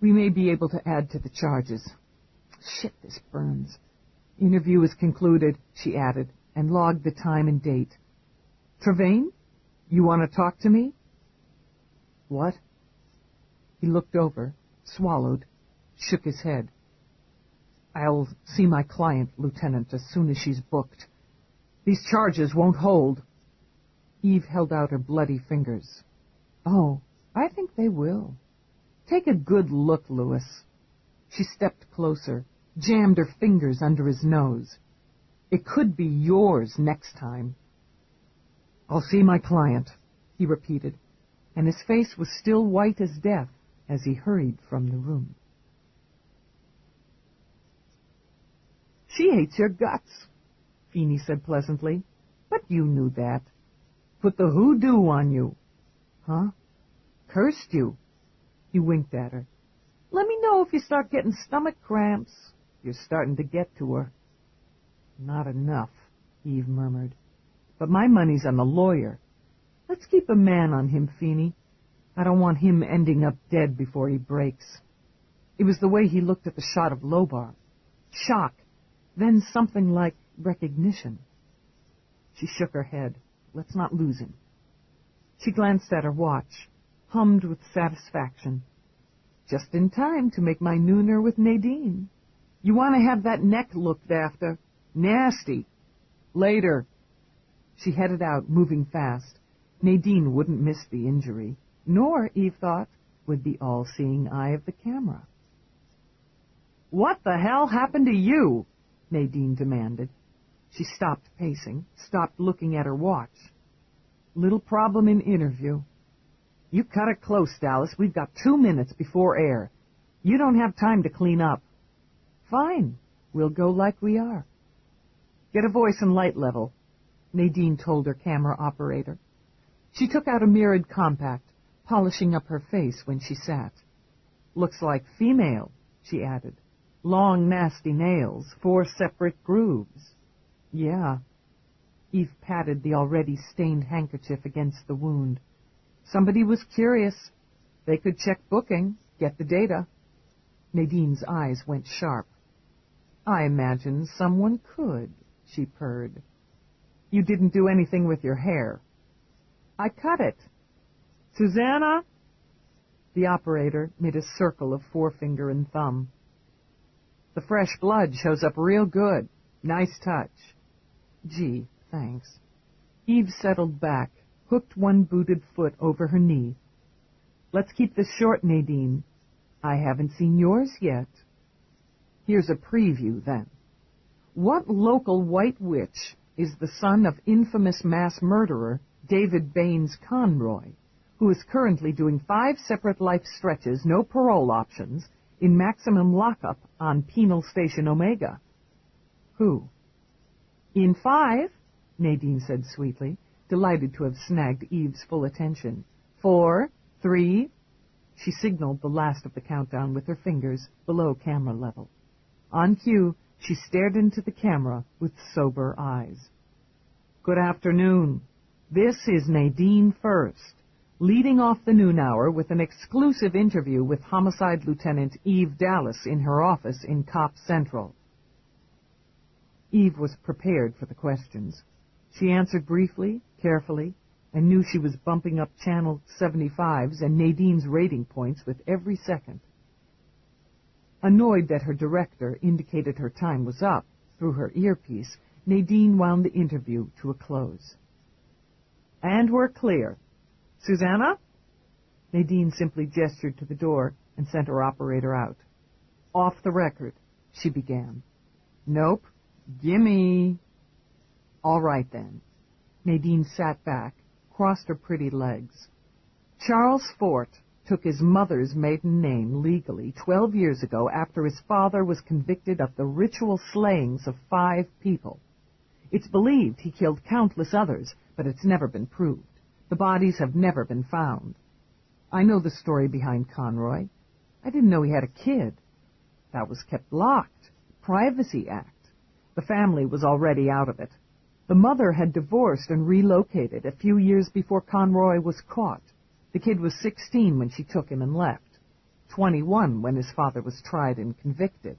We may be able to add to the charges. Shit, this burns. Interview is concluded, she added, and logged the time and date. Trevane, you want to talk to me? What? He looked over, swallowed, shook his head. I'll see my client, Lieutenant, as soon as she's booked. These charges won't hold. Eve held out her bloody fingers. Oh, I think they will. Take a good look, Louis. She stepped closer, jammed her fingers under his nose. It could be yours next time. I'll see my client, he repeated, and his face was still white as death as he hurried from the room. She hates your guts, Feeney said pleasantly. But you knew that. Put the hoodoo on you. Huh? Cursed you. He winked at her. Let me know if you start getting stomach cramps. You're starting to get to her. Not enough, Eve murmured. But my money's on the lawyer. Let's keep a man on him, Feeney. I don't want him ending up dead before he breaks. It was the way he looked at the shot of Lobar. Shock. Then something like recognition. She shook her head. Let's not lose him. She glanced at her watch, hummed with satisfaction. Just in time to make my nooner with Nadine. You want to have that neck looked after. Nasty. Later. She headed out, moving fast. Nadine wouldn't miss the injury, nor, Eve thought, would the all-seeing eye of the camera. What the hell happened to you? Nadine demanded. She stopped pacing, stopped looking at her watch. Little problem in interview. You cut it close, Dallas. We've got 2 minutes before air. You don't have time to clean up. Fine. We'll go like we are. Get a voice and light level, Nadine told her camera operator. She took out a mirrored compact, polishing up her face when she sat. Looks like female, she added. Long, nasty nails, 4 separate grooves. Yeah. Eve patted the already stained handkerchief against the wound. Somebody was curious. They could check booking, get the data. Nadine's eyes went sharp. I imagine someone could, she purred. You didn't do anything with your hair. I cut it. Susanna? The operator made a circle of forefinger and thumb. The fresh blood shows up real good. Nice touch. Gee, thanks. Eve settled back, hooked one booted foot over her knee. Let's keep this short, Nadine. I haven't seen yours yet. Here's a preview, then. What local white witch is the son of infamous mass murderer David Baines Conroy, who is currently doing 5 separate life stretches, no parole options, in maximum lockup on Penal Station Omega? Who? In 5? Nadine said sweetly, delighted to have snagged Eve's full attention. 4, 3... She signaled the last of the countdown with her fingers below camera level. On cue, she stared into the camera with sober eyes. Good afternoon. This is Nadine First, leading off the noon hour with an exclusive interview with Homicide Lieutenant Eve Dallas in her office in Cop Central. Eve was prepared for the questions. She answered briefly, carefully, and knew she was bumping up Channel 75's and Nadine's rating points with every second. Annoyed that her director indicated her time was up through her earpiece, Nadine wound the interview to a close. And we're clear. Susanna? Nadine simply gestured to the door and sent her operator out. Off the record, she began. Nope. Gimme. All right, then. Nadine sat back, crossed her pretty legs. Charles Fort took his mother's maiden name legally 12 years ago after his father was convicted of the ritual slayings of 5 people. It's believed he killed countless others, but it's never been proved. The bodies have never been found. I know the story behind Conroy. I didn't know he had a kid. That was kept locked. Privacy Act. The family was already out of it. The mother had divorced and relocated a few years before Conroy was caught. The kid was 16 when she took him and left, 21 when his father was tried and convicted.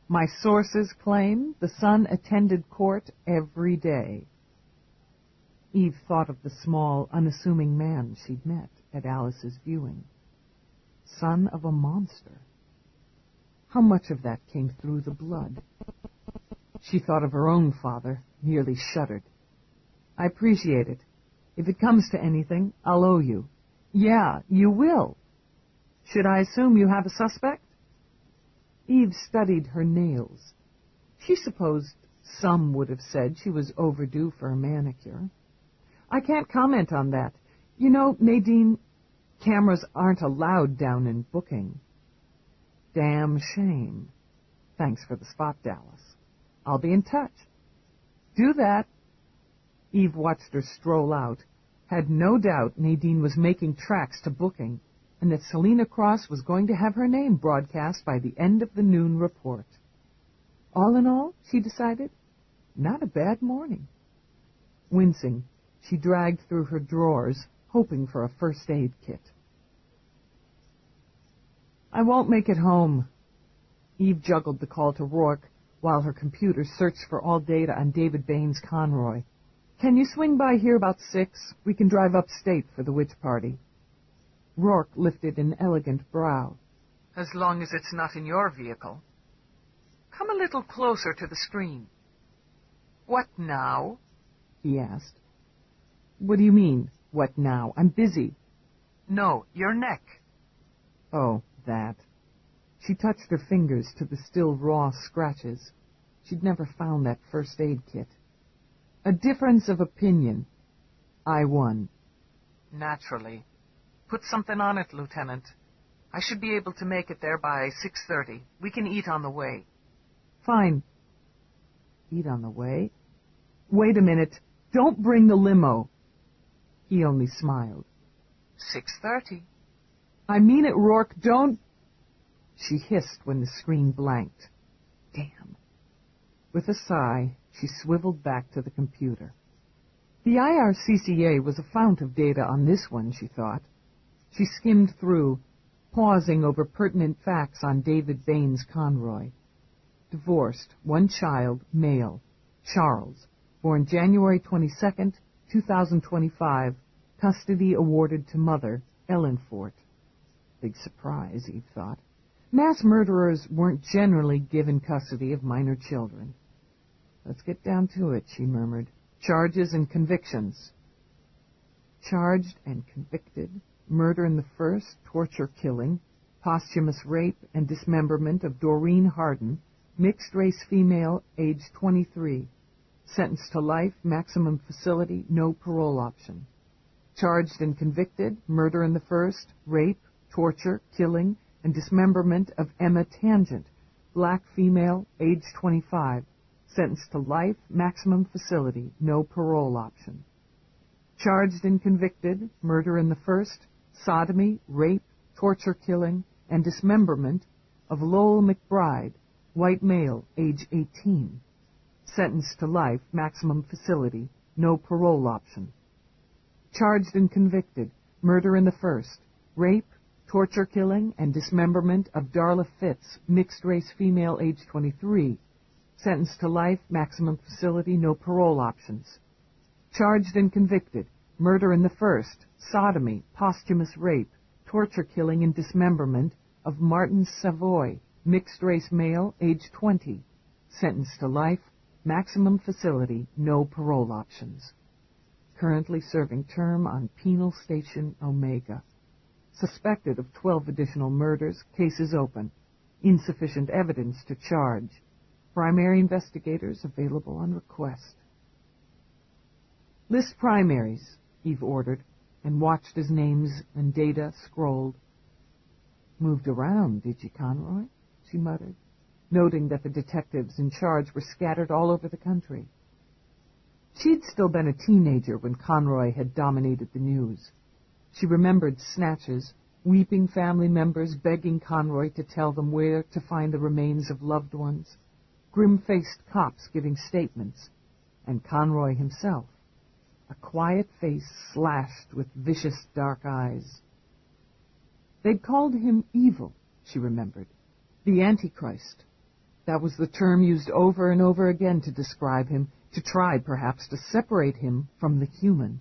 My sources claim the son attended court every day. Eve thought of the small, unassuming man she'd met at Alice's viewing. Son of a monster. How much of that came through the blood? She thought of her own father, nearly shuddered. I appreciate it. If it comes to anything, I'll owe you. Yeah, you will. Should I assume you have a suspect? Eve studied her nails. She supposed some would have said she was overdue for a manicure. I can't comment on that. You know, Nadine, cameras aren't allowed down in booking. Damn shame. Thanks for the spot, Dallas. I'll be in touch. Do that. Eve watched her stroll out, had no doubt Nadine was making tracks to booking, and that Selena Cross was going to have her name broadcast by the end of the noon report. All in all, she decided, not a bad morning. Wincing, she dragged through her drawers, hoping for a first aid kit. I won't make it home. Eve juggled the call to Roarke while her computer searched for all data on David Bain's Conroy. Can you swing by here about 6? We can drive upstate for the witch party. Roarke lifted an elegant brow. As long as it's not in your vehicle. Come a little closer to the screen. What now? He asked. What do you mean, what now? I'm busy. No, your neck. Oh, that. She touched her fingers to the still raw scratches. She'd never found that first aid kit. A difference of opinion. I won. Naturally. Put something on it, Lieutenant. I should be able to make it there by 6:30. We can eat on the way. Fine. Eat on the way? Wait a minute. Don't bring the limo. He only smiled. 6:30. I mean it, Roarke. Don't... She hissed when the screen blanked. Damn. With a sigh, she swiveled back to the computer. The IRCCA was a fount of data on this one, she thought. She skimmed through, pausing over pertinent facts on David Bain's Conroy. Divorced, 1 child, male, Charles, born January 22nd, 2025, custody awarded to mother, Ellen Fort. Big surprise, Eve thought. Mass murderers weren't generally given custody of minor children. Let's get down to it, she murmured. Charges and convictions. Charged and convicted. Murder in the first, torture killing, posthumous rape and dismemberment of Doreen Harden, mixed-race female, age 23. Sentenced to life, maximum facility, no parole option. Charged and convicted, murder in the first, rape, torture, killing, and dismemberment of Emma Tangent, black female, age 25. Sentenced to life, maximum facility, no parole option. Charged and convicted, murder in the first, sodomy, rape, torture, killing, and dismemberment of Lowell McBride, white male, age 18. Sentenced to life, maximum facility, no parole option. Charged and convicted, murder in the first, rape, torture, killing, and dismemberment of Darla Fitz, mixed-race female, age 23. Sentenced to life, maximum facility, no parole options. Charged and convicted, murder in the first, sodomy, posthumous rape, torture, killing, and dismemberment of Martin Savoy, mixed-race male, age 20. Sentenced to life, maximum facility, no parole options. Currently serving term on Penal Station Omega. Suspected of 12 additional murders, cases open. Insufficient evidence to charge. Primary investigators available on request. List primaries, Eve ordered, and watched as names and data scrolled. Moved around, did you, Conroy? She muttered, noting that the detectives in charge were scattered all over the country. She'd still been a teenager when Conroy had dominated the news. She remembered snatches, weeping family members begging Conroy to tell them where to find the remains of loved ones, grim-faced cops giving statements, and Conroy himself, a quiet face slashed with vicious dark eyes. They'd called him evil, she remembered, the Antichrist. That was the term used over and over again to describe him, to try, perhaps, to separate him from the human.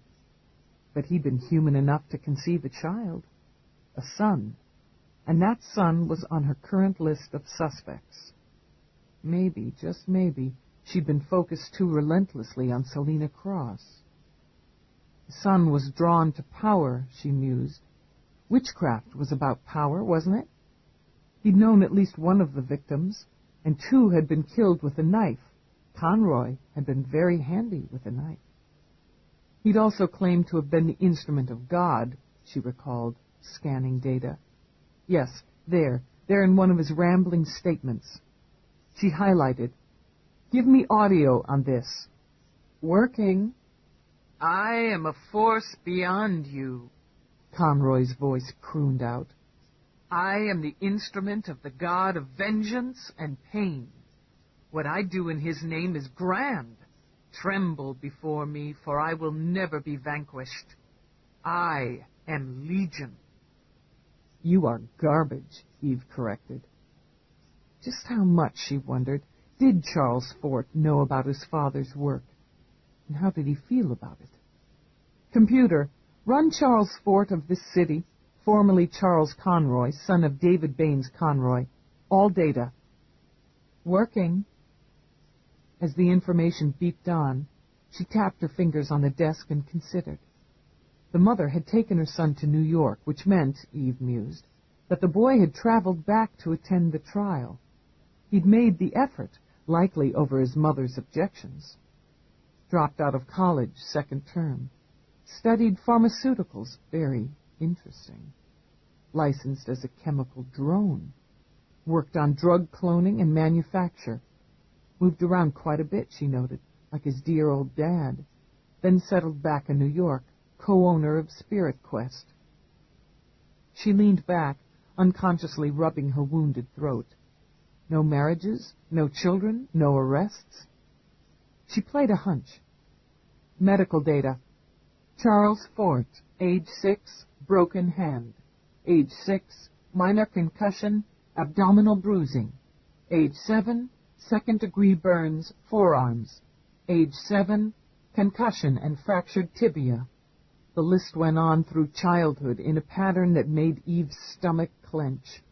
But he'd been human enough to conceive a child, a son, and that son was on her current list of suspects. Maybe, just maybe, she'd been focused too relentlessly on Selena Cross. The son was drawn to power, she mused. Witchcraft was about power, wasn't it? He'd known at least one of the victims, and 2 had been killed with a knife. Conroy had been very handy with a knife. He'd also claimed to have been the instrument of God, she recalled, scanning data. Yes, there in one of his rambling statements. She highlighted, "Give me audio on this." "Working." "I am a force beyond you," Conroy's voice crooned out. "I am the instrument of the God of vengeance and pain. What I do in his name is grand. Tremble before me, for I will never be vanquished. I am Legion." "You are garbage," Eve corrected. Just how much, she wondered, did Charles Fort know about his father's work? And how did he feel about it? "Computer, run Charles Fort of this city, formerly Charles Conroy, son of David Baines Conroy. All data." "Working." As the information beeped on, she tapped her fingers on the desk and considered. The mother had taken her son to New York, which meant, Eve mused, that the boy had traveled back to attend the trial. He'd made the effort, likely over his mother's objections. Dropped out of college, second term. Studied pharmaceuticals, very interesting. Licensed as a chemical drone. Worked on drug cloning and manufacture. Moved around quite a bit, she noted, like his dear old dad. Then settled back in New York, co-owner of Spirit Quest. She leaned back, unconsciously rubbing her wounded throat. No marriages, no children, no arrests. She played a hunch. Medical data. Charles Fort, age 6, broken hand. Age 6, minor concussion, abdominal bruising. Age 7, second-degree burns, forearms. Age 7, concussion and fractured tibia. The list went on through childhood in a pattern that made Eve's stomach clench.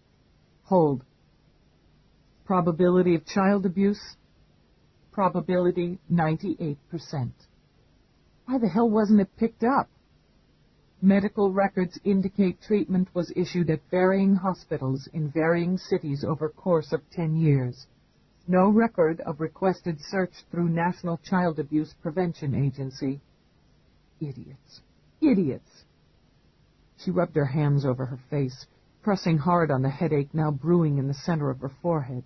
Hold. Probability of child abuse? Probability 98%. Why the hell wasn't it picked up? Medical records indicate treatment was issued at varying hospitals in varying cities over course of 10 years. No record of requested search through National Child Abuse Prevention Agency. Idiots. Idiots. She rubbed her hands over her face, pressing hard on the headache now brewing in the center of her forehead.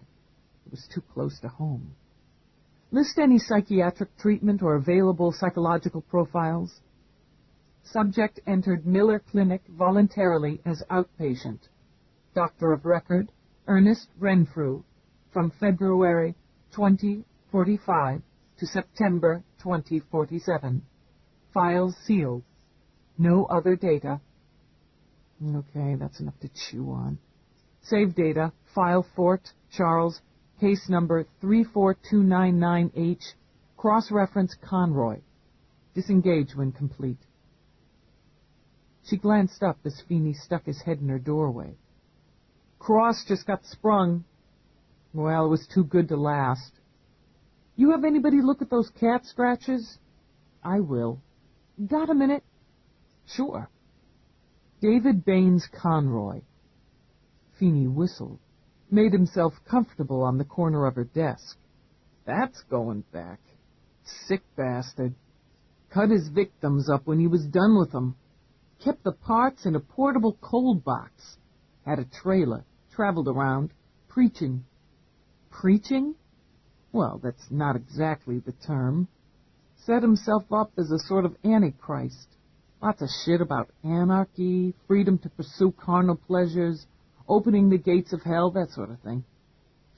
It was too close to home. List any psychiatric treatment or available psychological profiles. Subject entered Miller Clinic voluntarily as outpatient. Doctor of record, Ernest Renfrew, from February 2045 to September 2047. Files sealed. No other data. Okay, that's enough to chew on. Save data. File Fort Charles, case number 34299H, cross-reference Conroy. Disengage when complete. She glanced up as Feeney stuck his head in her doorway. Cross just got sprung. Well, it was too good to last. You have anybody look at those cat scratches? I will. Got a minute? Sure. David Baines Conroy. Feeney whistled, made himself comfortable on the corner of her desk. That's going back. Sick bastard. Cut his victims up when he was done with them. Kept the parts in a portable cold box. Had a trailer. Traveled around. Preaching. Preaching? Well, that's not exactly the term. Set himself up as a sort of antichrist. Lots of shit about anarchy, freedom to pursue carnal pleasures, opening the gates of hell, that sort of thing.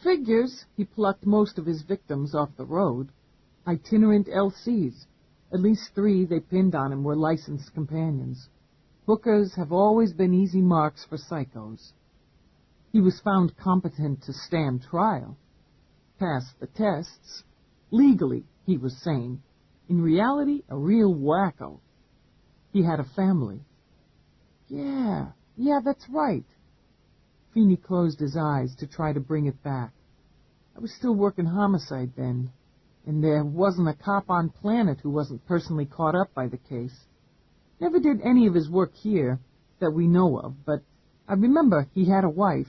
Figures he plucked most of his victims off the road. Itinerant LCs. At least 3 they pinned on him were licensed companions. Hookers have always been easy marks for psychos. He was found competent to stand trial. Passed the tests. Legally, he was sane. In reality, a real wacko. He had a family. Yeah, that's right. Feeney closed his eyes to try to bring it back. I was still working homicide then, and there wasn't a cop on planet who wasn't personally caught up by the case. Never did any of his work here that we know of, but I remember he had a wife.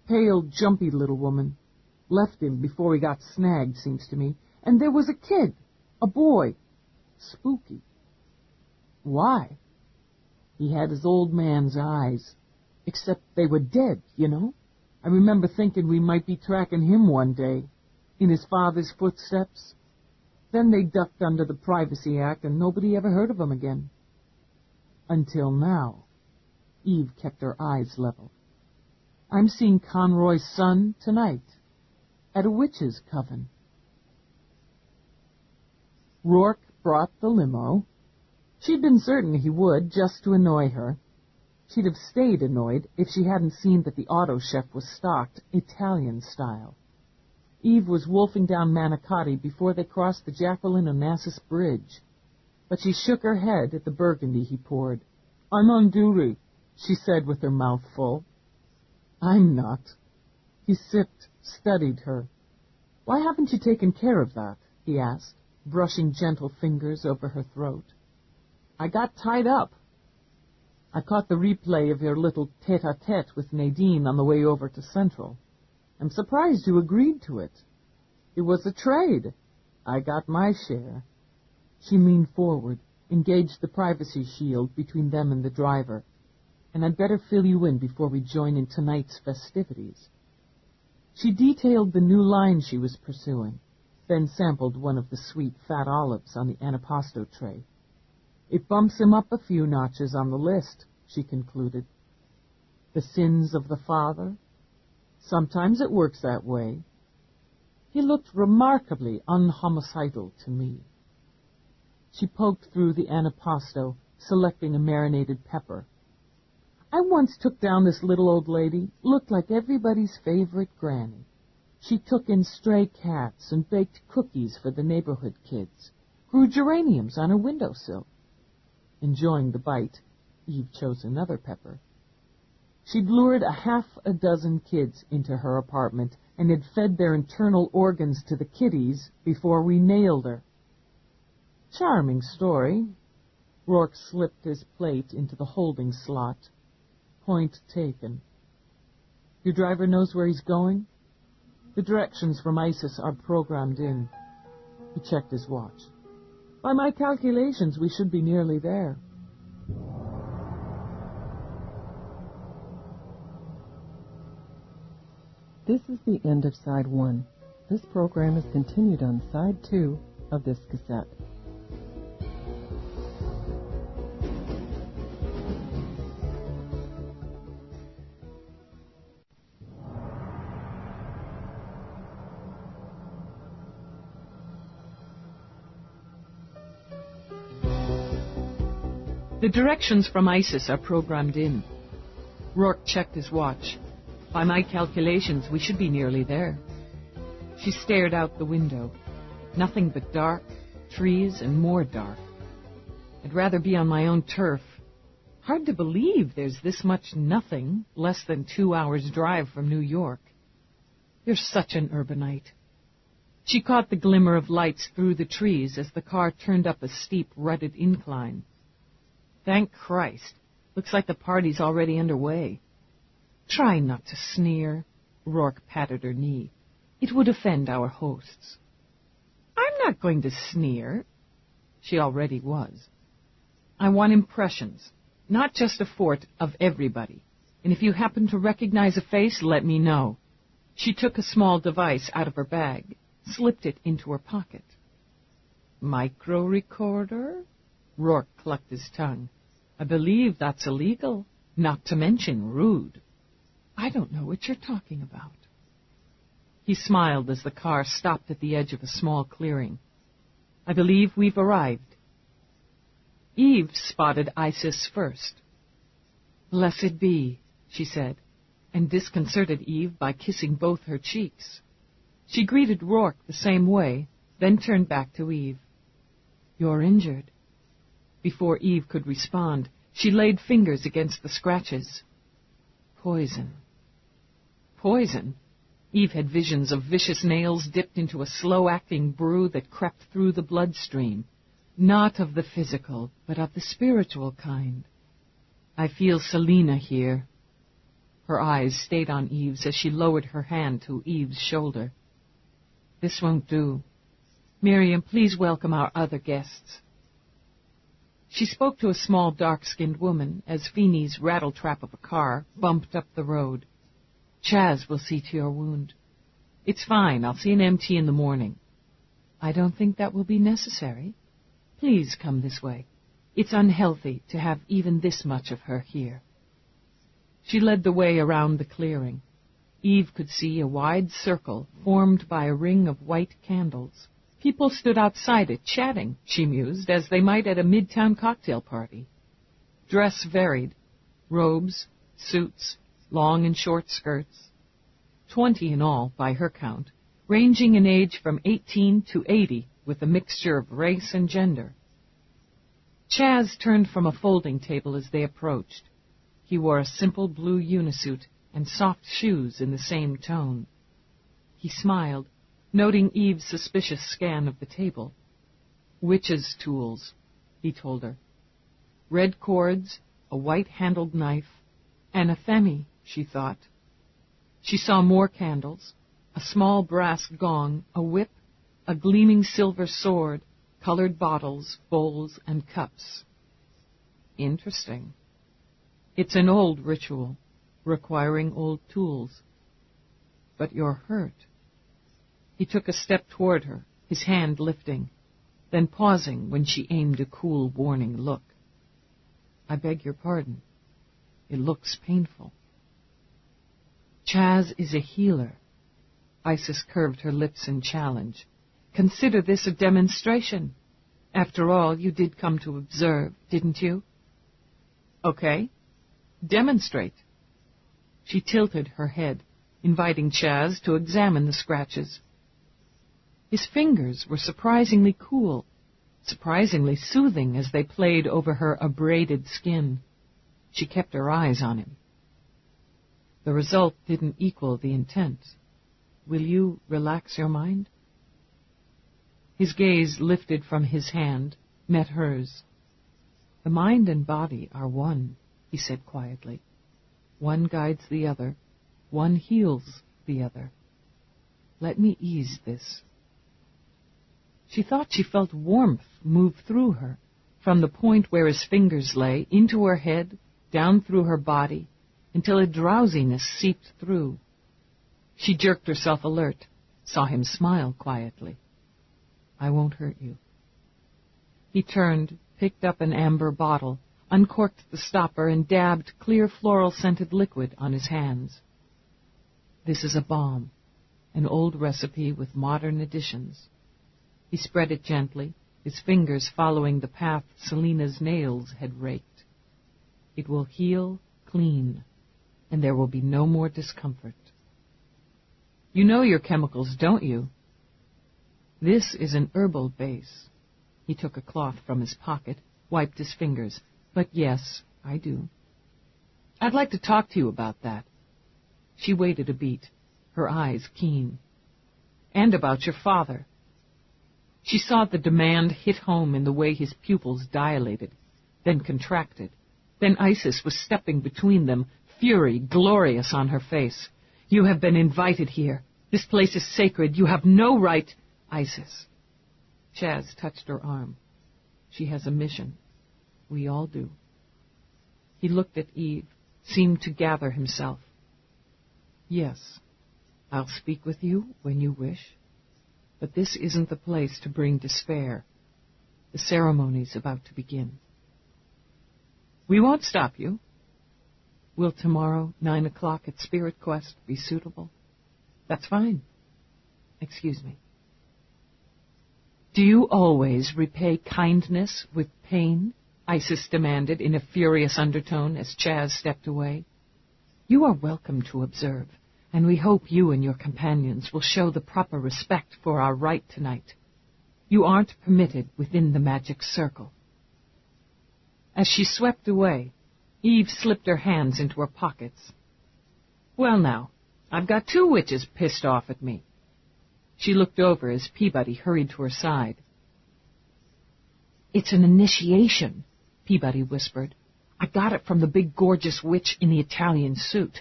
Pale, jumpy little woman. Left him before he got snagged, seems to me. And there was a kid. A boy. Spooky. Why? He had his old man's eyes. Except they were dead, you know? I remember thinking we might be tracking him one day, in his father's footsteps. Then they ducked under the Privacy Act, and nobody ever heard of him again. Until now. Eve kept her eyes level. I'm seeing Conroy's son tonight, at a witch's coven. Roarke brought the limo. She'd been certain he would, just to annoy her. She'd have stayed annoyed if she hadn't seen that the auto chef was stocked Italian style. Eve was wolfing down manicotti before they crossed the Jacqueline Onassis Bridge, but she shook her head at the burgundy he poured. I'm on duty, she said with her mouth full. I'm not. He sipped, studied her. Why haven't you taken care of that? He asked, brushing gentle fingers over her throat. I got tied up. I caught the replay of your little tete-a-tete with Nadine on the way over to Central. I'm surprised you agreed to it. It was a trade. I got my share. She leaned forward, engaged the privacy shield between them and the driver. And I'd better fill you in before we join in tonight's festivities. She detailed the new line she was pursuing, then sampled one of the sweet fat olives on the antipasto tray. It bumps him up a few notches on the list, she concluded. The sins of the father? Sometimes it works that way. He looked remarkably unhomicidal to me. She poked through the antipasto, selecting a marinated pepper. I once took down this little old lady, looked like everybody's favorite granny. She took in stray cats and baked cookies for the neighborhood kids, grew geraniums on her windowsill. Enjoying the bite, Eve chose another pepper. She'd lured half a dozen kids into her apartment and had fed their internal organs to the kiddies before we nailed her. Charming story. Roarke slipped his plate into the holding slot. Point taken. Your driver knows where he's going? The directions from ISIS are programmed in. He checked his watch. By my calculations, we should be nearly there. This is the end of Side 1. This program is continued on Side 2 of this cassette. The directions from ISIS are programmed in. Roarke checked his watch. By my calculations, we should be nearly there. She stared out the window. Nothing but dark, trees, and more dark. I'd rather be on my own turf. Hard to believe there's this much nothing, less than 2 hours' drive from New York. You're such an urbanite. She caught the glimmer of lights through the trees as the car turned up a steep, rutted incline. Thank Christ. Looks like the party's already underway. Try not to sneer. Roarke patted her knee. It would offend our hosts. I'm not going to sneer. She already was. I want impressions, not just a fort of everybody. And if you happen to recognize a face, let me know. She took a small device out of her bag, slipped it into her pocket. Micro-recorder? Roarke clucked his tongue. I believe that's illegal, not to mention rude. I don't know what you're talking about. He smiled as the car stopped at the edge of a small clearing. I believe we've arrived. Eve spotted Isis first. Blessed be, she said, and disconcerted Eve by kissing both her cheeks. She greeted Roarke the same way, then turned back to Eve. You're injured. Before Eve could respond, she laid fingers against the scratches. Poison. Poison? Eve had visions of vicious nails dipped into a slow-acting brew that crept through the bloodstream. Not of the physical, but of the spiritual kind. I feel Selena here. Her eyes stayed on Eve's as she lowered her hand to Eve's shoulder. This won't do. Miriam, please welcome our other guests. She spoke to a small, dark-skinned woman as Feeney's rattletrap of a car bumped up the road. Chaz will see to your wound. It's fine. I'll see an MT in the morning. I don't think that will be necessary. Please come this way. It's unhealthy to have even this much of her here. She led the way around the clearing. Eve could see a wide circle formed by a ring of white candles. People stood outside it, chatting, she mused, as they might at a midtown cocktail party. Dress varied. Robes, suits, long and short skirts. 20 in all, by her count, ranging in age from 18 to 80, with a mixture of race and gender. Chaz turned from a folding table as they approached. He wore a simple blue unisuit and soft shoes in the same tone. He smiled, noting Eve's suspicious scan of the table. Witches' tools, he told her. Red cords, a white-handled knife, anathema, she thought. She saw more candles, a small brass gong, a whip, a gleaming silver sword, colored bottles, bowls, and cups. Interesting. It's an old ritual, requiring old tools. But you're hurt. He took a step toward her, his hand lifting, then pausing when she aimed a cool, warning look. I beg your pardon. It looks painful. Chaz is a healer. Isis curved her lips in challenge. Consider this a demonstration. After all, you did come to observe, didn't you? Okay. Demonstrate. She tilted her head, inviting Chaz to examine the scratches. His fingers were surprisingly cool, surprisingly soothing as they played over her abraded skin. She kept her eyes on him. The result didn't equal the intent. Will you relax your mind? His gaze lifted from his hand, met hers. The mind and body are one, he said quietly. One guides the other. One heals the other. Let me ease this. She thought she felt warmth move through her, from the point where his fingers lay, into her head, down through her body, until a drowsiness seeped through. She jerked herself alert, saw him smile quietly. I won't hurt you. He turned, picked up an amber bottle, uncorked the stopper, and dabbed clear floral-scented liquid on his hands. This is a balm, an old recipe with modern additions. He spread it gently, his fingers following the path Selena's nails had raked. It will heal clean, and there will be no more discomfort. You know your chemicals, don't you? This is an herbal base. He took a cloth from his pocket, wiped his fingers. But yes, I do. I'd like to talk to you about that. She waited a beat, her eyes keen. And about your father. She saw the demand hit home in the way his pupils dilated, then contracted. Then Isis was stepping between them, fury glorious on her face. You have been invited here. This place is sacred. You have no right. Isis. Chaz touched her arm. She has a mission. We all do. He looked at Eve, seemed to gather himself. Yes, I'll speak with you when you wish, but this isn't the place to bring despair. The ceremony's about to begin. We won't stop you. Will tomorrow, 9 o'clock at Spirit Quest, be suitable? That's fine. Excuse me. Do you always repay kindness with pain? Isis demanded in a furious undertone as Chaz stepped away. You are welcome to observe, and we hope you and your companions will show the proper respect for our rite tonight. You aren't permitted within the magic circle. As she swept away, Eve slipped her hands into her pockets. Well now, I've got 2 witches pissed off at me. She looked over as Peabody hurried to her side. It's an initiation, Peabody whispered. I got it from the big gorgeous witch in the Italian suit.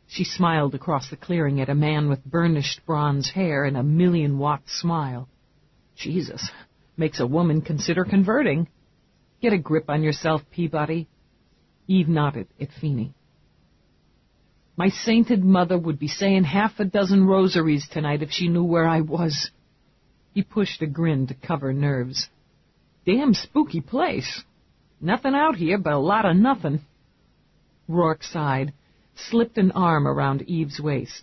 She smiled across the clearing at a man with burnished bronze hair and a 1,000,000-watt smile. Jesus, makes a woman consider converting. Get a grip on yourself, Peabody. Eve nodded at Feeney. My sainted mother would be saying 6 rosaries tonight if she knew where I was. He pushed a grin to cover nerves. Damn spooky place. Nothing out here but a lot of nothing. Roarke sighed, slipped an arm around Eve's waist.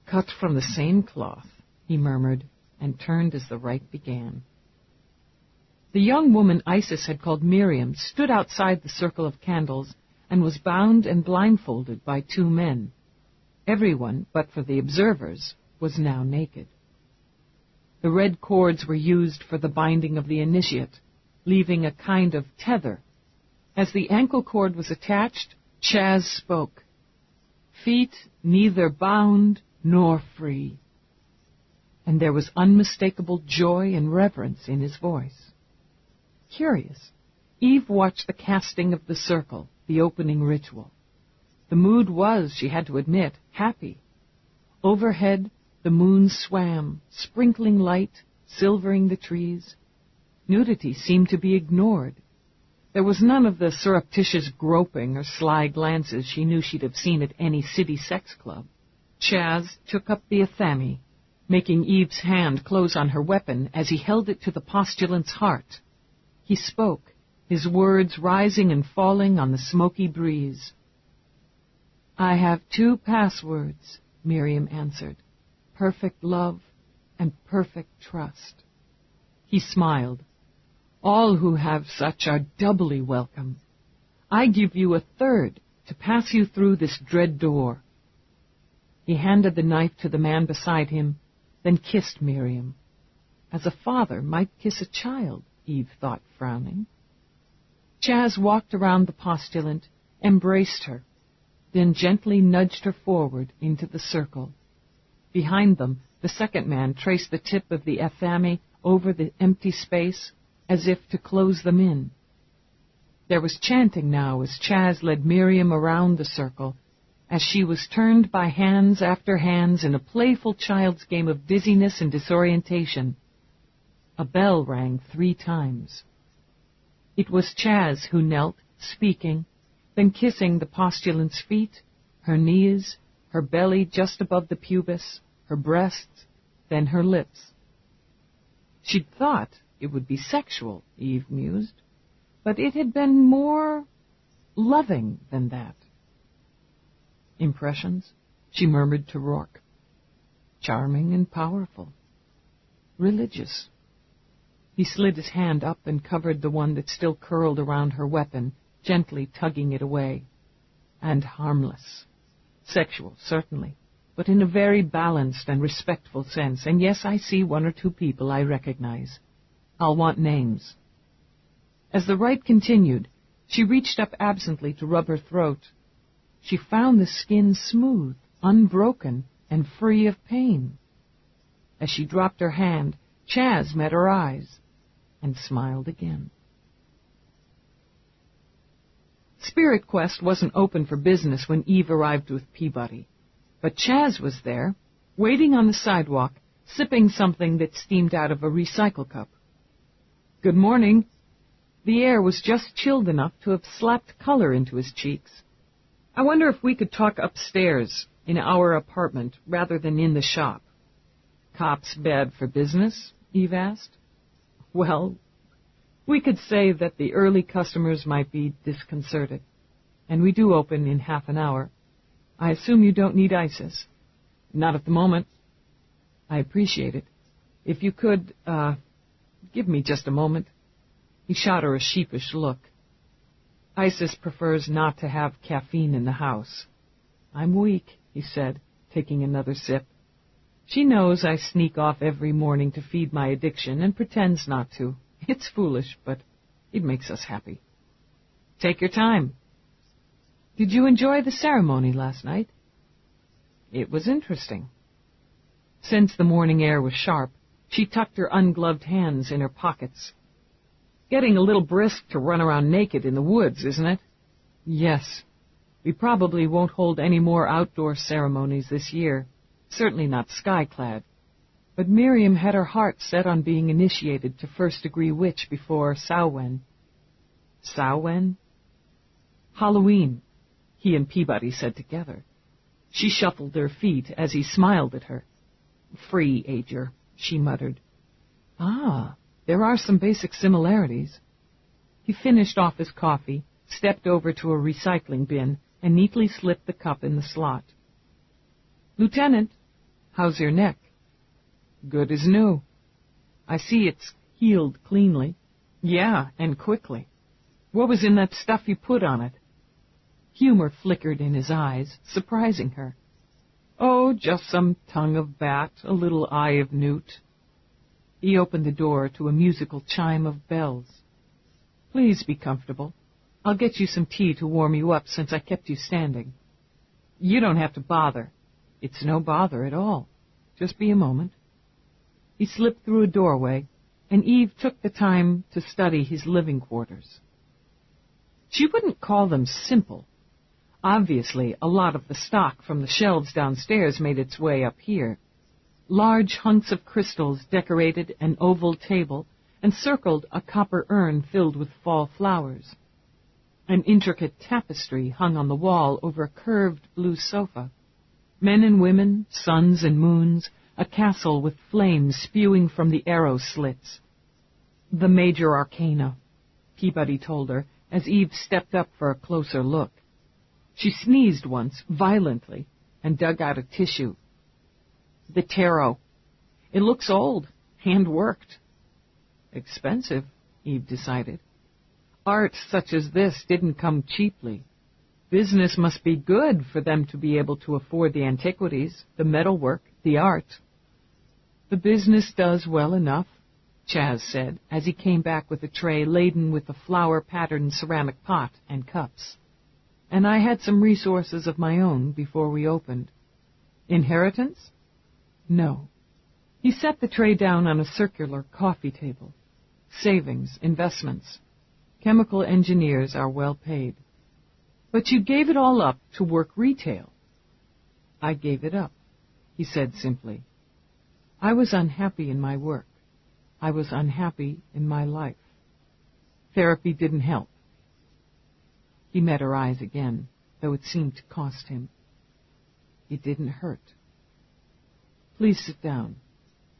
Cut from the same cloth, he murmured, and turned as the rite began. The young woman Isis had called Miriam stood outside the circle of candles and was bound and blindfolded by 2 men. Everyone, but for the observers, was now naked. The red cords were used for the binding of the initiate, leaving a kind of tether. As the ankle cord was attached, Chaz spoke. Feet neither bound nor free. And there was unmistakable joy and reverence in his voice. Curious, Eve watched the casting of the circle, the opening ritual. The mood was, she had to admit, happy. Overhead, the moon swam, sprinkling light, silvering the trees. Nudity seemed to be ignored. There was none of the surreptitious groping or sly glances she knew she'd have seen at any city sex club. Chaz took up the athame, making Eve's hand close on her weapon as he held it to the postulant's heart. He spoke, his words rising and falling on the smoky breeze. I have 2 passwords, Miriam answered. Perfect love and perfect trust. He smiled. All who have such are doubly welcome. I give you a 3rd to pass you through this dread door. He handed the knife to the man beside him, then kissed Miriam. As a father might kiss a child, Eve thought, frowning. Chaz walked around the postulant, embraced her, then gently nudged her forward into the circle. Behind them, the second man traced the tip of the athame over the empty space, as if to close them in. There was chanting now as Chaz led Miriam around the circle, as she was turned by hands after hands in a playful child's game of dizziness and disorientation. A bell rang 3 times. It was Chaz who knelt, speaking, then kissing the postulant's feet, her knees, her belly just above the pubis, her breasts, then her lips. She'd thought it would be sexual, Eve mused, but it had been more loving than that. Impressions, she murmured to Roarke. Charming and powerful. Religious. He slid his hand up and covered the one that still curled around her weapon, gently tugging it away. And harmless. Sexual, certainly, but in a very balanced and respectful sense, and yes, I see one or two people I recognize. I'll want names. As the rite continued, she reached up absently to rub her throat. She found the skin smooth, unbroken, and free of pain. As she dropped her hand, Chaz met her eyes and smiled again. Spirit Quest wasn't open for business when Eve arrived with Peabody, but Chaz was there, waiting on the sidewalk, sipping something that steamed out of a recycle cup. Good morning. The air was just chilled enough to have slapped color into his cheeks. I wonder if we could talk upstairs in our apartment rather than in the shop. Cops bad for business? Eve asked. Well, we could say that the early customers might be disconcerted. And we do open in half an hour. I assume you don't need ISIS. Not at the moment. I appreciate it. If you could, give me just a moment. He shot her a sheepish look. Isis prefers not to have caffeine in the house. I'm weak, he said, taking another sip. She knows I sneak off every morning to feed my addiction and pretends not to. It's foolish, but it makes us happy. Take your time. Did you enjoy the ceremony last night? It was interesting. Since the morning air was sharp, she tucked her ungloved hands in her pockets. Getting a little brisk to run around naked in the woods, isn't it? Yes. We probably won't hold any more outdoor ceremonies this year. Certainly not skyclad. But Miriam had her heart set on being initiated to first-degree witch before Samhain. Samhain? Halloween, he and Peabody said together. She shuffled her feet as he smiled at her. Free ager, she muttered. Ah, there are some basic similarities. He finished off his coffee, stepped over to a recycling bin, and neatly slipped the cup in the slot. Lieutenant, how's your neck? Good as new. I see it's healed cleanly. Yeah, and quickly. What was in that stuff you put on it? Humor flickered in his eyes, surprising her. Oh, just some tongue of bat, a little eye of newt. He opened the door to a musical chime of bells. Please be comfortable. I'll get you some tea to warm you up since I kept you standing. You don't have to bother. It's no bother at all. Just be a moment. He slipped through a doorway, and Eve took the time to study his living quarters. She wouldn't call them simple. Obviously, a lot of the stock from the shelves downstairs made its way up here. Large hunks of crystals decorated an oval table and circled a copper urn filled with fall flowers. An intricate tapestry hung on the wall over a curved blue sofa. Men and women, suns and moons, a castle with flames spewing from the arrow slits. The major arcana, Peabody told her, as Eve stepped up for a closer look. She sneezed once, violently, and dug out a tissue. The tarot. It looks old, hand-worked. Expensive, Eve decided. Art such as this didn't come cheaply. Business must be good for them to be able to afford the antiquities, the metalwork, the art. The business does well enough, Chaz said, as he came back with a tray laden with a flower-patterned ceramic pot and cups. And I had some resources of my own before we opened. Inheritance? No. He set the tray down on a circular coffee table. Savings, investments. Chemical engineers are well paid. But you gave it all up to work retail. I gave it up, he said simply. I was unhappy in my work. I was unhappy in my life. Therapy didn't help. He met her eyes again, though it seemed to cost him. It didn't hurt. Please sit down.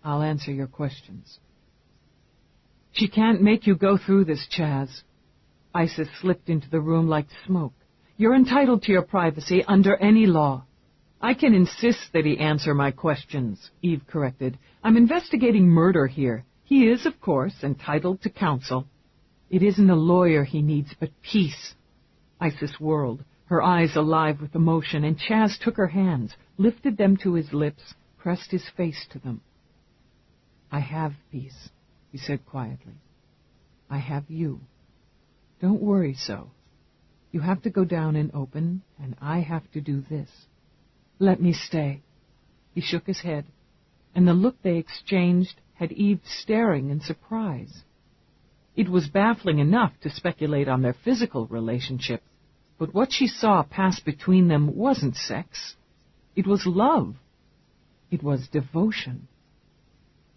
I'll answer your questions. She can't make you go through this, Chaz. Isis slipped into the room like smoke. You're entitled to your privacy under any law. I can insist that he answer my questions, Eve corrected. I'm investigating murder here. He is, of course, entitled to counsel. It isn't a lawyer he needs, but peace. Isis whirled, her eyes alive with emotion, and Chaz took her hands, lifted them to his lips, pressed his face to them. I have peace, he said quietly. I have you. Don't worry so. You have to go down and open, and I have to do this. Let me stay. He shook his head, and the look they exchanged had Eve staring in surprise. It was baffling enough to speculate on their physical relationship, but what she saw pass between them wasn't sex. It was love. It was devotion.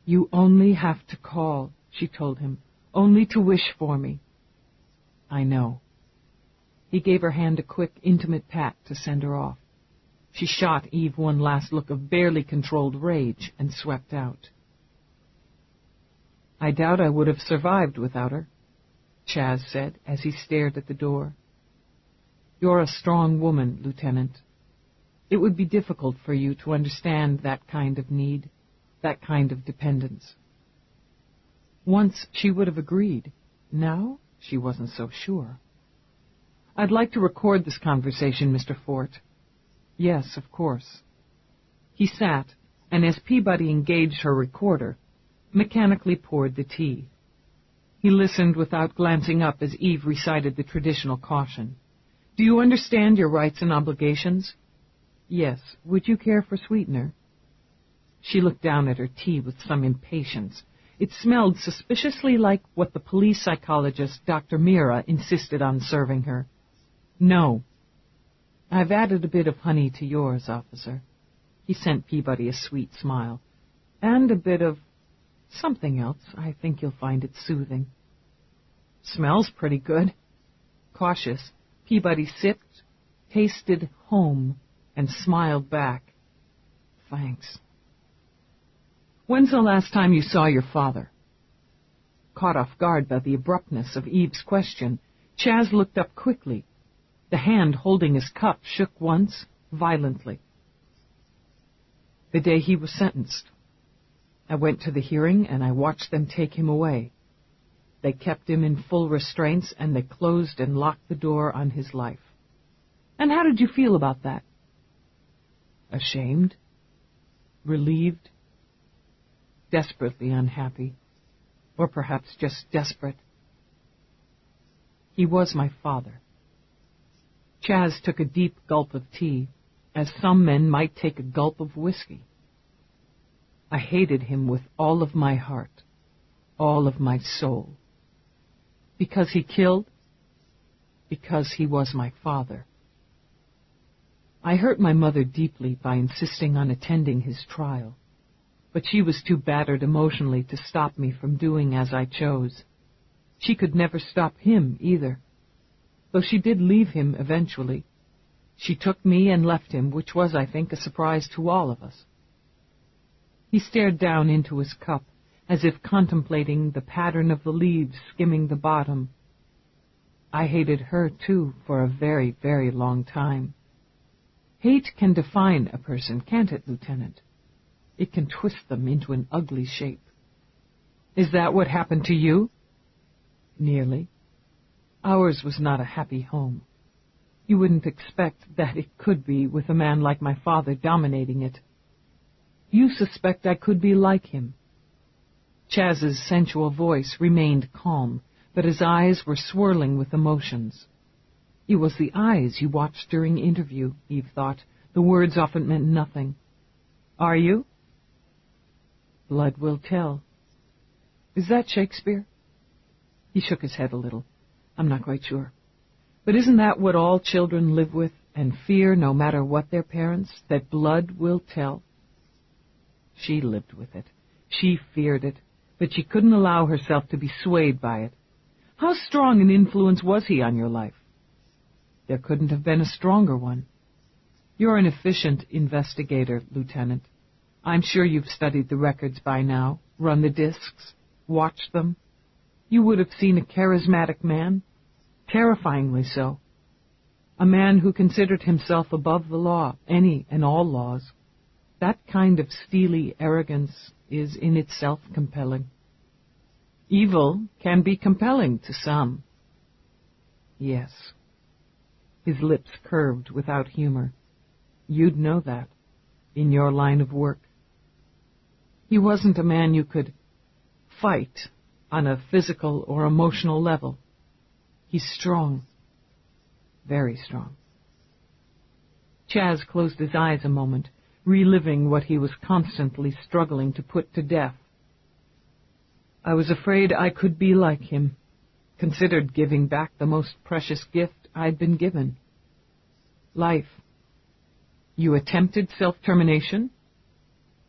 You only have to call, she told him, only to wish for me. I know. He gave her hand a quick, intimate pat to send her off. She shot Eve one last look of barely controlled rage and swept out. I doubt I would have survived without her, Chaz said as he stared at the door. You're a strong woman, Lieutenant. It would be difficult for you to understand that kind of need, that kind of dependence. Once she would have agreed. Now she wasn't so sure. I'd like to record this conversation, Mr. Fort. Yes, of course. He sat, and as Peabody engaged her recorder, mechanically poured the tea. He listened without glancing up as Eve recited the traditional caution. Do you understand your rights and obligations? Yes. Would you care for sweetener? She looked down at her tea with some impatience. It smelled suspiciously like what the police psychologist, Dr. Mira, insisted on serving her. No. I've added a bit of honey to yours, officer. He sent Peabody a sweet smile. And a bit of something else. I think you'll find it soothing. Smells pretty good. Cautious, Peabody sipped, tasted home, and smiled back. Thanks. When's the last time you saw your father? Caught off guard by the abruptness of Eve's question, Chaz looked up quickly. The hand holding his cup shook once, violently. The day he was sentenced. I went to the hearing, and I watched them take him away. They kept him in full restraints, and they closed and locked the door on his life. And how did you feel about that? Ashamed? Relieved? Desperately unhappy. Or perhaps just desperate. He was my father. Chaz took a deep gulp of tea, as some men might take a gulp of whiskey. I hated him with all of my heart, all of my soul. Because he killed? Because he was my father. I hurt my mother deeply by insisting on attending his trial, but she was too battered emotionally to stop me from doing as I chose. She could never stop him either, though she did leave him eventually. She took me and left him, which was, I think, a surprise to all of us. He stared down into his cup, as if contemplating the pattern of the leaves skimming the bottom. I hated her, too, for a very, very long time. Hate can define a person, can't it, Lieutenant? It can twist them into an ugly shape. Is that what happened to you? Nearly. Ours was not a happy home. You wouldn't expect that it could be with a man like my father dominating it. You suspect I could be like him. Chaz's sensual voice remained calm, but his eyes were swirling with emotions. It was the eyes you watched during interview, Eve thought. The words often meant nothing. Are you? Blood will tell. Is that Shakespeare? He shook his head a little. I'm not quite sure. But isn't that what all children live with and fear no matter what their parents, that blood will tell? She lived with it. She feared it, but she couldn't allow herself to be swayed by it. How strong an influence was he on your life? There couldn't have been a stronger one. You're an efficient investigator, Lieutenant. I'm sure you've studied the records by now, run the discs, watched them. You would have seen a charismatic man, terrifyingly so. A man who considered himself above the law, any and all laws. That kind of steely arrogance is in itself compelling. Evil can be compelling to some. Yes. His lips curved without humor. You'd know that, in your line of work. He wasn't a man you could fight on a physical or emotional level. He's strong. Very strong. Chaz closed his eyes a moment, reliving what he was constantly struggling to put to death. I was afraid I could be like him, considered giving back the most precious gift I'd been given. Life. You attempted self-termination?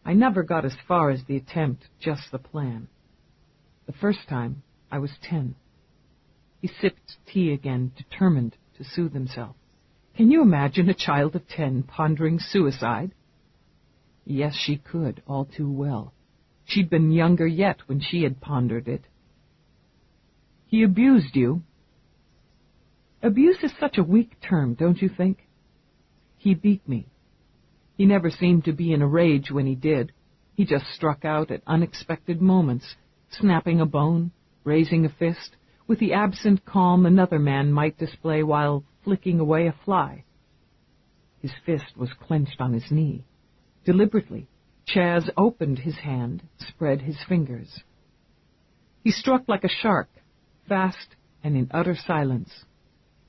I never got as far as the attempt, just the plan. The first time, I was 10. He sipped tea again, determined to soothe himself. Can you imagine a child of 10 pondering suicide? Yes, she could, all too well. She'd been younger yet when she had pondered it. He abused you. Abuse is such a weak term, don't you think? He beat me. He never seemed to be in a rage when he did. He just struck out at unexpected moments, snapping a bone, raising a fist, with the absent calm another man might display while flicking away a fly. His fist was clenched on his knee. Deliberately, Chaz opened his hand, spread his fingers. He struck like a shark, fast and in utter silence.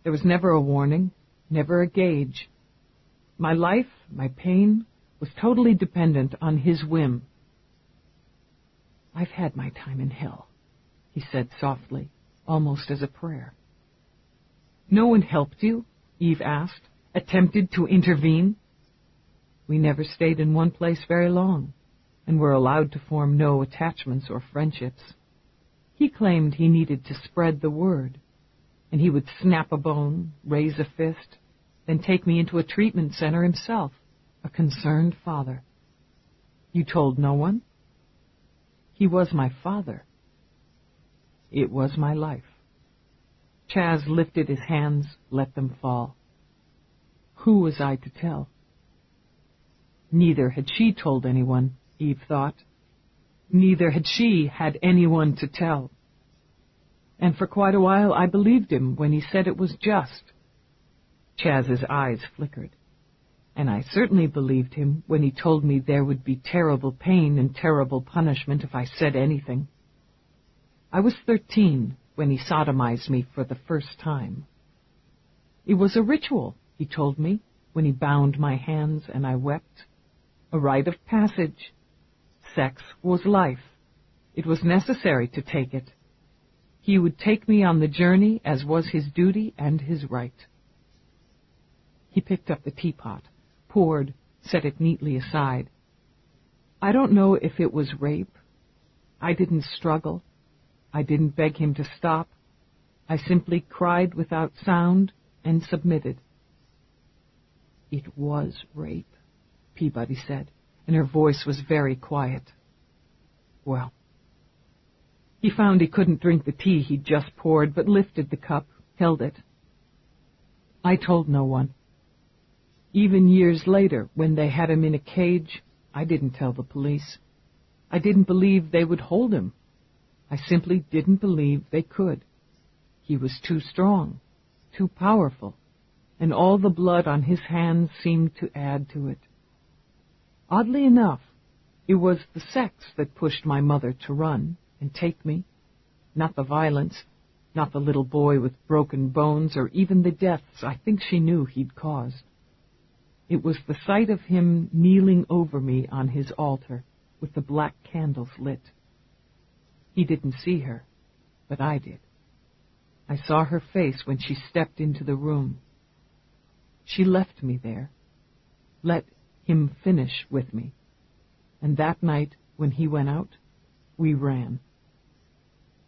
There was never a warning, never a gauge. My life, my pain, was totally dependent on his whim. I've had my time in hell, he said softly, almost as a prayer. No one helped you? Eve asked, attempted to intervene? We never stayed in one place very long, and were allowed to form no attachments or friendships. He claimed he needed to spread the word, and he would snap a bone, raise a fist, then take me into a treatment center himself, a concerned father. You told no one? He was my father. It was my life. Chaz lifted his hands, let them fall. Who was I to tell? Neither had she told anyone, Eve thought. Neither had she had anyone to tell. And for quite a while I believed him when he said it was just. Chaz's eyes flickered. And I certainly believed him when he told me there would be terrible pain and terrible punishment if I said anything. I was 13 when he sodomized me for the first time. It was a ritual, he told me, when he bound my hands and I wept. A rite of passage. Sex was life. It was necessary to take it. He would take me on the journey as was his duty and his right. He picked up the teapot, poured, set it neatly aside. I don't know if it was rape. I didn't struggle. I didn't beg him to stop. I simply cried without sound and submitted. It was rape, Peabody said, and her voice was very quiet. Well. He found he couldn't drink the tea he'd just poured, but lifted the cup, held it. I told no one. Even years later, when they had him in a cage, I didn't tell the police. I didn't believe they would hold him. I simply didn't believe they could. He was too strong, too powerful, and all the blood on his hands seemed to add to it. Oddly enough, it was the sex that pushed my mother to run and take me, not the violence, not the little boy with broken bones or even the deaths I think she knew he'd caused. It was the sight of him kneeling over me on his altar with the black candles lit. He didn't see her, but I did. I saw her face when she stepped into the room. She left me there, let him finish with me, and that night when he went out, we ran.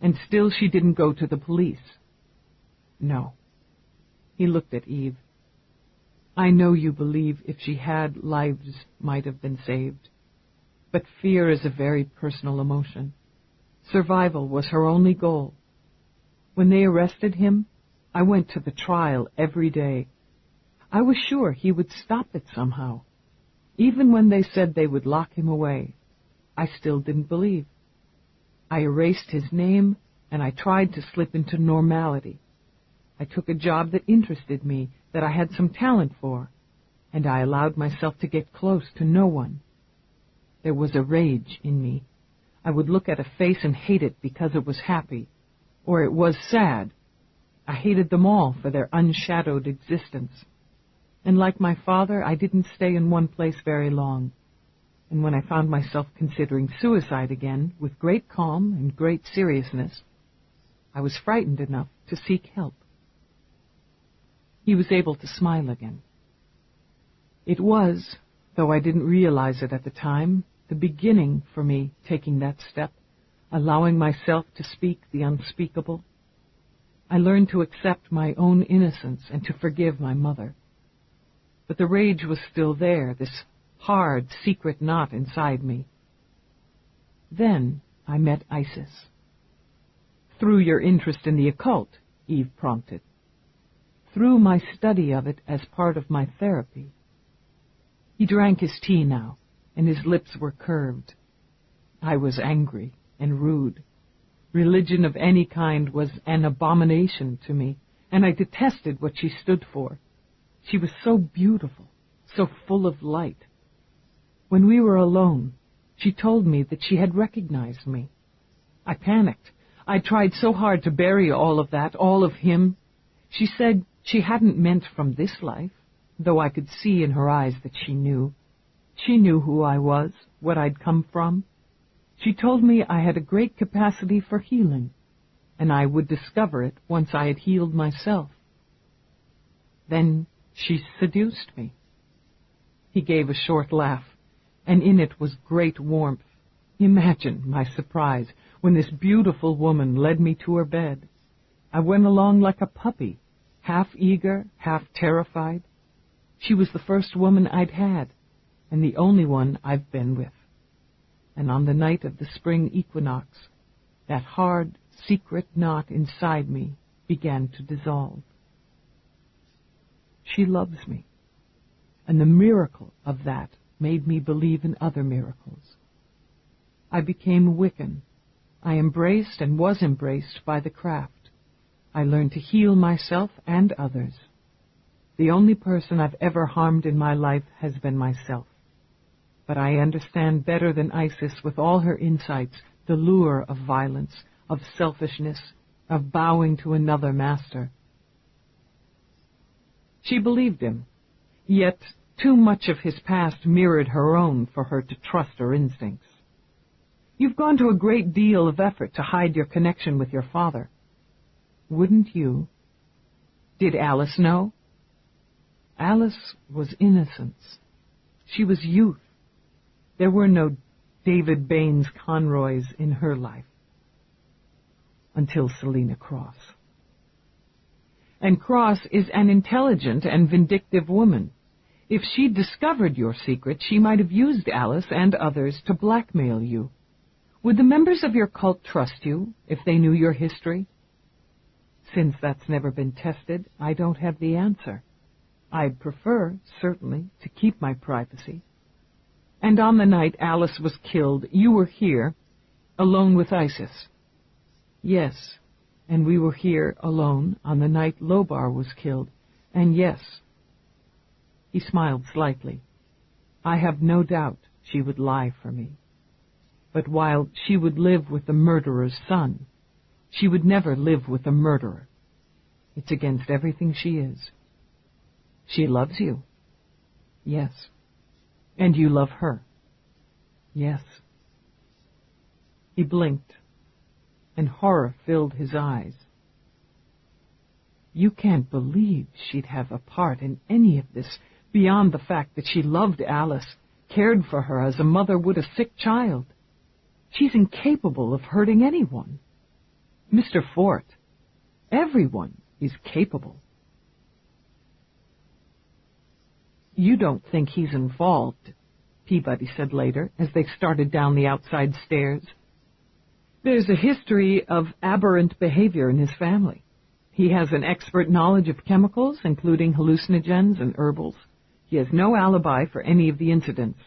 And still she didn't go to the police. No. He looked at Eve. I know you believe if she had, lives might have been saved. But fear is a very personal emotion. Survival was her only goal. When they arrested him, I went to the trial every day. I was sure he would stop it somehow. Even when they said they would lock him away, I still didn't believe. I erased his name, and I tried to slip into normality. I took a job that interested me, that I had some talent for, and I allowed myself to get close to no one. There was a rage in me. I would look at a face and hate it because it was happy, or it was sad. I hated them all for their unshadowed existence. And like my father, I didn't stay in one place very long. And when I found myself considering suicide again, with great calm and great seriousness, I was frightened enough to seek help. He was able to smile again. It was, though I didn't realize it at the time, the beginning for me taking that step, allowing myself to speak the unspeakable. I learned to accept my own innocence and to forgive my mother. But the rage was still there, this hard, secret knot inside me. Then I met Isis. Through your interest in the occult, Eve prompted. Through my study of it as part of my therapy. He drank his tea now, and his lips were curved. I was angry and rude. Religion of any kind was an abomination to me, and I detested what she stood for. She was so beautiful, so full of light. When we were alone, she told me that she had recognized me. I panicked. I tried so hard to bury all of that, all of him. She said she hadn't meant from this life, though I could see in her eyes that she knew. She knew who I was, what I'd come from. She told me I had a great capacity for healing, and I would discover it once I had healed myself. Then she seduced me. He gave a short laugh, and in it was great warmth. Imagine my surprise when this beautiful woman led me to her bed. I went along like a puppy, half eager, half terrified. She was the first woman I'd had, and the only one I've been with. And on the night of the spring equinox, that hard, secret knot inside me began to dissolve. She loves me, and the miracle of that made me believe in other miracles. I became Wiccan. I embraced and was embraced by the craft. I learned to heal myself and others. The only person I've ever harmed in my life has been myself. But I understand better than Isis, with all her insights, the lure of violence, of selfishness, of bowing to another master. She believed him, yet too much of his past mirrored her own for her to trust her instincts. You've gone to a great deal of effort to hide your connection with your father. Wouldn't you? Did Alice know? Alice was innocence. She was youth. There were no David Baines Conroys in her life. Until Selina Cross. And Cross is an intelligent and vindictive woman. If she'd discovered your secret, she might have used Alice and others to blackmail you. Would the members of your cult trust you if they knew your history? Since that's never been tested, I don't have the answer. I'd prefer, certainly, to keep my privacy. And on the night Alice was killed, you were here, alone with Isis. Yes, and we were here alone on the night Lobar was killed, and yes. He smiled slightly. I have no doubt she would lie for me. But while she would live with the murderer's son, she would never live with a murderer. It's against everything she is. She loves you. Yes. And you love her. Yes. He blinked, and horror filled his eyes. You can't believe she'd have a part in any of this, beyond the fact that she loved Alice, cared for her as a mother would a sick child. She's incapable of hurting anyone. Mr. Fort, everyone is capable. You don't think he's involved, Peabody said later, as they started down the outside stairs. There's a history of aberrant behavior in his family. He has an expert knowledge of chemicals, including hallucinogens and herbals. He has no alibi for any of the incidents.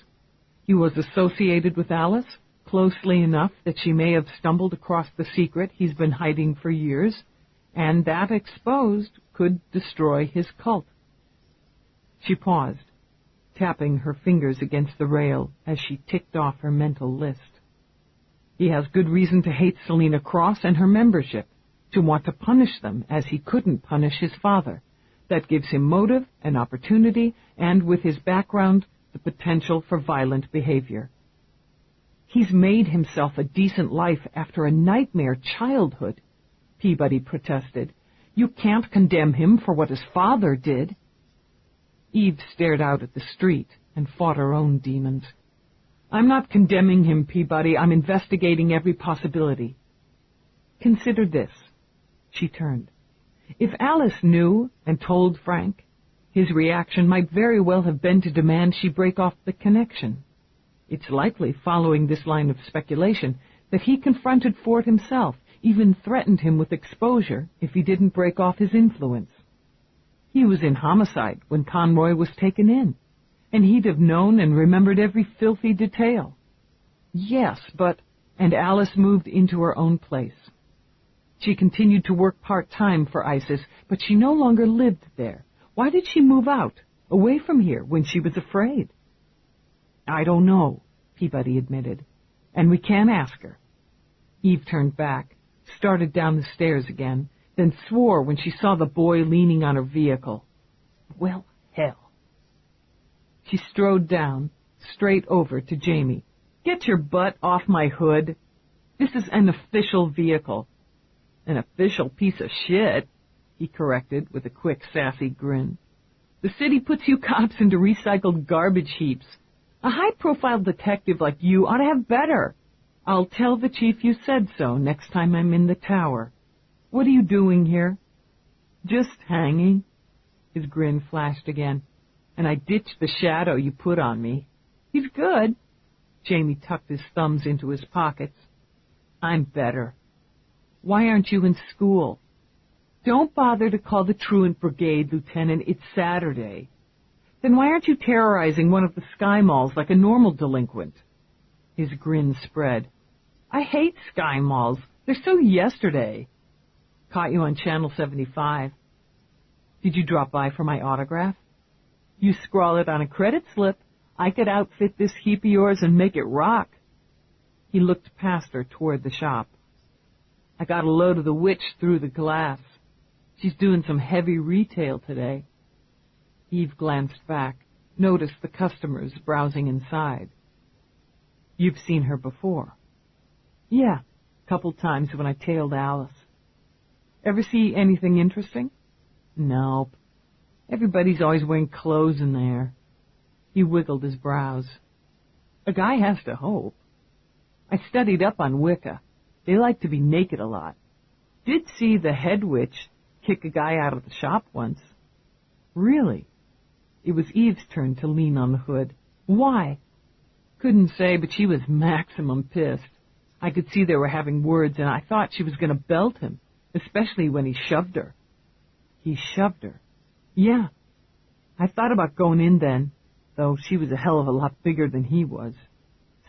He was associated with Alice closely enough that she may have stumbled across the secret he's been hiding for years, and that exposed could destroy his cult. She paused, tapping her fingers against the rail as she ticked off her mental list. He has good reason to hate Selena Cross and her membership, to want to punish them as he couldn't punish his father. That gives him motive and opportunity, and with his background, the potential for violent behavior. He's made himself a decent life after a nightmare childhood, Peabody protested. You can't condemn him for what his father did. Eve stared out at the street and fought her own demons. I'm not condemning him, Peabody. I'm investigating every possibility. Consider this. She turned. If Alice knew and told Frank, his reaction might very well have been to demand she break off the connection. It's likely, following this line of speculation, that he confronted Ford himself, even threatened him with exposure if he didn't break off his influence. He was in homicide when Conroy was taken in, and he'd have known and remembered every filthy detail. Yes, but... And Alice moved into her own place. She continued to work part-time for ISIS, but she no longer lived there. Why did she move out, away from here, when she was afraid? I don't know, Peabody admitted, and we can't ask her. Eve turned back, started down the stairs again, then swore when she saw the boy leaning on her vehicle. Well, hell. She strode down, straight over to Jamie. Get your butt off my hood. This is an official vehicle. An official piece of shit, he corrected with a quick, sassy grin. The city puts you cops into recycled garbage heaps. A high-profile detective like you ought to have better. I'll tell the chief you said so next time I'm in the tower. What are you doing here? Just hanging. His grin flashed again. And I ditched the shadow you put on me. He's good. Jamie tucked his thumbs into his pockets. I'm better. Why aren't you in school? Don't bother to call the truant brigade, Lieutenant. It's Saturday. Then why aren't you terrorizing one of the Sky Malls like a normal delinquent? His grin spread. I hate Sky Malls. They're so yesterday. Caught you on Channel 75. Did you drop by for my autograph? You scrawl it on a credit slip. I could outfit this heap of yours and make it rock. He looked past her toward the shop. I got a load of the witch through the glass. She's doing some heavy retail today. Eve glanced back, noticed the customers browsing inside. You've seen her before? Yeah, a couple times when I tailed Alice. Ever see anything interesting? Nope. Everybody's always wearing clothes in there. He wiggled his brows. A guy has to hope. I studied up on Wicca. They like to be naked a lot. Did see the head witch kick a guy out of the shop once. Really? It was Eve's turn to lean on the hood. Why? Couldn't say, but she was maximum pissed. I could see they were having words, and I thought she was going to belt him, especially when he shoved her. He shoved her? Yeah. I thought about going in then, though she was a hell of a lot bigger than he was.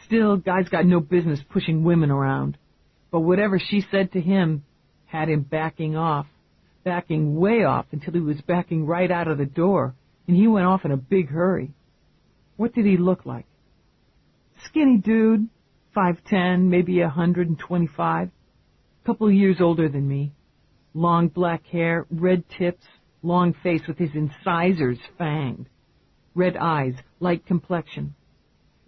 Still, guys got no business pushing women around. But whatever she said to him had him backing off, backing way off until he was backing right out of the door, and he went off in a big hurry. What did he look like? Skinny dude, 5'10", maybe 125, couple of years older than me. Long black hair, red tips, long face with his incisors fanged. Red eyes, light complexion.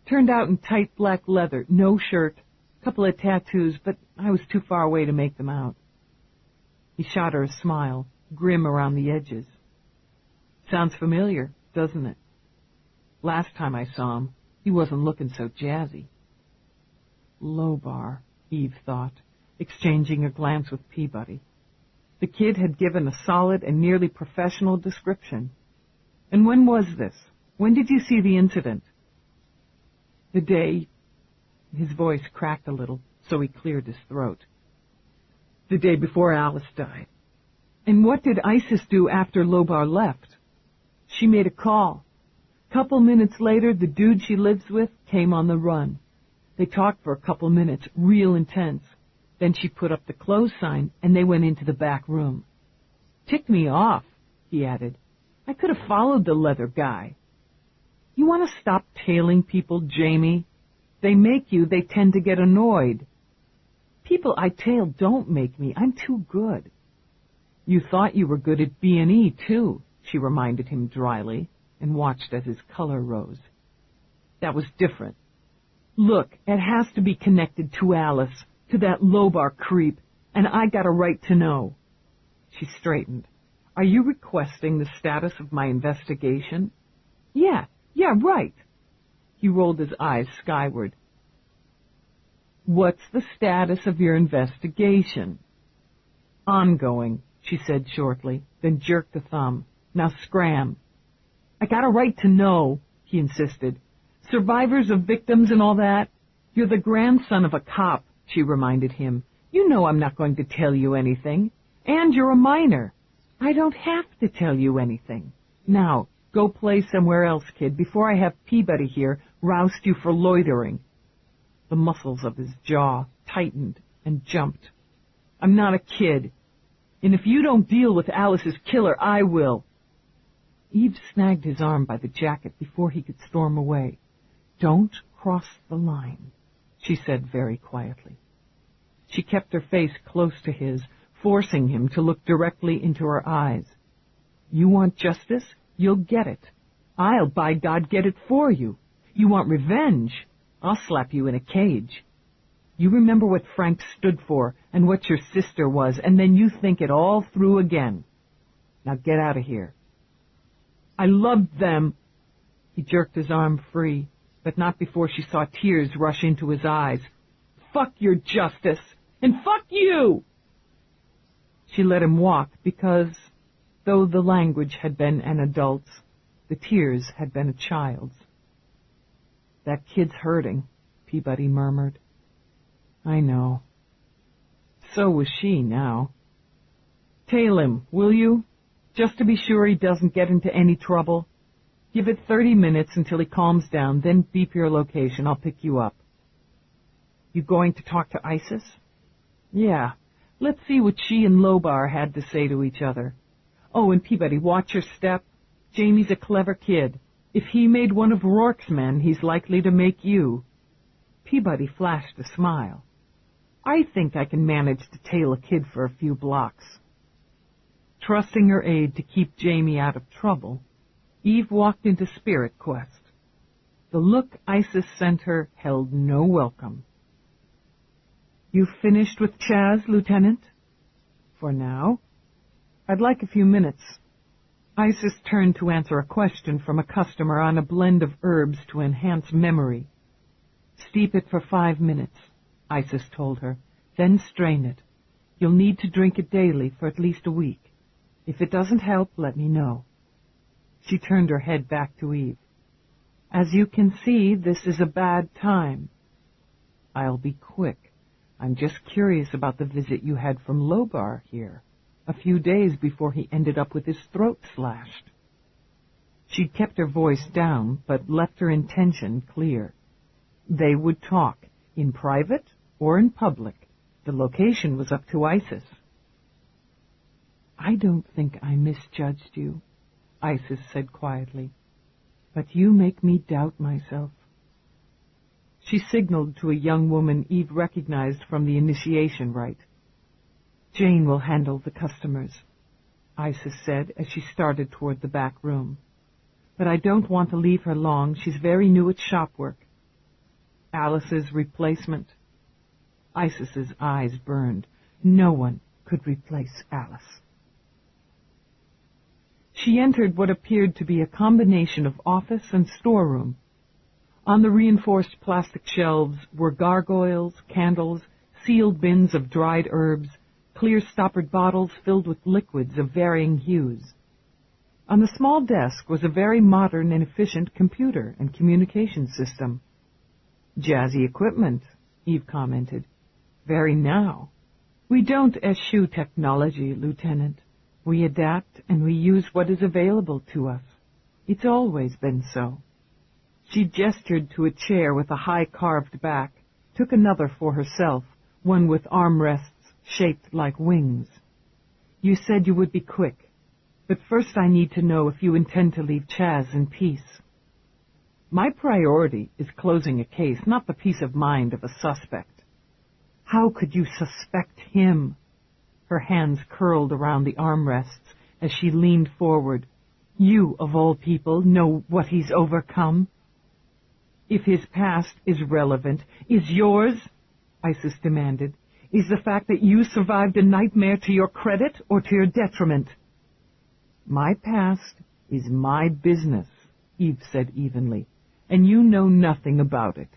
Turned out in tight black leather, no shirt, couple of tattoos, but I was too far away to make them out. He shot her a smile, grim around the edges. Sounds familiar, doesn't it? Last time I saw him, he wasn't looking so jazzy. Lobar, Eve thought, exchanging a glance with Peabody. The kid had given a solid and nearly professional description. And when was this? When did you see the incident? The day... His voice cracked a little, so he cleared his throat. The day before Alice died. And what did Isis do after Lobar left? She made a call. Couple minutes later, the dude she lives with came on the run. They talked for a couple minutes, real intense. Then she put up the close sign, and they went into the back room. Ticked me off, he added. I could have followed the leather guy. You want to stop tailing people, Jamie? They make you, they tend to get annoyed. People I tail don't make me. I'm too good. You thought you were good at B&E, too, she reminded him dryly, and watched as his color rose. That was different. Look, it has to be connected to Alice, to that Lobar creep, and I got a right to know. She straightened. Are you requesting the status of my investigation? Yeah, right. He rolled his eyes skyward. What's the status of your investigation? Ongoing, she said shortly, then jerked a thumb. Now scram. I got a right to know, he insisted. Survivors of victims and all that? You're the grandson of a cop, she reminded him. You know I'm not going to tell you anything. And you're a minor. I don't have to tell you anything. Now, go play somewhere else, kid, before I have Peabody here roust you for loitering. The muscles of his jaw tightened and jumped. I'm not a kid. And if you don't deal with Alice's killer, I will. Eve snagged his arm by the jacket before he could storm away. Don't cross the line, she said very quietly. She kept her face close to his, forcing him to look directly into her eyes. You want justice? You'll get it. I'll, by God, get it for you. You want revenge? I'll slap you in a cage. You remember what Frank stood for and what your sister was, and then you think it all through again. Now get out of here. I loved them. He jerked his arm free, but not before she saw tears rush into his eyes. Fuck your justice, and fuck you! She let him walk because, though the language had been an adult's, the tears had been a child's. That kid's hurting, Peabody murmured. I know. So was she now. Tail him, will you? Just to be sure he doesn't get into any trouble. Give it 30 minutes until he calms down, then beep your location. I'll pick you up. You going to talk to Isis? Yeah. Let's see what she and Lobar had to say to each other. Oh, and Peabody, watch your step. Jamie's a clever kid. If he made one of Roarke's men, he's likely to make you. Peabody flashed a smile. I think I can manage to tail a kid for a few blocks. Trusting her aide to keep Jamie out of trouble, Eve walked into Spirit Quest. The look Isis sent her held no welcome. You finished with Chaz, Lieutenant? For now. I'd like a few minutes. Isis turned to answer a question from a customer on a blend of herbs to enhance memory. Steep it for 5 minutes, Isis told her, then strain it. You'll need to drink it daily for at least a week. If it doesn't help, let me know. She turned her head back to Eve. As you can see, this is a bad time. I'll be quick. I'm just curious about the visit you had from Lobar here, a few days before he ended up with his throat slashed. She'd kept her voice down, but left her intention clear. They would talk, in private or in public. The location was up to Isis. I don't think I misjudged you, Isis said quietly, but you make me doubt myself. She signaled to a young woman Eve recognized from the initiation rite. Jane will handle the customers, Isis said as she started toward the back room. But I don't want to leave her long. She's very new at shop work. Alice's replacement. Isis's eyes burned. No one could replace Alice. She entered what appeared to be a combination of office and storeroom. On the reinforced plastic shelves were gargoyles, candles, sealed bins of dried herbs, clear stoppered bottles filled with liquids of varying hues. On the small desk was a very modern and efficient computer and communication system. Jazzy equipment, Eve commented. Very now. We don't eschew technology, Lieutenant. We adapt and we use what is available to us. It's always been so. She gestured to a chair with a high carved back, took another for herself, one with armrests shaped like wings. You said you would be quick, but first I need to know if you intend to leave Chaz in peace. My priority is closing a case, not the peace of mind of a suspect. How could you suspect him? Her hands curled around the armrests as she leaned forward. You, of all people, know what he's overcome. If his past is relevant, is yours, Isis demanded, is the fact that you survived a nightmare to your credit or to your detriment? My past is my business, Eve said evenly, and you know nothing about it.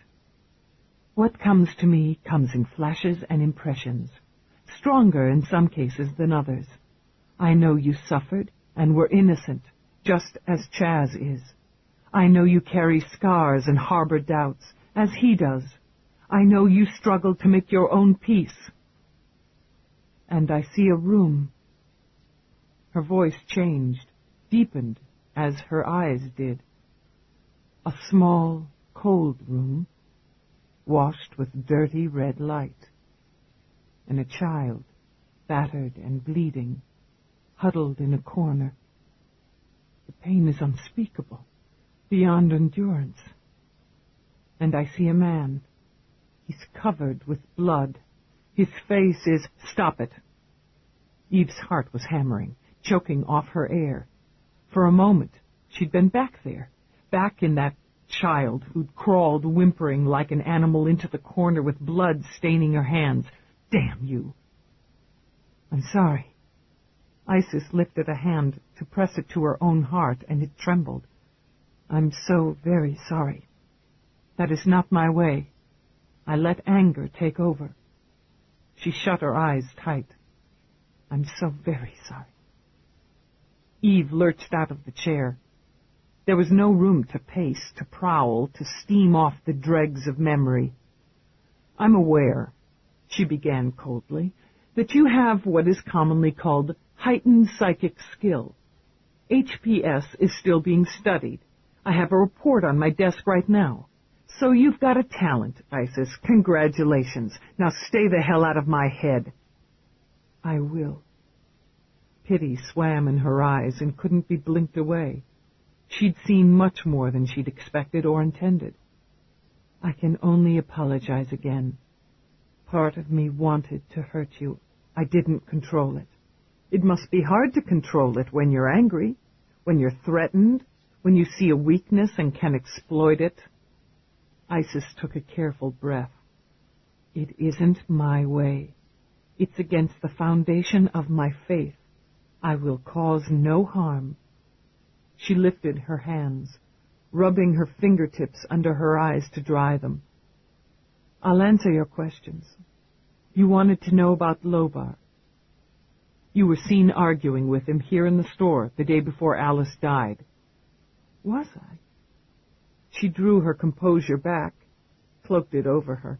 What comes to me comes in flashes and impressions, stronger in some cases than others. I know you suffered and were innocent, just as Chaz is. I know you carry scars and harbor doubts, as he does. I know you struggle to make your own peace. And I see a room. Her voice changed, deepened, as her eyes did. A small, cold room, washed with dirty red light. And a child, battered and bleeding, huddled in a corner. The pain is unspeakable, beyond endurance. And I see a man. He's covered with blood. His face is... Stop it. Eve's heart was hammering, choking off her air. For a moment, she'd been back there, back in that child who'd crawled whimpering like an animal into the corner with blood staining her hands. Damn you. I'm sorry. Isis lifted a hand to press it to her own heart, and it trembled. I'm so very sorry. That is not my way. I let anger take over. She shut her eyes tight. I'm so very sorry. Eve lurched out of the chair. There was no room to pace, to prowl, to steam off the dregs of memory. I'm aware, she began coldly, that you have what is commonly called heightened psychic skill. HPS is still being studied. I have a report on my desk right now. So you've got a talent, Isis. Congratulations. Now stay the hell out of my head. I will. Pity swam in her eyes and couldn't be blinked away. She'd seen much more than she'd expected or intended. I can only apologize again. Part of me wanted to hurt you. I didn't control it. It must be hard to control it when you're angry, when you're threatened, when you see a weakness and can exploit it. Isis took a careful breath. It isn't my way. It's against the foundation of my faith. I will cause no harm. She lifted her hands, rubbing her fingertips under her eyes to dry them. I'll answer your questions. You wanted to know about Lobar. You were seen arguing with him here in the store the day before Alice died. Was I? She drew her composure back, cloaked it over her.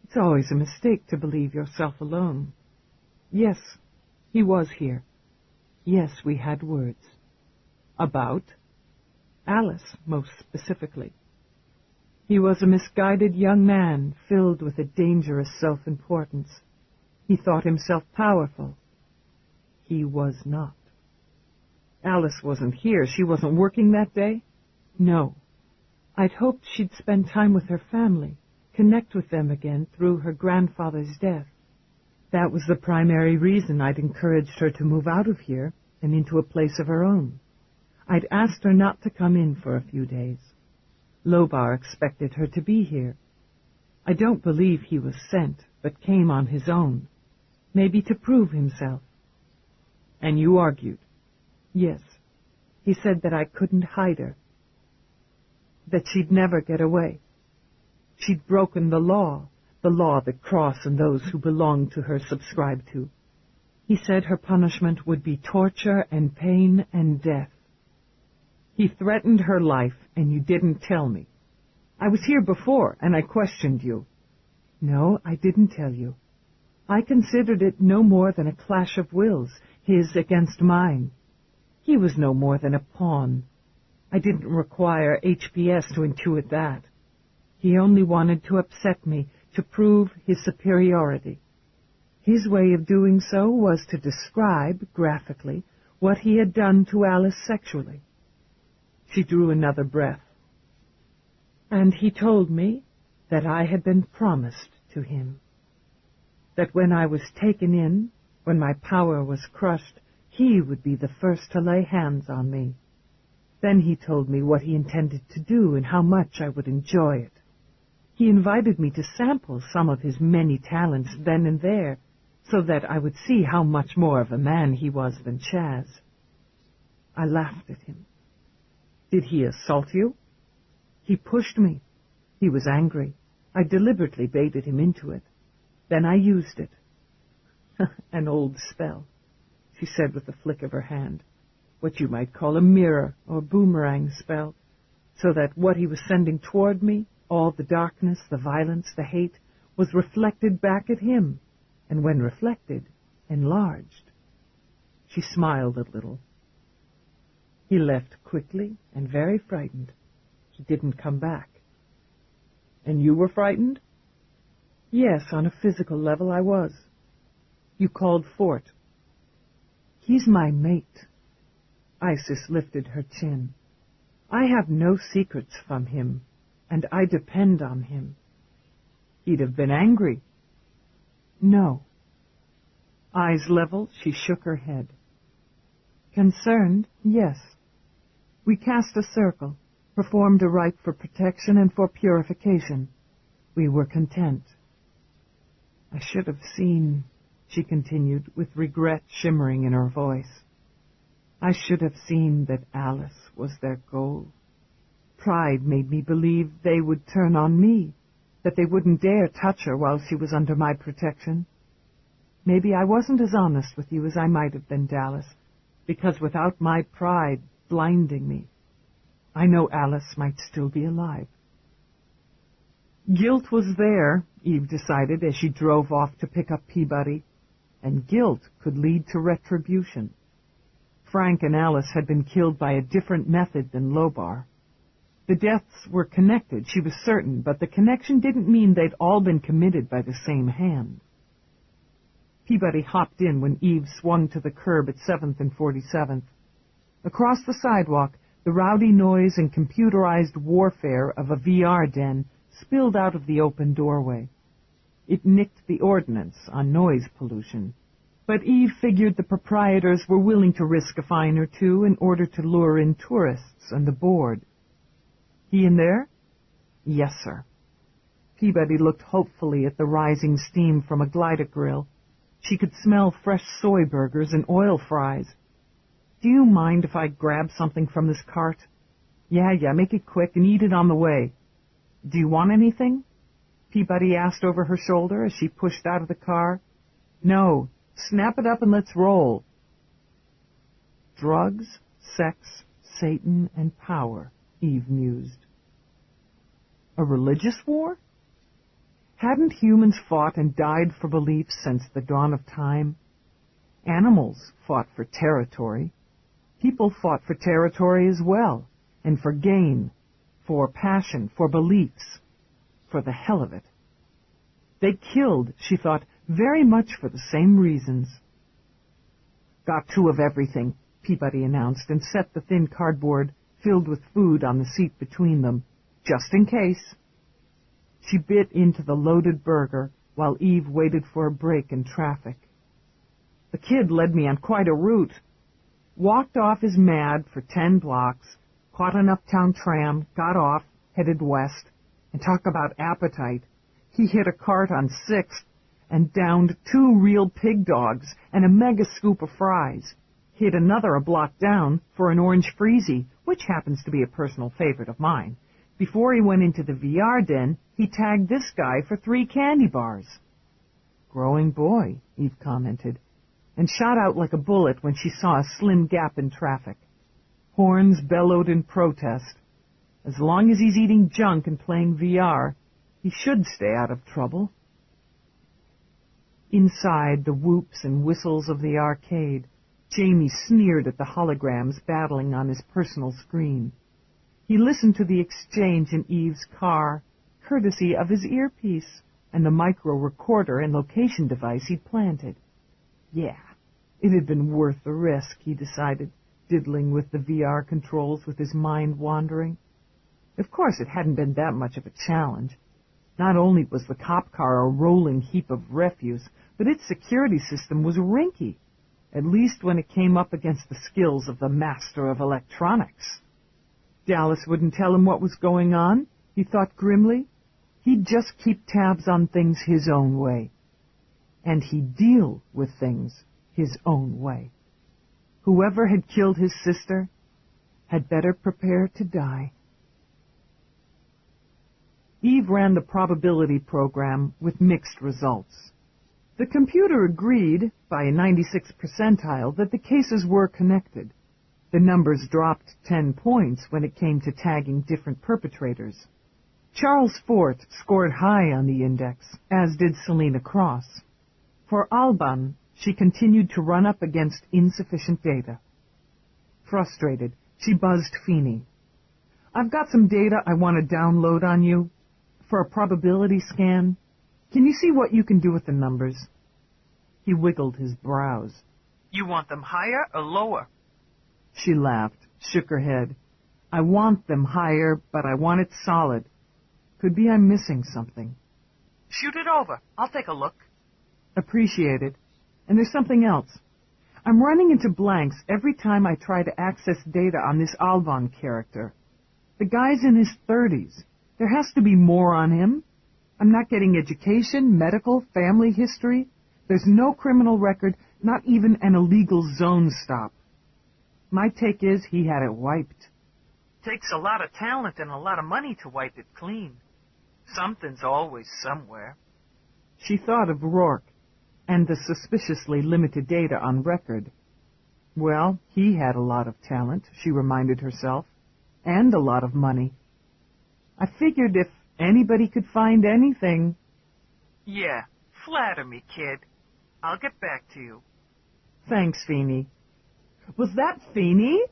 It's always a mistake to believe yourself alone. Yes, he was here. Yes, we had words. About Alice, most specifically. He was a misguided young man filled with a dangerous self-importance. He thought himself powerful. He was not. Alice wasn't here. She wasn't working that day? No. I'd hoped she'd spend time with her family, connect with them again through her grandfather's death. That was the primary reason I'd encouraged her to move out of here and into a place of her own. I'd asked her not to come in for a few days. Lobar expected her to be here. I don't believe he was sent, but came on his own, maybe to prove himself. And you argued? Yes. He said that I couldn't hide her, that she'd never get away. She'd broken the law that Cross and those who belonged to her subscribed to. He said her punishment would be torture and pain and death. He threatened her life, and you didn't tell me. I was here before, and I questioned you. No, I didn't tell you. I considered it no more than a clash of wills, his against mine. He was no more than a pawn. I didn't require HPS to intuit that. He only wanted to upset me, to prove his superiority. His way of doing so was to describe, graphically, what he had done to Alice sexually. She drew another breath. And he told me that I had been promised to him. That when I was taken in, when my power was crushed, he would be the first to lay hands on me. Then he told me what he intended to do and how much I would enjoy it. He invited me to sample some of his many talents then and there, so that I would see how much more of a man he was than Chaz. I laughed at him. Did he assault you? He pushed me. He was angry. I deliberately baited him into it. Then I used it. An old spell, she said with a flick of her hand. What you might call a mirror or boomerang spell, so that what he was sending toward me, all the darkness, the violence, the hate, was reflected back at him, and when reflected, enlarged. She smiled a little. He left quickly and very frightened. He didn't come back. And you were frightened? Yes, on a physical level I was. You called Fort. He's my mate. Isis lifted her chin. I have no secrets from him, and I depend on him. He'd have been angry. No. Eyes level, she shook her head. Concerned, yes. We cast a circle, performed a rite for protection and for purification. We were content. I should have seen, she continued, with regret shimmering in her voice. I should have seen that Alice was their goal. Pride made me believe they would turn on me, that they wouldn't dare touch her while she was under my protection. Maybe I wasn't as honest with you as I might have been, Dallas, because without my pride blinding me, I know Alice might still be alive. Guilt was there, Eve decided as she drove off to pick up Peabody, and guilt could lead to retribution. Frank and Alice had been killed by a different method than Lobar. The deaths were connected, she was certain, but the connection didn't mean they'd all been committed by the same hand. Peabody hopped in when Eve swung to the curb at 7th and 47th. Across the sidewalk, the rowdy noise and computerized warfare of a VR den spilled out of the open doorway. It nicked the ordinance on noise pollution, but Eve figured the proprietors were willing to risk a fine or two in order to lure in tourists and the board. He in there? Yes, sir. Peabody looked hopefully at the rising steam from a glider grill. She could smell fresh soy burgers and oil fries. Do you mind if I grab something from this cart? Yeah, make it quick and eat it on the way. Do you want anything? Peabody asked over her shoulder as she pushed out of the car. No, snap it up and let's roll. Drugs, sex, Satan, and power, Eve mused. A religious war? Hadn't humans fought and died for beliefs since the dawn of time? Animals fought for territory. People fought for territory as well, and for gain, for passion, for beliefs, for the hell of it. They killed, she thought, very much for the same reasons. Got 2 of everything, Peabody announced, and set the thin cardboard filled with food on the seat between them, just in case. She bit into the loaded burger while Eve waited for a break in traffic. The kid led me on quite a route. Walked off as mad for 10 blocks, caught an uptown tram, got off, headed west, and talk about appetite. He hit a cart on 6th and downed 2 real pig dogs and a mega scoop of fries. Hit another a block down for an orange freezy, which happens to be a personal favorite of mine. Before he went into the VR den, he tagged this guy for 3 candy bars. Growing boy, Eve commented, and shot out like a bullet when she saw a slim gap in traffic. Horns bellowed in protest. As long as he's eating junk and playing VR, he should stay out of trouble. Inside the whoops and whistles of the arcade, Jamie sneered at the holograms battling on his personal screen. He listened to the exchange in Eve's car, courtesy of his earpiece and the micro-recorder and location device he'd planted. Yeah, it had been worth the risk, he decided, diddling with the VR controls with his mind wandering. Of course, it hadn't been that much of a challenge. Not only was the cop car a rolling heap of refuse, but its security system was rinky, at least when it came up against the skills of the master of electronics. Dallas wouldn't tell him what was going on, he thought grimly. He'd just keep tabs on things his own way. And he'd deal with things his own way. Whoever had killed his sister had better prepare to die. Eve ran the probability program with mixed results. The computer agreed, by a 96th percentile, that the cases were connected. The numbers dropped 10 points when it came to tagging different perpetrators. Charles Fort scored high on the index, as did Selena Cross. For Alban, she continued to run up against insufficient data. Frustrated, she buzzed Feeney. "I've got some data I want to download on you for a probability scan. Can you see what you can do with the numbers?" He wiggled his brows. "You want them higher or lower?" She laughed, shook her head. "I want them higher, but I want it solid. Could be I'm missing something." "Shoot it over. I'll take a look." "Appreciated. And there's something else. I'm running into blanks every time I try to access data on this Alban character. The guy's in his 30s. There has to be more on him. I'm not getting education, medical, family history. There's no criminal record, not even an illegal zone stop. My take is he had it wiped." "Takes a lot of talent and a lot of money to wipe it clean. Something's always somewhere." She thought of Roarke and the suspiciously limited data on record. Well, he had a lot of talent, she reminded herself, and a lot of money. "I figured if anybody could find anything..." "Yeah, flatter me, kid. I'll get back to you." "Thanks, Feeney." "Was that Feeney?"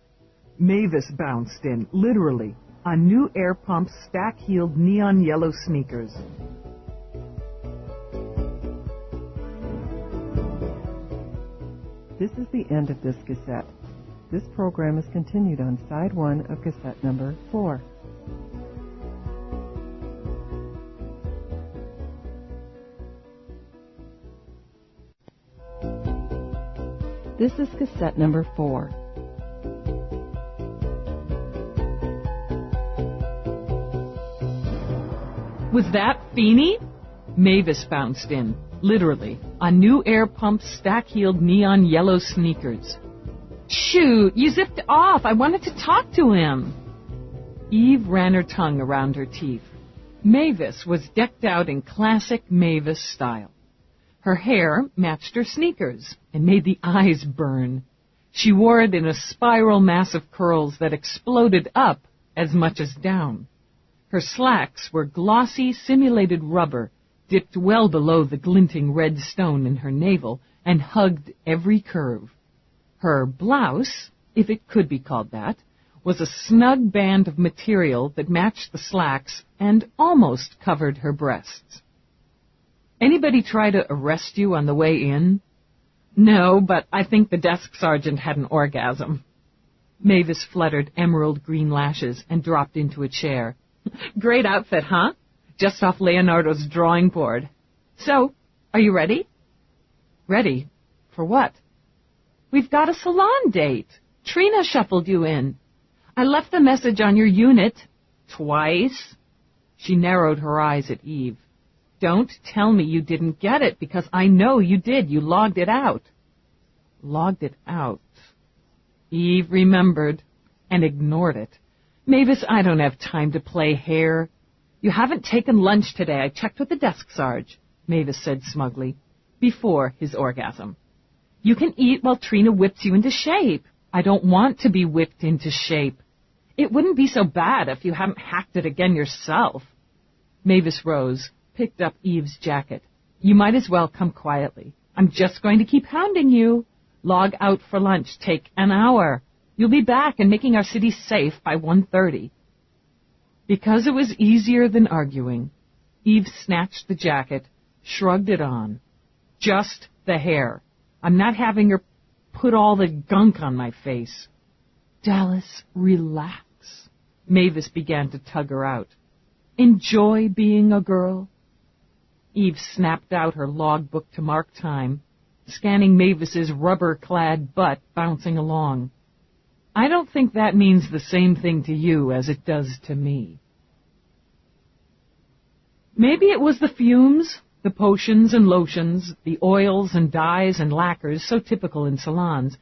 Mavis bounced in, literally, on new air pump stack-heeled neon yellow sneakers. This is the end of this cassette. This program is continued on side 1 of cassette number 4. This is cassette number 4. Was that Feeney? Mavis bounced in, literally, on new air pump stack-heeled neon yellow sneakers. Shoot, you zipped off. I wanted to talk to him. Eve ran her tongue around her teeth. Mavis was decked out in classic Mavis style. Her hair matched her sneakers and made the eyes burn. She wore it in a spiral mass of curls that exploded up as much as down. Her slacks were glossy, simulated rubber, dipped well below the glinting red stone in her navel, and hugged every curve. Her blouse, if it could be called that, was a snug band of material that matched the slacks and almost covered her breasts. Anybody try to arrest you on the way in? No, but I think the desk sergeant had an orgasm. Mavis fluttered emerald green lashes and dropped into a chair. Great outfit, huh? Just off Leonardo's drawing board. So, are you ready? Ready? For what? We've got a salon date. Trina shuffled you in. I left the message on your unit. Twice. She narrowed her eyes at Eve. Don't tell me you didn't get it, because I know you did. You logged it out. Logged it out. Eve remembered and ignored it. Mavis, I don't have time to play hare. You haven't taken lunch today. I checked with the desk sarge, Mavis said smugly, before his orgasm. You can eat while Trina whips you into shape. I don't want to be whipped into shape. It wouldn't be so bad if you hadn't hacked it again yourself. Mavis rose, picked up Eve's jacket. You might as well come quietly. I'm just going to keep hounding you. Log out for lunch. Take an hour. You'll be back and making our city safe by 1:30. Because it was easier than arguing, Eve snatched the jacket, shrugged it on. Just the hair. I'm not having her put all the gunk on my face. Dallas, relax. Mavis began to tug her out. Enjoy being a girl. Eve snapped out her logbook to mark time, scanning Mavis's rubber-clad butt bouncing along. I don't think that means the same thing to you as it does to me. Maybe it was the fumes, the potions and lotions, the oils and dyes and lacquers so typical in salons,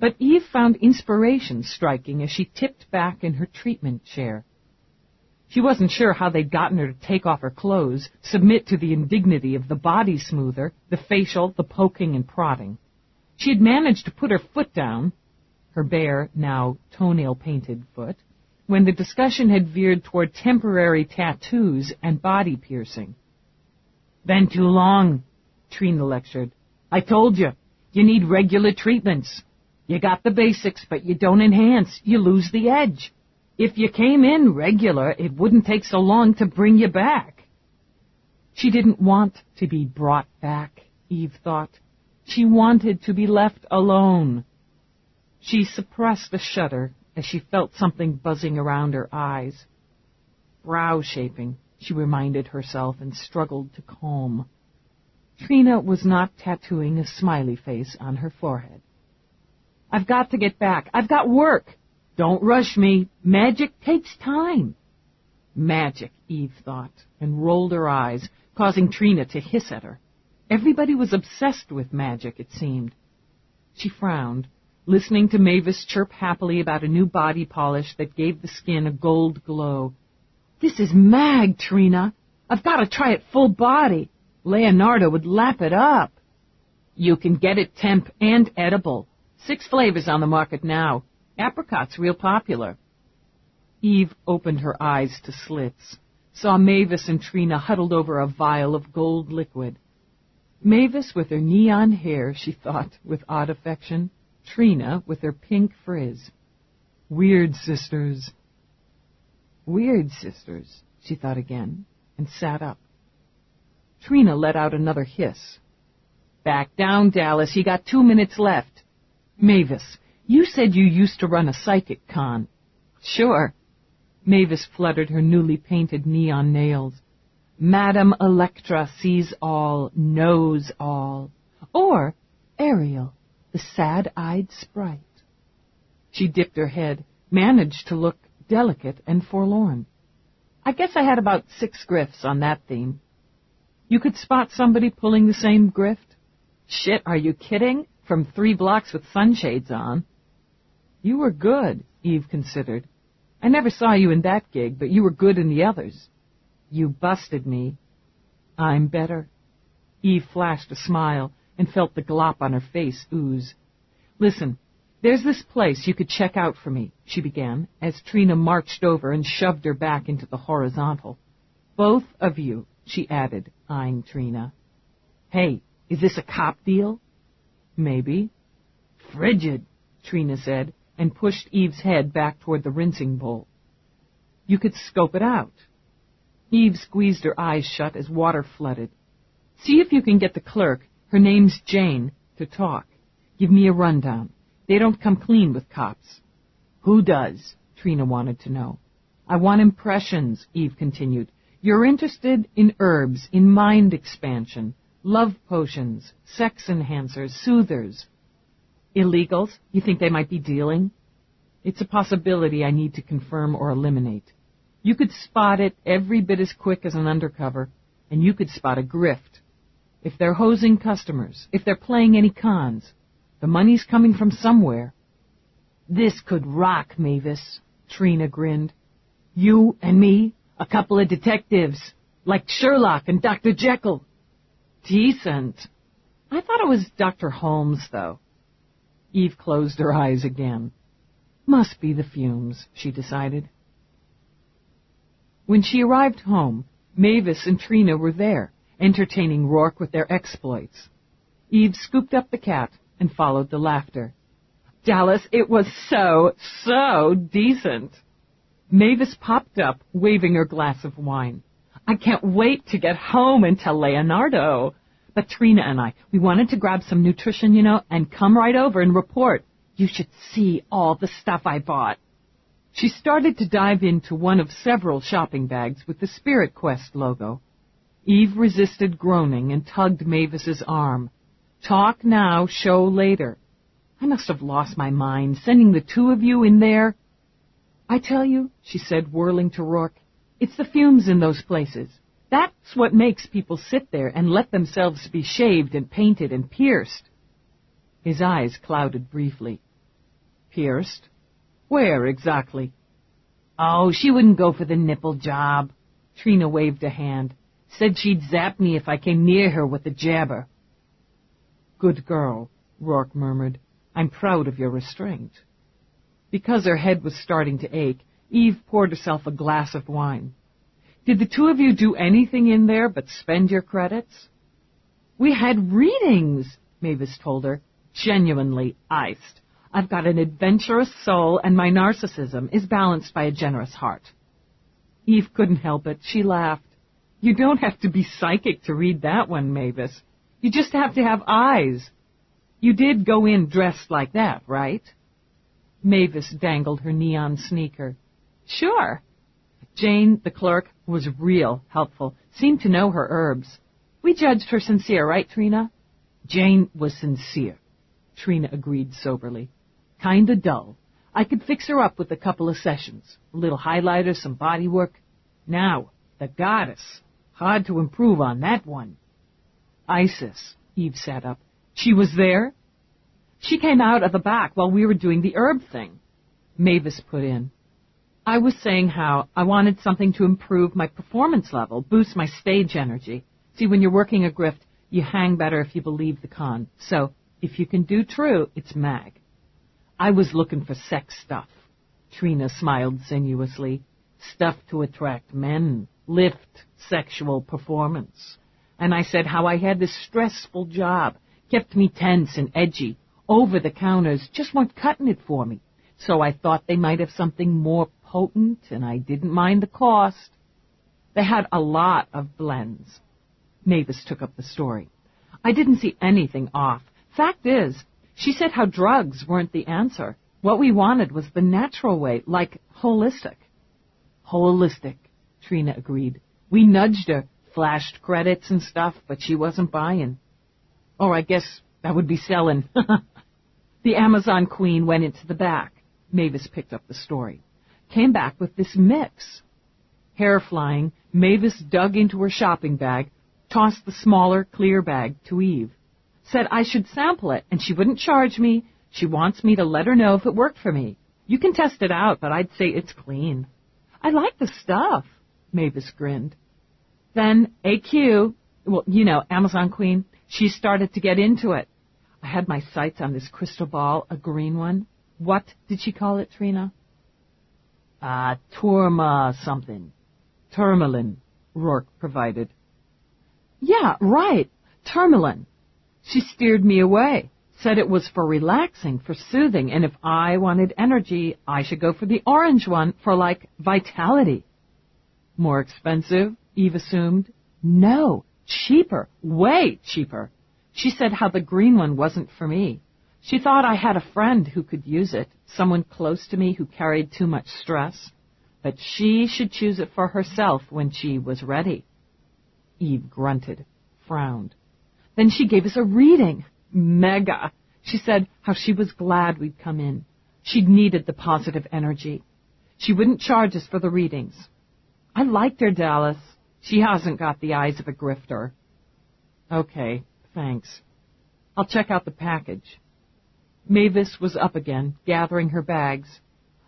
but Eve found inspiration striking as she tipped back in her treatment chair. She wasn't sure how they'd gotten her to take off her clothes, submit to the indignity of the body smoother, the facial, the poking and prodding. She had managed to put her foot down, her bare, now toenail-painted foot, when the discussion had veered toward temporary tattoos and body piercing. Been too long, Trina lectured. I told you, you need regular treatments. You got the basics, but you don't enhance. You lose the edge. If you came in regular, it wouldn't take so long to bring you back. She didn't want to be brought back, Eve thought. She wanted to be left alone. She suppressed a shudder as she felt something buzzing around her eyes. Brow shaping, she reminded herself, and struggled to calm. Trina was not tattooing a smiley face on her forehead. I've got to get back. I've got work. Don't rush me. Magic takes time. Magic, Eve thought, and rolled her eyes, causing Trina to hiss at her. Everybody was obsessed with magic, it seemed. She frowned, listening to Mavis chirp happily about a new body polish that gave the skin a gold glow. This is mag, Trina. I've got to try it full body. Leonardo would lap it up. You can get it temp and edible. 6 flavors on the market now. Apricot's real popular. Eve opened her eyes to slits, saw Mavis and Trina huddled over a vial of gold liquid. Mavis with her neon hair, she thought, with odd affection. Trina with her pink frizz. Weird sisters. Weird sisters, she thought again, and sat up. Trina let out another hiss. Back down, Dallas. You got 2 minutes left. Mavis, you said you used to run a psychic con. Sure. Mavis fluttered her newly painted neon nails. Madame Electra sees all, knows all. Or Ariel, the sad-eyed sprite. She dipped her head, managed to look delicate and forlorn. I guess I had about 6 grifts on that theme. You could spot somebody pulling the same grift? Shit, are you kidding? From 3 blocks with sunshades on. You were good, Eve considered. I never saw you in that gig, but you were good in the others. You busted me. I'm better. Eve flashed a smile and felt the glop on her face ooze. Listen, there's this place you could check out for me, she began, as Trina marched over and shoved her back into the horizontal. Both of you, she added, eyeing Trina. Hey, is this a cop deal? Maybe. Frigid, Trina said, and pushed Eve's head back toward the rinsing bowl. You could scope it out. Eve squeezed her eyes shut as water flooded. See if you can get the clerk, her name's Jane, to talk. Give me a rundown. They don't come clean with cops. Who does? Trina wanted to know. I want impressions, Eve continued. You're interested in herbs, in mind expansion, love potions, sex enhancers, soothers. Illegals? You think they might be dealing? It's a possibility I need to confirm or eliminate. You could spot it every bit as quick as an undercover, and you could spot a grift. If they're hosing customers, if they're playing any cons, the money's coming from somewhere. This could rock, Mavis, Trina grinned. You and me, a couple of detectives, like Sherlock and Dr. Jekyll. Decent. I thought it was Dr. Holmes, though. Eve closed her eyes again. Must be the fumes, she decided. When she arrived home, Mavis and Trina were there, entertaining Roarke with their exploits. Eve scooped up the cat and followed the laughter. Dallas, it was so decent. Mavis popped up, waving her glass of wine. I can't wait to get home and tell Leonardo. But Trina and I, we wanted to grab some nutrition, and come right over and report. You should see all the stuff I bought. She started to dive into one of several shopping bags with the Spirit Quest logo. Eve resisted, groaning, and tugged Mavis's arm. Talk now, show later. I must have lost my mind, sending the two of you in there. I tell you, she said, whirling to Roarke, it's the fumes in those places. That's what makes people sit there and let themselves be shaved and painted and pierced. His eyes clouded briefly. Pierced? Where exactly? Oh, she wouldn't go for the nipple job. Trina waved a hand. Said she'd zap me if I came near her with the jabber. Good girl, Roarke murmured. I'm proud of your restraint. Because her head was starting to ache, Eve poured herself a glass of wine. Did the two of you do anything in there but spend your credits? We had readings, Mavis told her, genuinely iced. I've got an adventurous soul, and my narcissism is balanced by a generous heart. Eve couldn't help it. She laughed. You don't have to be psychic to read that one, Mavis. You just have to have eyes. You did go in dressed like that, right? Mavis dangled her neon sneaker. Sure. Jane, the clerk, was real helpful, seemed to know her herbs. We judged her sincere, right, Trina? Jane was sincere, Trina agreed soberly. Kinda dull. I could fix her up with a couple of sessions. A little highlighter, some body work. Now, the goddess. Hard to improve on that one. Isis, Eve sat up. She was there? She came out of the back while we were doing the herb thing. Mavis put in. I was saying how I wanted something to improve my performance level, boost my stage energy. See, when you're working a grift, you hang better if you believe the con. So, if you can do true, it's mag. I was looking for sex stuff. Trina smiled sinuously. Stuff to attract men, lift sexual performance. And I said how I had this stressful job, kept me tense and edgy. Over-the-counters just weren't cutting it for me. So I thought they might have something more potent, and I didn't mind the cost. They had a lot of blends. Mavis took up the story. I didn't see anything off. Fact is, she said how drugs weren't the answer. What we wanted was the natural way, like holistic. Holistic, Trina agreed. We nudged her, flashed credits and stuff, but she wasn't buying. Or I guess that would be selling. The Amazon Queen went into the back. Mavis picked up the story. Came back with this mix. Hair flying, Mavis dug into her shopping bag, tossed the smaller, clear bag to Eve. Said I should sample it, and she wouldn't charge me. She wants me to let her know if it worked for me. You can test it out, but I'd say it's clean. I like the stuff, Mavis grinned. Then AQ, Amazon Queen, she started to get into it. I had my sights on this crystal ball, a green one. What did she call it, Trina? Something. Tourmaline, Roarke provided. Yeah, right, tourmaline. She steered me away, said it was for relaxing, for soothing, and if I wanted energy, I should go for the orange one for, vitality. More expensive, Eve assumed. No, cheaper, way cheaper. She said how the green one wasn't for me. She thought I had a friend who could use it, someone close to me who carried too much stress, but she should choose it for herself when she was ready. Eve grunted, frowned. Then she gave us a reading. Mega. She said how she was glad we'd come in. She'd needed the positive energy. She wouldn't charge us for the readings. I liked her, Dallas. She hasn't got the eyes of a grifter. Okay, thanks. I'll check out the package. Mavis was up again, gathering her bags.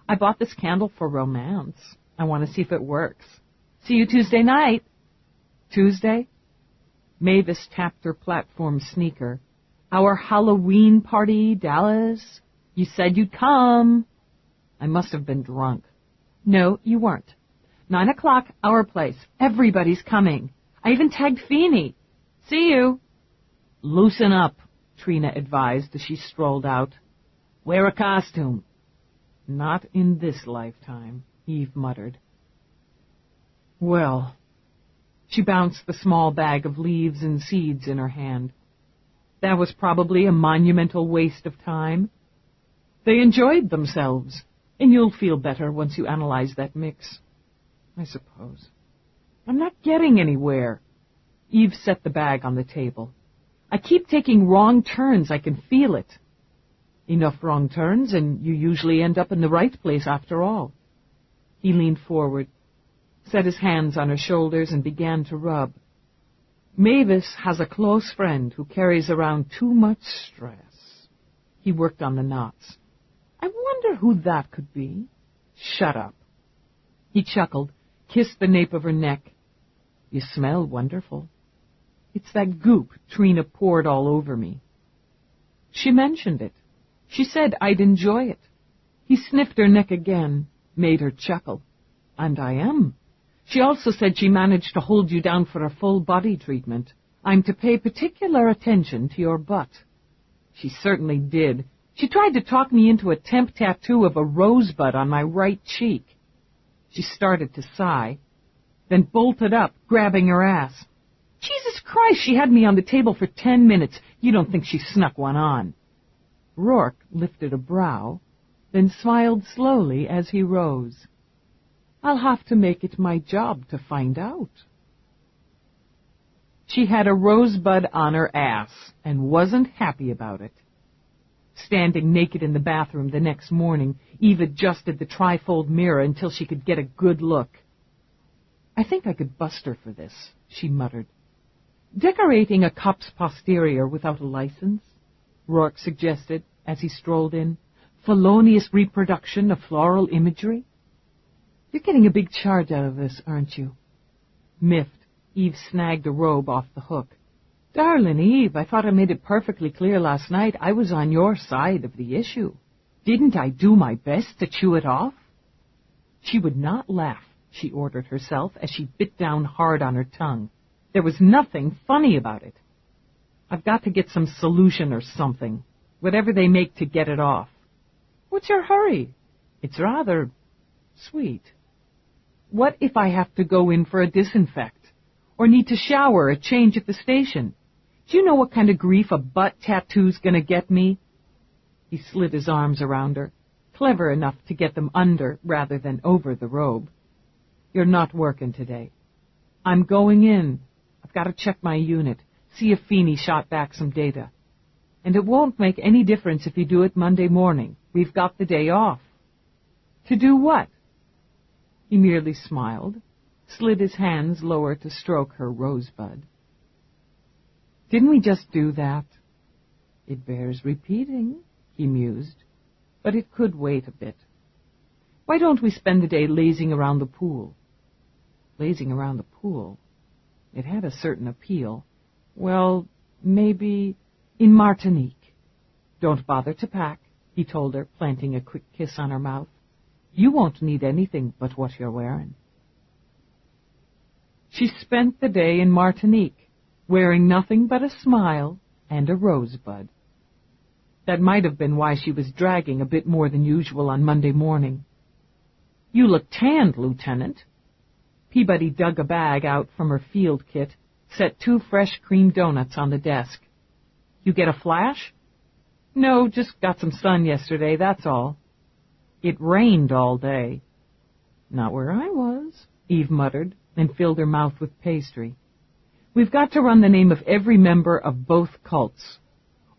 I bought this candle for romance. I want to see if it works. See you Tuesday night. Tuesday? Mavis tapped her platform sneaker. Our Halloween party, Dallas. You said you'd come. I must have been drunk. No, you weren't. 9 o'clock, our place. Everybody's coming. I even tagged Feeney. See you. Loosen up, Trina advised as she strolled out. Wear a costume. Not in this lifetime, Eve muttered. Well, she bounced the small bag of leaves and seeds in her hand. That was probably a monumental waste of time. They enjoyed themselves, and you'll feel better once you analyze that mix, I suppose. I'm not getting anywhere. Eve set the bag on the table. I keep taking wrong turns. I can feel it. Enough wrong turns, and you usually end up in the right place after all. He leaned forward, set his hands on her shoulders, and began to rub. Mavis has a close friend who carries around too much stress. He worked on the knots. I wonder who that could be. Shut up. He chuckled, kissed the nape of her neck. You smell wonderful. It's that goop Trina poured all over me. She mentioned it. She said I'd enjoy it. He sniffed her neck again, made her chuckle. And I am. She also said she managed to hold you down for a full body treatment. I'm to pay particular attention to your butt. She certainly did. She tried to talk me into a temp tattoo of a rosebud on my right cheek. She started to sigh, then bolted up, grabbing her ass. Jesus Christ, she had me on the table for 10 minutes. You don't think she snuck one on? Roarke lifted a brow, then smiled slowly as he rose. I'll have to make it my job to find out. She had a rosebud on her ass and wasn't happy about it. Standing naked in the bathroom the next morning, Eve adjusted the trifold mirror until she could get a good look. I think I could bust her for this, she muttered. Decorating a cup's posterior without a license, Roarke suggested as he strolled in. Felonious reproduction of floral imagery. You're getting a big charge out of this, aren't you? Miffed, Eve snagged a robe off the hook. Darling Eve, I thought I made it perfectly clear last night I was on your side of the issue. Didn't I do my best to chew it off? She would not laugh, she ordered herself as she bit down hard on her tongue. There was nothing funny about it. I've got to get some solution or something, whatever they make to get it off. What's your hurry? It's rather sweet. What if I have to go in for a disinfect, or need to shower or change at the station? Do you know what kind of grief a butt tattoo's gonna get me? He slid his arms around her, clever enough to get them under rather than over the robe. You're not working today. I'm going in. I've got to check my unit, see if Feeney shot back some data. And it won't make any difference if you do it Monday morning. We've got the day off. To do what? He merely smiled, slid his hands lower to stroke her rosebud. Didn't we just do that? It bears repeating, he mused, but it could wait a bit. Why don't we spend the day lazing around the pool? Lazing around the pool? It had a certain appeal. Well, maybe in Martinique. Don't bother to pack, he told her, planting a quick kiss on her mouth. You won't need anything but what you're wearing. She spent the day in Martinique, wearing nothing but a smile and a rosebud. That might have been why she was dragging a bit more than usual on Monday morning. You look tanned, Lieutenant. Peabody dug a bag out from her field kit, set 2 fresh cream donuts on the desk. You get a flash? No, just got some sun yesterday, that's all. It rained all day. Not where I was, Eve muttered, and filled her mouth with pastry. We've got to run the name of every member of both cults.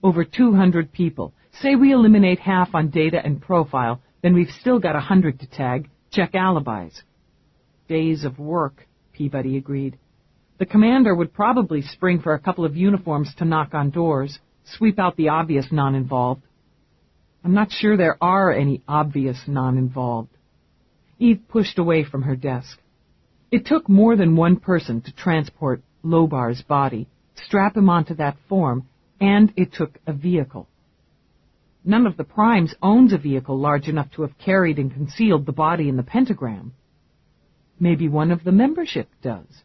Over 200 people. Say we eliminate half on data and profile, then we've still got 100 to tag, check alibis. Days of work, Peabody agreed. The commander would probably spring for a couple of uniforms to knock on doors, sweep out the obvious non-involved. I'm not sure there are any obvious non-involved. Eve pushed away from her desk. It took more than one person to transport Lobar's body, strap him onto that form, and it took a vehicle. None of the primes owns a vehicle large enough to have carried and concealed the body in the pentagram. Maybe one of the membership does.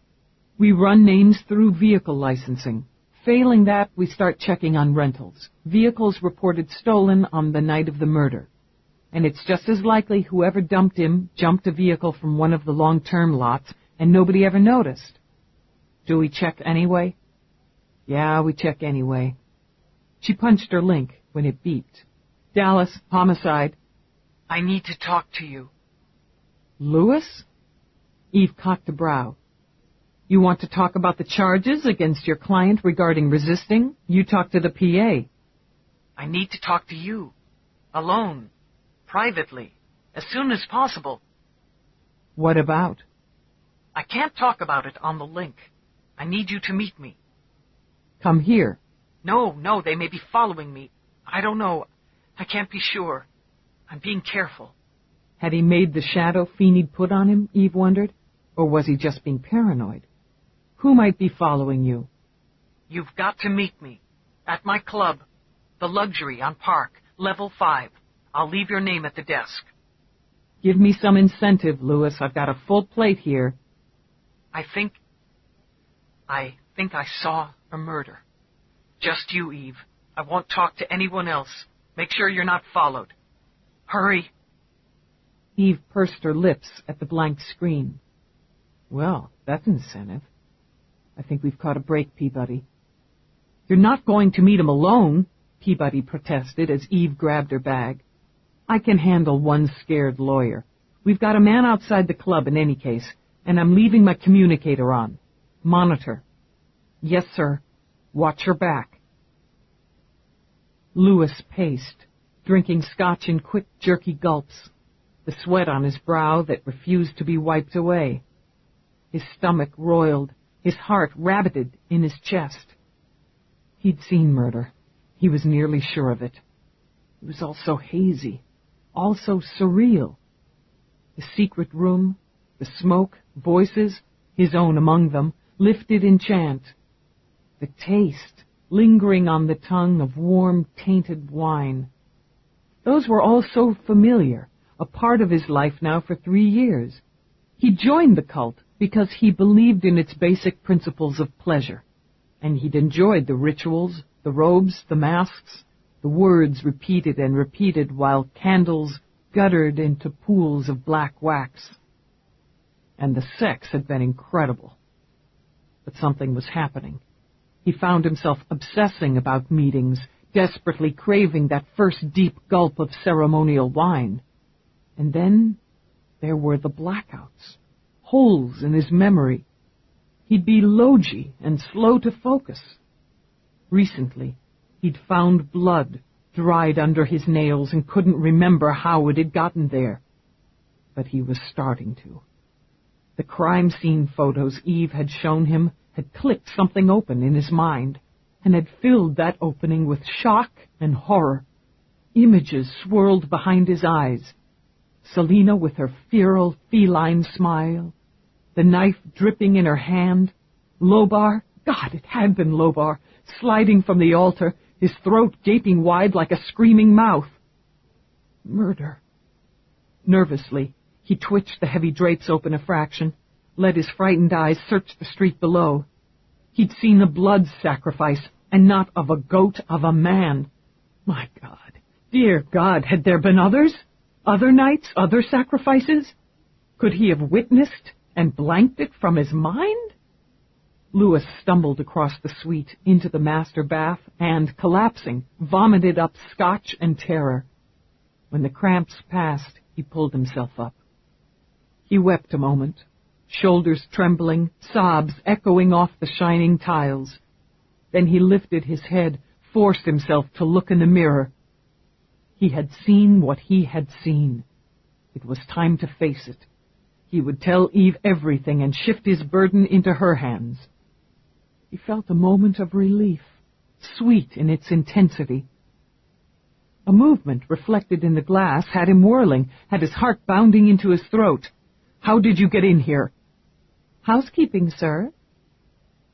We run names through vehicle licensing. Failing that, we start checking on rentals. Vehicles reported stolen on the night of the murder. And it's just as likely whoever dumped him jumped a vehicle from one of the long-term lots and nobody ever noticed. Do we check anyway? Yeah, we check anyway. She punched her link when it beeped. Dallas, homicide. I need to talk to you. Lewis? Eve cocked a brow. You want to talk about the charges against your client regarding resisting? You talk to the PA. I need to talk to you. Alone. Privately. As soon as possible. What about? I can't talk about it on the link. I need you to meet me. Come here. No, they may be following me. I don't know. I can't be sure. I'm being careful. Had he made the shadow Feeney'd put on him, Eve wondered? Or was he just being paranoid? Who might be following you? You've got to meet me. At my club. The Luxury on Park, level 5. I'll leave your name at the desk. Give me some incentive, Lewis. I've got a full plate here. I think I saw a murder. Just you, Eve. I won't talk to anyone else. Make sure you're not followed. Hurry. Eve pursed her lips at the blank screen. Well, that's incentive. I think we've caught a break, Peabody. You're not going to meet him alone, Peabody protested as Eve grabbed her bag. I can handle one scared lawyer. We've got a man outside the club in any case, and I'm leaving my communicator on. Monitor. Yes, sir. Watch your back. Lewis paced, drinking scotch in quick, jerky gulps, the sweat on his brow that refused to be wiped away. His stomach roiled, his heart rabbited in his chest. He'd seen murder. He was nearly sure of it. It was all so hazy, all so surreal. The secret room, the smoke, voices, his own among them, lifted in chant. The taste, lingering on the tongue of warm, tainted wine. Those were all so familiar, a part of his life now for 3 years. He joined the cult because he believed in its basic principles of pleasure, and he'd enjoyed the rituals, the robes, the masks, the words repeated and repeated while candles guttered into pools of black wax. And the sex had been incredible. But something was happening. He found himself obsessing about meetings, desperately craving that first deep gulp of ceremonial wine. And then there were the blackouts, holes in his memory. He'd be logy and slow to focus. Recently, he'd found blood dried under his nails and couldn't remember how it had gotten there. But he was starting to. The crime scene photos Eve had shown him had clicked something open in his mind and had filled that opening with shock and horror. Images swirled behind his eyes. Selina with her feral, feline smile, the knife dripping in her hand, Lobar, God, it had been Lobar, sliding from the altar, his throat gaping wide like a screaming mouth. Murder. Nervously, he twitched the heavy drapes open a fraction, let his frightened eyes search the street below. He'd seen a blood sacrifice, and not of a goat, of a man. My God, dear God, had there been others? Other nights, other sacrifices? Could he have witnessed and blanked it from his mind? Lewis stumbled across the suite into the master bath and, collapsing, vomited up scotch and terror. When the cramps passed, he pulled himself up. He wept a moment, shoulders trembling, sobs echoing off the shining tiles. Then he lifted his head, forced himself to look in the mirror. He had seen what he had seen. It was time to face it. He would tell Eve everything and shift his burden into her hands. He felt a moment of relief, sweet in its intensity. A movement reflected in the glass had him whirling, had his heart bounding into his throat. How did you get in here? Housekeeping, sir.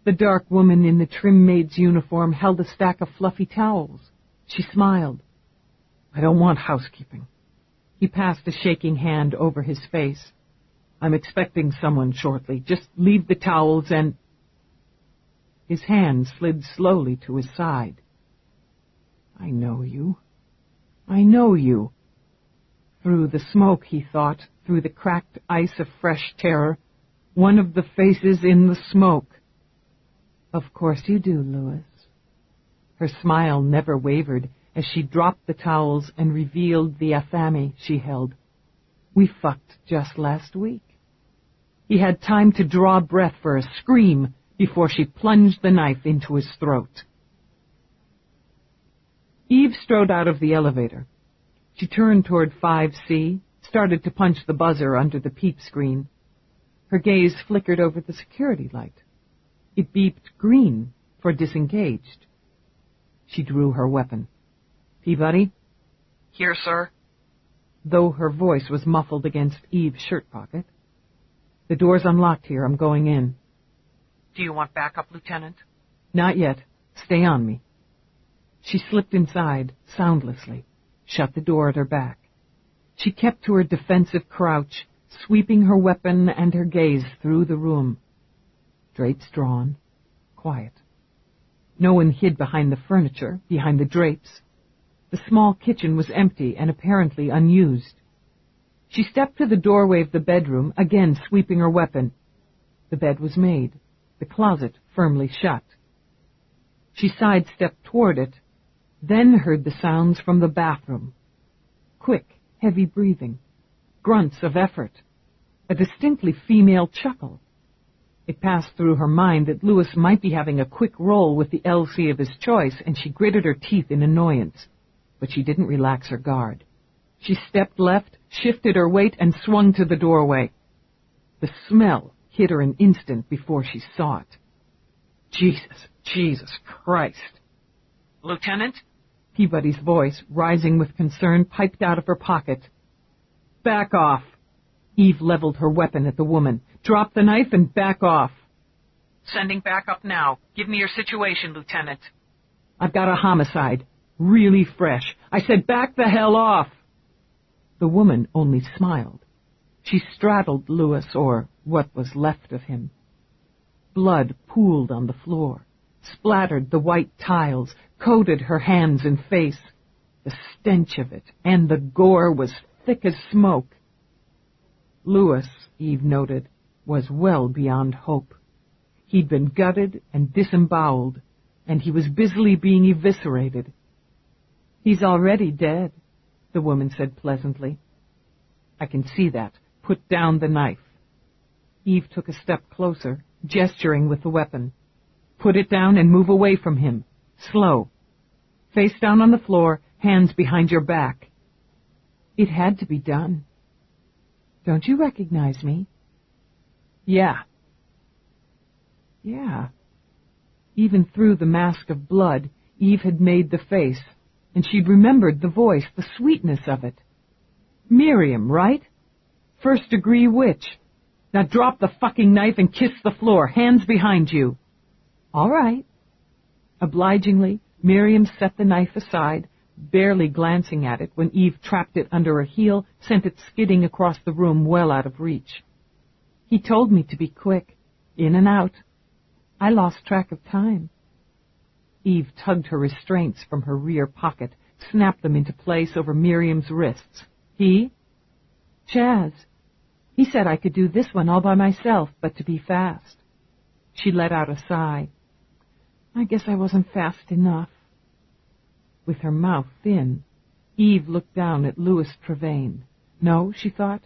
The dark woman in the trim maid's uniform held a stack of fluffy towels. She smiled. I don't want housekeeping. He passed a shaking hand over his face. I'm expecting someone shortly. Just leave the towels and... His hand slid slowly to his side. I know you. I know you. Through the smoke, he thought, through the cracked ice of fresh terror, one of the faces in the smoke. Of course you do, Louis. Her smile never wavered as she dropped the towels and revealed the afami she held. We fucked just last week. He had time to draw breath for a scream before she plunged the knife into his throat. Eve strode out of the elevator. She turned toward 5C, started to punch the buzzer under the peep screen. Her gaze flickered over the security light. It beeped green for disengaged. She drew her weapon. Peabody? Here, sir. Though her voice was muffled against Eve's shirt pocket. The door's unlocked here. I'm going in. Do you want backup, Lieutenant? Not yet. Stay on me. She slipped inside, soundlessly, shut the door at her back. She kept to her defensive crouch, sweeping her weapon and her gaze through the room. Drapes drawn, quiet. No one hid behind the furniture, behind the drapes. The small kitchen was empty and apparently unused. She stepped to the doorway of the bedroom, again sweeping her weapon. The bed was made, the closet firmly shut. She sidestepped toward it, then heard the sounds from the bathroom. Quick, heavy breathing, grunts of effort, a distinctly female chuckle. It passed through her mind that Louis might be having a quick roll with the LC of his choice, and she gritted her teeth in annoyance. But she didn't relax her guard. She stepped left, shifted her weight, and swung to the doorway. The smell hit her an instant before she saw it. Jesus Christ. Lieutenant? Peabody's voice, rising with concern, piped out of her pocket. Back off. Eve leveled her weapon at the woman. Drop the knife and back off. Sending backup now. Give me your situation, Lieutenant. I've got a homicide. Really fresh. I said back the hell off. The woman only smiled. She straddled Louis, or what was left of him. Blood pooled on the floor, splattered the white tiles, coated her hands and face. The stench of it and the gore was thick as smoke. Louis, Eve noted, was well beyond hope. He'd been gutted and disemboweled, and he was busily being eviscerated. He's already dead, the woman said pleasantly. I can see that. Put down the knife. Eve took a step closer, gesturing with the weapon. Put it down and move away from him. Slow. Face down on the floor, hands behind your back. It had to be done. Don't you recognize me? Yeah. Even through the mask of blood, Eve had made the face, and she'd remembered the voice, the sweetness of it. Miriam, right? First-degree witch. Now drop the fucking knife and kiss the floor, hands behind you. All right. Obligingly, Miriam set the knife aside, barely glancing at it when Eve trapped it under her heel, sent it skidding across the room well out of reach. He told me to be quick, in and out. I lost track of time. Eve tugged her restraints from her rear pocket, snapped them into place over Miriam's wrists. He? Chaz. He said I could do this one all by myself, but to be fast. She let out a sigh. I guess I wasn't fast enough. With her mouth thin, Eve looked down at Louis Trevane. No, she thought,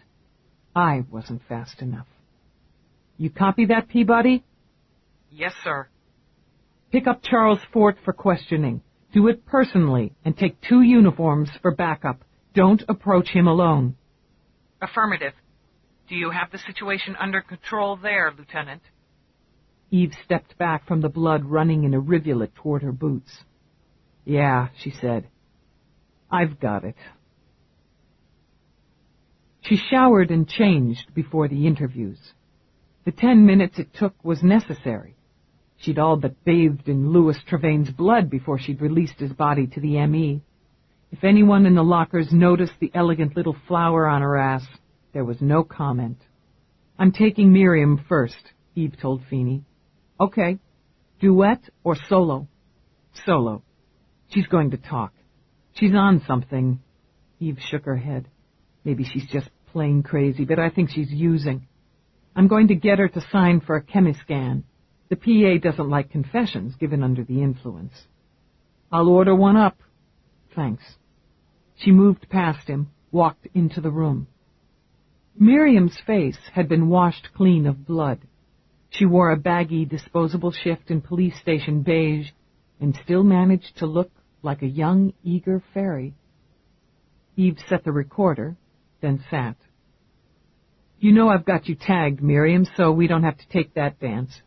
I wasn't fast enough. You copy that, Peabody? Yes, sir. Pick up Charles Fort for questioning. Do it personally and take 2 uniforms for backup. Don't approach him alone. Affirmative. Do you have the situation under control there, Lieutenant? Eve stepped back from the blood running in a rivulet toward her boots. Yeah, she said. I've got it. She showered and changed before the interviews. The 10 minutes it took was necessary. She'd all but bathed in Louis Trevane's blood before she'd released his body to the M.E. If anyone in the lockers noticed the elegant little flower on her ass, there was no comment. I'm taking Miriam first, Eve told Feeney. Okay. Duet or solo? Solo. She's going to talk. She's on something. Eve shook her head. Maybe she's just plain crazy, but I think she's using. I'm going to get her to sign for a chemiscan. The PA doesn't like confessions given under the influence. I'll order one up. Thanks. She moved past him, walked into the room. Miriam's face had been washed clean of blood. She wore a baggy, disposable shift in police station beige and still managed to look like a young, eager fairy. Eve set the recorder, then sat. You know I've got you tagged, Miriam, so we don't have to take that dance.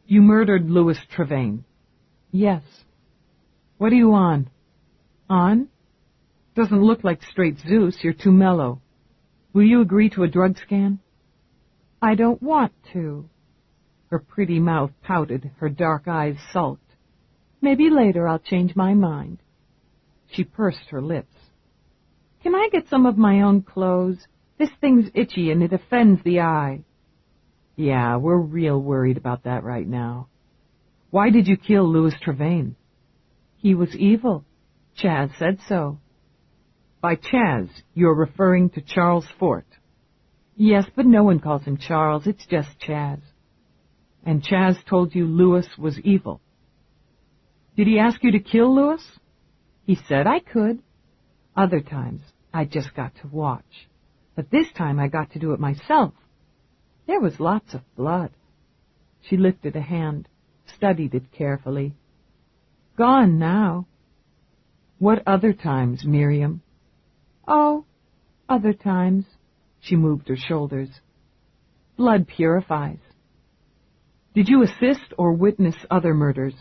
You murdered Louis Trevane. Yes. What are you on? On? Doesn't look like straight Zeus. You're too mellow. Will you agree to a drug scan? I don't want to. Her pretty mouth pouted, her dark eyes sulked. Maybe later I'll change my mind. She pursed her lips. Can I get some of my own clothes? This thing's itchy and it offends the eye. Yeah, we're real worried about that right now. Why did you kill Louis Trevane? He was evil. Chaz said so. By Chaz, you're referring to Charles Fort. Yes, but no one calls him Charles. It's just Chaz. And Chaz told you Louis was evil. Did he ask you to kill Louis? He said I could. Other times, I just got to watch. But this time I got to do it myself. There was lots of blood. She lifted a hand, studied it carefully. Gone now. What other times, Miriam? Oh, other times. She moved her shoulders. Blood purifies. Did you assist or witness other murders?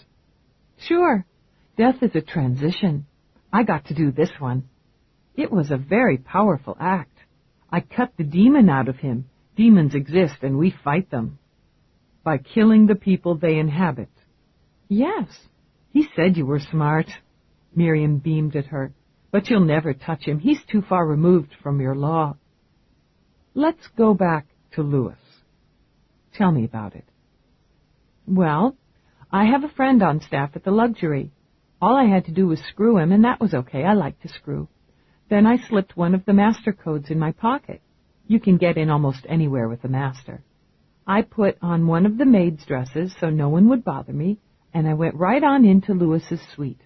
Sure. Death is a transition. I got to do this one. It was a very powerful act. I cut the demon out of him. Demons exist and we fight them. By killing the people they inhabit. Yes. He said you were smart. Miriam beamed at her. But you'll never touch him. He's too far removed from your law. Let's go back to Louis. Tell me about it. Well, I have a friend on staff at the luxury. All I had to do was screw him, and that was okay. I like to screw. Then I slipped one of the master codes in my pocket. You can get in almost anywhere with the master. I put on one of the maid's dresses so no one would bother me, and I went right on into Louis's suite.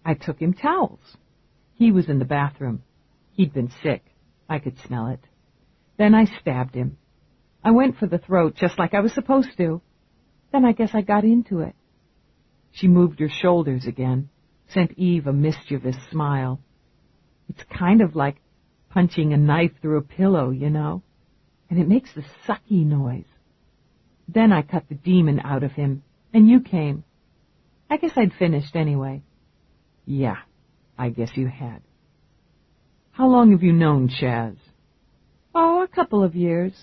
I took him towels. He was in the bathroom. He'd been sick. I could smell it. Then I stabbed him. I went for the throat just like I was supposed to. Then I guess I got into it. She moved her shoulders again, sent Eve a mischievous smile. It's kind of like punching a knife through a pillow, you know, and it makes the sucky noise. Then I cut the demon out of him, and you came. I guess I'd finished anyway. Yeah, I guess you had. How long have you known Chaz? Oh, a couple of years.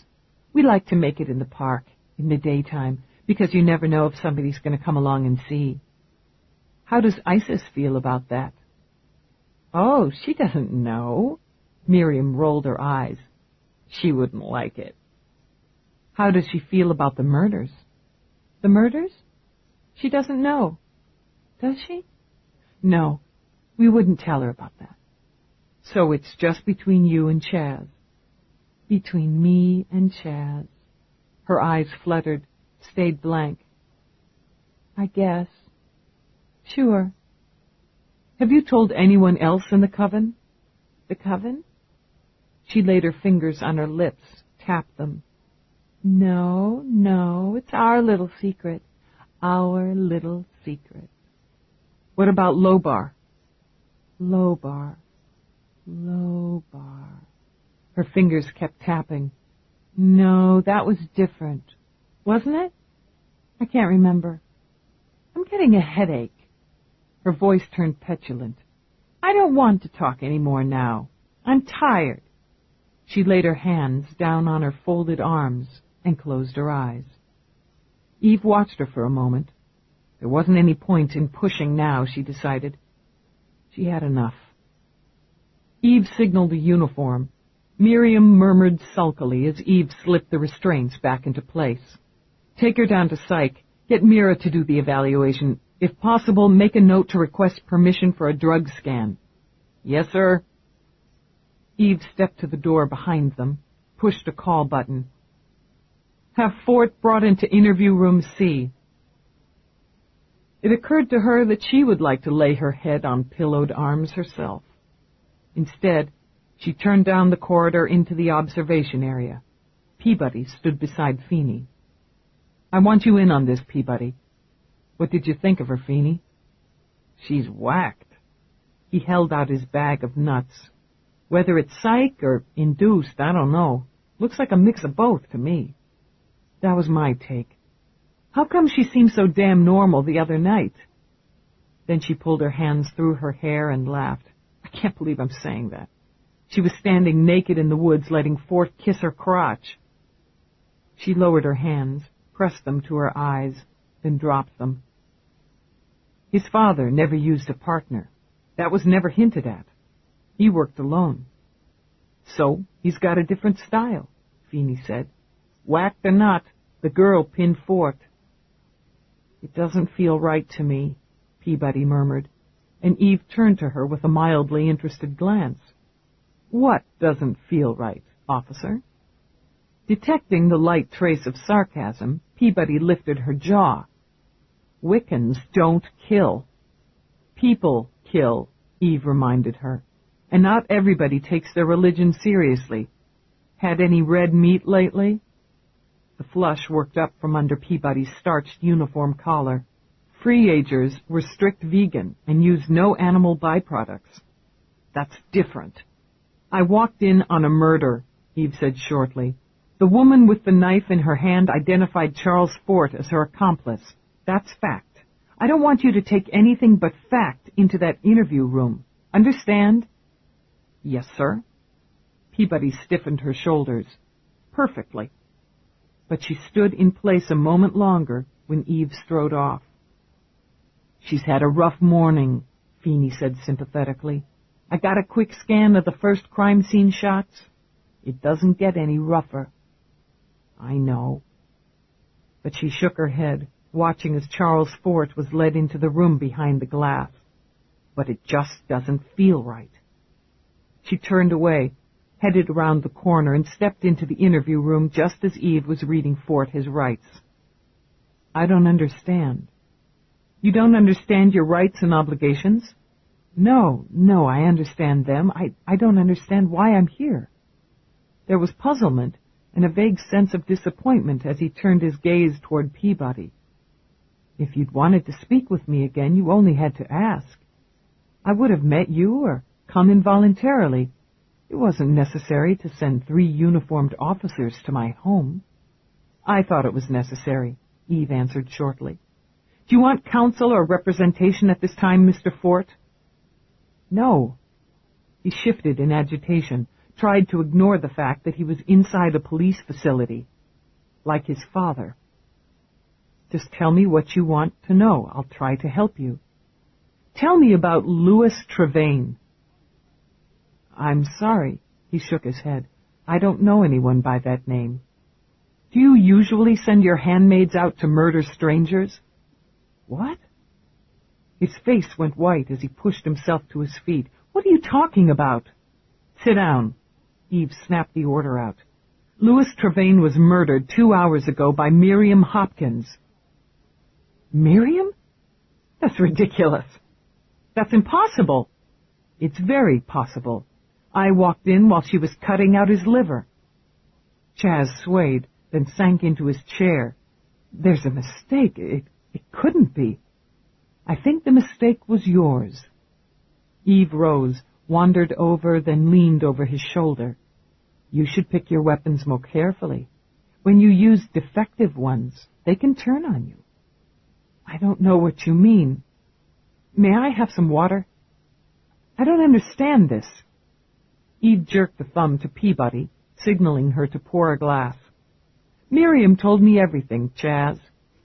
We like to make it in the park, in the daytime, because you never know if somebody's going to come along and see. How does Isis feel about that? Oh, she doesn't know. Miriam rolled her eyes. She wouldn't like it. How does she feel about the murders? The murders? She doesn't know. Does she? No, we wouldn't tell her about that. So it's just between you and Chaz. Between me and Chaz. Her eyes fluttered, stayed blank. I guess. Sure. Have you told anyone else in the coven? The coven? She laid her fingers on her lips, tapped them. No, it's our little secret. Our little secret. What about Lobar? Lobar. Her fingers kept tapping. No, that was different. Wasn't it? I can't remember. I'm getting a headache. Her voice turned petulant. I don't want to talk any more now. I'm tired. She laid her hands down on her folded arms and closed her eyes. Eve watched her for a moment. There wasn't any point in pushing now, she decided. She had enough. Eve signaled a uniform. Miriam murmured sulkily as Eve slipped the restraints back into place. Take her down to psych. Get Mira to do the evaluation. If possible, make a note to request permission for a drug scan. Yes, sir. Eve stepped to the door behind them, pushed a call button. Have Fort brought into interview room C. It occurred to her that she would like to lay her head on pillowed arms herself. Instead, she turned down the corridor into the observation area. Peabody stood beside Feeney. I want you in on this, Peabody. What did you think of her, Feeney? She's whacked. He held out his bag of nuts. Whether it's psych or induced, I don't know. Looks like a mix of both to me. That was my take. How come she seemed so damn normal the other night? Then she pulled her hands through her hair and laughed. I can't believe I'm saying that. She was standing naked in the woods, letting Fort kiss her crotch. She lowered her hands, pressed them to her eyes, then dropped them. His father never used a partner. That was never hinted at. He worked alone. So, he's got a different style, Feeney said. Whacked or not, the girl pinned Fort. It doesn't feel right to me, Peabody murmured, and Eve turned to her with a mildly interested glance. What doesn't feel right, officer? Detecting the light trace of sarcasm, Peabody lifted her jaw. Wiccans don't kill. People kill, Eve reminded her, and not everybody takes their religion seriously. Had any red meat lately? The flush worked up from under Peabody's starched uniform collar. Free-agers were strict vegan and used no animal byproducts. That's different. I walked in on a murder, Eve said shortly. The woman with the knife in her hand identified Charles Fort as her accomplice. That's fact. I don't want you to take anything but fact into that interview room. Understand? Yes, sir. Peabody stiffened her shoulders. Perfectly. But she stood in place a moment longer when Eve strode off. She's had a rough morning, Feeney said sympathetically. I got a quick scan of the first crime scene shots. It doesn't get any rougher. I know. But she shook her head, watching as Charles Fort was led into the room behind the glass. But it just doesn't feel right. She turned away, headed around the corner, and stepped into the interview room just as Eve was reading Fort his rights. I don't understand. You don't understand your rights and obligations? No, I understand them. I don't understand why I'm here. There was puzzlement and a vague sense of disappointment as he turned his gaze toward Peabody. If you'd wanted to speak with me again, you only had to ask. I would have met you or come involuntarily. It wasn't necessary to send 3 uniformed officers to my home. I thought it was necessary, Eve answered shortly. Do you want counsel or representation at this time, Mr. Fort? No. He shifted in agitation, tried to ignore the fact that he was inside a police facility, like his father. Just tell me what you want to know. I'll try to help you. Tell me about Louis Trevane. I'm sorry, he shook his head. I don't know anyone by that name. Do you usually send your handmaids out to murder strangers? What? His face went white as he pushed himself to his feet. What are you talking about? Sit down. Eve snapped the order out. Louis Trevane was murdered 2 hours ago by Miriam Hopkins. Miriam? That's ridiculous. That's impossible. It's very possible. I walked in while she was cutting out his liver. Chaz swayed, then sank into his chair. There's a mistake. It couldn't be. I think the mistake was yours. Eve rose, wandered over, then leaned over his shoulder. You should pick your weapons more carefully. When you use defective ones, they can turn on you. I don't know what you mean. May I have some water? I don't understand this. Eve jerked a thumb to Peabody, signaling her to pour a glass. Miriam told me everything, Chaz.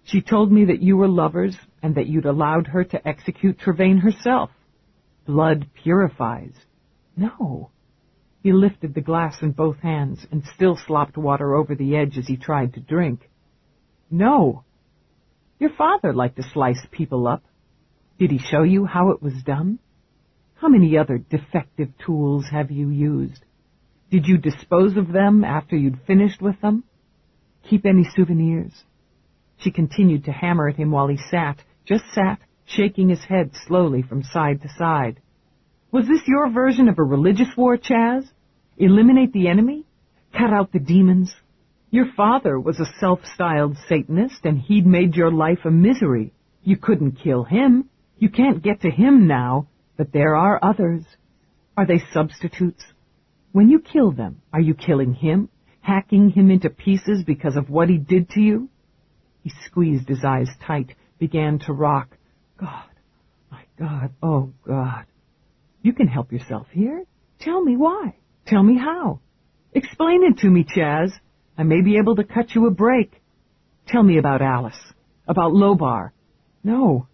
She told me that you were lovers and that you'd allowed her to execute Trevane herself. Blood purifies. No. He lifted the glass in both hands and still slopped water over the edge as he tried to drink. No. Your father liked to slice people up. Did he show you how it was done? How many other defective tools have you used? Did you dispose of them after you'd finished with them? Keep any souvenirs? She continued to hammer at him while he just sat, shaking his head slowly from side to side. Was this your version of a religious war, Chaz? Eliminate the enemy? Cut out the demons? Your father was a self-styled Satanist, and he'd made your life a misery. You couldn't kill him. You can't get to him now, but there are others. Are they substitutes? When you kill them, are you killing him, hacking him into pieces because of what he did to you? He squeezed his eyes tight, began to rock. God, my God, oh God. You can help yourself here. Tell me why. Tell me how. Explain it to me, Chaz. I may be able to cut you a break. Tell me about Alice. About Lobar. No.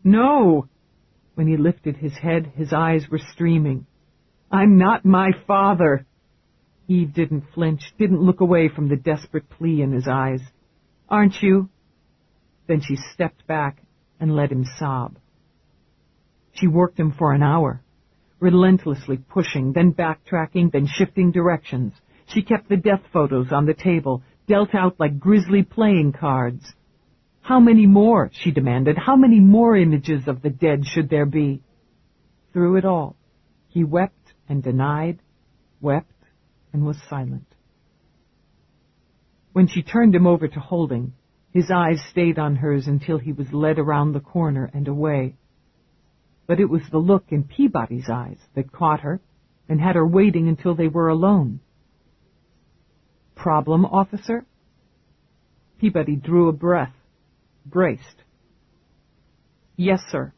No. When he lifted his head, his eyes were streaming. I'm not my father. Eve didn't flinch, didn't look away from the desperate plea in his eyes. Aren't you? Then she stepped back and let him sob. She worked him for an hour, relentlessly pushing, then backtracking, then shifting directions. She kept the death photos on the table, dealt out like grisly playing cards. How many more, she demanded, how many more images of the dead should there be? Through it all, he wept and denied, wept and was silent. When she turned him over to Holding, his eyes stayed on hers until he was led around the corner and away. But it was the look in Peabody's eyes that caught her and had her waiting until they were alone. Problem, officer? Peabody drew a breath, braced. Yes, sir.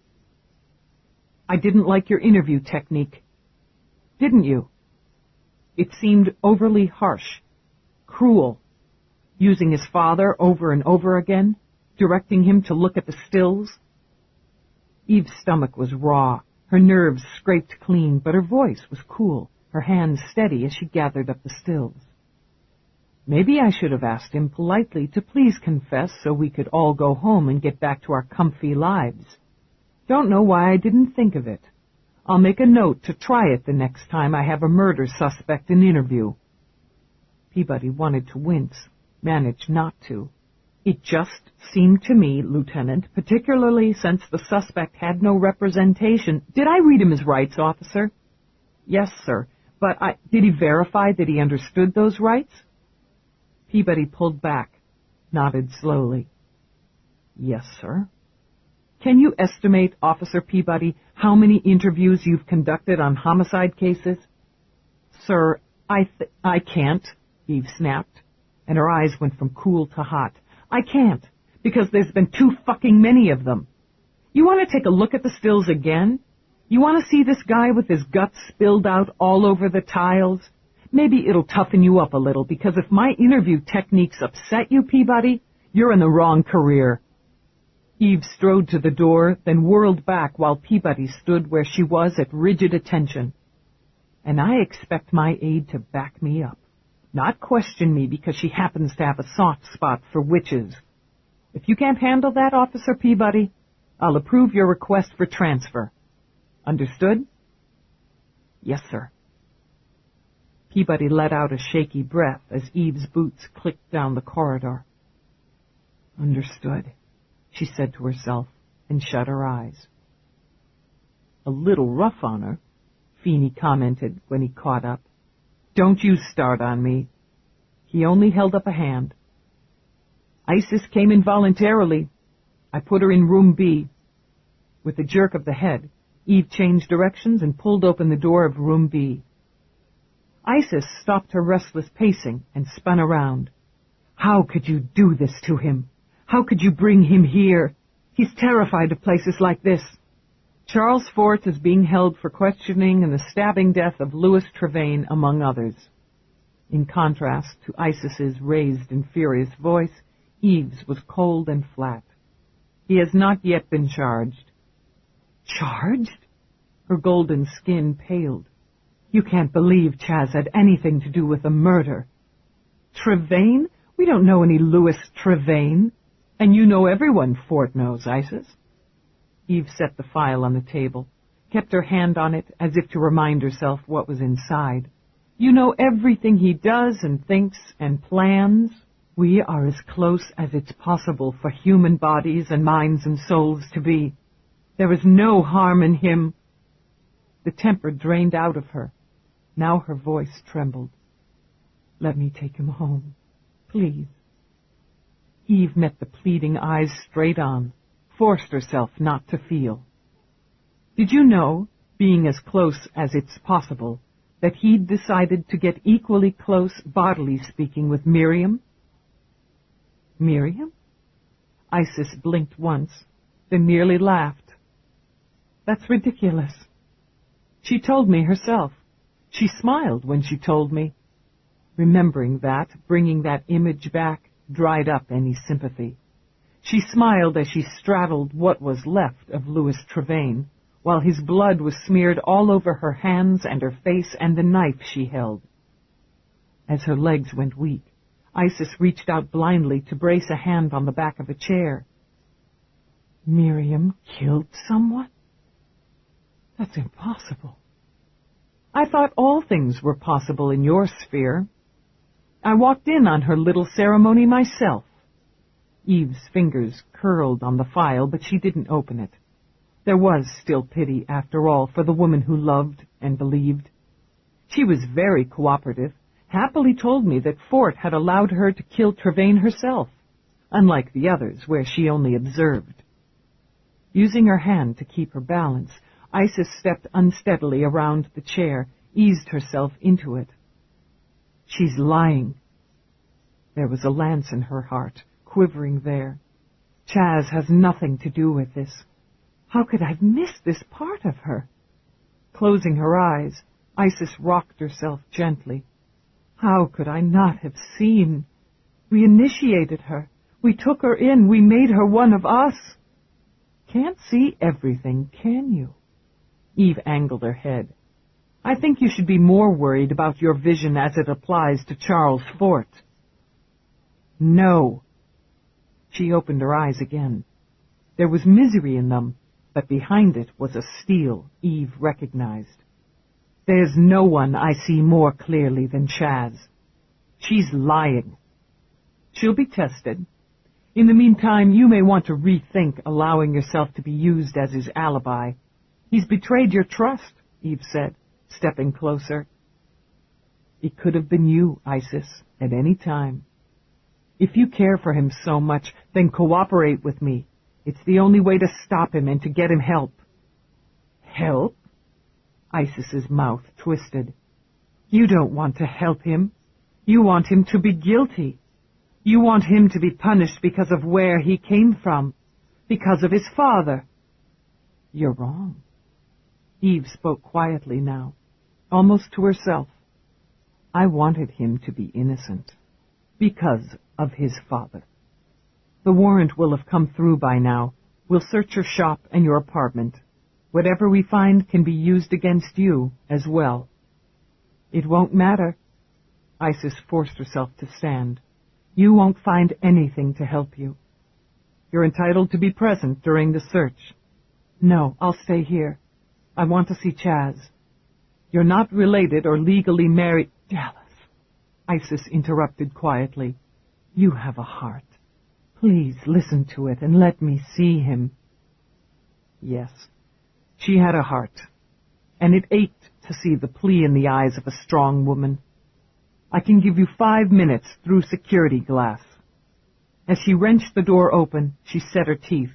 I didn't like your interview technique. Didn't you? It seemed overly harsh, cruel, using his father over and over again, directing him to look at the stills. Eve's stomach was raw, her nerves scraped clean, but her voice was cool, her hands steady as she gathered up the stills. Maybe I should have asked him politely to please confess so we could all go home and get back to our comfy lives. Don't know why I didn't think of it. I'll make a note to try it the next time I have a murder suspect in interview. Peabody wanted to wince, managed not to. It just seemed to me, Lieutenant, particularly since the suspect had no representation. Did I read him his rights, officer? Yes, sir. But did he verify that he understood those rights? Peabody pulled back, nodded slowly. Yes, sir. Can you estimate, Officer Peabody, how many interviews you've conducted on homicide cases? Sir, I can't, Eve snapped, and her eyes went from cool to hot. I can't, because there's been too fucking many of them. You want to take a look at the stills again? You want to see this guy with his guts spilled out all over the tiles? Maybe it'll toughen you up a little, because if my interview techniques upset you, Peabody, you're in the wrong career. Eve strode to the door, then whirled back while Peabody stood where she was at rigid attention. And I expect my aide to back me up, not question me because she happens to have a soft spot for witches. If you can't handle that, Officer Peabody, I'll approve your request for transfer. Understood? Yes, sir. Peabody let out a shaky breath as Eve's boots clicked down the corridor. Understood, she said to herself, and shut her eyes. A little rough on her, Feeney commented when he caught up. Don't you start on me. He only held up a hand. Isis came in voluntarily. I put her in room B. With a jerk of the head, Eve changed directions and pulled open the door of room B. Isis stopped her restless pacing and spun around. How could you do this to him? How could you bring him here? He's terrified of places like this. Charles Fort is being held for questioning in the stabbing death of Louis Trevane, among others. In contrast to Isis's raised and furious voice, Eve's was cold and flat. He has not yet been charged. Charged? Her golden skin paled. You can't believe Chaz had anything to do with the murder. Trevane? We don't know any Louis Trevane. And you know everyone Fort knows, Isis. Eve set the file on the table, kept her hand on it as if to remind herself what was inside. You know everything he does and thinks and plans. We are as close as it's possible for human bodies and minds and souls to be. There is no harm in him. The temper drained out of her. Now her voice trembled. Let me take him home, please. Eve met the pleading eyes straight on, forced herself not to feel. Did you know, being as close as it's possible, that he'd decided to get equally close, bodily speaking, with Miriam? Miriam? Isis blinked once, then nearly laughed. That's ridiculous. She told me herself. She smiled when she told me. Remembering that, bringing that image back, dried up any sympathy. She smiled as she straddled what was left of Louis Trevane, while his blood was smeared all over her hands and her face and the knife she held. As her legs went weak, Isis reached out blindly to brace a hand on the back of a chair. Miriam killed someone? That's impossible. I thought all things were possible in your sphere. I walked in on her little ceremony myself. Eve's fingers curled on the file, but she didn't open it. There was still pity, after all, for the woman who loved and believed. She was very cooperative, happily told me that Fort had allowed her to kill Trevane herself, unlike the others, where she only observed. Using her hand to keep her balance, Isis stepped unsteadily around the chair, eased herself into it. She's lying. There was a lance in her heart, quivering there. Chaz has nothing to do with this. How could I have missed this part of her? Closing her eyes, Isis rocked herself gently. How could I not have seen? We initiated her. We took her in. We made her one of us. Can't see everything, can you? Eve angled her head. I think you should be more worried about your vision as it applies to Charles Fort. No. She opened her eyes again. There was misery in them, but behind it was a steel Eve recognized. There's no one I see more clearly than Chaz. She's lying. She'll be tested. In the meantime, you may want to rethink allowing yourself to be used as his alibi. He's betrayed your trust, Eve said, stepping closer. It could have been you, Isis, at any time. If you care for him so much, then cooperate with me. It's the only way to stop him and to get him help. Help? Isis's mouth twisted. You don't want to help him. You want him to be guilty. You want him to be punished because of where he came from, because of his father. You're wrong. Eve spoke quietly now, almost to herself. I wanted him to be innocent, because of his father. The warrant will have come through by now. We'll search your shop and your apartment. Whatever we find can be used against you as well. It won't matter. Isis forced herself to stand. You won't find anything to help you. You're entitled to be present during the search. No, I'll stay here. I want to see Chaz. You're not related or legally married. Dallas, Isis interrupted quietly. You have a heart. Please listen to it and let me see him. Yes, she had a heart, and it ached to see the plea in the eyes of a strong woman. I can give you 5 minutes through security glass. As she wrenched the door open, she set her teeth.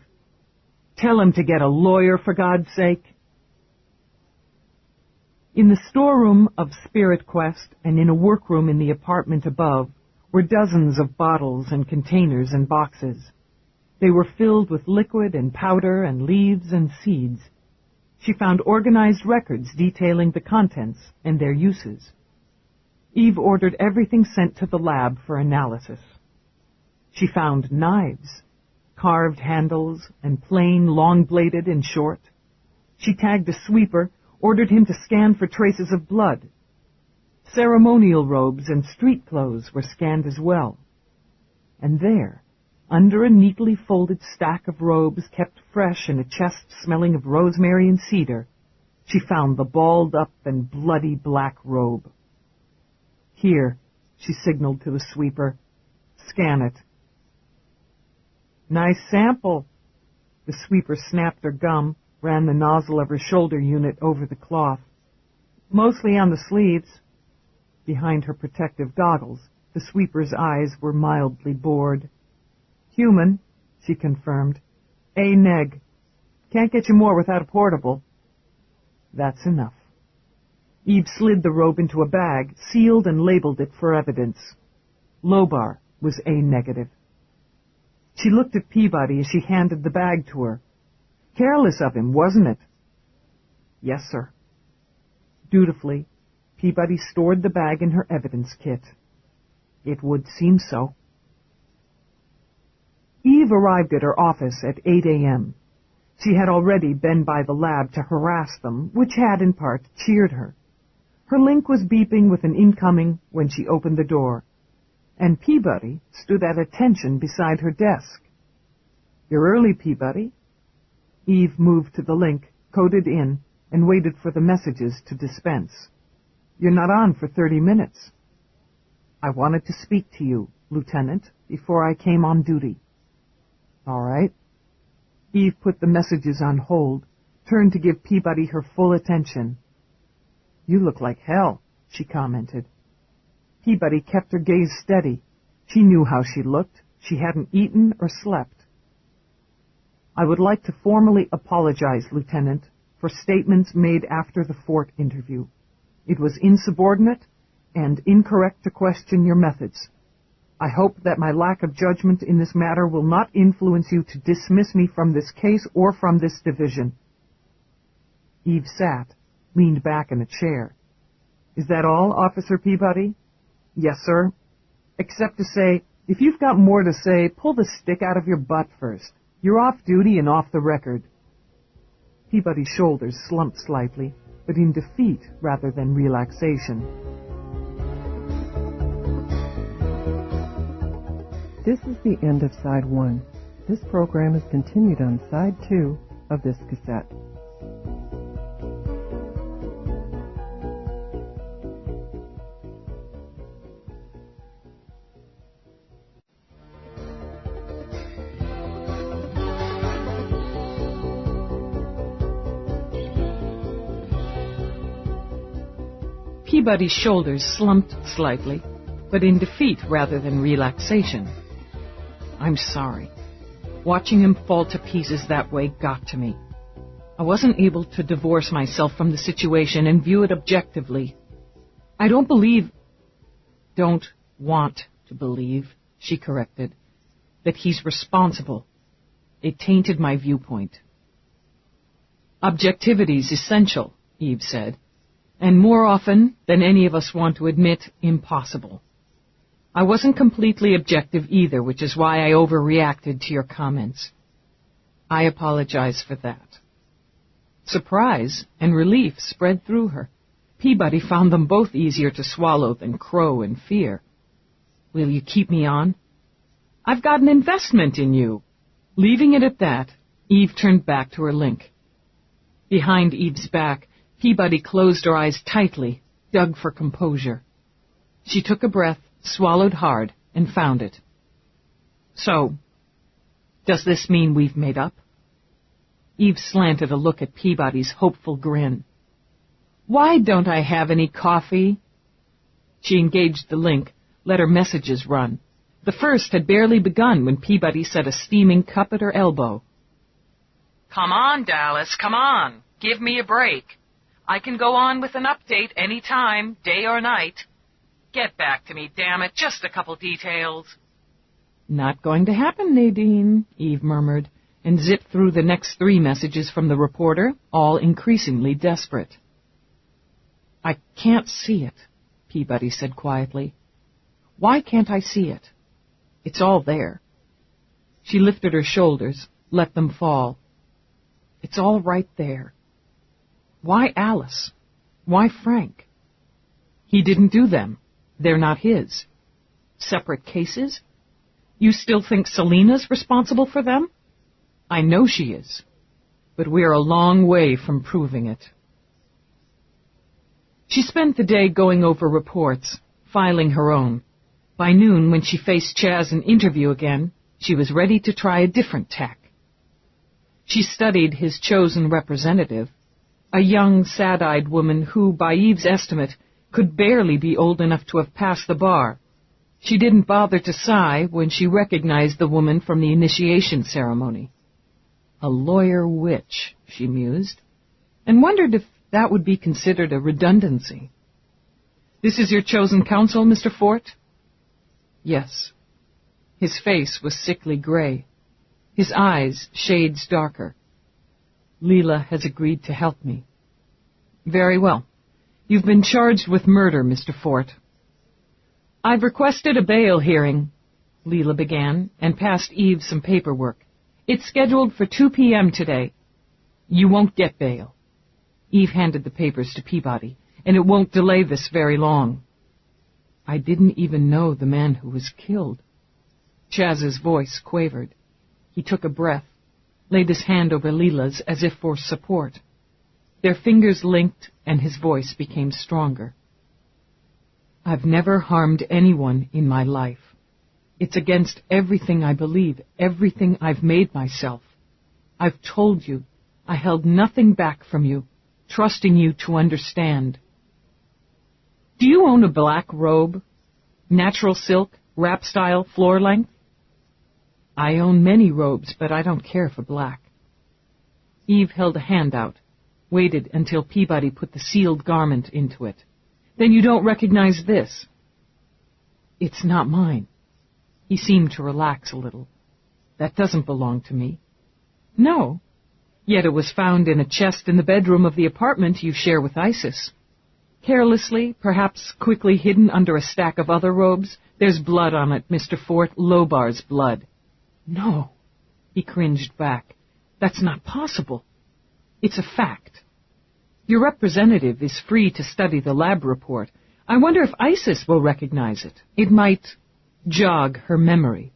Tell him to get a lawyer, for God's sake. In the storeroom of Spirit Quest and in a workroom in the apartment above were dozens of bottles and containers and boxes. They were filled with liquid and powder and leaves and seeds. She found organized records detailing the contents and their uses. Eve ordered everything sent to the lab for analysis. She found knives, carved handles, and plain, long-bladed and short. She tagged a sweeper, ordered him to scan for traces of blood. Ceremonial robes and street clothes were scanned as well. And there, under a neatly folded stack of robes kept fresh in a chest smelling of rosemary and cedar, she found the balled-up and bloody black robe. "Here," she signaled to the sweeper. "Scan it." "Nice sample." The sweeper snapped her gum, ran the nozzle of her shoulder unit over the cloth. "Mostly on the sleeves." Behind her protective goggles, the sweeper's eyes were mildly bored. "Human," she confirmed. "A neg. Can't get you more without a portable." "That's enough." Eve slid the robe into a bag, sealed and labeled it for evidence. Lobar was A negative. She looked at Peabody as she handed the bag to her. "Careless of him, wasn't it?" "Yes, sir." Dutifully, Peabody stored the bag in her evidence kit. It would seem so. Eve arrived at her office at 8 a.m. She had already been by the lab to harass them, which had in part cheered her. Her link was beeping with an incoming when she opened the door, and Peabody stood at attention beside her desk. "You're early, Peabody." Eve moved to the link, coded in, and waited for the messages to dispense. "You're not on for 30 minutes. "I wanted to speak to you, Lieutenant, before I came on duty." "All right." Eve put the messages on hold, turned to give Peabody her full attention. "You look like hell," she commented. Peabody kept her gaze steady. She knew how she looked. She hadn't eaten or slept. "I would like to formally apologize, Lieutenant, for statements made after the Fort interview. It was insubordinate and incorrect to question your methods. I hope that my lack of judgment in this matter will not influence you to dismiss me from this case or from this division." Eve sat, leaned back in a chair. "Is that all, Officer Peabody?" "Yes, sir. Except to say, if you've got more to say, pull the stick out of your butt first. You're off duty and off the record." Peabody's shoulders slumped slightly, but in defeat rather than relaxation. This is the end of Side 1. This program is continued on Side 2 of this cassette. Peabody's shoulders slumped slightly, but in defeat rather than relaxation. "I'm sorry. Watching him fall to pieces that way got to me. I wasn't able to divorce myself from the situation and view it objectively. I don't want to believe, she corrected, that he's responsible. It tainted my viewpoint." "Objectivity's essential," Eve said, "and more often than any of us want to admit, impossible. I wasn't completely objective either, which is why I overreacted to your comments. I apologize for that." Surprise and relief spread through her. Peabody found them both easier to swallow than crow and fear. "Will you keep me on?" "I've got an investment in you." Leaving it at that, Eve turned back to her link. Behind Eve's back, Peabody closed her eyes tightly, dug for composure. She took a breath, swallowed hard, and found it. "So, does this mean we've made up?" Eve slanted a look at Peabody's hopeful grin. "Why don't I have any coffee?" She engaged the link, let her messages run. The first had barely begun when Peabody set a steaming cup at her elbow. "Come on, Dallas, come on. Give me a break. I can go on with an update any time, day or night. Get back to me, damn it, just a couple details." "Not going to happen, Nadine," Eve murmured, and zipped through the next 3 messages from the reporter, all increasingly desperate. "I can't see it," Peabody said quietly. "Why can't I see it? It's all there." She lifted her shoulders, let them fall. "It's all right there." Why Alice? Why Frank? He didn't do them. They're not his. Separate cases? You still think Selena's responsible for them? I know she is, but we're a long way from proving it. She spent the day going over reports, filing her own. By noon, when she faced Chaz in interview again, she was ready to try a different tack. She studied his chosen representative, a young, sad-eyed woman who, by Eve's estimate, could barely be old enough to have passed the bar. She didn't bother to sigh when she recognized the woman from the initiation ceremony. A lawyer witch, she mused, and wondered if that would be considered a redundancy. This is your chosen counsel, Mr. Fort? Yes. His face was sickly gray. His eyes shades darker. Leela has agreed to help me. Very well. You've been charged with murder, Mr. Fort. I've requested a bail hearing, Leela began, and passed Eve some paperwork. It's scheduled for 2 p.m. today. You won't get bail. Eve handed the papers to Peabody, and it won't delay this very long. I didn't even know the man who was killed. Chaz's voice quavered. He took a breath, laid his hand over Leela's as if for support. Their fingers linked, and his voice became stronger. I've never harmed anyone in my life. It's against everything I believe, everything I've made myself. I've told you. I held nothing back from you, trusting you to understand. Do you own a black robe? Natural silk, wrap style, floor length? I own many robes, but I don't care for black. Eve held a hand out, waited until Peabody put the sealed garment into it. Then you don't recognize this? It's not mine. He seemed to relax a little. That doesn't belong to me. No. Yet it was found in a chest in the bedroom of the apartment you share with Isis. Carelessly, perhaps quickly hidden under a stack of other robes, there's blood on it, Mr. Fort, Lobar's blood. No. He cringed back. That's not possible. It's a fact. Your representative is free to study the lab report. I wonder if Isis will recognize it. It might jog her memory.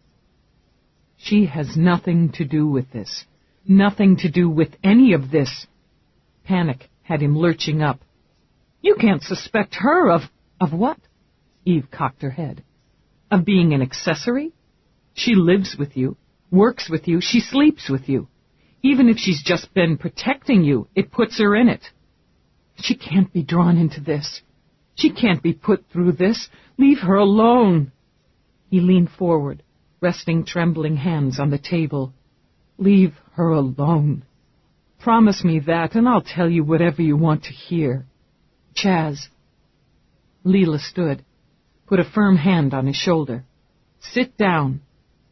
She has nothing to do with this. Nothing to do with any of this. Panic had him lurching up. You can't suspect her of what? Eve cocked her head. Of being an accessory? She lives with you, works with you, she sleeps with you. Even if she's just been protecting you, it puts her in it. She can't be drawn into this. She can't be put through this. Leave her alone. He leaned forward, resting trembling hands on the table. Leave her alone. Promise me that, and I'll tell you whatever you want to hear. Chaz. Leela stood, put a firm hand on his shoulder. Sit down.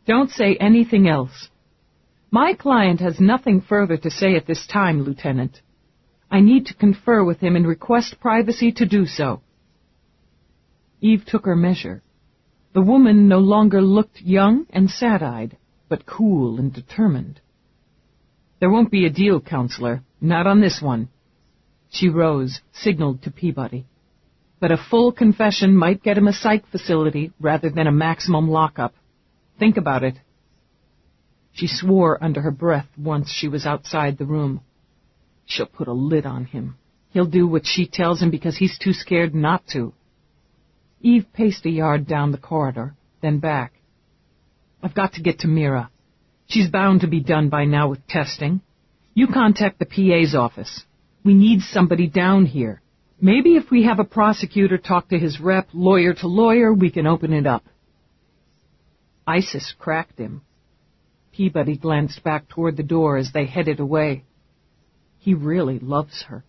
Don't say anything else. My client has nothing further to say at this time, Lieutenant. I need to confer with him and request privacy to do so. Eve took her measure. The woman no longer looked young and sad-eyed, but cool and determined. There won't be a deal, Counselor. Not on this one. She rose, signaled to Peabody. But a full confession might get him a psych facility rather than a maximum lockup. Think about it. She swore under her breath once she was outside the room. She'll put a lid on him. He'll do what she tells him because he's too scared not to. Eve paced a yard down the corridor, then back. I've got to get to Mira. She's bound to be done by now with testing. You contact the PA's office. We need somebody down here. Maybe if we have a prosecutor talk to his rep, lawyer to lawyer, we can open it up. Isis cracked him. Peabody glanced back toward the door as they headed away. He really loves her.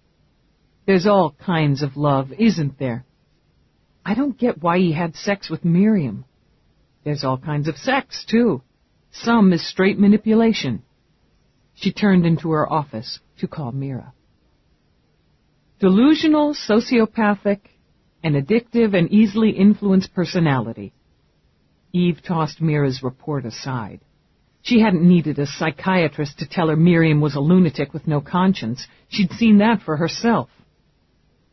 There's all kinds of love, isn't there? I don't get why he had sex with Miriam. There's all kinds of sex, too. Some is straight manipulation. She turned into her office to call Mira. Delusional, sociopathic, an addictive and easily influenced personality. Eve tossed Mira's report aside. She hadn't needed a psychiatrist to tell her Miriam was a lunatic with no conscience. She'd seen that for herself.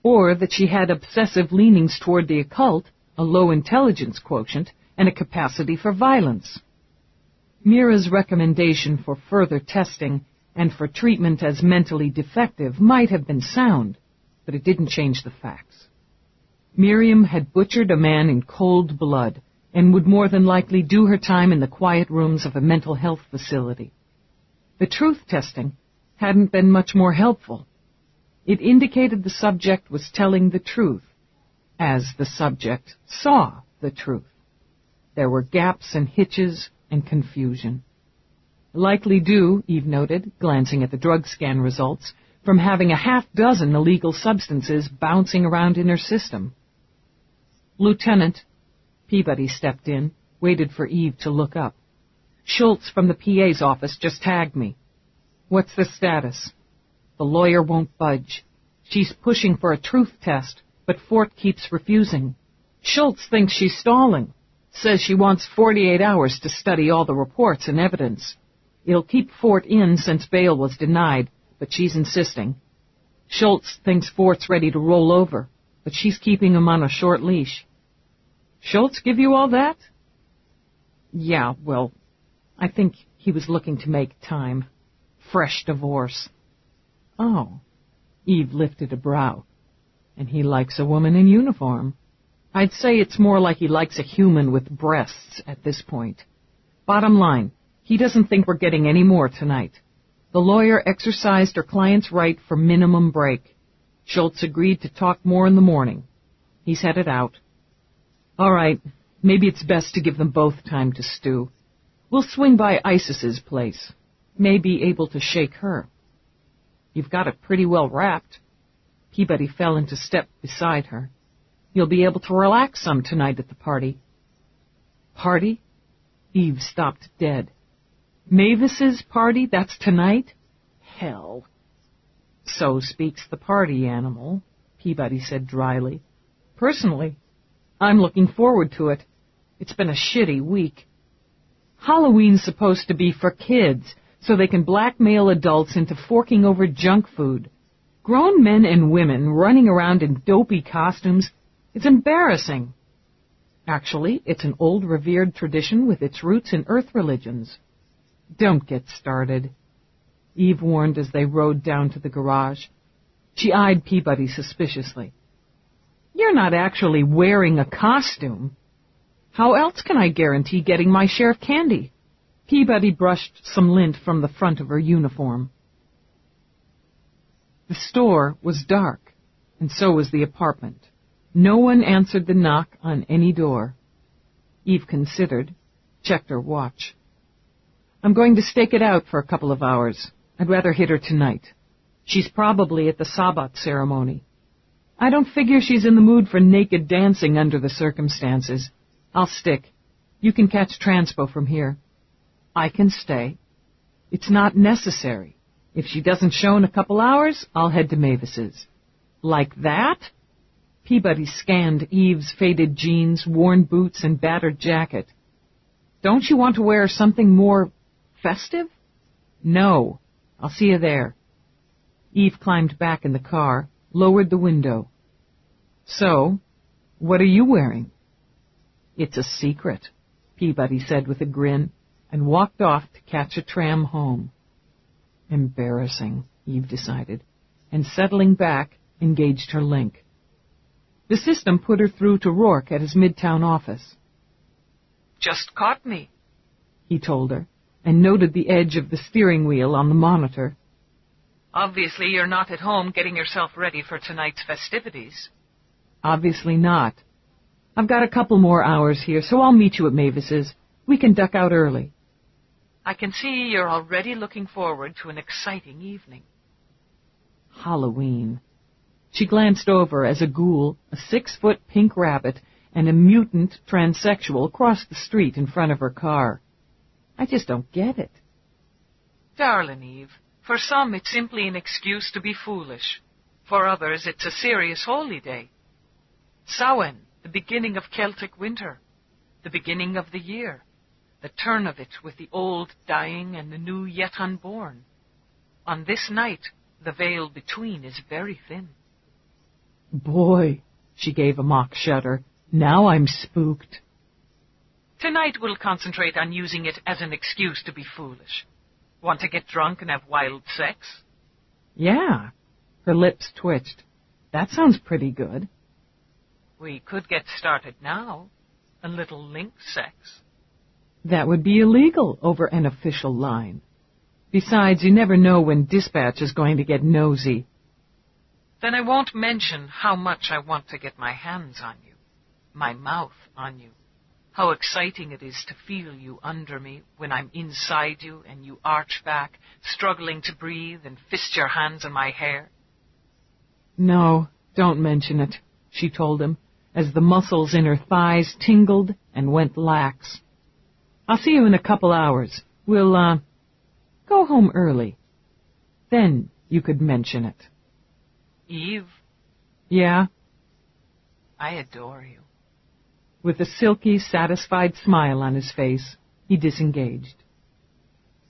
Or that she had obsessive leanings toward the occult, a low intelligence quotient, and a capacity for violence. Mira's recommendation for further testing and for treatment as mentally defective might have been sound, but it didn't change the facts. Miriam had butchered a man in cold blood and would more than likely do her time in the quiet rooms of a mental health facility. The truth testing hadn't been much more helpful. It indicated the subject was telling the truth, as the subject saw the truth. There were gaps and hitches and confusion. Likely due, Eve noted, glancing at the drug scan results, from having a half-dozen illegal substances bouncing around in her system. Lieutenant, Peabody stepped in, waited for Eve to look up. Schultz from the PA's office just tagged me. What's the status? The lawyer won't budge. She's pushing for a truth test, but Fort keeps refusing. Schultz thinks she's stalling. Says she wants 48 hours to study all the reports and evidence. It'll keep Fort in since bail was denied, but she's insisting. Schultz thinks Fort's ready to roll over, but she's keeping him on a short leash. Schultz give you all that? Yeah, well, I think he was looking to make time. Fresh divorce. Oh. Eve lifted a brow. And he likes a woman in uniform. I'd say it's more like he likes a human with breasts at this point. Bottom line, he doesn't think we're getting any more tonight. The lawyer exercised her client's right for minimum break. Schultz agreed to talk more in the morning. He's headed out. All right, maybe it's best to give them both time to stew. We'll swing by Isis's place. May be able to shake her. You've got it pretty well wrapped. Peabody fell into step beside her. You'll be able to relax some tonight at the party. Party? Eve stopped dead. Mavis's party? That's tonight? Hell. So speaks the party animal, Peabody said dryly. Personally, I'm looking forward to it. It's been a shitty week. Halloween's supposed to be for kids, so they can blackmail adults into forking over junk food. Grown men and women running around in dopey costumes. It's embarrassing. Actually, it's an old revered tradition with its roots in earth religions. Don't get started, Eve warned as they rode down to the garage. She eyed Peabody suspiciously. You're not actually wearing a costume. How else can I guarantee getting my share of candy? Peabody brushed some lint from the front of her uniform. The store was dark, and so was the apartment. No one answered the knock on any door. Eve considered, checked her watch. I'm going to stake it out for a couple of hours. I'd rather hit her tonight. She's probably at the Sabbat ceremony. I don't figure she's in the mood for naked dancing under the circumstances. I'll stick. You can catch transpo from here. I can stay. It's not necessary. If she doesn't show in a couple hours, I'll head to Mavis's. Like that? Peabody scanned Eve's faded jeans, worn boots, and battered jacket. Don't you want to wear something more festive? No. I'll see you there. Eve climbed back in the car, lowered the window. So, what are you wearing? It's a secret, Peabody said with a grin, and walked off to catch a tram home. Embarrassing, Eve decided, and settling back, engaged her link. The system put her through to Roarke at his Midtown office. Just caught me, he told her, and noted the edge of the steering wheel on the monitor. Obviously you're not at home getting yourself ready for tonight's festivities. Obviously not. I've got a couple more hours here, so I'll meet you at Mavis's. We can duck out early. I can see you're already looking forward to an exciting evening. Halloween. She glanced over as a ghoul, a 6-foot pink rabbit, and a mutant transsexual crossed the street in front of her car. I just don't get it. Darling Eve, for some it's simply an excuse to be foolish. For others it's a serious holy day. Samhain, the beginning of Celtic winter. The beginning of the year. The turn of it with the old dying and the new yet unborn. On this night, the veil between is very thin. Boy, she gave a mock shudder. Now I'm spooked. Tonight we'll concentrate on using it as an excuse to be foolish. Want to get drunk and have wild sex? Yeah. Her lips twitched. That sounds pretty good. We could get started now. A little link sex. That would be illegal over an official line. Besides, you never know when dispatch is going to get nosy. Then I won't mention how much I want to get my hands on you, my mouth on you, how exciting it is to feel you under me when I'm inside you and you arch back, struggling to breathe and fist your hands on my hair. No, don't mention it, she told him, as the muscles in her thighs tingled and went lax. I'll see you in a couple hours. We'll, go home early. Then you could mention it. Eve? Yeah? I adore you. With a silky, satisfied smile on his face, he disengaged.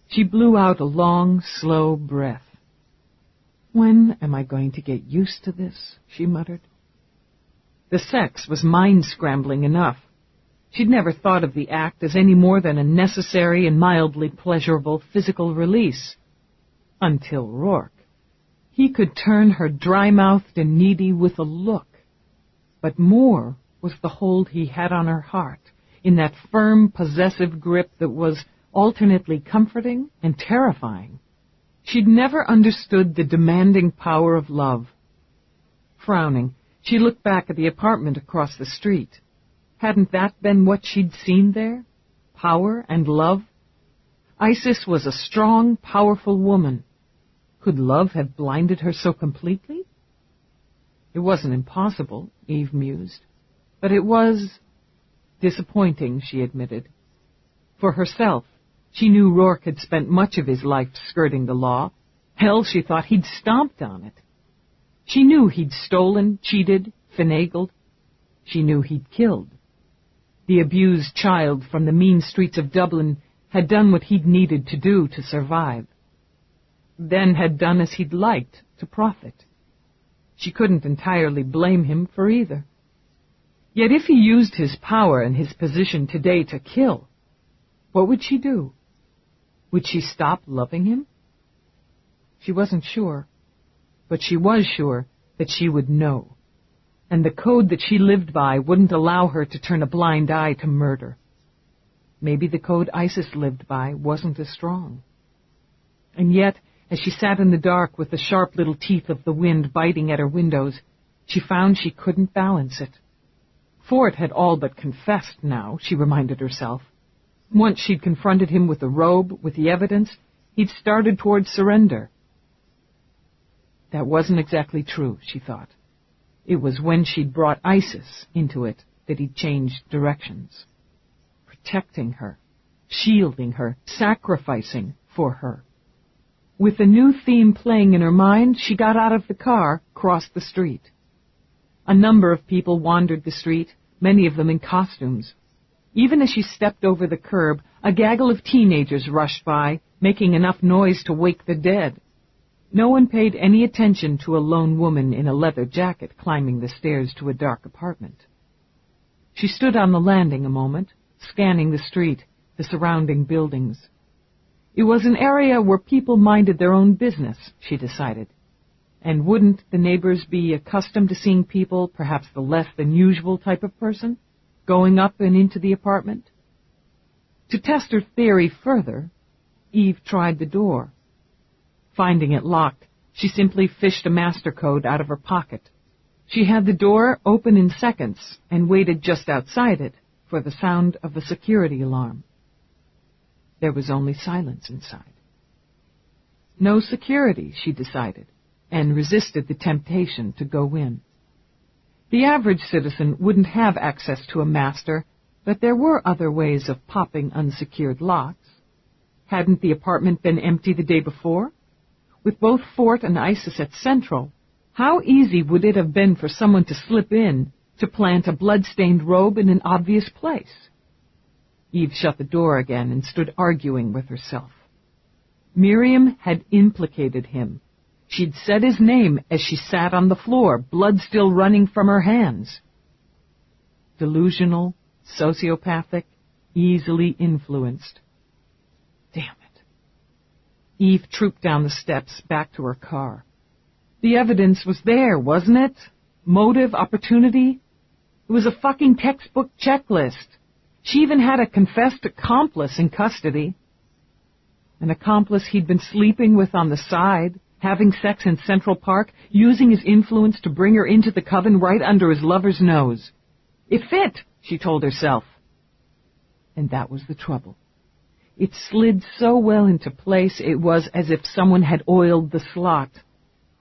She blew out a long, slow breath. When am I going to get used to this? She muttered. The sex was mind-scrambling enough. She'd never thought of the act as any more than a necessary and mildly pleasurable physical release. Until Roarke. He could turn her dry-mouthed and needy with a look. But more was the hold he had on her heart, in that firm, possessive grip that was alternately comforting and terrifying. She'd never understood the demanding power of love. Frowning, she looked back at the apartment across the street. Hadn't that been what she'd seen there? Power and love? Isis was a strong, powerful woman. Could love have blinded her so completely? It wasn't impossible, Eve mused. But it was disappointing, she admitted. For herself, she knew Roarke had spent much of his life skirting the law. Hell, she thought he'd stomped on it. She knew he'd stolen, cheated, finagled. She knew he'd killed. The abused child from the mean streets of Dublin had done what he'd needed to do to survive. Then had done as he'd liked to profit. She couldn't entirely blame him for either. Yet if he used his power and his position today to kill, what would she do? Would she stop loving him? She wasn't sure, but she was sure that she would know. And the code that she lived by wouldn't allow her to turn a blind eye to murder. Maybe the code Isis lived by wasn't as strong. And yet, as she sat in the dark with the sharp little teeth of the wind biting at her windows, she found she couldn't balance it. Fort had all but confessed now, she reminded herself. Once she'd confronted him with the robe, with the evidence, he'd started toward surrender. That wasn't exactly true, she thought. It was when she'd brought Isis into it that he'd changed directions. Protecting her, shielding her, sacrificing for her. With a new theme playing in her mind, she got out of the car, crossed the street. A number of people wandered the street, many of them in costumes. Even as she stepped over the curb, a gaggle of teenagers rushed by, making enough noise to wake the dead. No one paid any attention to a lone woman in a leather jacket climbing the stairs to a dark apartment. She stood on the landing a moment, scanning the street, the surrounding buildings. It was an area where people minded their own business, she decided. And wouldn't the neighbors be accustomed to seeing people, perhaps the less than usual type of person, going up and into the apartment? To test her theory further, Eve tried the door. Finding it locked, she simply fished a master code out of her pocket. She had the door open in seconds and waited just outside it for the sound of the security alarm. There was only silence inside. No security, she decided, and resisted the temptation to go in. The average citizen wouldn't have access to a master, but there were other ways of popping unsecured locks. Hadn't the apartment been empty the day before? With both Fort and Isis at Central, how easy would it have been for someone to slip in to plant a blood-stained robe in an obvious place? Eve shut the door again and stood arguing with herself. Miriam had implicated him. She'd said his name as she sat on the floor, blood still running from her hands. Delusional, sociopathic, easily influenced. Damn it. Eve trooped down the steps back to her car. The evidence was there, wasn't it? Motive, opportunity. It was a fucking textbook checklist. She even had a confessed accomplice in custody. An accomplice he'd been sleeping with on the side, having sex in Central Park, using his influence to bring her into the coven right under his lover's nose. It fit, she told herself. And that was the trouble. It slid so well into place it was as if someone had oiled the slot.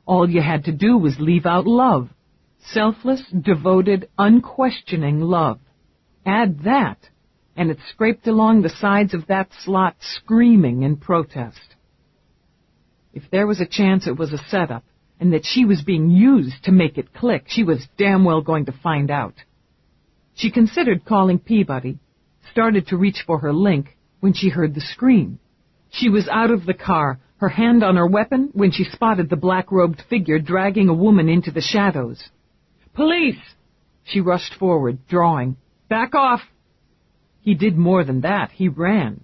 All you had to do was leave out love. Selfless, devoted, unquestioning love. Add that, and it scraped along the sides of that slot screaming in protest. If there was a chance it was a setup, and that she was being used to make it click, she was damn well going to find out. She considered calling Peabody, started to reach for her link, when she heard the scream. She was out of the car, her hand on her weapon, when she spotted the black-robed figure dragging a woman into the shadows. "Police!" She rushed forward, drawing. "Back off!" He did more than that. He ran.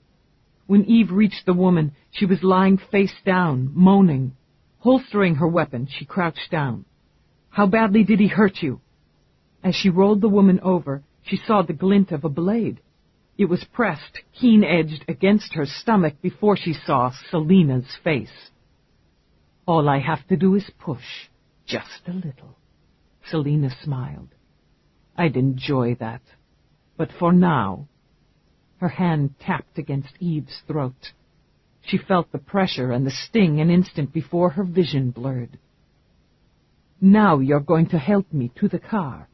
When Eve reached the woman, she was lying face down, moaning. Holstering her weapon, she crouched down. "How badly did he hurt you?" As she rolled the woman over, she saw the glint of a blade. It was pressed, keen-edged, against her stomach before she saw Selina's face. "All I have to do is push, just a little." Selina smiled. "I'd enjoy that. But for now..." Her hand tapped against Eve's throat. She felt the pressure and the sting an instant before her vision blurred. "Now you're going to help me to the car.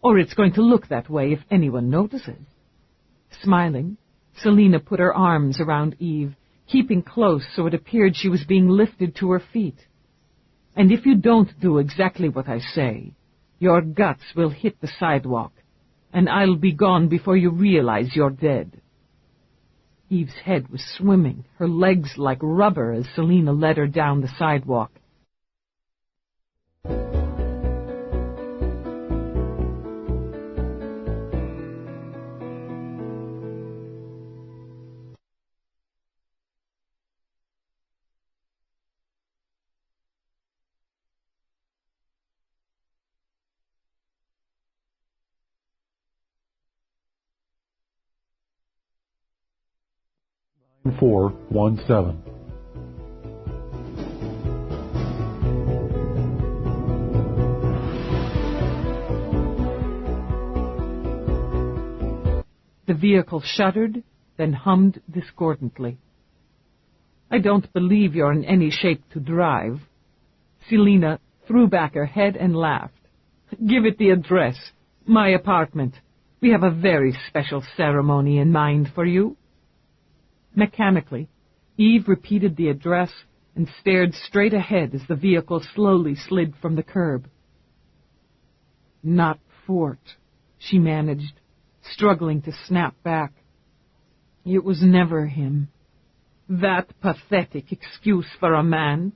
Or it's going to look that way if anyone notices." Smiling, Selina put her arms around Eve, keeping close so it appeared she was being lifted to her feet. "And if you don't do exactly what I say, your guts will hit the sidewalk, and I'll be gone before you realize you're dead." Eve's head was swimming, her legs like rubber as Selina led her down the sidewalk. Line 417. The vehicle shuddered, then hummed discordantly. "I don't believe you're in any shape to drive." Selina threw back her head and laughed. "Give it the address. My apartment. We have a very special ceremony in mind for you." Mechanically, Eve repeated the address and stared straight ahead as the vehicle slowly slid from the curb. "Not Fort," she managed, struggling to snap back. It was never him. That pathetic excuse for a man.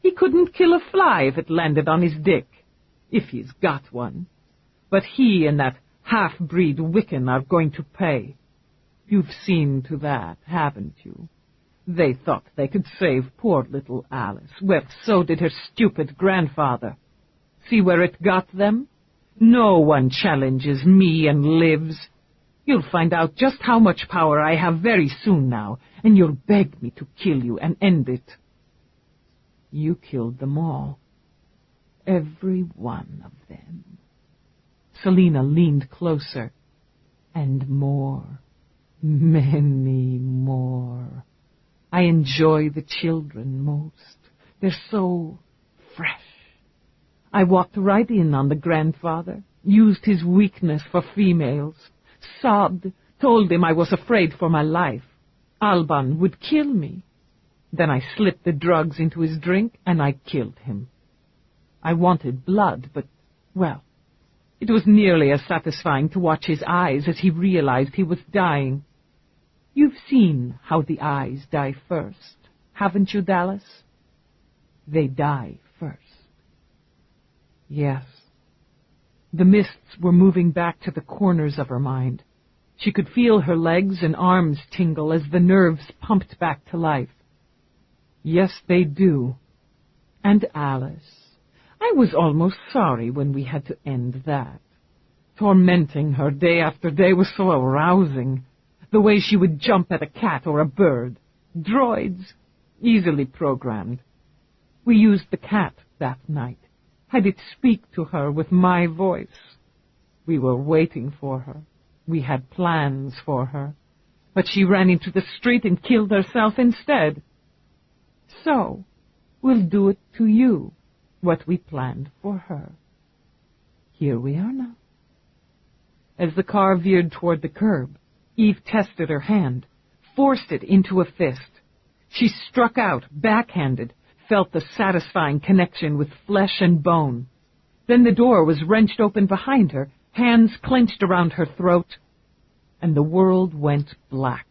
He couldn't kill a fly if it landed on his dick, if he's got one. But he and that half-breed Wiccan are going to pay. You've seen to that, haven't you? They thought they could save poor little Alice. Well, so did her stupid grandfather. See where it got them? No one challenges me and lives. You'll find out just how much power I have very soon now, and you'll beg me to kill you and end it. You killed them all. Every one of them." Selina leaned closer. "And more. Many more. I enjoy the children most. They're so fresh. I walked right in on the grandfather, used his weakness for females, sobbed, told him I was afraid for my life. Alban would kill me. Then I slipped the drugs into his drink and I killed him. I wanted blood, but, well, it was nearly as satisfying to watch his eyes as he realized he was dying. You've seen how the eyes die first, haven't you, Dallas? They die first. Yes. The mists were moving back to the corners of her mind. She could feel her legs and arms tingle as the nerves pumped back to life. Yes, they do. And Alice. I was almost sorry when we had to end that. Tormenting her day after day was so arousing. The way she would jump at a cat or a bird. Droids. Easily programmed. We used the cat that night. Had it speak to her with my voice. We were waiting for her. We had plans for her. But she ran into the street and killed herself instead. So, we'll do it to you, what we planned for her. Here we are now. As the car veered toward the curb, Eve tested her hand, forced it into a fist. She struck out, backhanded, felt the satisfying connection with flesh and bone. Then the door was wrenched open behind her, hands clenched around her throat, and the world went black.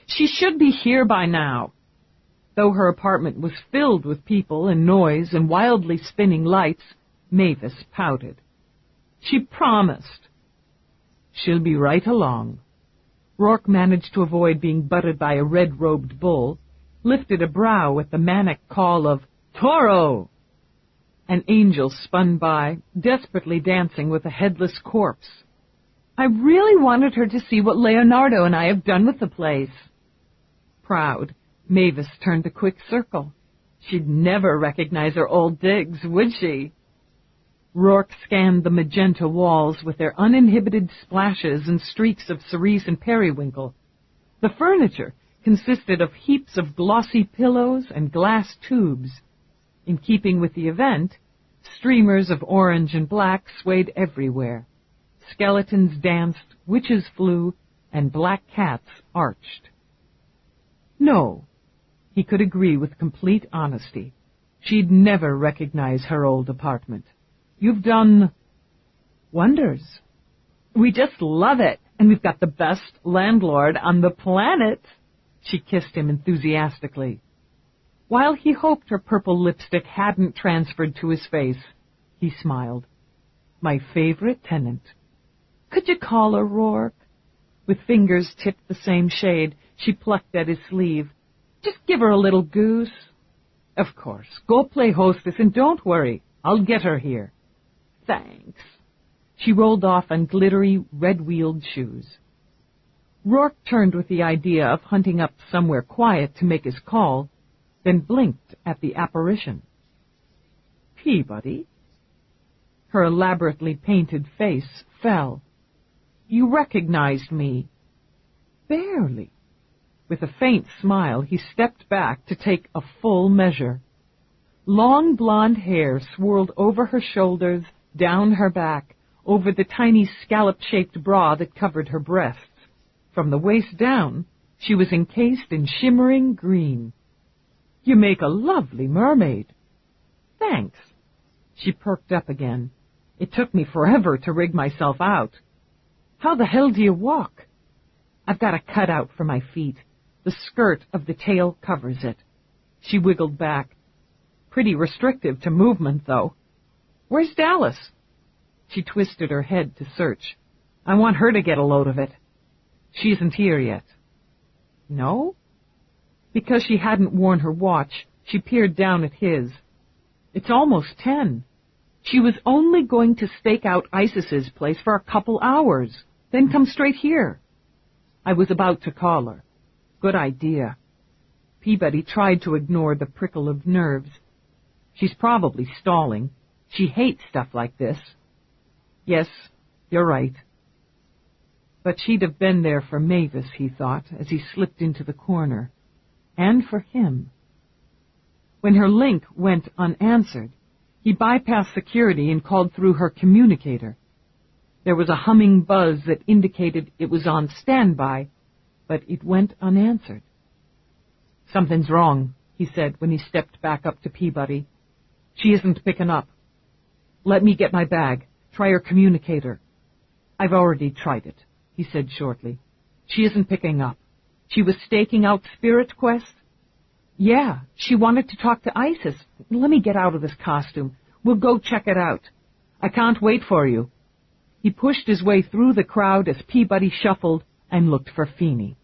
She should be here by now. Though her apartment was filled with people and noise and wildly spinning lights, Mavis pouted. She promised. She'll be right along. Roarke managed to avoid being butted by a red-robed bull, lifted a brow at the manic call of, "Toro!" An angel spun by, desperately dancing with a headless corpse. I really wanted her to see what Leonardo and I have done with the place. Proud, Mavis turned a quick circle. She'd never recognize her old digs, would she? Roarke scanned the magenta walls with their uninhibited splashes and streaks of cerise and periwinkle. The furniture consisted of heaps of glossy pillows and glass tubes. In keeping with the event, streamers of orange and black swayed everywhere. Skeletons danced, witches flew, and black cats arched. No, he could agree with complete honesty. She'd never recognize her old apartment. You've done wonders. We just love it, and we've got the best landlord on the planet. She kissed him enthusiastically. While he hoped her purple lipstick hadn't transferred to his face, he smiled. My favorite tenant. Could you call her, Roarke? With fingers tipped the same shade, she plucked at his sleeve. Just give her a little goose. Of course. Go play hostess and don't worry. I'll get her here. Thanks. She rolled off on glittery, red-wheeled shoes. Roarke turned with the idea of hunting up somewhere quiet to make his call, then blinked at the apparition. Peabody? Her elaborately painted face fell. You recognized me. Barely. With a faint smile, he stepped back to take a full measure. Long blonde hair swirled over her shoulders, down her back, over the tiny scallop-shaped bra that covered her breasts. From the waist down, she was encased in shimmering green. You make a lovely mermaid. Thanks. She perked up again. It took me forever to rig myself out. How the hell do you walk? I've got a cutout for my feet. The skirt of the tail covers it. She wiggled back. Pretty restrictive to movement, though. Where's Dallas? She twisted her head to search. I want her to get a load of it. She isn't here yet. No? Because she hadn't worn her watch, she peered down at his. It's almost 10. She was only going to stake out Isis's place for a couple hours, then come straight here. I was about to call her. Good idea. Peabody tried to ignore the prickle of nerves. She's probably stalling. She hates stuff like this. Yes, you're right. But she'd have been there for Mavis, he thought, as he slipped into the corner. And for him. When her link went unanswered, he bypassed security and called through her communicator. There was a humming buzz that indicated it was on standby, but it went unanswered. Something's wrong, he said when he stepped back up to Peabody. She isn't picking up. Let me get my bag. Try her communicator. I've already tried it. he said shortly. She isn't picking up. She was staking out Spirit Quest? Yeah, she wanted to talk to Isis. Let me get out of this costume. We'll go check it out. I can't wait for you. He pushed his way through the crowd as Peabody shuffled and looked for Feeney.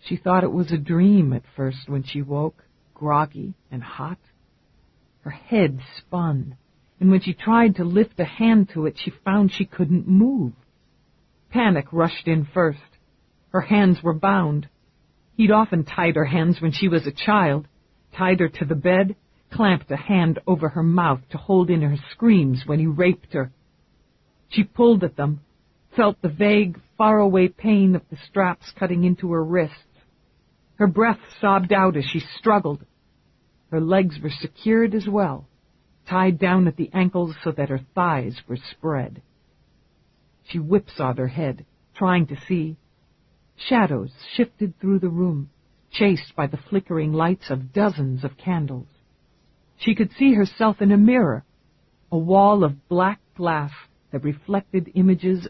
She thought it was a dream at first when she woke, groggy and hot. Her head spun, and when she tried to lift a hand to it, she found she couldn't move. Panic rushed in first. Her hands were bound. He'd often tied her hands when she was a child, tied her to the bed, clamped a hand over her mouth to hold in her screams when he raped her. She pulled at them, felt the vague, faraway pain of the straps cutting into her wrists. Her breath sobbed out as she struggled. Her legs were secured as well, tied down at the ankles so that her thighs were spread. She whipsawed her head, trying to see. Shadows shifted through the room, chased by the flickering lights of dozens of candles. She could see herself in a mirror, a wall of black glass that reflected images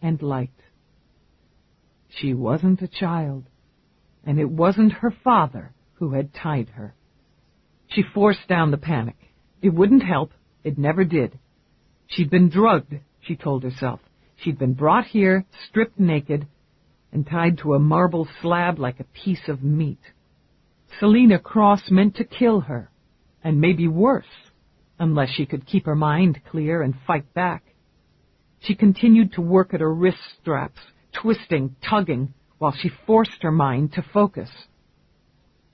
and light. She wasn't a child, and it wasn't her father who had tied her. She forced down the panic. It wouldn't help. It never did. She'd been drugged, she told herself. She'd been brought here, stripped naked, and tied to a marble slab like a piece of meat. Selina Cross meant to kill her, and maybe worse, unless she could keep her mind clear and fight back. She continued to work at her wrist straps, twisting, tugging, while she forced her mind to focus.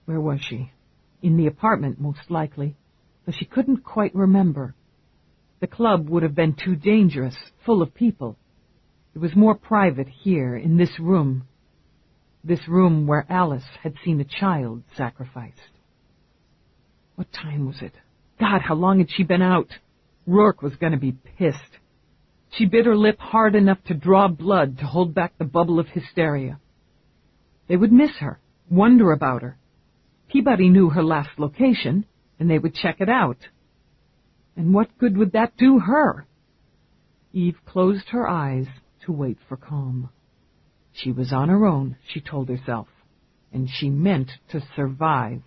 Where was she? In the apartment, most likely, though she couldn't quite remember. The club would have been too dangerous, full of people. It was more private here, in this room where Alice had seen a child sacrificed. What time was it? God, how long had she been out? Roarke was going to be pissed. She bit her lip hard enough to draw blood to hold back the bubble of hysteria. They would miss her, wonder about her. Peabody knew her last location, and they would check it out. And what good would that do her? Eve closed her eyes to wait for calm. She was on her own, she told herself, and she meant to survive.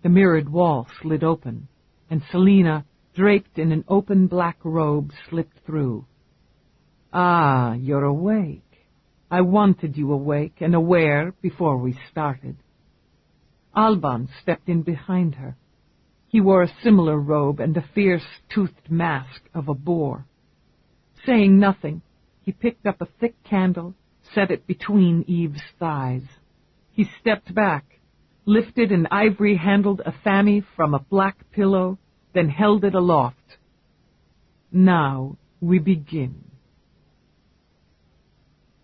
The mirrored wall slid open, and Selina, draped in an open black robe, slipped through. Ah, you're awake. I wanted you awake and aware before we started. Alban stepped in behind her. He wore a similar robe and a fierce, toothed mask of a boar. Saying nothing, he picked up a thick candle, set it between Eve's thighs. He stepped back, lifted an ivory-handled afami from a black pillow, then held it aloft. Now we begin.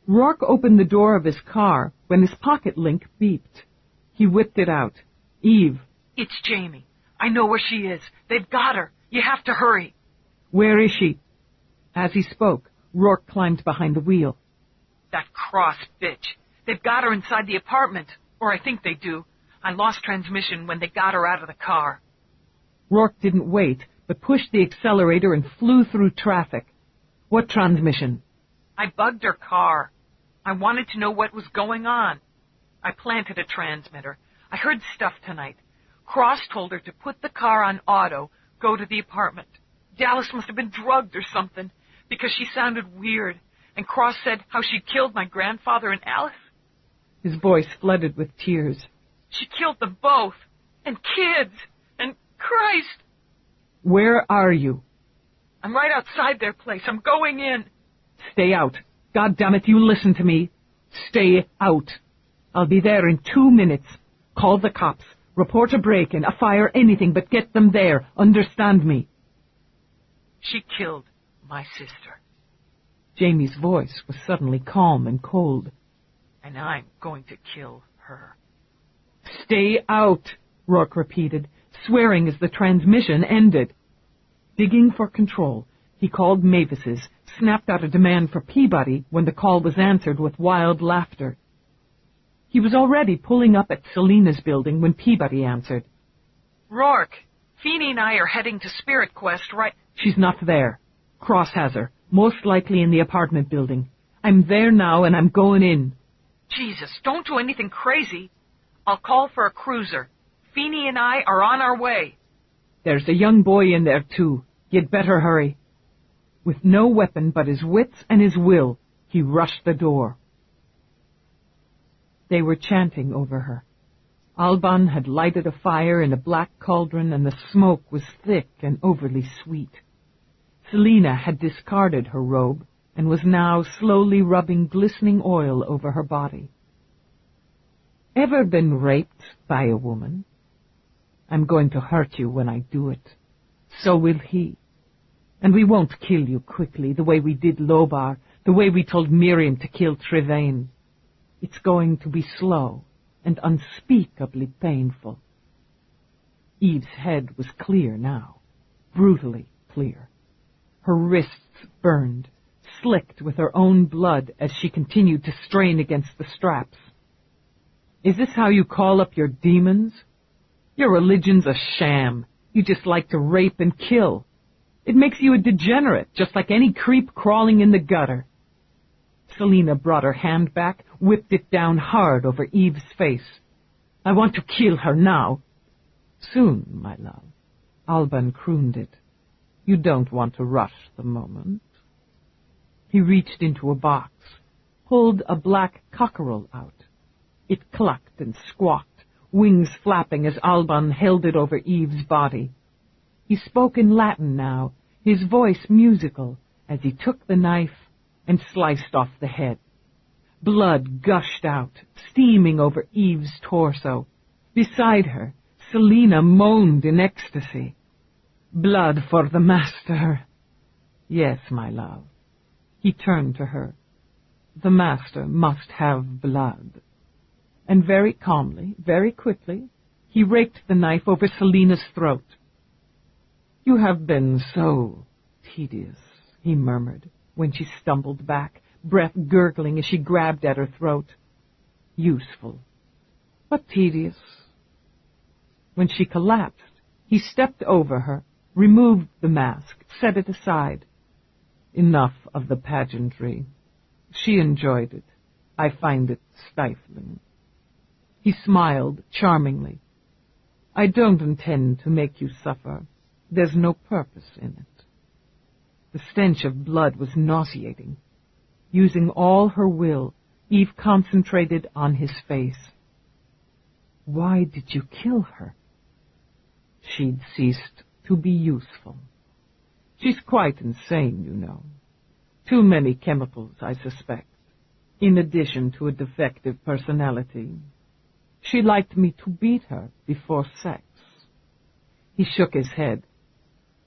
Roarke opened the door of his car when his pocket link beeped. He whipped it out. Eve. It's Jamie. I know where she is. They've got her. You have to hurry. Where is she? As he spoke, Roarke climbed behind the wheel. That Cross bitch. They've got her inside the apartment. Or I think they do. I lost transmission when they got her out of the car. Roarke didn't wait, but pushed the accelerator and flew through traffic. What transmission? I bugged her car. I wanted to know what was going on. I planted a transmitter. I heard stuff tonight. Cross told her to put the car on auto, go to the apartment. Dallas must have been drugged or something, because she sounded weird. And Cross said how she killed my grandfather and Alice. His voice flooded with tears. She killed them both. And kids. And Christ. Where are you? I'm right outside their place. I'm going in. Stay out. God damn it, you listen to me. Stay out. I'll be there in 2 minutes. Call the cops. Report a break-in, a fire, anything, but get them there. Understand me? She killed my sister. Jamie's voice was suddenly calm and cold. And I'm going to kill her. Stay out, Roarke repeated, swearing as the transmission ended. Digging for control, he called Mavis's, snapped out a demand for Peabody when the call was answered with wild laughter. He was already pulling up at Selina's building when Peabody answered. Roarke, Feeney and I are heading to Spirit Quest right... She's not there. Cross has her. Most likely in the apartment building. I'm there now, and I'm going in. Jesus, don't do anything crazy. I'll call for a cruiser. Feeney and I are on our way. There's a young boy in there, too. You'd better hurry. With no weapon but his wits and his will, he rushed the door. They were chanting over her. Alban had lighted a fire in a black cauldron, and the smoke was thick and overly sweet. Selina had discarded her robe and was now slowly rubbing glistening oil over her body. Ever been raped by a woman? I'm going to hurt you when I do it. So will he. And we won't kill you quickly, the way we did Lobar, the way we told Miriam to kill Trevane. It's going to be slow and unspeakably painful. Eve's head was clear now, brutally clear. Her wrists burned, slicked with her own blood as she continued to strain against the straps. Is this how you call up your demons? Your religion's a sham. You just like to rape and kill. It makes you a degenerate, just like any creep crawling in the gutter. Selina brought her hand back, whipped it down hard over Eve's face. I want to kill her now. Soon, my love. Alban crooned it. You don't want to rush the moment. He reached into a box, pulled a black cockerel out. It clucked and squawked, wings flapping as Alban held it over Eve's body. He spoke in Latin now, his voice musical, as he took the knife and sliced off the head. Blood gushed out, steaming over Eve's torso. Beside her, Selina moaned in ecstasy. Blood for the master. Yes, my love. He turned to her. The master must have blood. And very calmly, very quickly, he raked the knife over Selina's throat. You have been so tedious, he murmured, when she stumbled back, breath gurgling as she grabbed at her throat. Useful, but tedious. When she collapsed, he stepped over her, removed the mask, set it aside. Enough of the pageantry. She enjoyed it. I find it stifling. He smiled charmingly. I don't intend to make you suffer. There's no purpose in it. The stench of blood was nauseating. Using all her will, Eve concentrated on his face. Why did you kill her? She'd ceased to be useful. She's quite insane, you know. Too many chemicals, I suspect, in addition to a defective personality. She liked me to beat her before sex. He shook his head.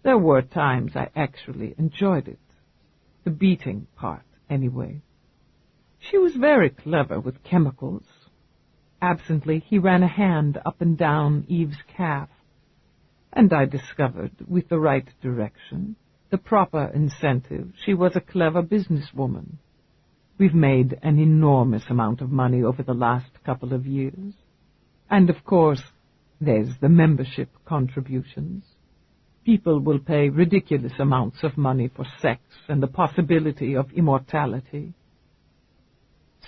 There were times I actually enjoyed it. The beating part, anyway. She was very clever with chemicals. Absently, he ran a hand up and down Eve's calf. And I discovered, with the right direction, the proper incentive, she was a clever businesswoman. We've made an enormous amount of money over the last couple of years. And, of course, there's the membership contributions. People will pay ridiculous amounts of money for sex and the possibility of immortality.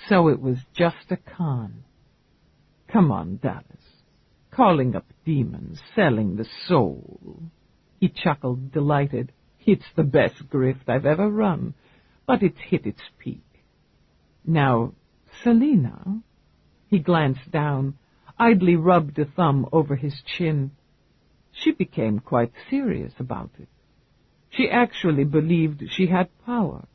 So it was just a con. Come on, Dallas. Calling up demons, selling the soul. He chuckled, delighted. It's the best grift I've ever run, but it's hit its peak. Now, Selina, he glanced down, idly rubbed a thumb over his chin. She became quite serious about it. She actually believed she had power.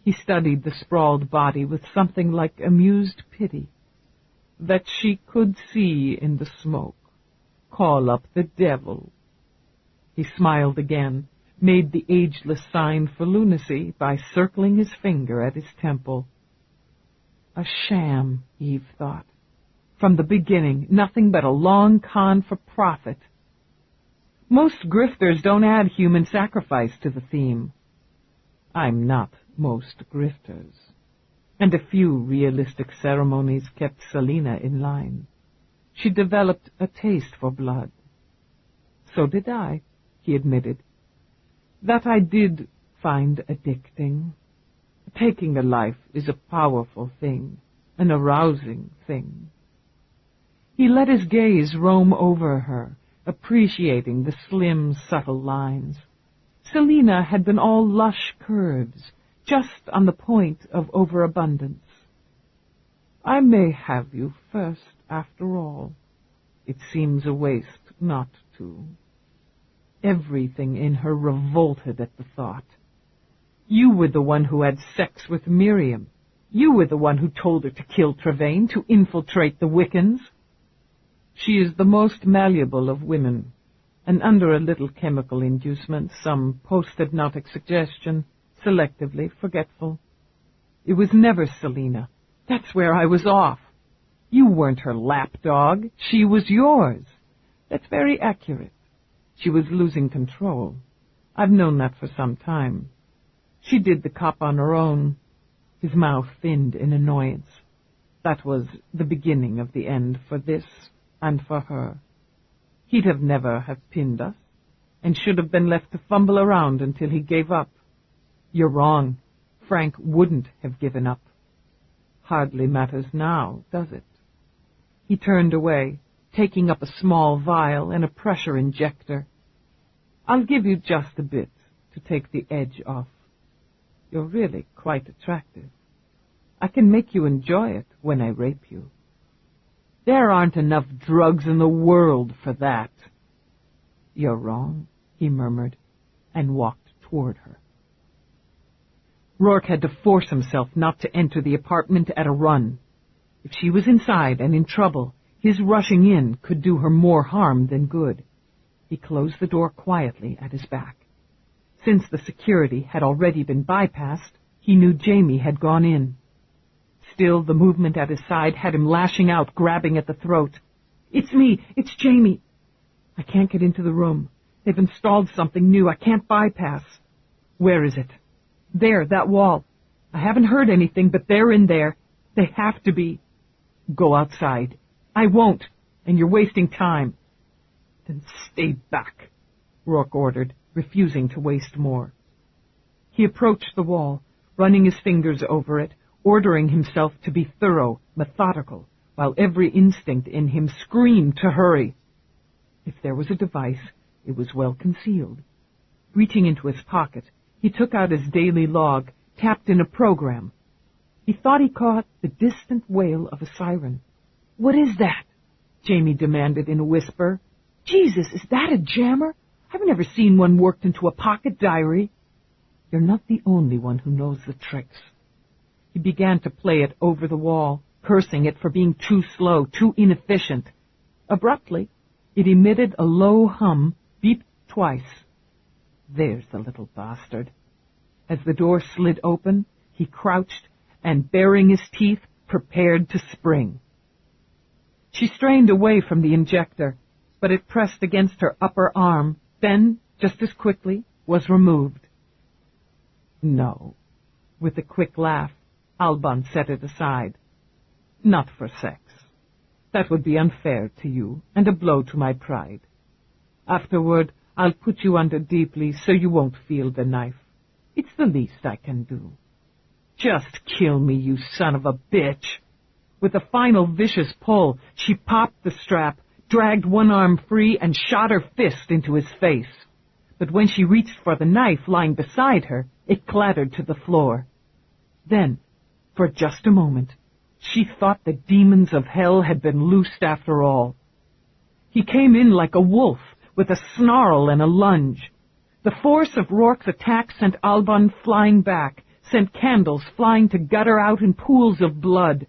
He studied the sprawled body with something like amused pity. That she could see in the smoke. Call up the devil. He smiled again, made the ageless sign for lunacy by circling his finger at his temple. A sham, Eve thought. From the beginning, nothing but a long con for profit. Most grifters don't add human sacrifice to the theme. I'm not most grifters. And a few realistic ceremonies kept Selina in line. She developed a taste for blood. So did I, he admitted. That I did find addicting. Taking a life is a powerful thing, an arousing thing. He let his gaze roam over her, appreciating the slim, subtle lines. Selina had been all lush curves, just on the point of overabundance. I may have you first, after all. It seems a waste not to. Everything in her revolted at the thought. You were the one who had sex with Miriam. You were the one who told her to kill Trevane, to infiltrate the Wiccans. She is the most malleable of women, and under a little chemical inducement, some post-hypnotic suggestion, selectively forgetful. It was never Selina. That's where I was off. You weren't her lapdog. She was yours. That's very accurate. She was losing control. I've known that for some time. She did the cop on her own. His mouth thinned in annoyance. That was the beginning of the end for this and for her. He'd have never have pinned us, and should have been left to fumble around until he gave up. You're wrong. Frank wouldn't have given up. Hardly matters now, does it? He turned away, taking up a small vial and a pressure injector. I'll give you just a bit to take the edge off. You're really quite attractive. I can make you enjoy it when I rape you. There aren't enough drugs in the world for that. You're wrong, he murmured, and walked toward her. Roarke had to force himself not to enter the apartment at a run. If she was inside and in trouble, his rushing in could do her more harm than good. He closed the door quietly at his back. Since the security had already been bypassed, he knew Jamie had gone in. Still, the movement at his side had him lashing out, grabbing at the throat. It's me! It's Jamie! I can't get into the room. They've installed something new I can't bypass. Where is it? There, that wall. I haven't heard anything, but they're in there. They have to be. Go outside. I won't, and you're wasting time. Then stay back, Roarke ordered, refusing to waste more. He approached the wall, running his fingers over it, ordering himself to be thorough, methodical, while every instinct in him screamed to hurry. If there was a device, it was well concealed. Reaching into his pocket, he took out his daily log, tapped in a program. He thought he caught the distant wail of a siren. What is that? Jamie demanded in a whisper. Jesus, is that a jammer? I've never seen one worked into a pocket diary. You're not the only one who knows the tricks. He began to play it over the wall, cursing it for being too slow, too inefficient. Abruptly, it emitted a low hum, beeped twice. There's the little bastard. As the door slid open, he crouched and, baring his teeth, prepared to spring. She strained away from the injector, but it pressed against her upper arm, then, just as quickly, was removed. No. With a quick laugh, Alban set it aside. Not for sex. That would be unfair to you, and a blow to my pride. Afterward, I'll put you under deeply so you won't feel the knife. It's the least I can do. Just kill me, you son of a bitch. With a final vicious pull, she popped the strap, dragged one arm free, and shot her fist into his face. But when she reached for the knife lying beside her, it clattered to the floor. Then, for just a moment, she thought the demons of hell had been loosed after all. He came in like a wolf, with a snarl and a lunge. The force of Roarke's attack sent Alban flying back, sent candles flying to gutter out in pools of blood.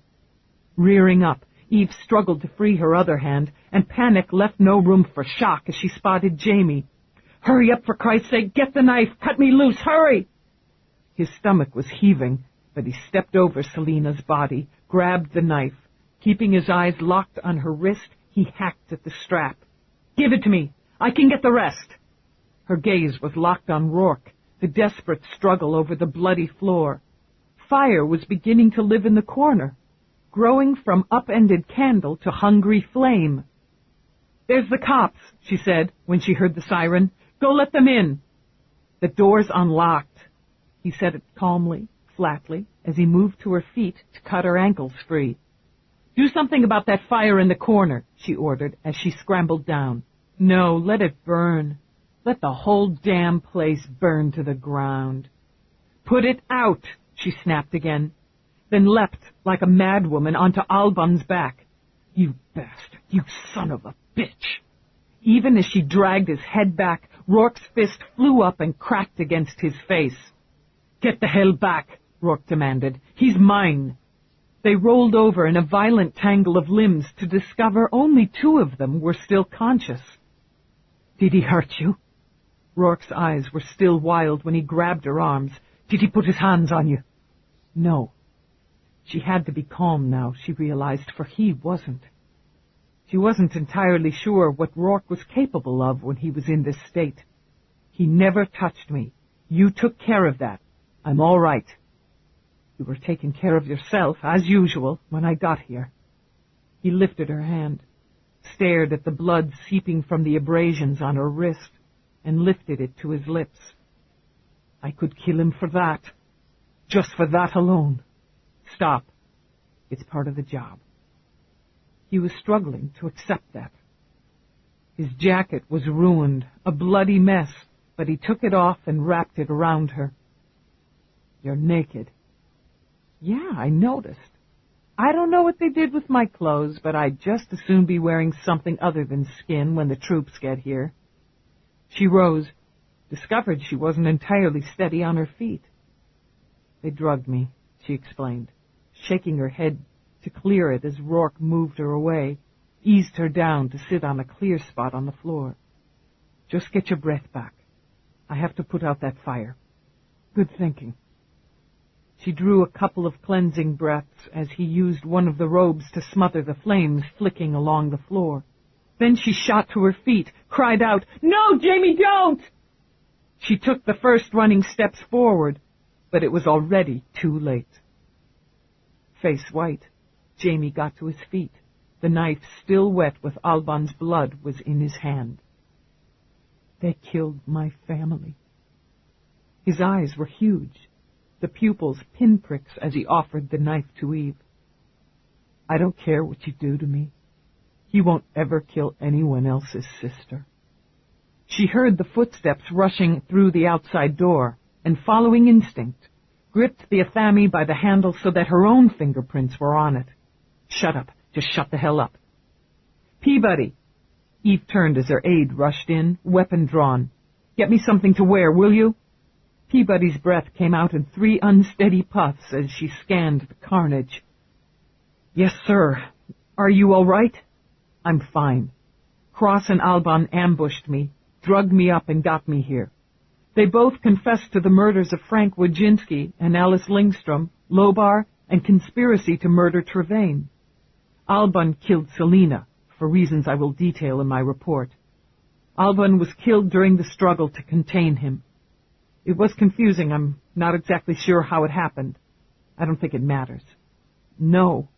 Rearing up, Eve struggled to free her other hand, and panic left no room for shock as she spotted Jamie. Hurry up, for Christ's sake! Get the knife! Cut me loose! Hurry! His stomach was heaving, but he stepped over Selina's body, grabbed the knife. Keeping his eyes locked on her wrist, he hacked at the strap. Give it to me! I can get the rest! Her gaze was locked on Roarke, the desperate struggle over the bloody floor. Fire was beginning to live in the corner, growing from upended candle to hungry flame. There's the cops, she said when she heard the siren. Go let them in. The doors unlocked. He said it calmly, flatly, as he moved to her feet to cut her ankles free. "Do something about that fire in the corner," she ordered as she scrambled down. "No, let it burn. Let the whole damn place burn to the ground." "Put it out," she snapped again, then leapt like a madwoman onto Alban's back. "You bastard, you son of a bitch!" Even as she dragged his head back, Rourke's fist flew up and cracked against his face. "Get the hell back," Rourke demanded. "He's mine." They rolled over in a violent tangle of limbs to discover only two of them were still conscious. "Did he hurt you?" Rourke's eyes were still wild when he grabbed her arms. "Did he put his hands on you?" "No." She had to be calm now, she realized, for he wasn't. She wasn't entirely sure what Rourke was capable of when he was in this state. "He never touched me. You took care of that. I'm all right." "You were taking care of yourself, as usual, when I got here." He lifted her hand, stared at the blood seeping from the abrasions on her wrist, and lifted it to his lips. "I could kill him for that. Just for that alone." "Stop. It's part of the job." He was struggling to accept that. His jacket was ruined, a bloody mess, but he took it off and wrapped it around her. "You're naked." "Yeah, I noticed. I don't know what they did with my clothes, but I'd just as soon be wearing something other than skin when the troops get here." She rose, discovered she wasn't entirely steady on her feet. "They drugged me," she explained, shaking her head to clear it as Rourke moved her away, eased her down to sit on a clear spot on the floor. "Just get your breath back. I have to put out that fire." "Good thinking." She drew a couple of cleansing breaths as he used one of the robes to smother the flames flicking along the floor. Then she shot to her feet, cried out, "No, Jamie, don't!" She took the first running steps forward, but it was already too late. Face white, Jamie got to his feet. The knife, still wet with Alban's blood, was in his hand. "They killed my family." His eyes were huge, the pupils pinpricks as he offered the knife to Eve. "I don't care what you do to me. He won't ever kill anyone else's sister." She heard the footsteps rushing through the outside door, and following instinct, gripped the Athami by the handle so that her own fingerprints were on it. "Shut up. Just shut the hell up." "Peabody." Eve turned as her aide rushed in, weapon drawn. "Get me something to wear, will you?" Peabody's breath came out in 3 unsteady puffs as she scanned the carnage. "Yes, sir. Are you all right?" "I'm fine. Cross and Alban ambushed me, drugged me up, and got me here. They both confessed to the murders of Frank Wojcinski and Alice Lingstrom, Lobar, and conspiracy to murder Trevane. Alban killed Selina, for reasons I will detail in my report. Alban was killed during the struggle to contain him. It was confusing. I'm not exactly sure how it happened. I don't think it matters." "No."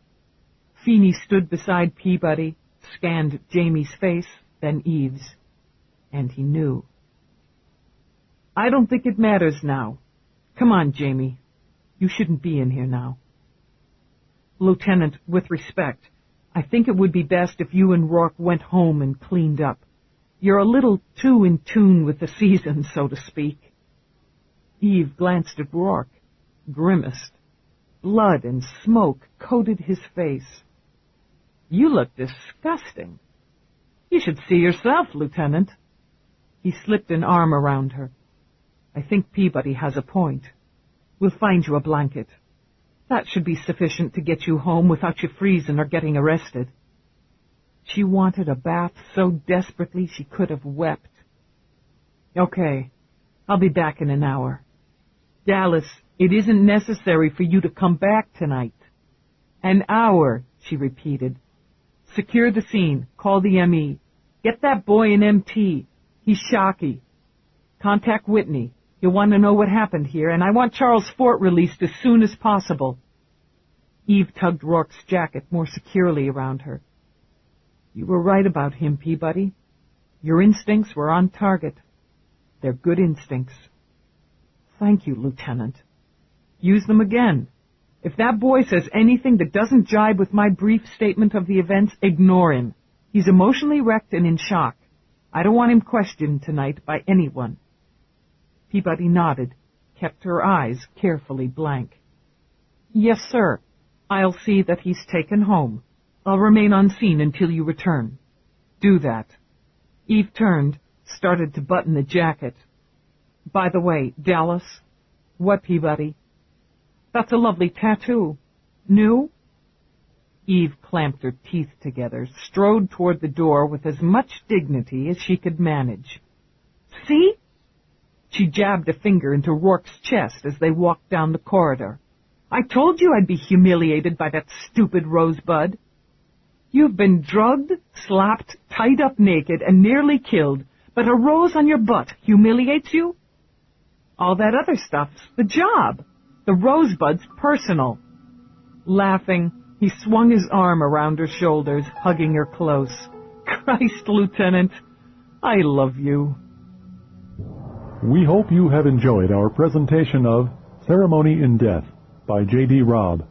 Feeney stood beside Peabody, scanned Jamie's face, then Eve's, and he knew. "I don't think it matters now. Come on, Jamie. You shouldn't be in here now." "Lieutenant, with respect, I think it would be best if you and Rourke went home and cleaned up. You're a little too in tune with the season, so to speak." Eve glanced at Rourke, grimaced. Blood and smoke coated his face. "You look disgusting. You should see yourself, Lieutenant." He slipped an arm around her. "I think Peabody has a point. We'll find you a blanket. That should be sufficient to get you home without you freezing or getting arrested." She wanted a bath so desperately she could have wept. "Okay, I'll be back in an hour. Dallas, it isn't necessary for you to come back tonight." "An hour," she repeated. "Secure the scene. Call the ME. Get that boy an MT. He's shocky. Contact Whitney. You'll want to know what happened here, and I want Charles Fort released as soon as possible." Eve tugged Rourke's jacket more securely around her. "You were right about him, Peabody. Your instincts were on target. They're good instincts." Thank you, Lieutenant. Use them again. If that boy says anything that doesn't jibe with my brief statement of the events, ignore him. He's emotionally wrecked and in shock. I don't want him questioned tonight by anyone. Peabody nodded, kept her eyes carefully blank. Yes, sir. I'll see that he's taken home. I'll remain on scene until you return. Do that. Eve turned, started to button the jacket. By the way, Dallas. What, Peabody? That's a lovely tattoo. New? Eve clamped her teeth together, strode toward the door with as much dignity as she could manage. See? She jabbed a finger into Rourke's chest as they walked down the corridor. I told you I'd be humiliated by that stupid rosebud. You've been drugged, slapped, tied up naked, and nearly killed, but a rose on your butt humiliates you? All that other stuff's the job. The rosebud's personal. Laughing, he swung his arm around her shoulders, hugging her close. Christ, Lieutenant, I love you. We hope you have enjoyed our presentation of Ceremony in Death by J.D. Robb.